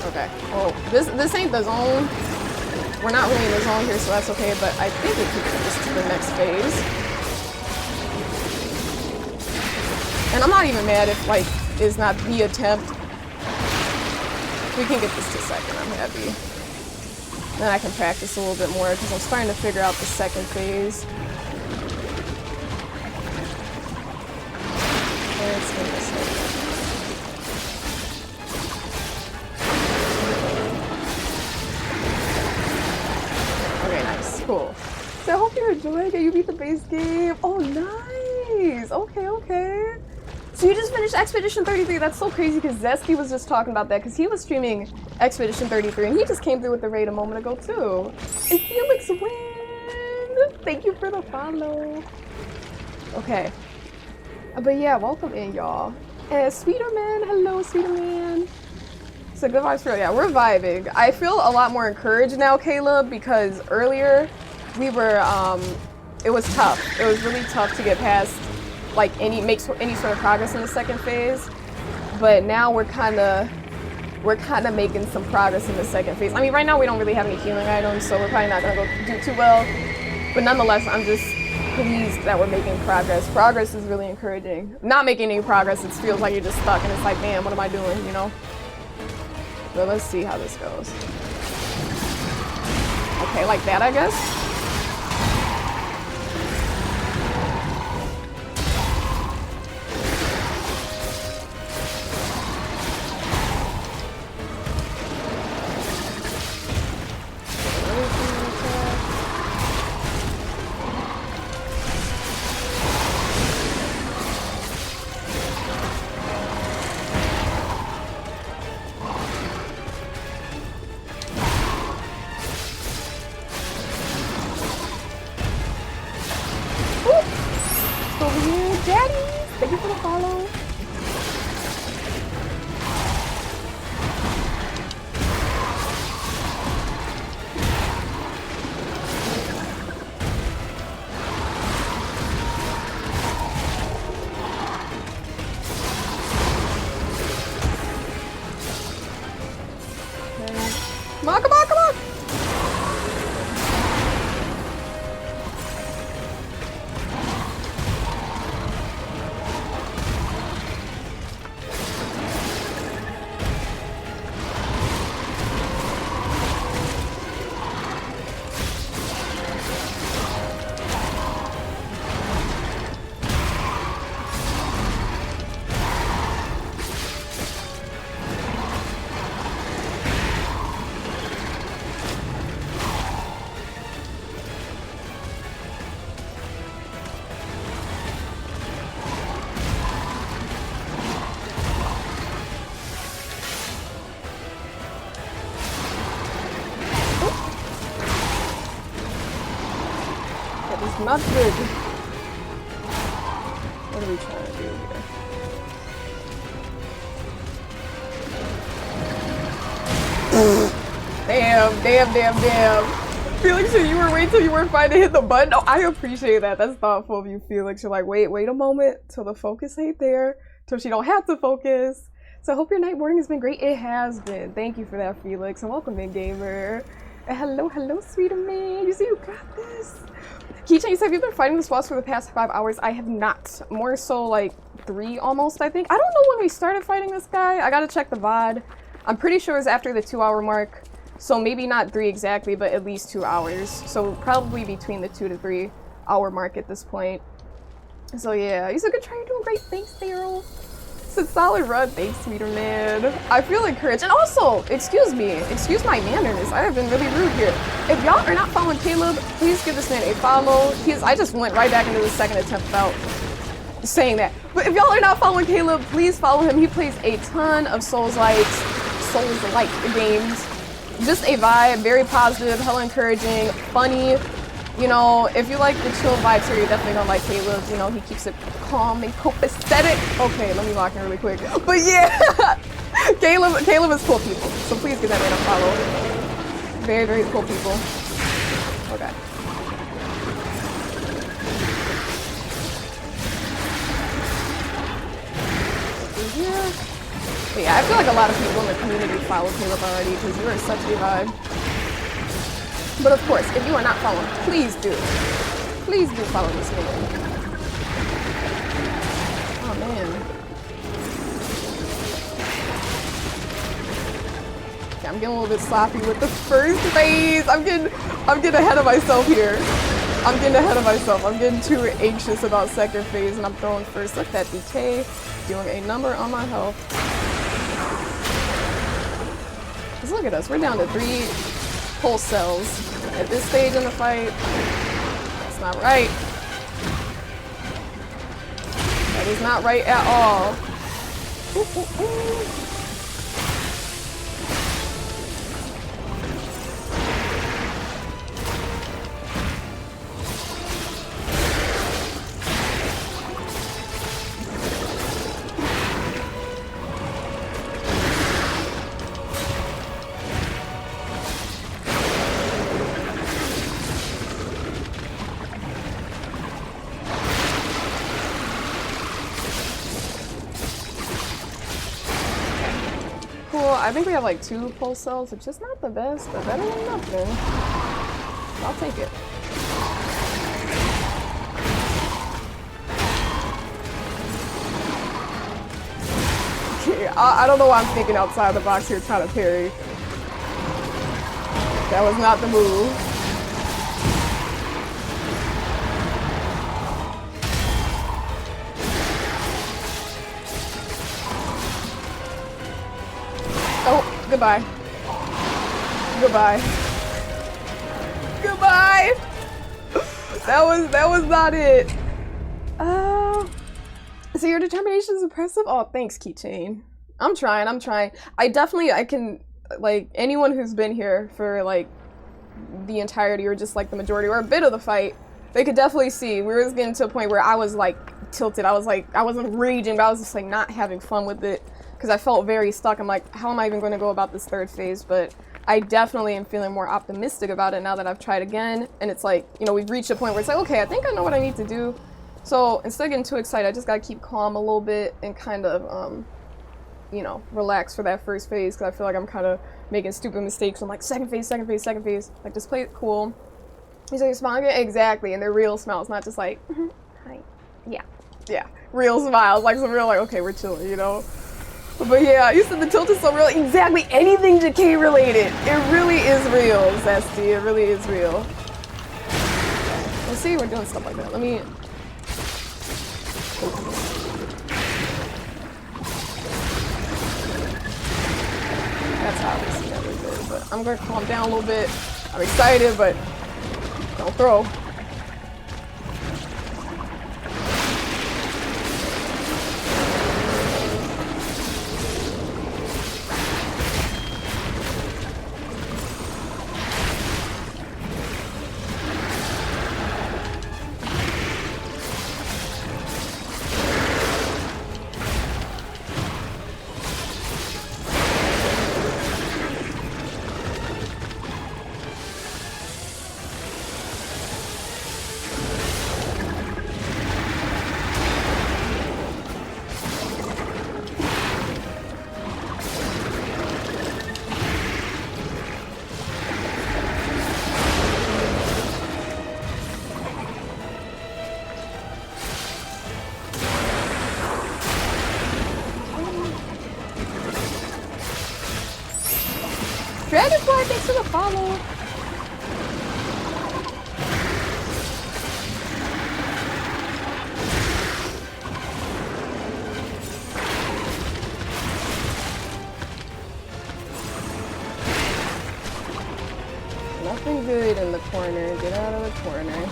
Okay. Oh, this ain't the zone. We're not really in the zone here, so that's okay. But I think we can get this to the next phase. And I'm not even mad if like it's not the attempt. We can get this to second. I'm happy. Then I can practice a little bit more because I'm starting to figure out the second phase. Let's get this over. Okay, nice. Cool. So I hope you're enjoying it. You beat the base game. Oh, nice. Okay, okay. So you just finished Expedition 33. That's so crazy because Zesty was just talking about that because he was streaming Expedition 33 and he just came through with the raid a moment ago too. And Felix win! Thank you for the follow. Okay. But yeah, welcome in, y'all. And Sweeterman, hello, Sweeterman. So good vibes for, yeah, we're vibing. I feel a lot more encouraged now, Caleb, because earlier we were, it was tough. It was really tough to get past like make any sort of progress in the second phase, but now we're kind of making some progress in the second phase. I mean, right now we don't really have any healing items, so we're probably not gonna go do too well. But nonetheless, I'm just pleased that we're making progress. Progress is really encouraging. Not making any progress, it feels like you're just stuck, and it's like, man, what am I doing? You know. But let's see how this goes. Okay, like that, I guess. Not good. What are we trying to do here? Damn. Felix, you were waiting till you were fine to hit the button. Oh, I appreciate that. That's thoughtful of you, Felix. You're like, wait a moment till the focus ain't there, till she don't have to focus. So I hope your night morning has been great. It has been. Thank you for that, Felix. And welcome in, gamer. And hello, sweeter man. You see, you got this. Keychain, you said, have you been fighting this boss for the past 5 hours? I have not. More so like 3 almost, I think. I don't know when we started fighting this guy. I gotta check the VOD. I'm pretty sure it was after the 2-hour mark. So maybe not 3 exactly, but at least 2 hours. So probably between the 2 to 3 hour mark at this point. So yeah, he's a good try. You're doing great. Thanks, Daryl. It's a solid run. Thanks, sweeter man. I feel encouraged. And also, excuse me. Excuse my manners. I have been really rude here. If y'all are not following Caleb, please give this man a follow. I just went right back into the second attempt without saying that. But if y'all are not following Caleb, please follow him. He plays a ton of Souls-like games. Just a vibe. Very positive, hella encouraging, funny. You know, if you like the chill vibes here, you're definitely gonna like Caleb. You know, he keeps it calm and copacetic. Okay, let me lock in really quick. But yeah, Caleb is cool people. So please give that man a follow. Very, very cool people. Okay. Yeah. But yeah, I feel like a lot of people in the community follow Caleb already because you are such a vibe. But of course, if you are not following, please do. Please do follow this man. Oh man. Okay, I'm getting a little bit sloppy with the first phase. I'm getting ahead of myself here. I'm getting too anxious about second phase and I'm throwing first. Look at that DK doing a number on my health. Just look at us. We're down to 3 pulse cells. At this stage in the fight, that's not right. That is not right at all. Ooh, ooh, ooh. I think we have like 2 pulse cells, which is not the best, but better than nothing. I'll take it. I don't know why I'm thinking outside the box here trying to parry. That was not the move. Oh, goodbye. Goodbye. Goodbye! That was not it. So your determination is impressive? Oh, thanks, Keychain. I'm trying. I can, like, anyone who's been here for, like, the entirety or just, like, the majority or a bit of the fight, they could definitely see. We were getting to a point where I was, like, tilted. I wasn't raging, but I was just, like, not having fun with it. Because I felt very stuck. I'm like, how am I even going to go about this third phase? But I definitely am feeling more optimistic about it now that I've tried again. And it's like, you know, we've reached a point where it's like, okay, I think I know what I need to do. So instead of getting too excited, I just got to keep calm a little bit and kind of, you know, relax for that first phase. Because I feel like I'm kind of making stupid mistakes. I'm like, second phase. Like, just play it cool. He's like, smiling again? Exactly. And they're real smiles, not just like, hi. Yeah. Real smiles. Like, some real, like, okay, we're chilling, you know? But yeah, you said the tilt is so real. Exactly, anything decay related. It really is real, Zesty. It really is real. Let's see, we're doing stuff like that. Let me... That's obviously never good, but I'm gonna calm down a little bit. I'm excited, but don't throw. Dragonfly, thanks for the follow. Nothing good in the corner. Get out of the corner.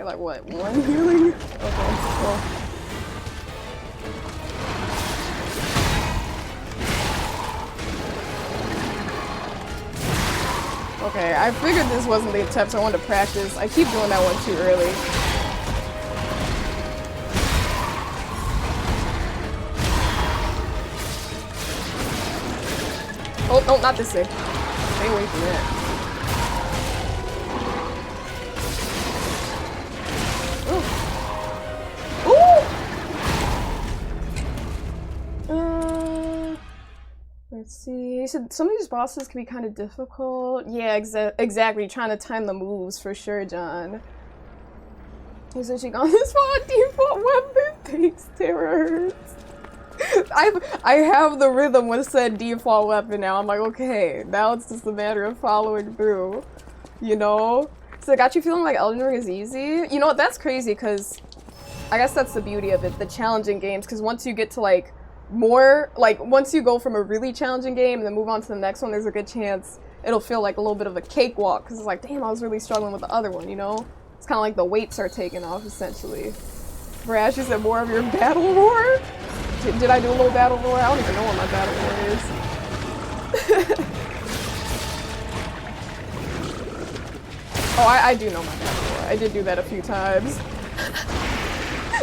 Like what? One healing? Okay, well. Okay, I figured this wasn't the attempt, so I wanted to practice. I keep doing that one too early. Oh, no, not this thing. Stay away from that. Let's see. So some of these bosses can be kind of difficult. Yeah, exactly. Trying to time the moves for sure, John. He's switching on this one default weapon. Thanks, terror hurts. I have the rhythm with said default weapon now. I'm like, okay, now it's just a matter of following through. You know? So it got you feeling like Elden Ring is easy? You know what? That's crazy because I guess that's the beauty of it, the challenging games, because once you get to like more, like once you go from a really challenging game and then move on to the next one, there's a good chance it'll feel like a little bit of a cakewalk because it's like, damn, I was really struggling with the other one, you know? It's kind of like the weights are taken off essentially. Brash, you said more of your battle roar? Did I do a little battle roar? I don't even know what my battle roar is. Oh, I do know my battle roar. I did do that a few times.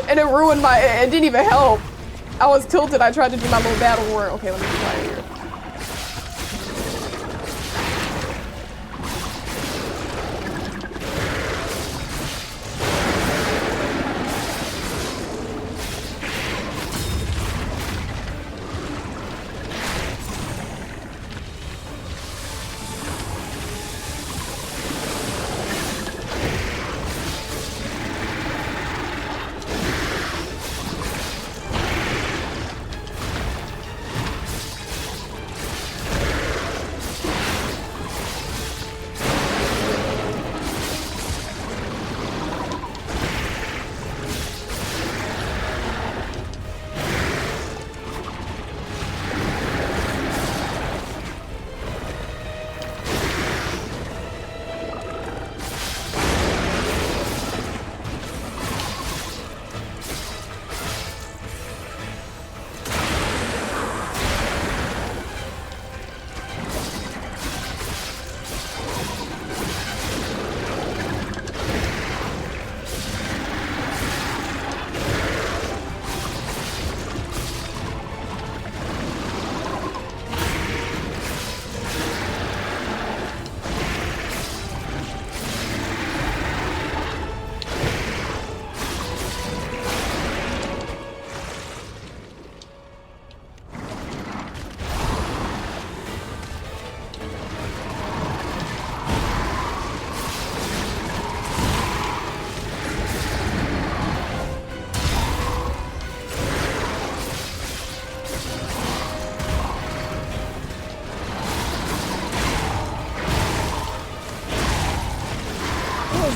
And it ruined my, it didn't even help. I was tilted, I tried to do my little battle roar. Okay, let me try it here.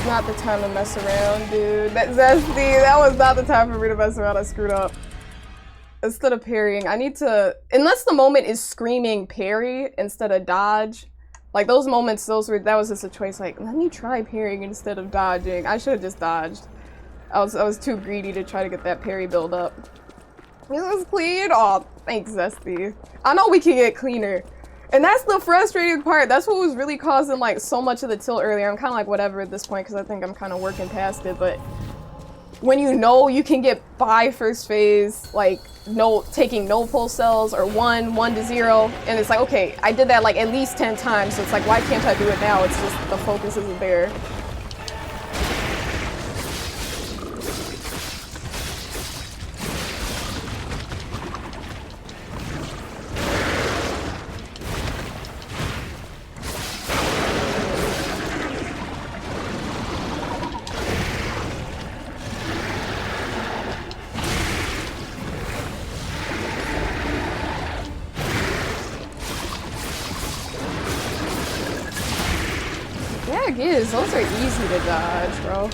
Not the time to mess around, dude. That Zesty, that was not the time for me to mess around. I screwed up. Instead of parrying, I need to, unless the moment is screaming parry instead of dodge. Like those moments, that was just a choice. Like, let me try parrying instead of dodging. I should have just dodged. I was too greedy to try to get that parry build up. This is clean. Oh, thanks, Zesty. I know we can get cleaner. And that's the frustrating part. That's what was really causing like so much of the tilt earlier. I'm kind of like whatever at this point because I think I'm kind of working past it. But when you know you can get by first phase, like taking no pulse cells or 1 to 0, and it's like, okay, I did that like at least 10 times, so it's like, why can't I do it now? It's just the focus isn't there. Those are easy to dodge, bro.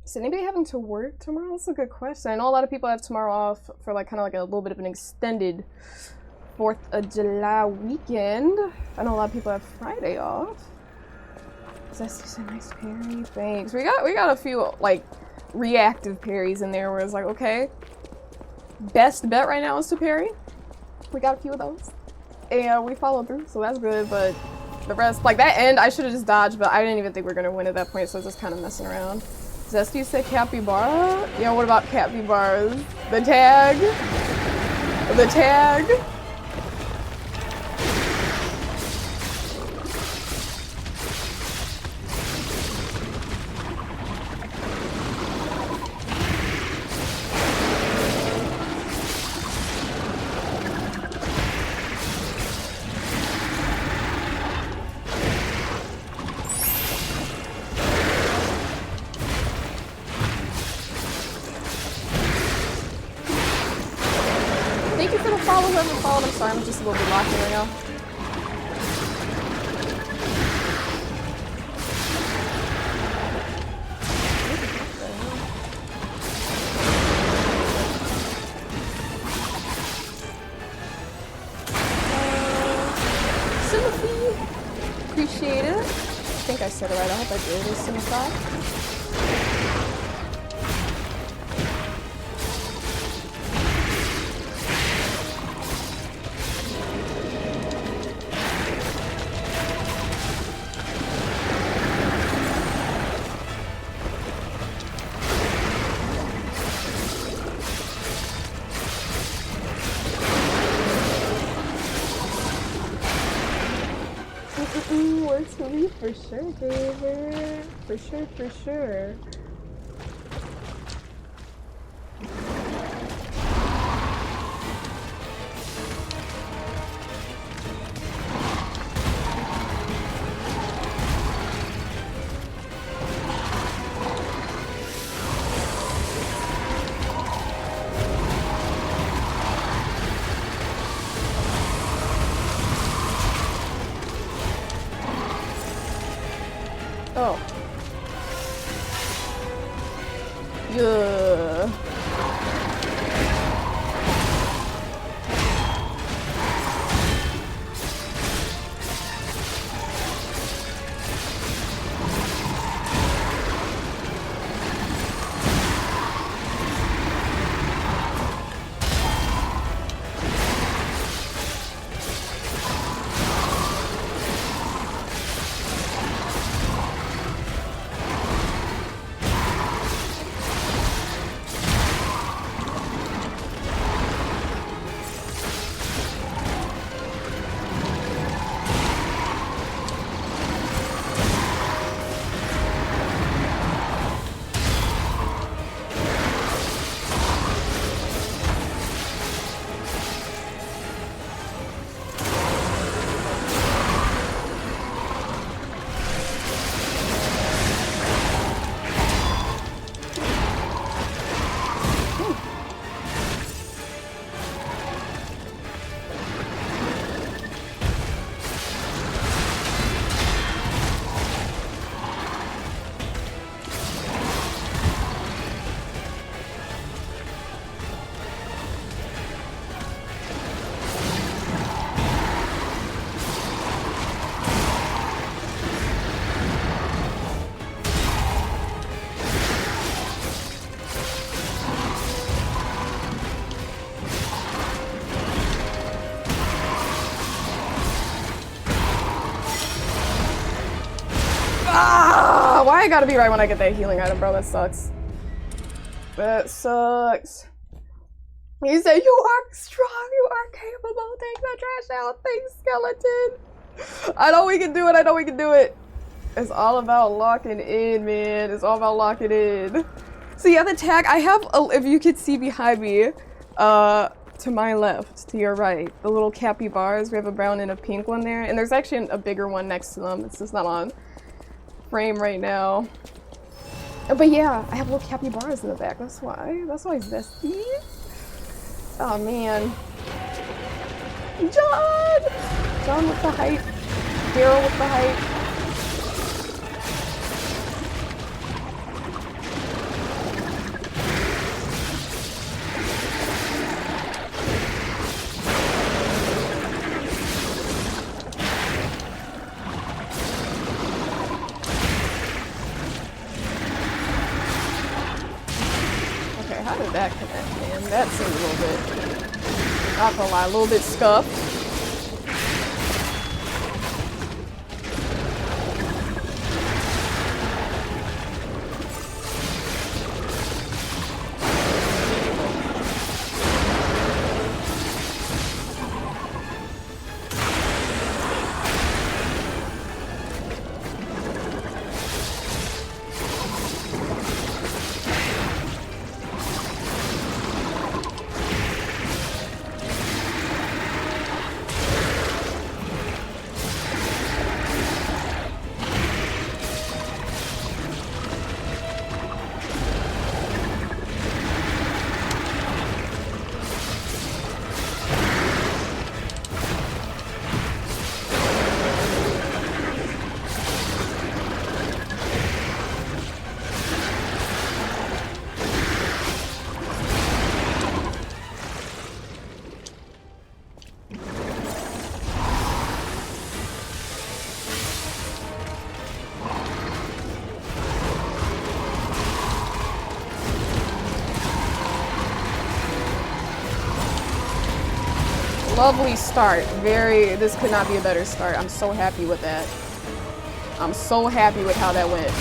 Is anybody having to work tomorrow? That's a good question. I know a lot of people have tomorrow off for like kind of like a little bit of an extended 4th of July weekend. I know a lot of people have Friday off. Zesty's a nice parry. Thanks. We got a few like reactive parries in there where it's like, okay, best bet right now is to parry. We got a few of those. And we followed through, so that's good, but the rest, like that end, I should have just dodged, but I didn't even think we were gonna win at that point, so I was just kind of messing around. Zesty said capybara? Yeah, what about capybaras? The tag? The tag? Sorry, I'm just a little bit locked in right now. Appreciate it. Thank think I said it right. I hope I did. Is Simba. Works for me for sure, baby. For sure, for sure. Oh. Yeah. Ah! Why I gotta be right when I get that healing item, bro? That sucks. That sucks. He said, "You are strong. You are capable. Take the trash out. Thanks, skeleton." I know we can do it. I know we can do it. It's all about locking in, man. It's all about locking in. So yeah, the tag I have. If you could see behind me, to my left, to your right, the little capybaras. We have a brown and a pink one there, and there's actually a bigger one next to them. It's just not on frame right now. But yeah, I have little capybaras in the back. That's why. That's why it's zesty. Oh man. John with the hype. Daryl with the hype. How did that connect, man? That seemed a little bit, not gonna lie, a little bit scuffed. Lovely start. This could not be a better start. I'm so happy with that. I'm so happy with how that went.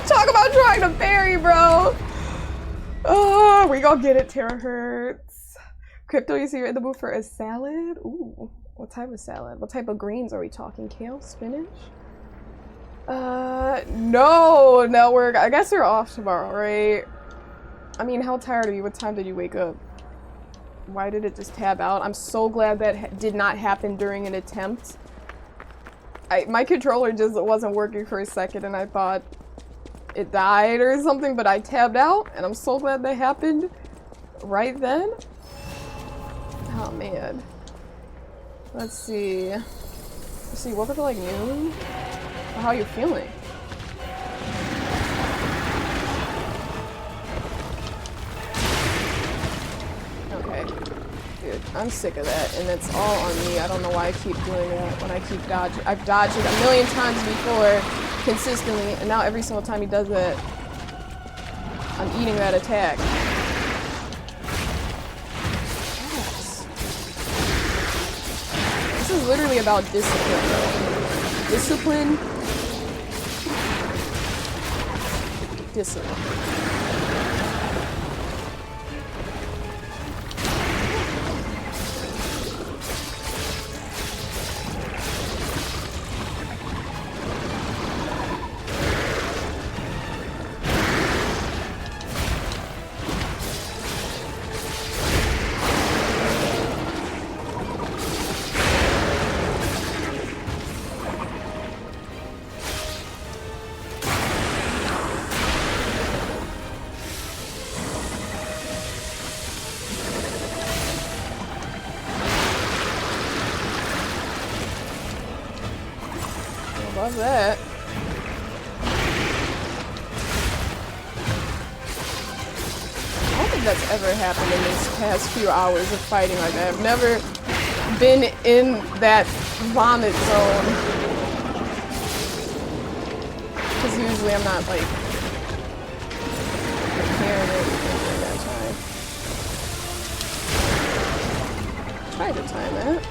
Talk about trying to parry, bro. Oh, we gonna get it, terahertz. Crypto, you see you're in the mood for a salad? Ooh, what type of salad? What type of greens are we talking? Kale, spinach? No, I guess we're off tomorrow, right? I mean, how tired are you? What time did you wake up? Why did it just tab out? I'm so glad that did not happen during an attempt. My controller just wasn't working for a second and I thought it died or something, but I tabbed out and I'm so glad that happened right then. Oh man. Let's see. Woke up at like noon? How are you feeling? Okay. Dude, I'm sick of that, and it's all on me. I don't know why I keep doing that when I keep dodging. I've dodged it a million times before, consistently, and now every single time he does that, I'm eating that attack. Yes. This is literally about discipline, bro. Discipline. Discipline. Love that. I don't think that's ever happened in these past few hours of fighting like that. I've never been in that vomit zone. Because usually I'm not like preparing anything during that time. Try to time it.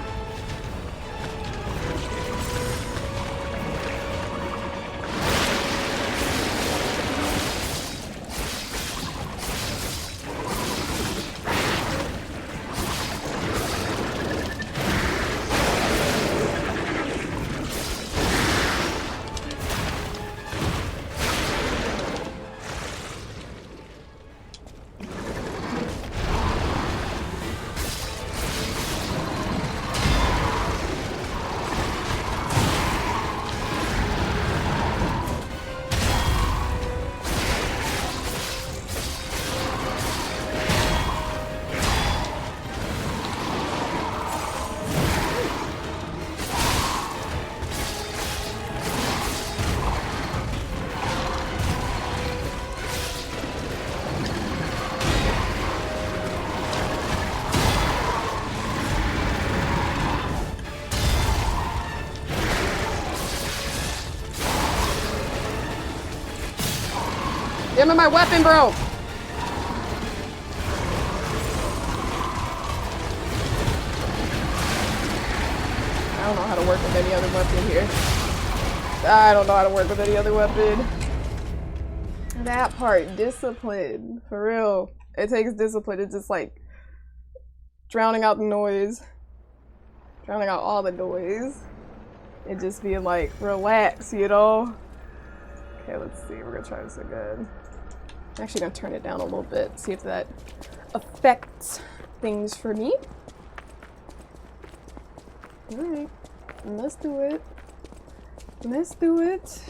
Damn it, my weapon broke! I don't know how to work with any other weapon here. I don't know how to work with any other weapon. That part, discipline. For real. It takes discipline. It's just like drowning out the noise. Drowning out all the noise. And just being like, relax, you know? Okay, let's see. We're gonna try this again. I'm actually gonna turn it down a little bit, see if that affects things for me. Alright, let's do it. Let's do it.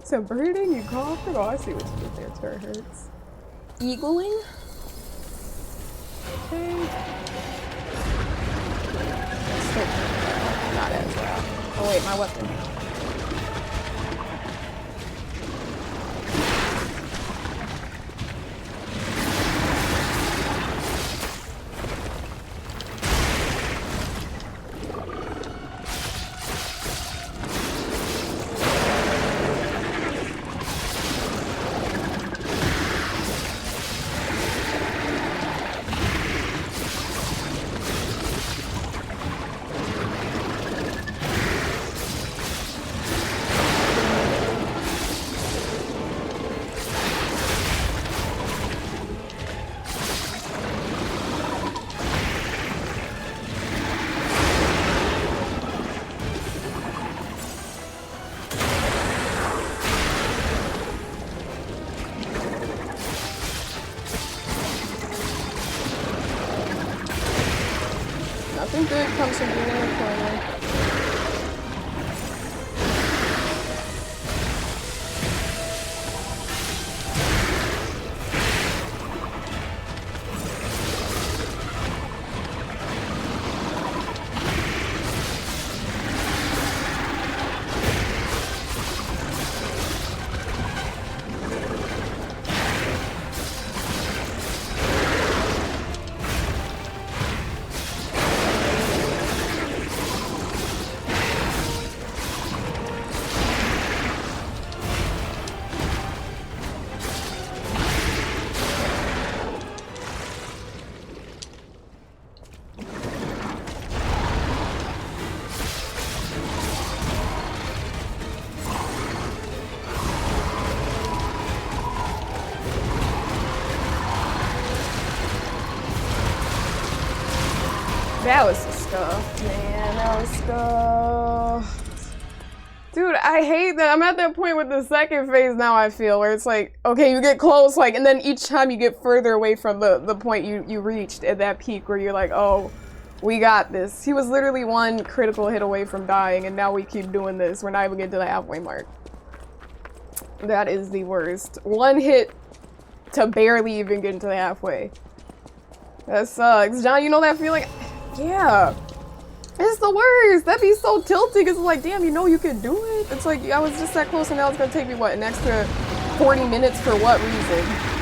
So breathing, you coughing. Oh, I see what you did there, terahertz. Eagling. Okay. Not as well. Oh wait, my weapon. Nothing good comes from being in a corner. That was the stuff, man. That was stuff. Dude, I hate that. I'm at that point with the second phase now, I feel, where it's like, okay, you get close, like, and then each time you get further away from the point you reached at that peak where you're like, oh, we got this. He was literally one critical hit away from dying, and now we keep doing this. We're not even getting to the halfway mark. That is the worst. One hit to barely even get into the halfway. That sucks. John, you know that feeling? Yeah. It's the worst. That'd be so tilting. It's like, damn, you know you can do it. It's like, I was just that close and now it's gonna take me, what, an extra 40 minutes for what reason?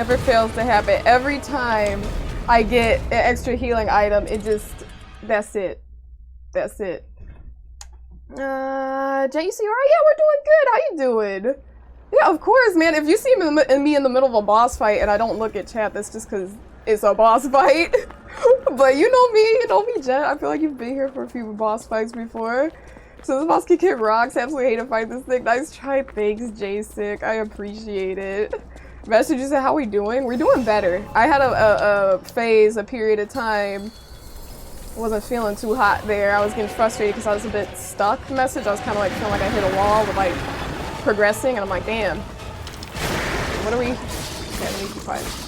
Never fails to happen. Every time I get an extra healing item, it just, that's it. That's it. JCR, yeah, we're doing good. How you doing? Yeah, of course, man. If you see me in the middle of a boss fight and I don't look at chat, that's just because it's a boss fight. But you know me, Jet. I feel like you've been here for a few boss fights before. So this boss can kick rocks. Absolutely hate to fight this thing. Nice try. Thanks, J-Sick. I appreciate it. Message just said, how we doing? We're doing better. I had a phase, a period of time. Wasn't feeling too hot there. I was getting frustrated because I was a bit stuck. Message. I was kind of like feeling like I hit a wall with like progressing, and I'm like, damn. What are we? Okay, let me keep quiet.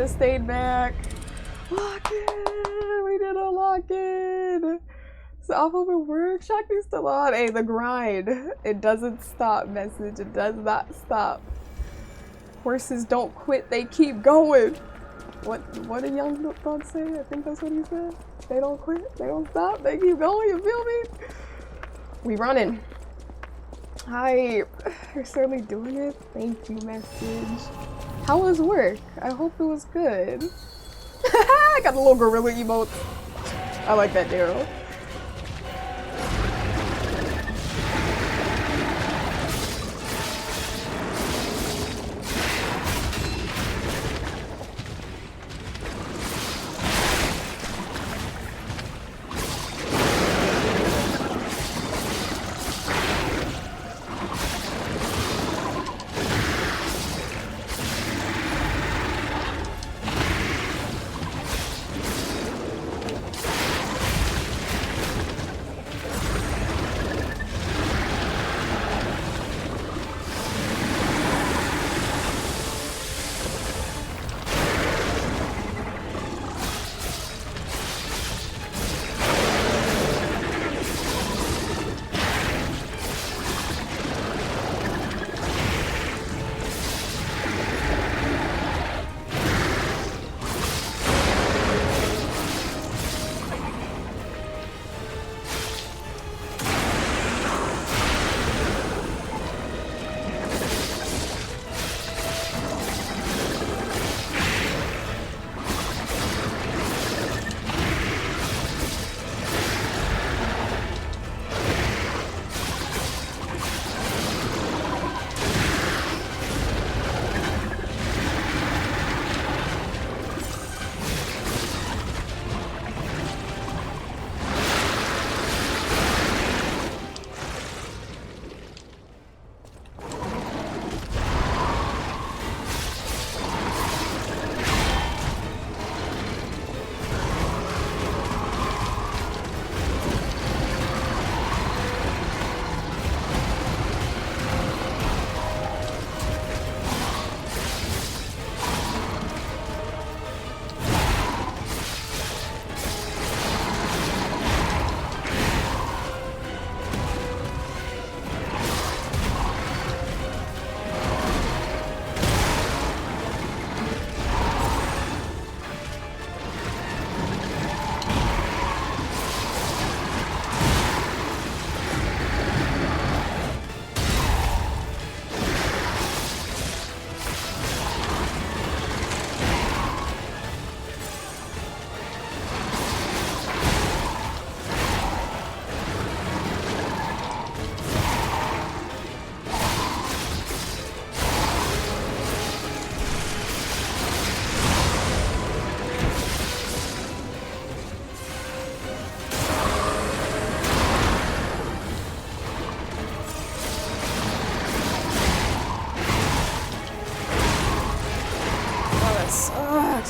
have stayed back. Lock-in! We did a lock-in! So I hope it works. Shakti's still on. Hey, the grind. It doesn't stop, message. It does not stop. Horses don't quit, they keep going. What did Young Thug say? I think that's what he said. They don't quit, they don't stop, they keep going, you feel me? We running. Hi, you're certainly doing it. Thank you, message. How was work? I hope it was good. I got the little gorilla emotes. I like that, Daryl.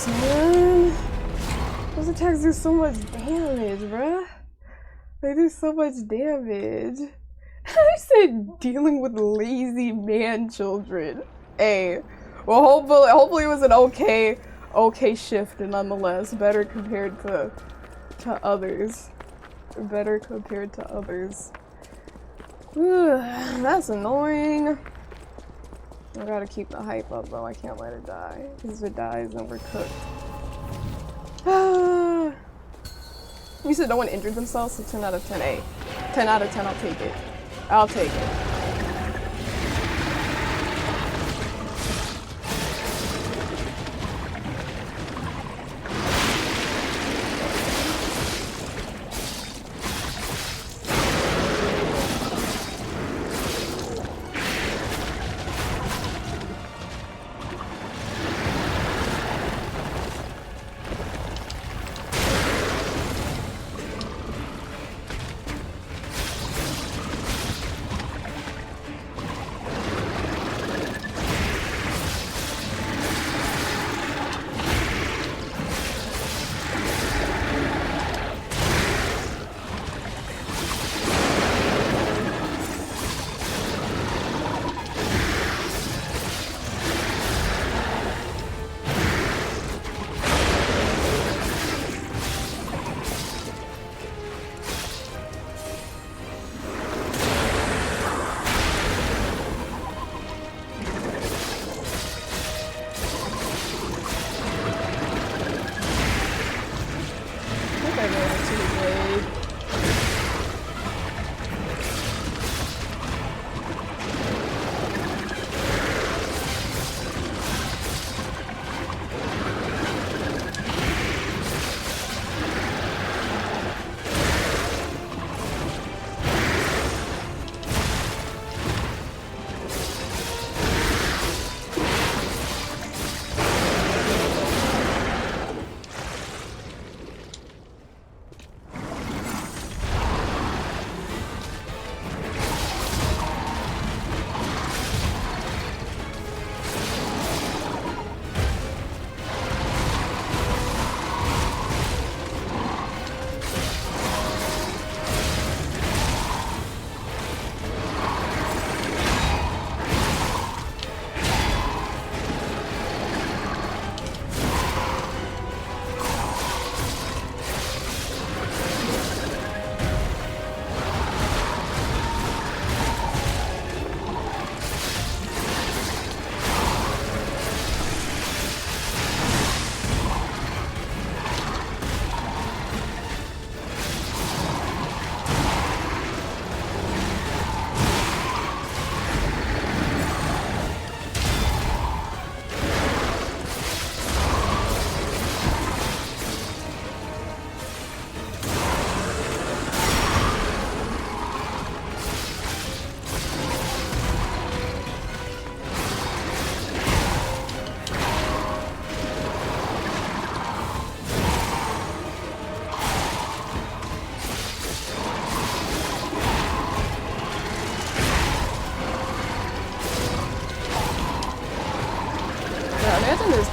Man, those attacks do so much damage, bruh. They do so much damage. I said dealing with lazy man children. Hey, well, hopefully it was an okay shift, and nonetheless better compared to others. Better compared to others. That's annoying. I gotta keep the hype up though, I can't let it die. Because if it dies, then we're cooked. You said no one injured themselves, so 10 out of 10. Hey, 10 out of 10, I'll take it. I'll take it.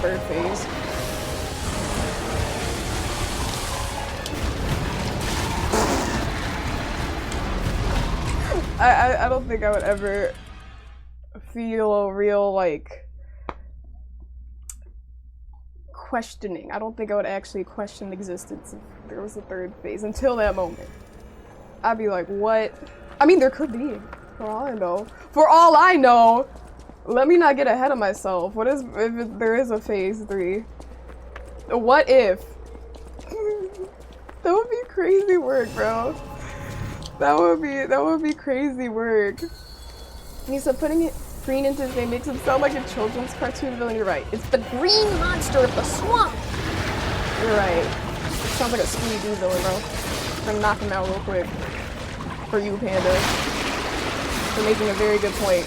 third phase. I don't think I would ever feel a real, like, questioning. I don't think I would actually question the existence if there was a third phase until that moment. I'd be like, what? I mean, there could be, for all I know. For all I know, let me not get ahead of myself. What is, if there is a phase 3? What if? That would be crazy work, bro. That would be crazy work. He said putting it green into his name makes him sound like a children's cartoon villain. You're right. It's the green monster of the swamp. You're right. It sounds like a Scooby-Doo villain, bro. I'm gonna knock him out real quick. For you, Panda. For making a very good point.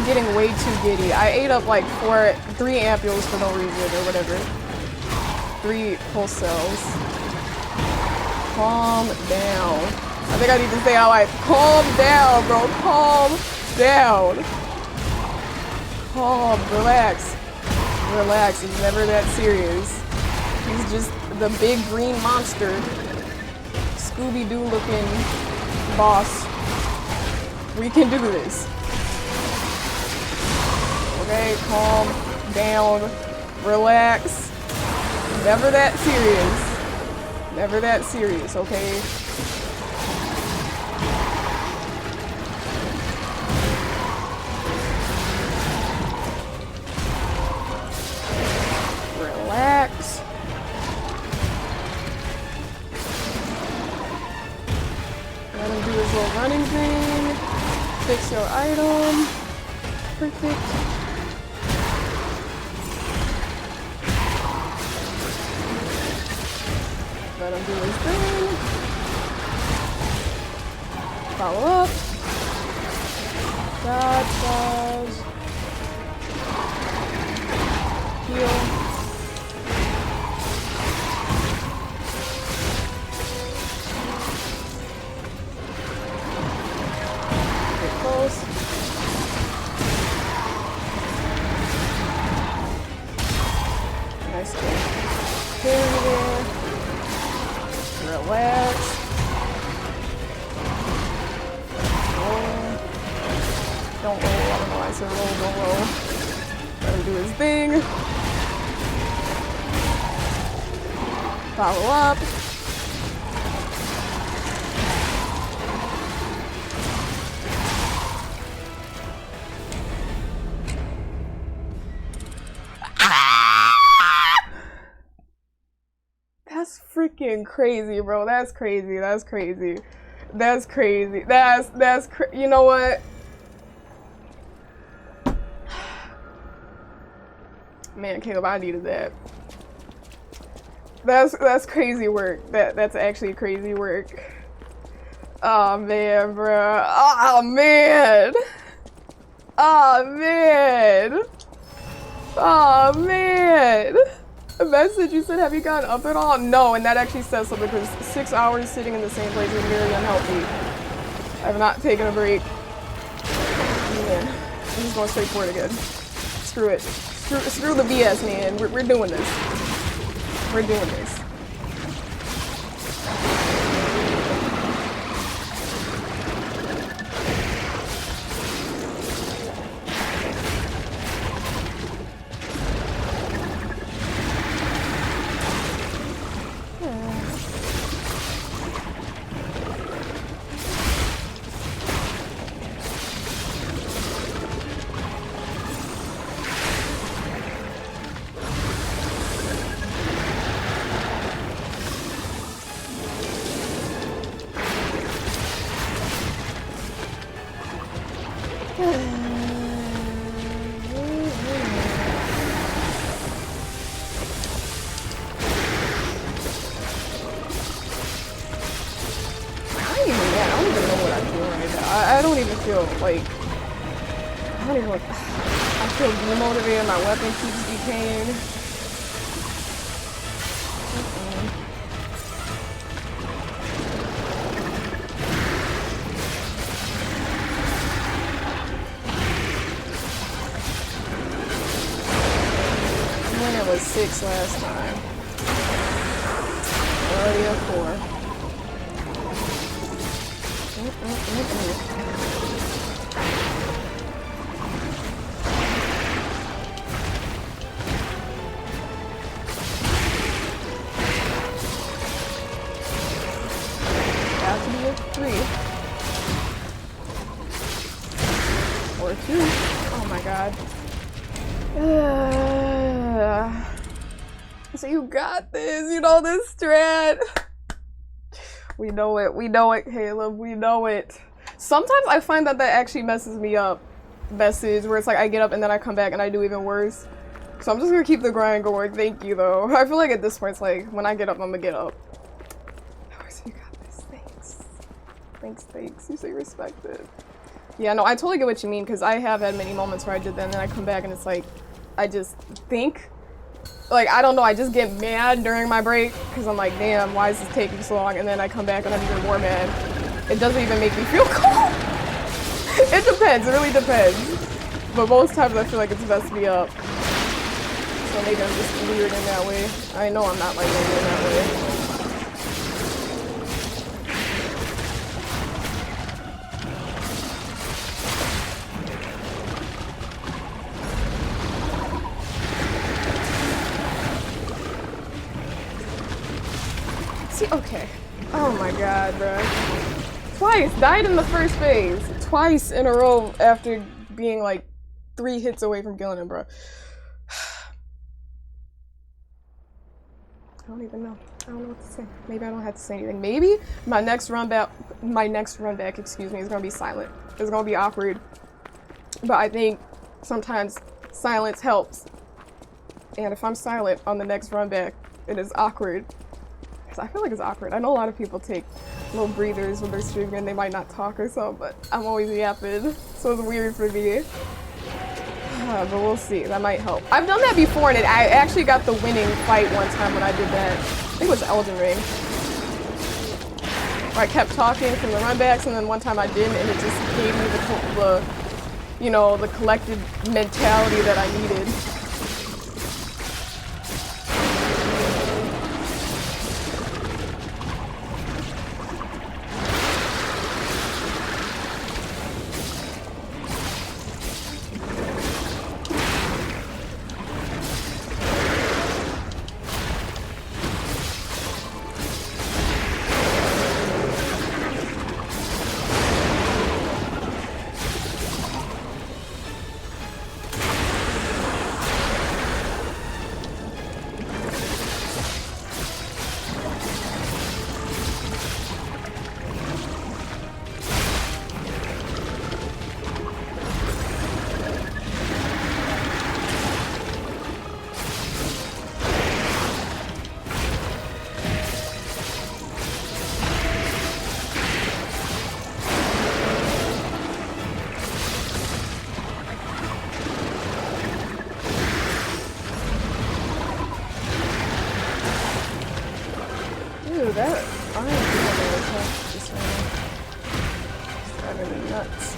Getting way too giddy. I ate up like 3 ampules for no reason or whatever. 3 pulse cells. Calm down. I think I need to say how I calm down, bro. Calm down. Calm, relax. Relax, it's never that serious. He's just the big green monster. Scooby-Doo looking boss. We can do this. Okay, calm down, relax. Never that serious. Never that serious, okay? Relax. Let him do his little running thing. Fix your item. Perfect. Let him do his thing. Follow up. Dodge. Heal. Get close. Nice kill. Carry there. Relax. Roll. Don't roll. I don't know why I said roll. Don't roll. Let him do his thing. Follow up. fucking crazy, bro. That's crazy. That's crazy. That's crazy. You know what? Man, Caleb, I needed that. That's crazy work. That's actually crazy work. Oh man, bro. Oh man. Oh man. Oh man. A message you said, have you gotten up at all? No, and that actually says something because 6 hours sitting in the same place is really unhealthy. I have not taken a break. Man, I'm just going straight for it again. Screw it. Screw the BS, man. We're doing this. We're doing this. I don't even feel like, I feel demotivated, my weapon keeps decaying. When it was 6 last time. Already at 4. Have to be a 3 or 2. Oh my god. So you got this. You know this strat. We know it, Caleb, we know it. Sometimes I find that actually messes me up. Message where it's like I get up and then I come back and I do even worse. So I'm just gonna keep the grind going. Thank you though. I feel like at this point it's like when I get up, I'm gonna get up. So you got this. Thanks. You say respect it. Yeah, no, I totally get what you mean because I have had many moments where I did that and then I come back and it's like I just think. Like, I don't know, I just get mad during my break because I'm like, damn, why is this taking so long? And then I come back and I'm even more mad. It doesn't even make me feel cool. It depends, it really depends. But most times I feel like it's messed me up. So maybe I'm just weird in that way. I know I'm not like weird in that way. Okay. Oh my god, bro. Twice! Died in the first phase. Twice in a row after being like 3 hits away from killing him, bro. I don't even know. I don't know what to say. Maybe I don't have to say anything. Maybe my next run back, excuse me, is gonna be silent. It's gonna be awkward. But I think sometimes silence helps. And if I'm silent on the next run back, it is awkward. I feel like it's awkward. I know a lot of people take little breathers when they're streaming and they might not talk or so, but I'm always yapping, so it's weird for me. But we'll see. That might help. I've done that before, and I actually got the winning fight one time when I did that. I think it was Elden Ring. Where I kept talking from the runbacks, and then one time I didn't, and it just gave me the collected mentality that I needed. driving me nuts.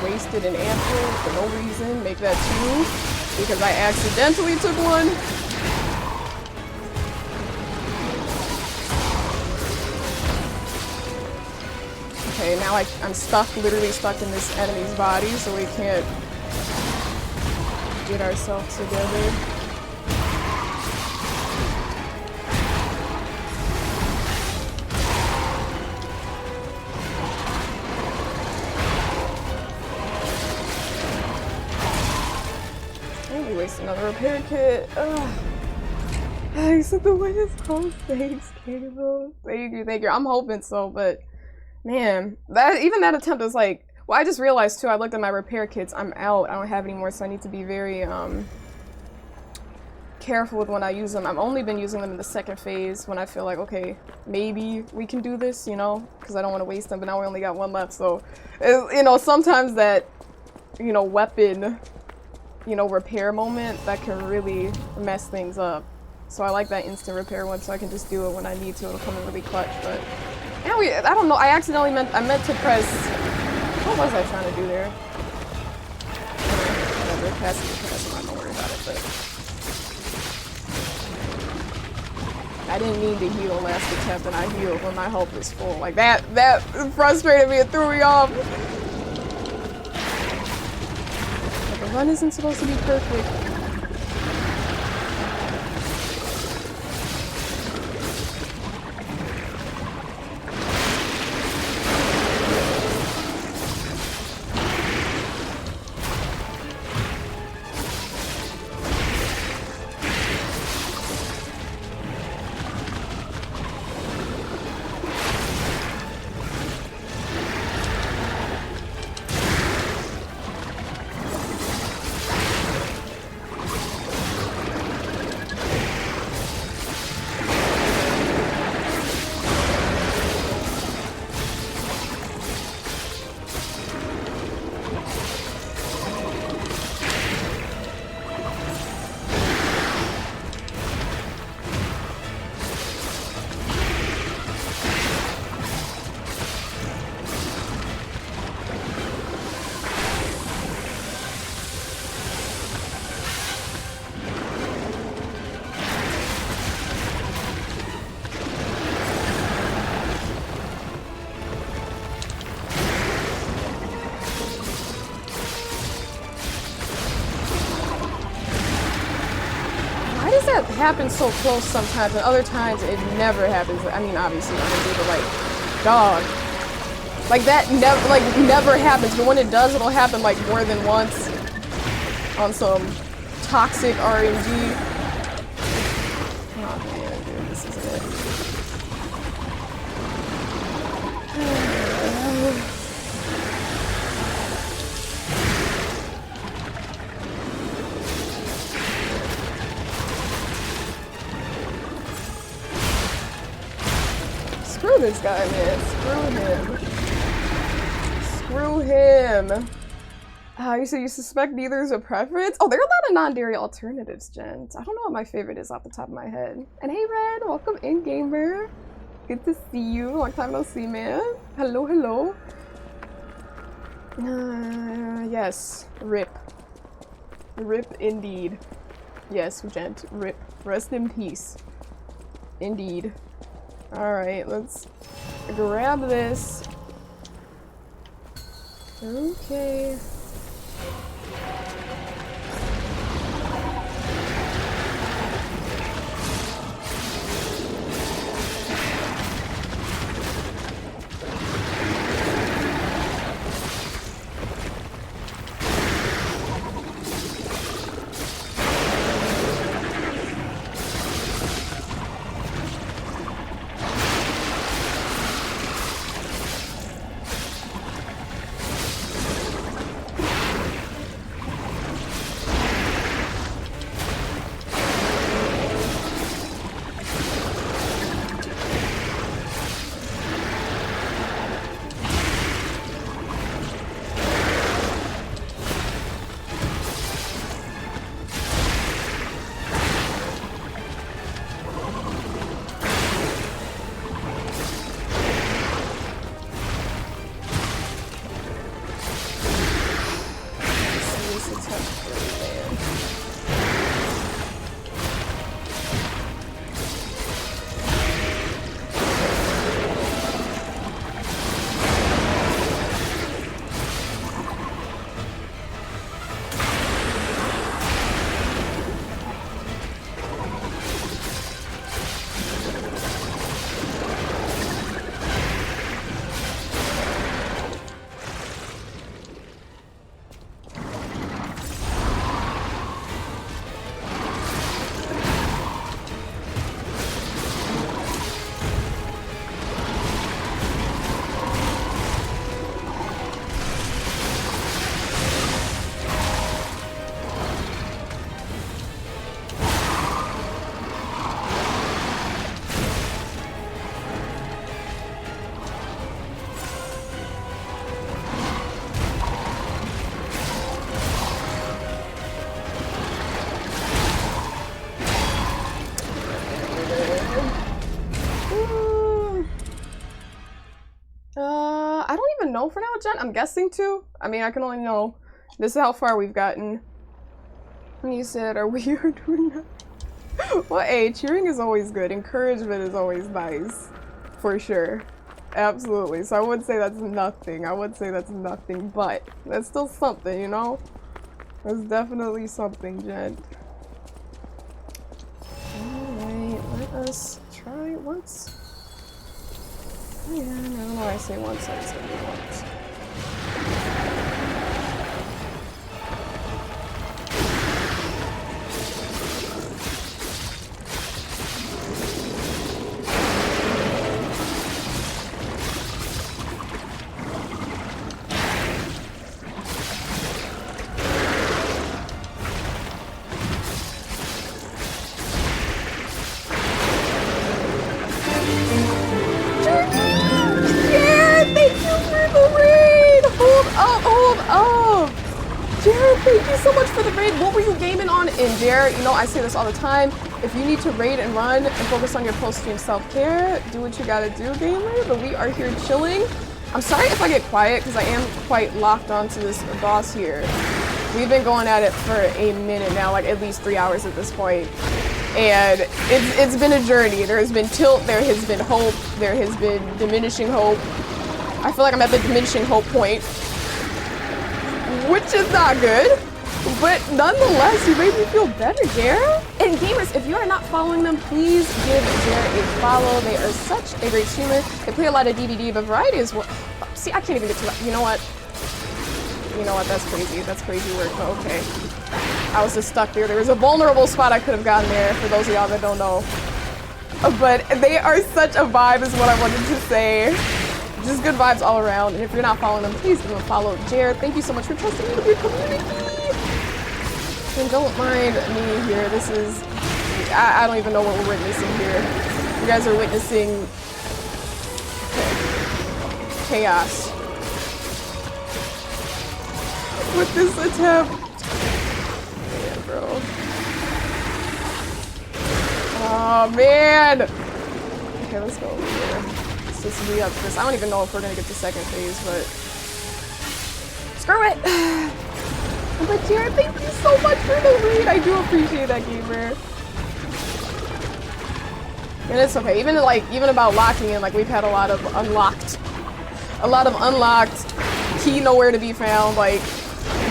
Wasted an ampule for no reason. Make that 2 because I accidentally took 1. Okay, now I'm stuck, literally stuck in this enemy's body, so we can't get ourselves together. Waste another repair kit. Ugh. I said the way is home. Thanks, Cable. Thank you. I'm hoping so, but man, even that attempt is like. Well, I just realized too. I looked at my repair kits. I'm out. I don't have any more, so I need to be very careful with when I use them. I've only been using them in the second phase when I feel like okay, maybe we can do this, you know, because I don't want to waste them. But now we only got 1 left, so you know, sometimes that weapon. Repair moment that can really mess things up. So I like that instant repair one, so I can just do it when I need to. It'll come in really clutch. But yeah, I don't know. I meant to press. What was I trying to do there? Whatever. Pass. I'm not worried about it. But I didn't need to heal last attempt, and I healed when my health was full. Like that frustrated me. It threw me off. The run isn't supposed to be perfect. Happens so close sometimes, and other times it never happens. I mean, obviously, when I do the like, dog, like that never happens. But when it does, it'll happen like more than once on some toxic RNG. Oh man, dude, this isn't it. Screw this guy, man. Screw him. You said you suspect neither is a preference? Oh, there are a lot of non-dairy alternatives, Jen. I don't know what my favorite is off the top of my head. And hey, Red, welcome in, gamer. Good to see you. Long time no see, man. Hello, hello. Yes. Rip. Rip indeed. Yes, gent. Rest in peace. Indeed. Alright, let's grab this. Okay. I don't even know for now, Jen. I'm guessing 2. I mean, I can only know. This is how far we've gotten. You said, are we doing that? Well, hey, cheering is always good. Encouragement is always nice. For sure. Absolutely. So I would say that's nothing. I would say that's nothing, but that's still something, you know? That's definitely something, Jen. Alright, let us try once. Yeah, I don't know why I say once, so it's gonna be once. Thank you so much for the raid. What were you gaming on in Jared? You know, I say this all the time. If you need to raid and run and focus on your post-stream self-care, do what you gotta do, gamer. But we are here chilling. I'm sorry if I get quiet, because I am quite locked onto this boss here. We've been going at it for a minute now, like at least 3 hours at this point. And it's been a journey. There has been tilt, there has been hope, there has been diminishing hope. I feel like I'm at the diminishing hope point, which is not good, but nonetheless, you made me feel better, Jared. And gamers, if you are not following them, please give Jared a follow. They are such a great streamer. They play a lot of DVD, but variety as well. See, I can't even get to that. You know what? You know what? That's crazy. That's crazy work, but okay. I was just stuck there. There was a vulnerable spot I could have gotten there, for those of y'all that don't know. But they are such a vibe is what I wanted to say. Just good vibes all around, and if you're not following them, please give them a follow. Jared, thank you so much for trusting me with your community. And don't mind me here. This is... I don't even know what we're witnessing here. You guys are witnessing... chaos. With this attempt. Man, bro. Oh, man! Okay, let's go over here. Let's re-up this. I don't even know if we're gonna get to second phase, but screw it. But Jared, thank you so much for the read. I do appreciate that, gamer. And it's okay. Even about locking in, like we've had a lot of unlocked key nowhere to be found, like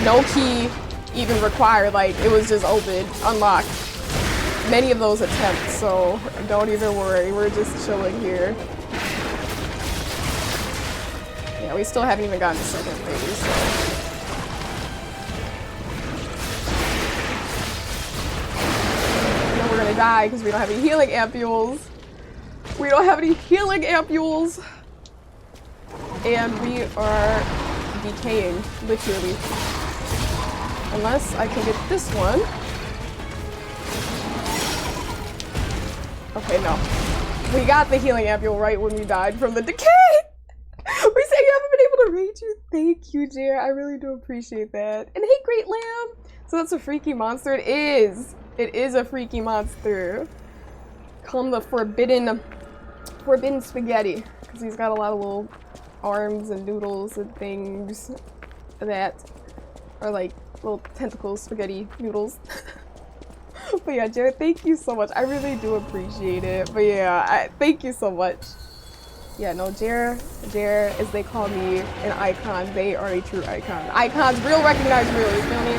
no key even required, like it was just open, unlocked. Many of those attempts, so don't even worry. We're just chilling here. Yeah, we still haven't even gotten to second phase, so. We're gonna die because we don't have any healing ampules. We don't have any healing ampules. And we are decaying, literally. Unless I can get this one. Okay, no. We got the healing ampule right when we died from the decay! We say you haven't been able to rate you. Thank you, Jer. I really do appreciate that. And hey, Great Lamb! So that's a freaky monster. It is. It is a freaky monster. Call him the forbidden spaghetti. Because he's got a lot of little arms and noodles and things that are like little tentacle spaghetti noodles. But yeah, Jared, thank you so much. I really do appreciate it. But yeah, thank you so much. Yeah, no, Jer, as they call me, an icon. They are a true icon. Icons, real, recognize real, you feel me?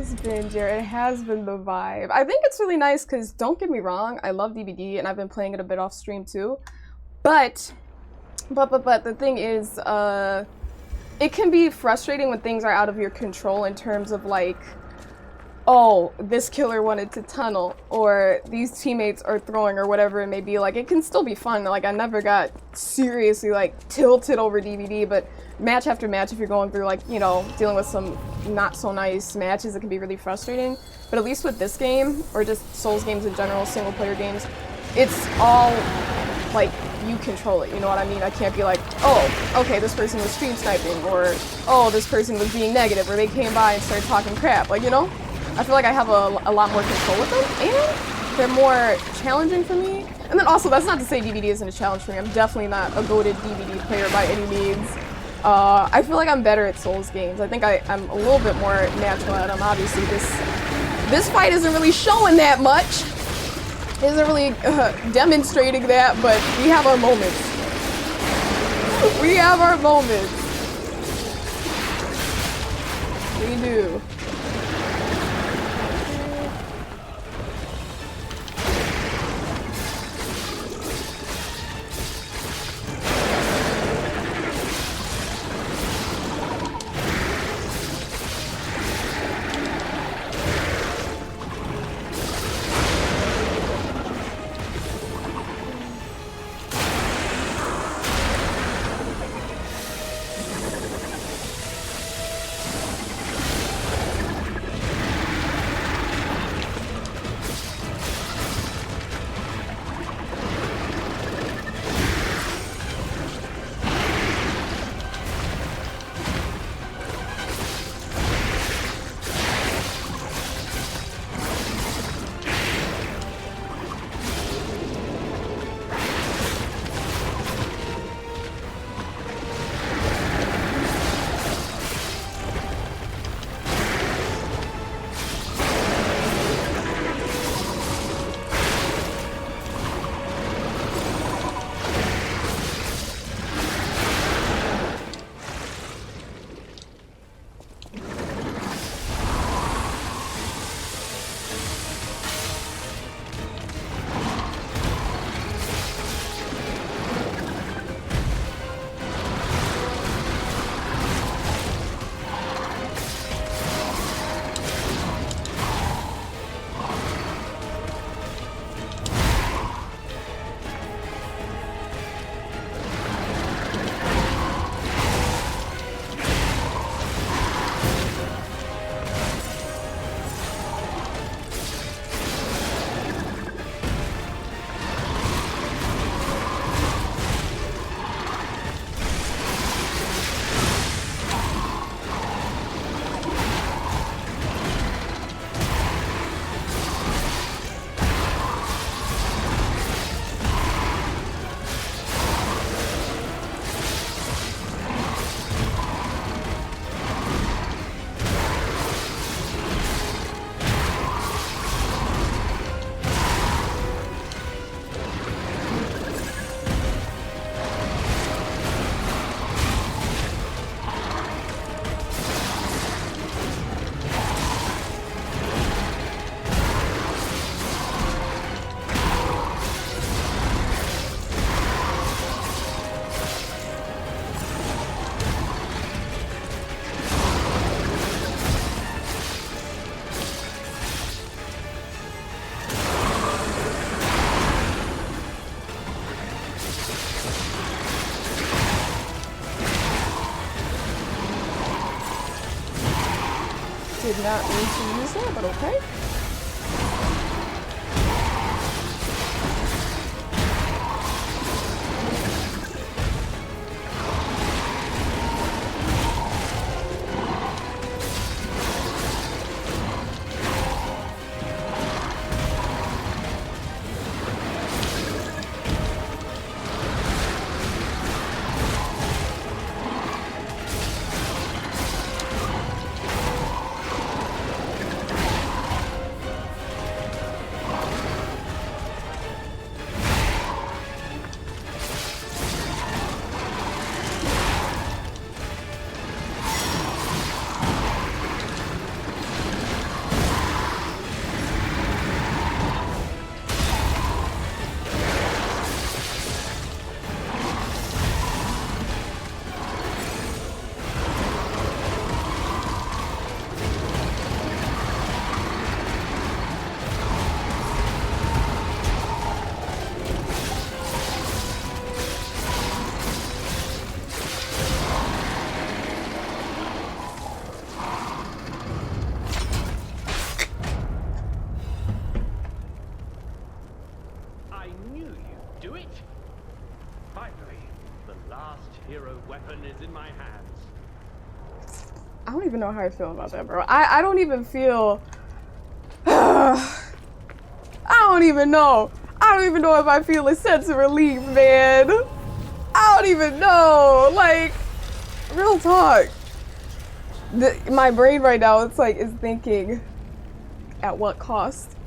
has been, Jared. It has been the vibe. I think it's really nice because, don't get me wrong, I love DBD and I've been playing it a bit off stream too. But the thing is, it can be frustrating when things are out of your control in terms of like, oh, this killer wanted to tunnel, or these teammates are throwing, or whatever it may be. Like, it can still be fun. Like, I never got seriously, like, tilted over DVD, but match after match, if you're going through, like, you know, dealing with some not so nice matches, it can be really frustrating. But at least with this game, or just Souls games in general, single player games, it's all, like, you control it, you know what I mean? I can't be like, oh, okay, this person was stream sniping, or, oh, this person was being negative, or they came by and started talking crap, like, you know? I feel like I have a lot more control with them, and they're more challenging for me. And then also, that's not to say DVD isn't a challenge for me. I'm definitely not a goated DVD player by any means. I feel like I'm better at Souls games. I think I'm a little bit more natural at them. Obviously, this fight isn't really showing that much. It isn't really demonstrating that, but we have our moments. We have our moments. We do. Did not mean to use that, but okay. last hero weapon is in my hands. I don't even know how I feel about that, bro. I don't even feel... I don't even know. I don't even know if I feel a sense of relief, man. I don't even know. Like, real talk. My brain right now, it's like, is thinking, at what cost?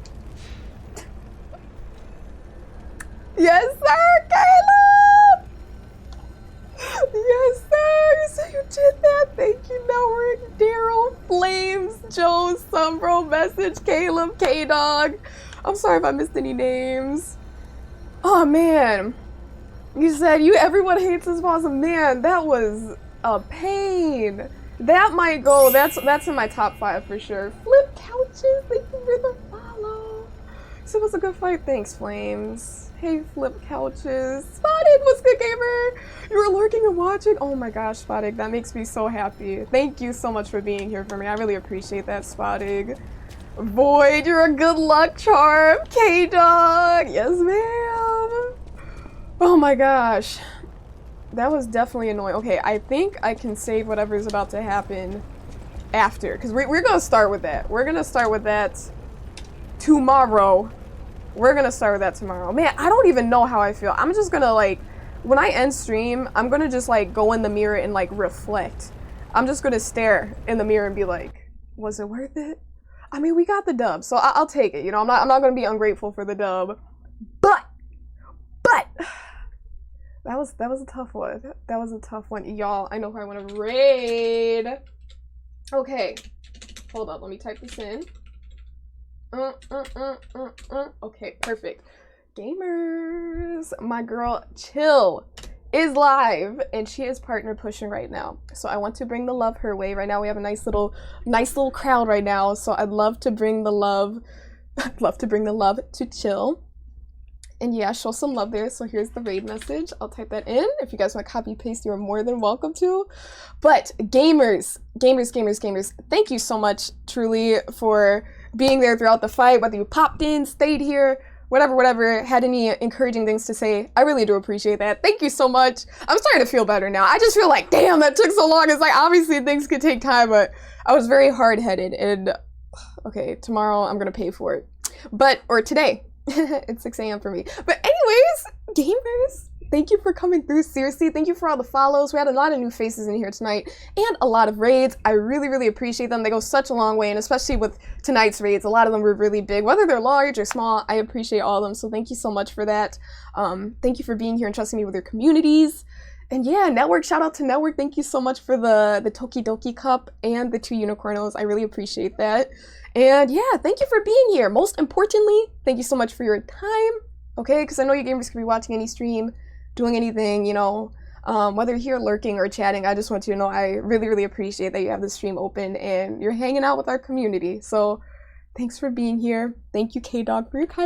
Yes, sir, Caleb! Yes, sir! So you did that. Thank you, Network. Daryl, Flames, Joe, Sumbro, Message, Caleb, K-Dog. I'm sorry if I missed any names. Oh, man. You said everyone hates this boss. Man, that was a pain. That might go, that's in my top 5 for sure. Flip Couches, thank you for the follow. So it was a good fight. Thanks, Flames. Hey, Flip Couches. Spotted, what's good, gamer? You were lurking and watching? Oh my gosh, Spotted, that makes me so happy. Thank you so much for being here for me. I really appreciate that, Spotted. Void, you're a good luck charm. K-Dog, yes, ma'am. Oh my gosh. That was definitely annoying. Okay, I think I can save whatever's about to happen after, because we're gonna start with that. We're gonna start with that tomorrow. We're gonna start with that tomorrow. Man, I don't even know how I feel. I'm just gonna, like, when I end stream, I'm gonna just, like, go in the mirror and, like, reflect. I'm just gonna stare in the mirror and be like, was it worth it? I mean, we got the dub, so I'll take it. You know, I'm not gonna be ungrateful for the dub, but that was a tough one. That was a tough one, y'all. I know who I want to raid. Okay, hold up. Let me type this in. Okay, perfect. Gamers, my girl Chill is live, and she is partner pushing right now. So I want to bring the love her way. Right now we have a nice little crowd right now. So I'd love to bring the love. I'd love to bring the love to Chill. And yeah, show some love there. So here's the raid message. I'll type that in. If you guys want to copy paste, you're more than welcome to. But gamers, thank you so much, truly, for being there throughout the fight. Whether you popped in, stayed here, whatever, had any encouraging things to say, I really do appreciate that. Thank you so much. I'm starting to feel better now. I just feel like, damn, that took so long. It's like, obviously things could take time, but I was very hard-headed. And okay, tomorrow I'm gonna pay for it. Or today. It's 6 a.m. for me. But anyways, gamers, thank you for coming through. Seriously, thank you for all the follows. We had a lot of new faces in here tonight and a lot of raids. I really appreciate them. They go such a long way, and especially with tonight's raids, a lot of them were really big. Whether they're large or small, I appreciate all of them. So thank you so much for that. Thank you for being here and trusting me with your communities. And yeah, Network, shout out to Network. Thank you so much for the Tokidoki Cup and the 2 unicornos. I really appreciate that. And yeah, thank you for being here. Most importantly, thank you so much for your time, okay? Because I know you gamers could be watching any stream, doing anything, you know, whether you're here lurking or chatting. I just want you to know I really appreciate that you have the stream open and you're hanging out with our community. So thanks for being here. Thank you, K-Dog, for your kind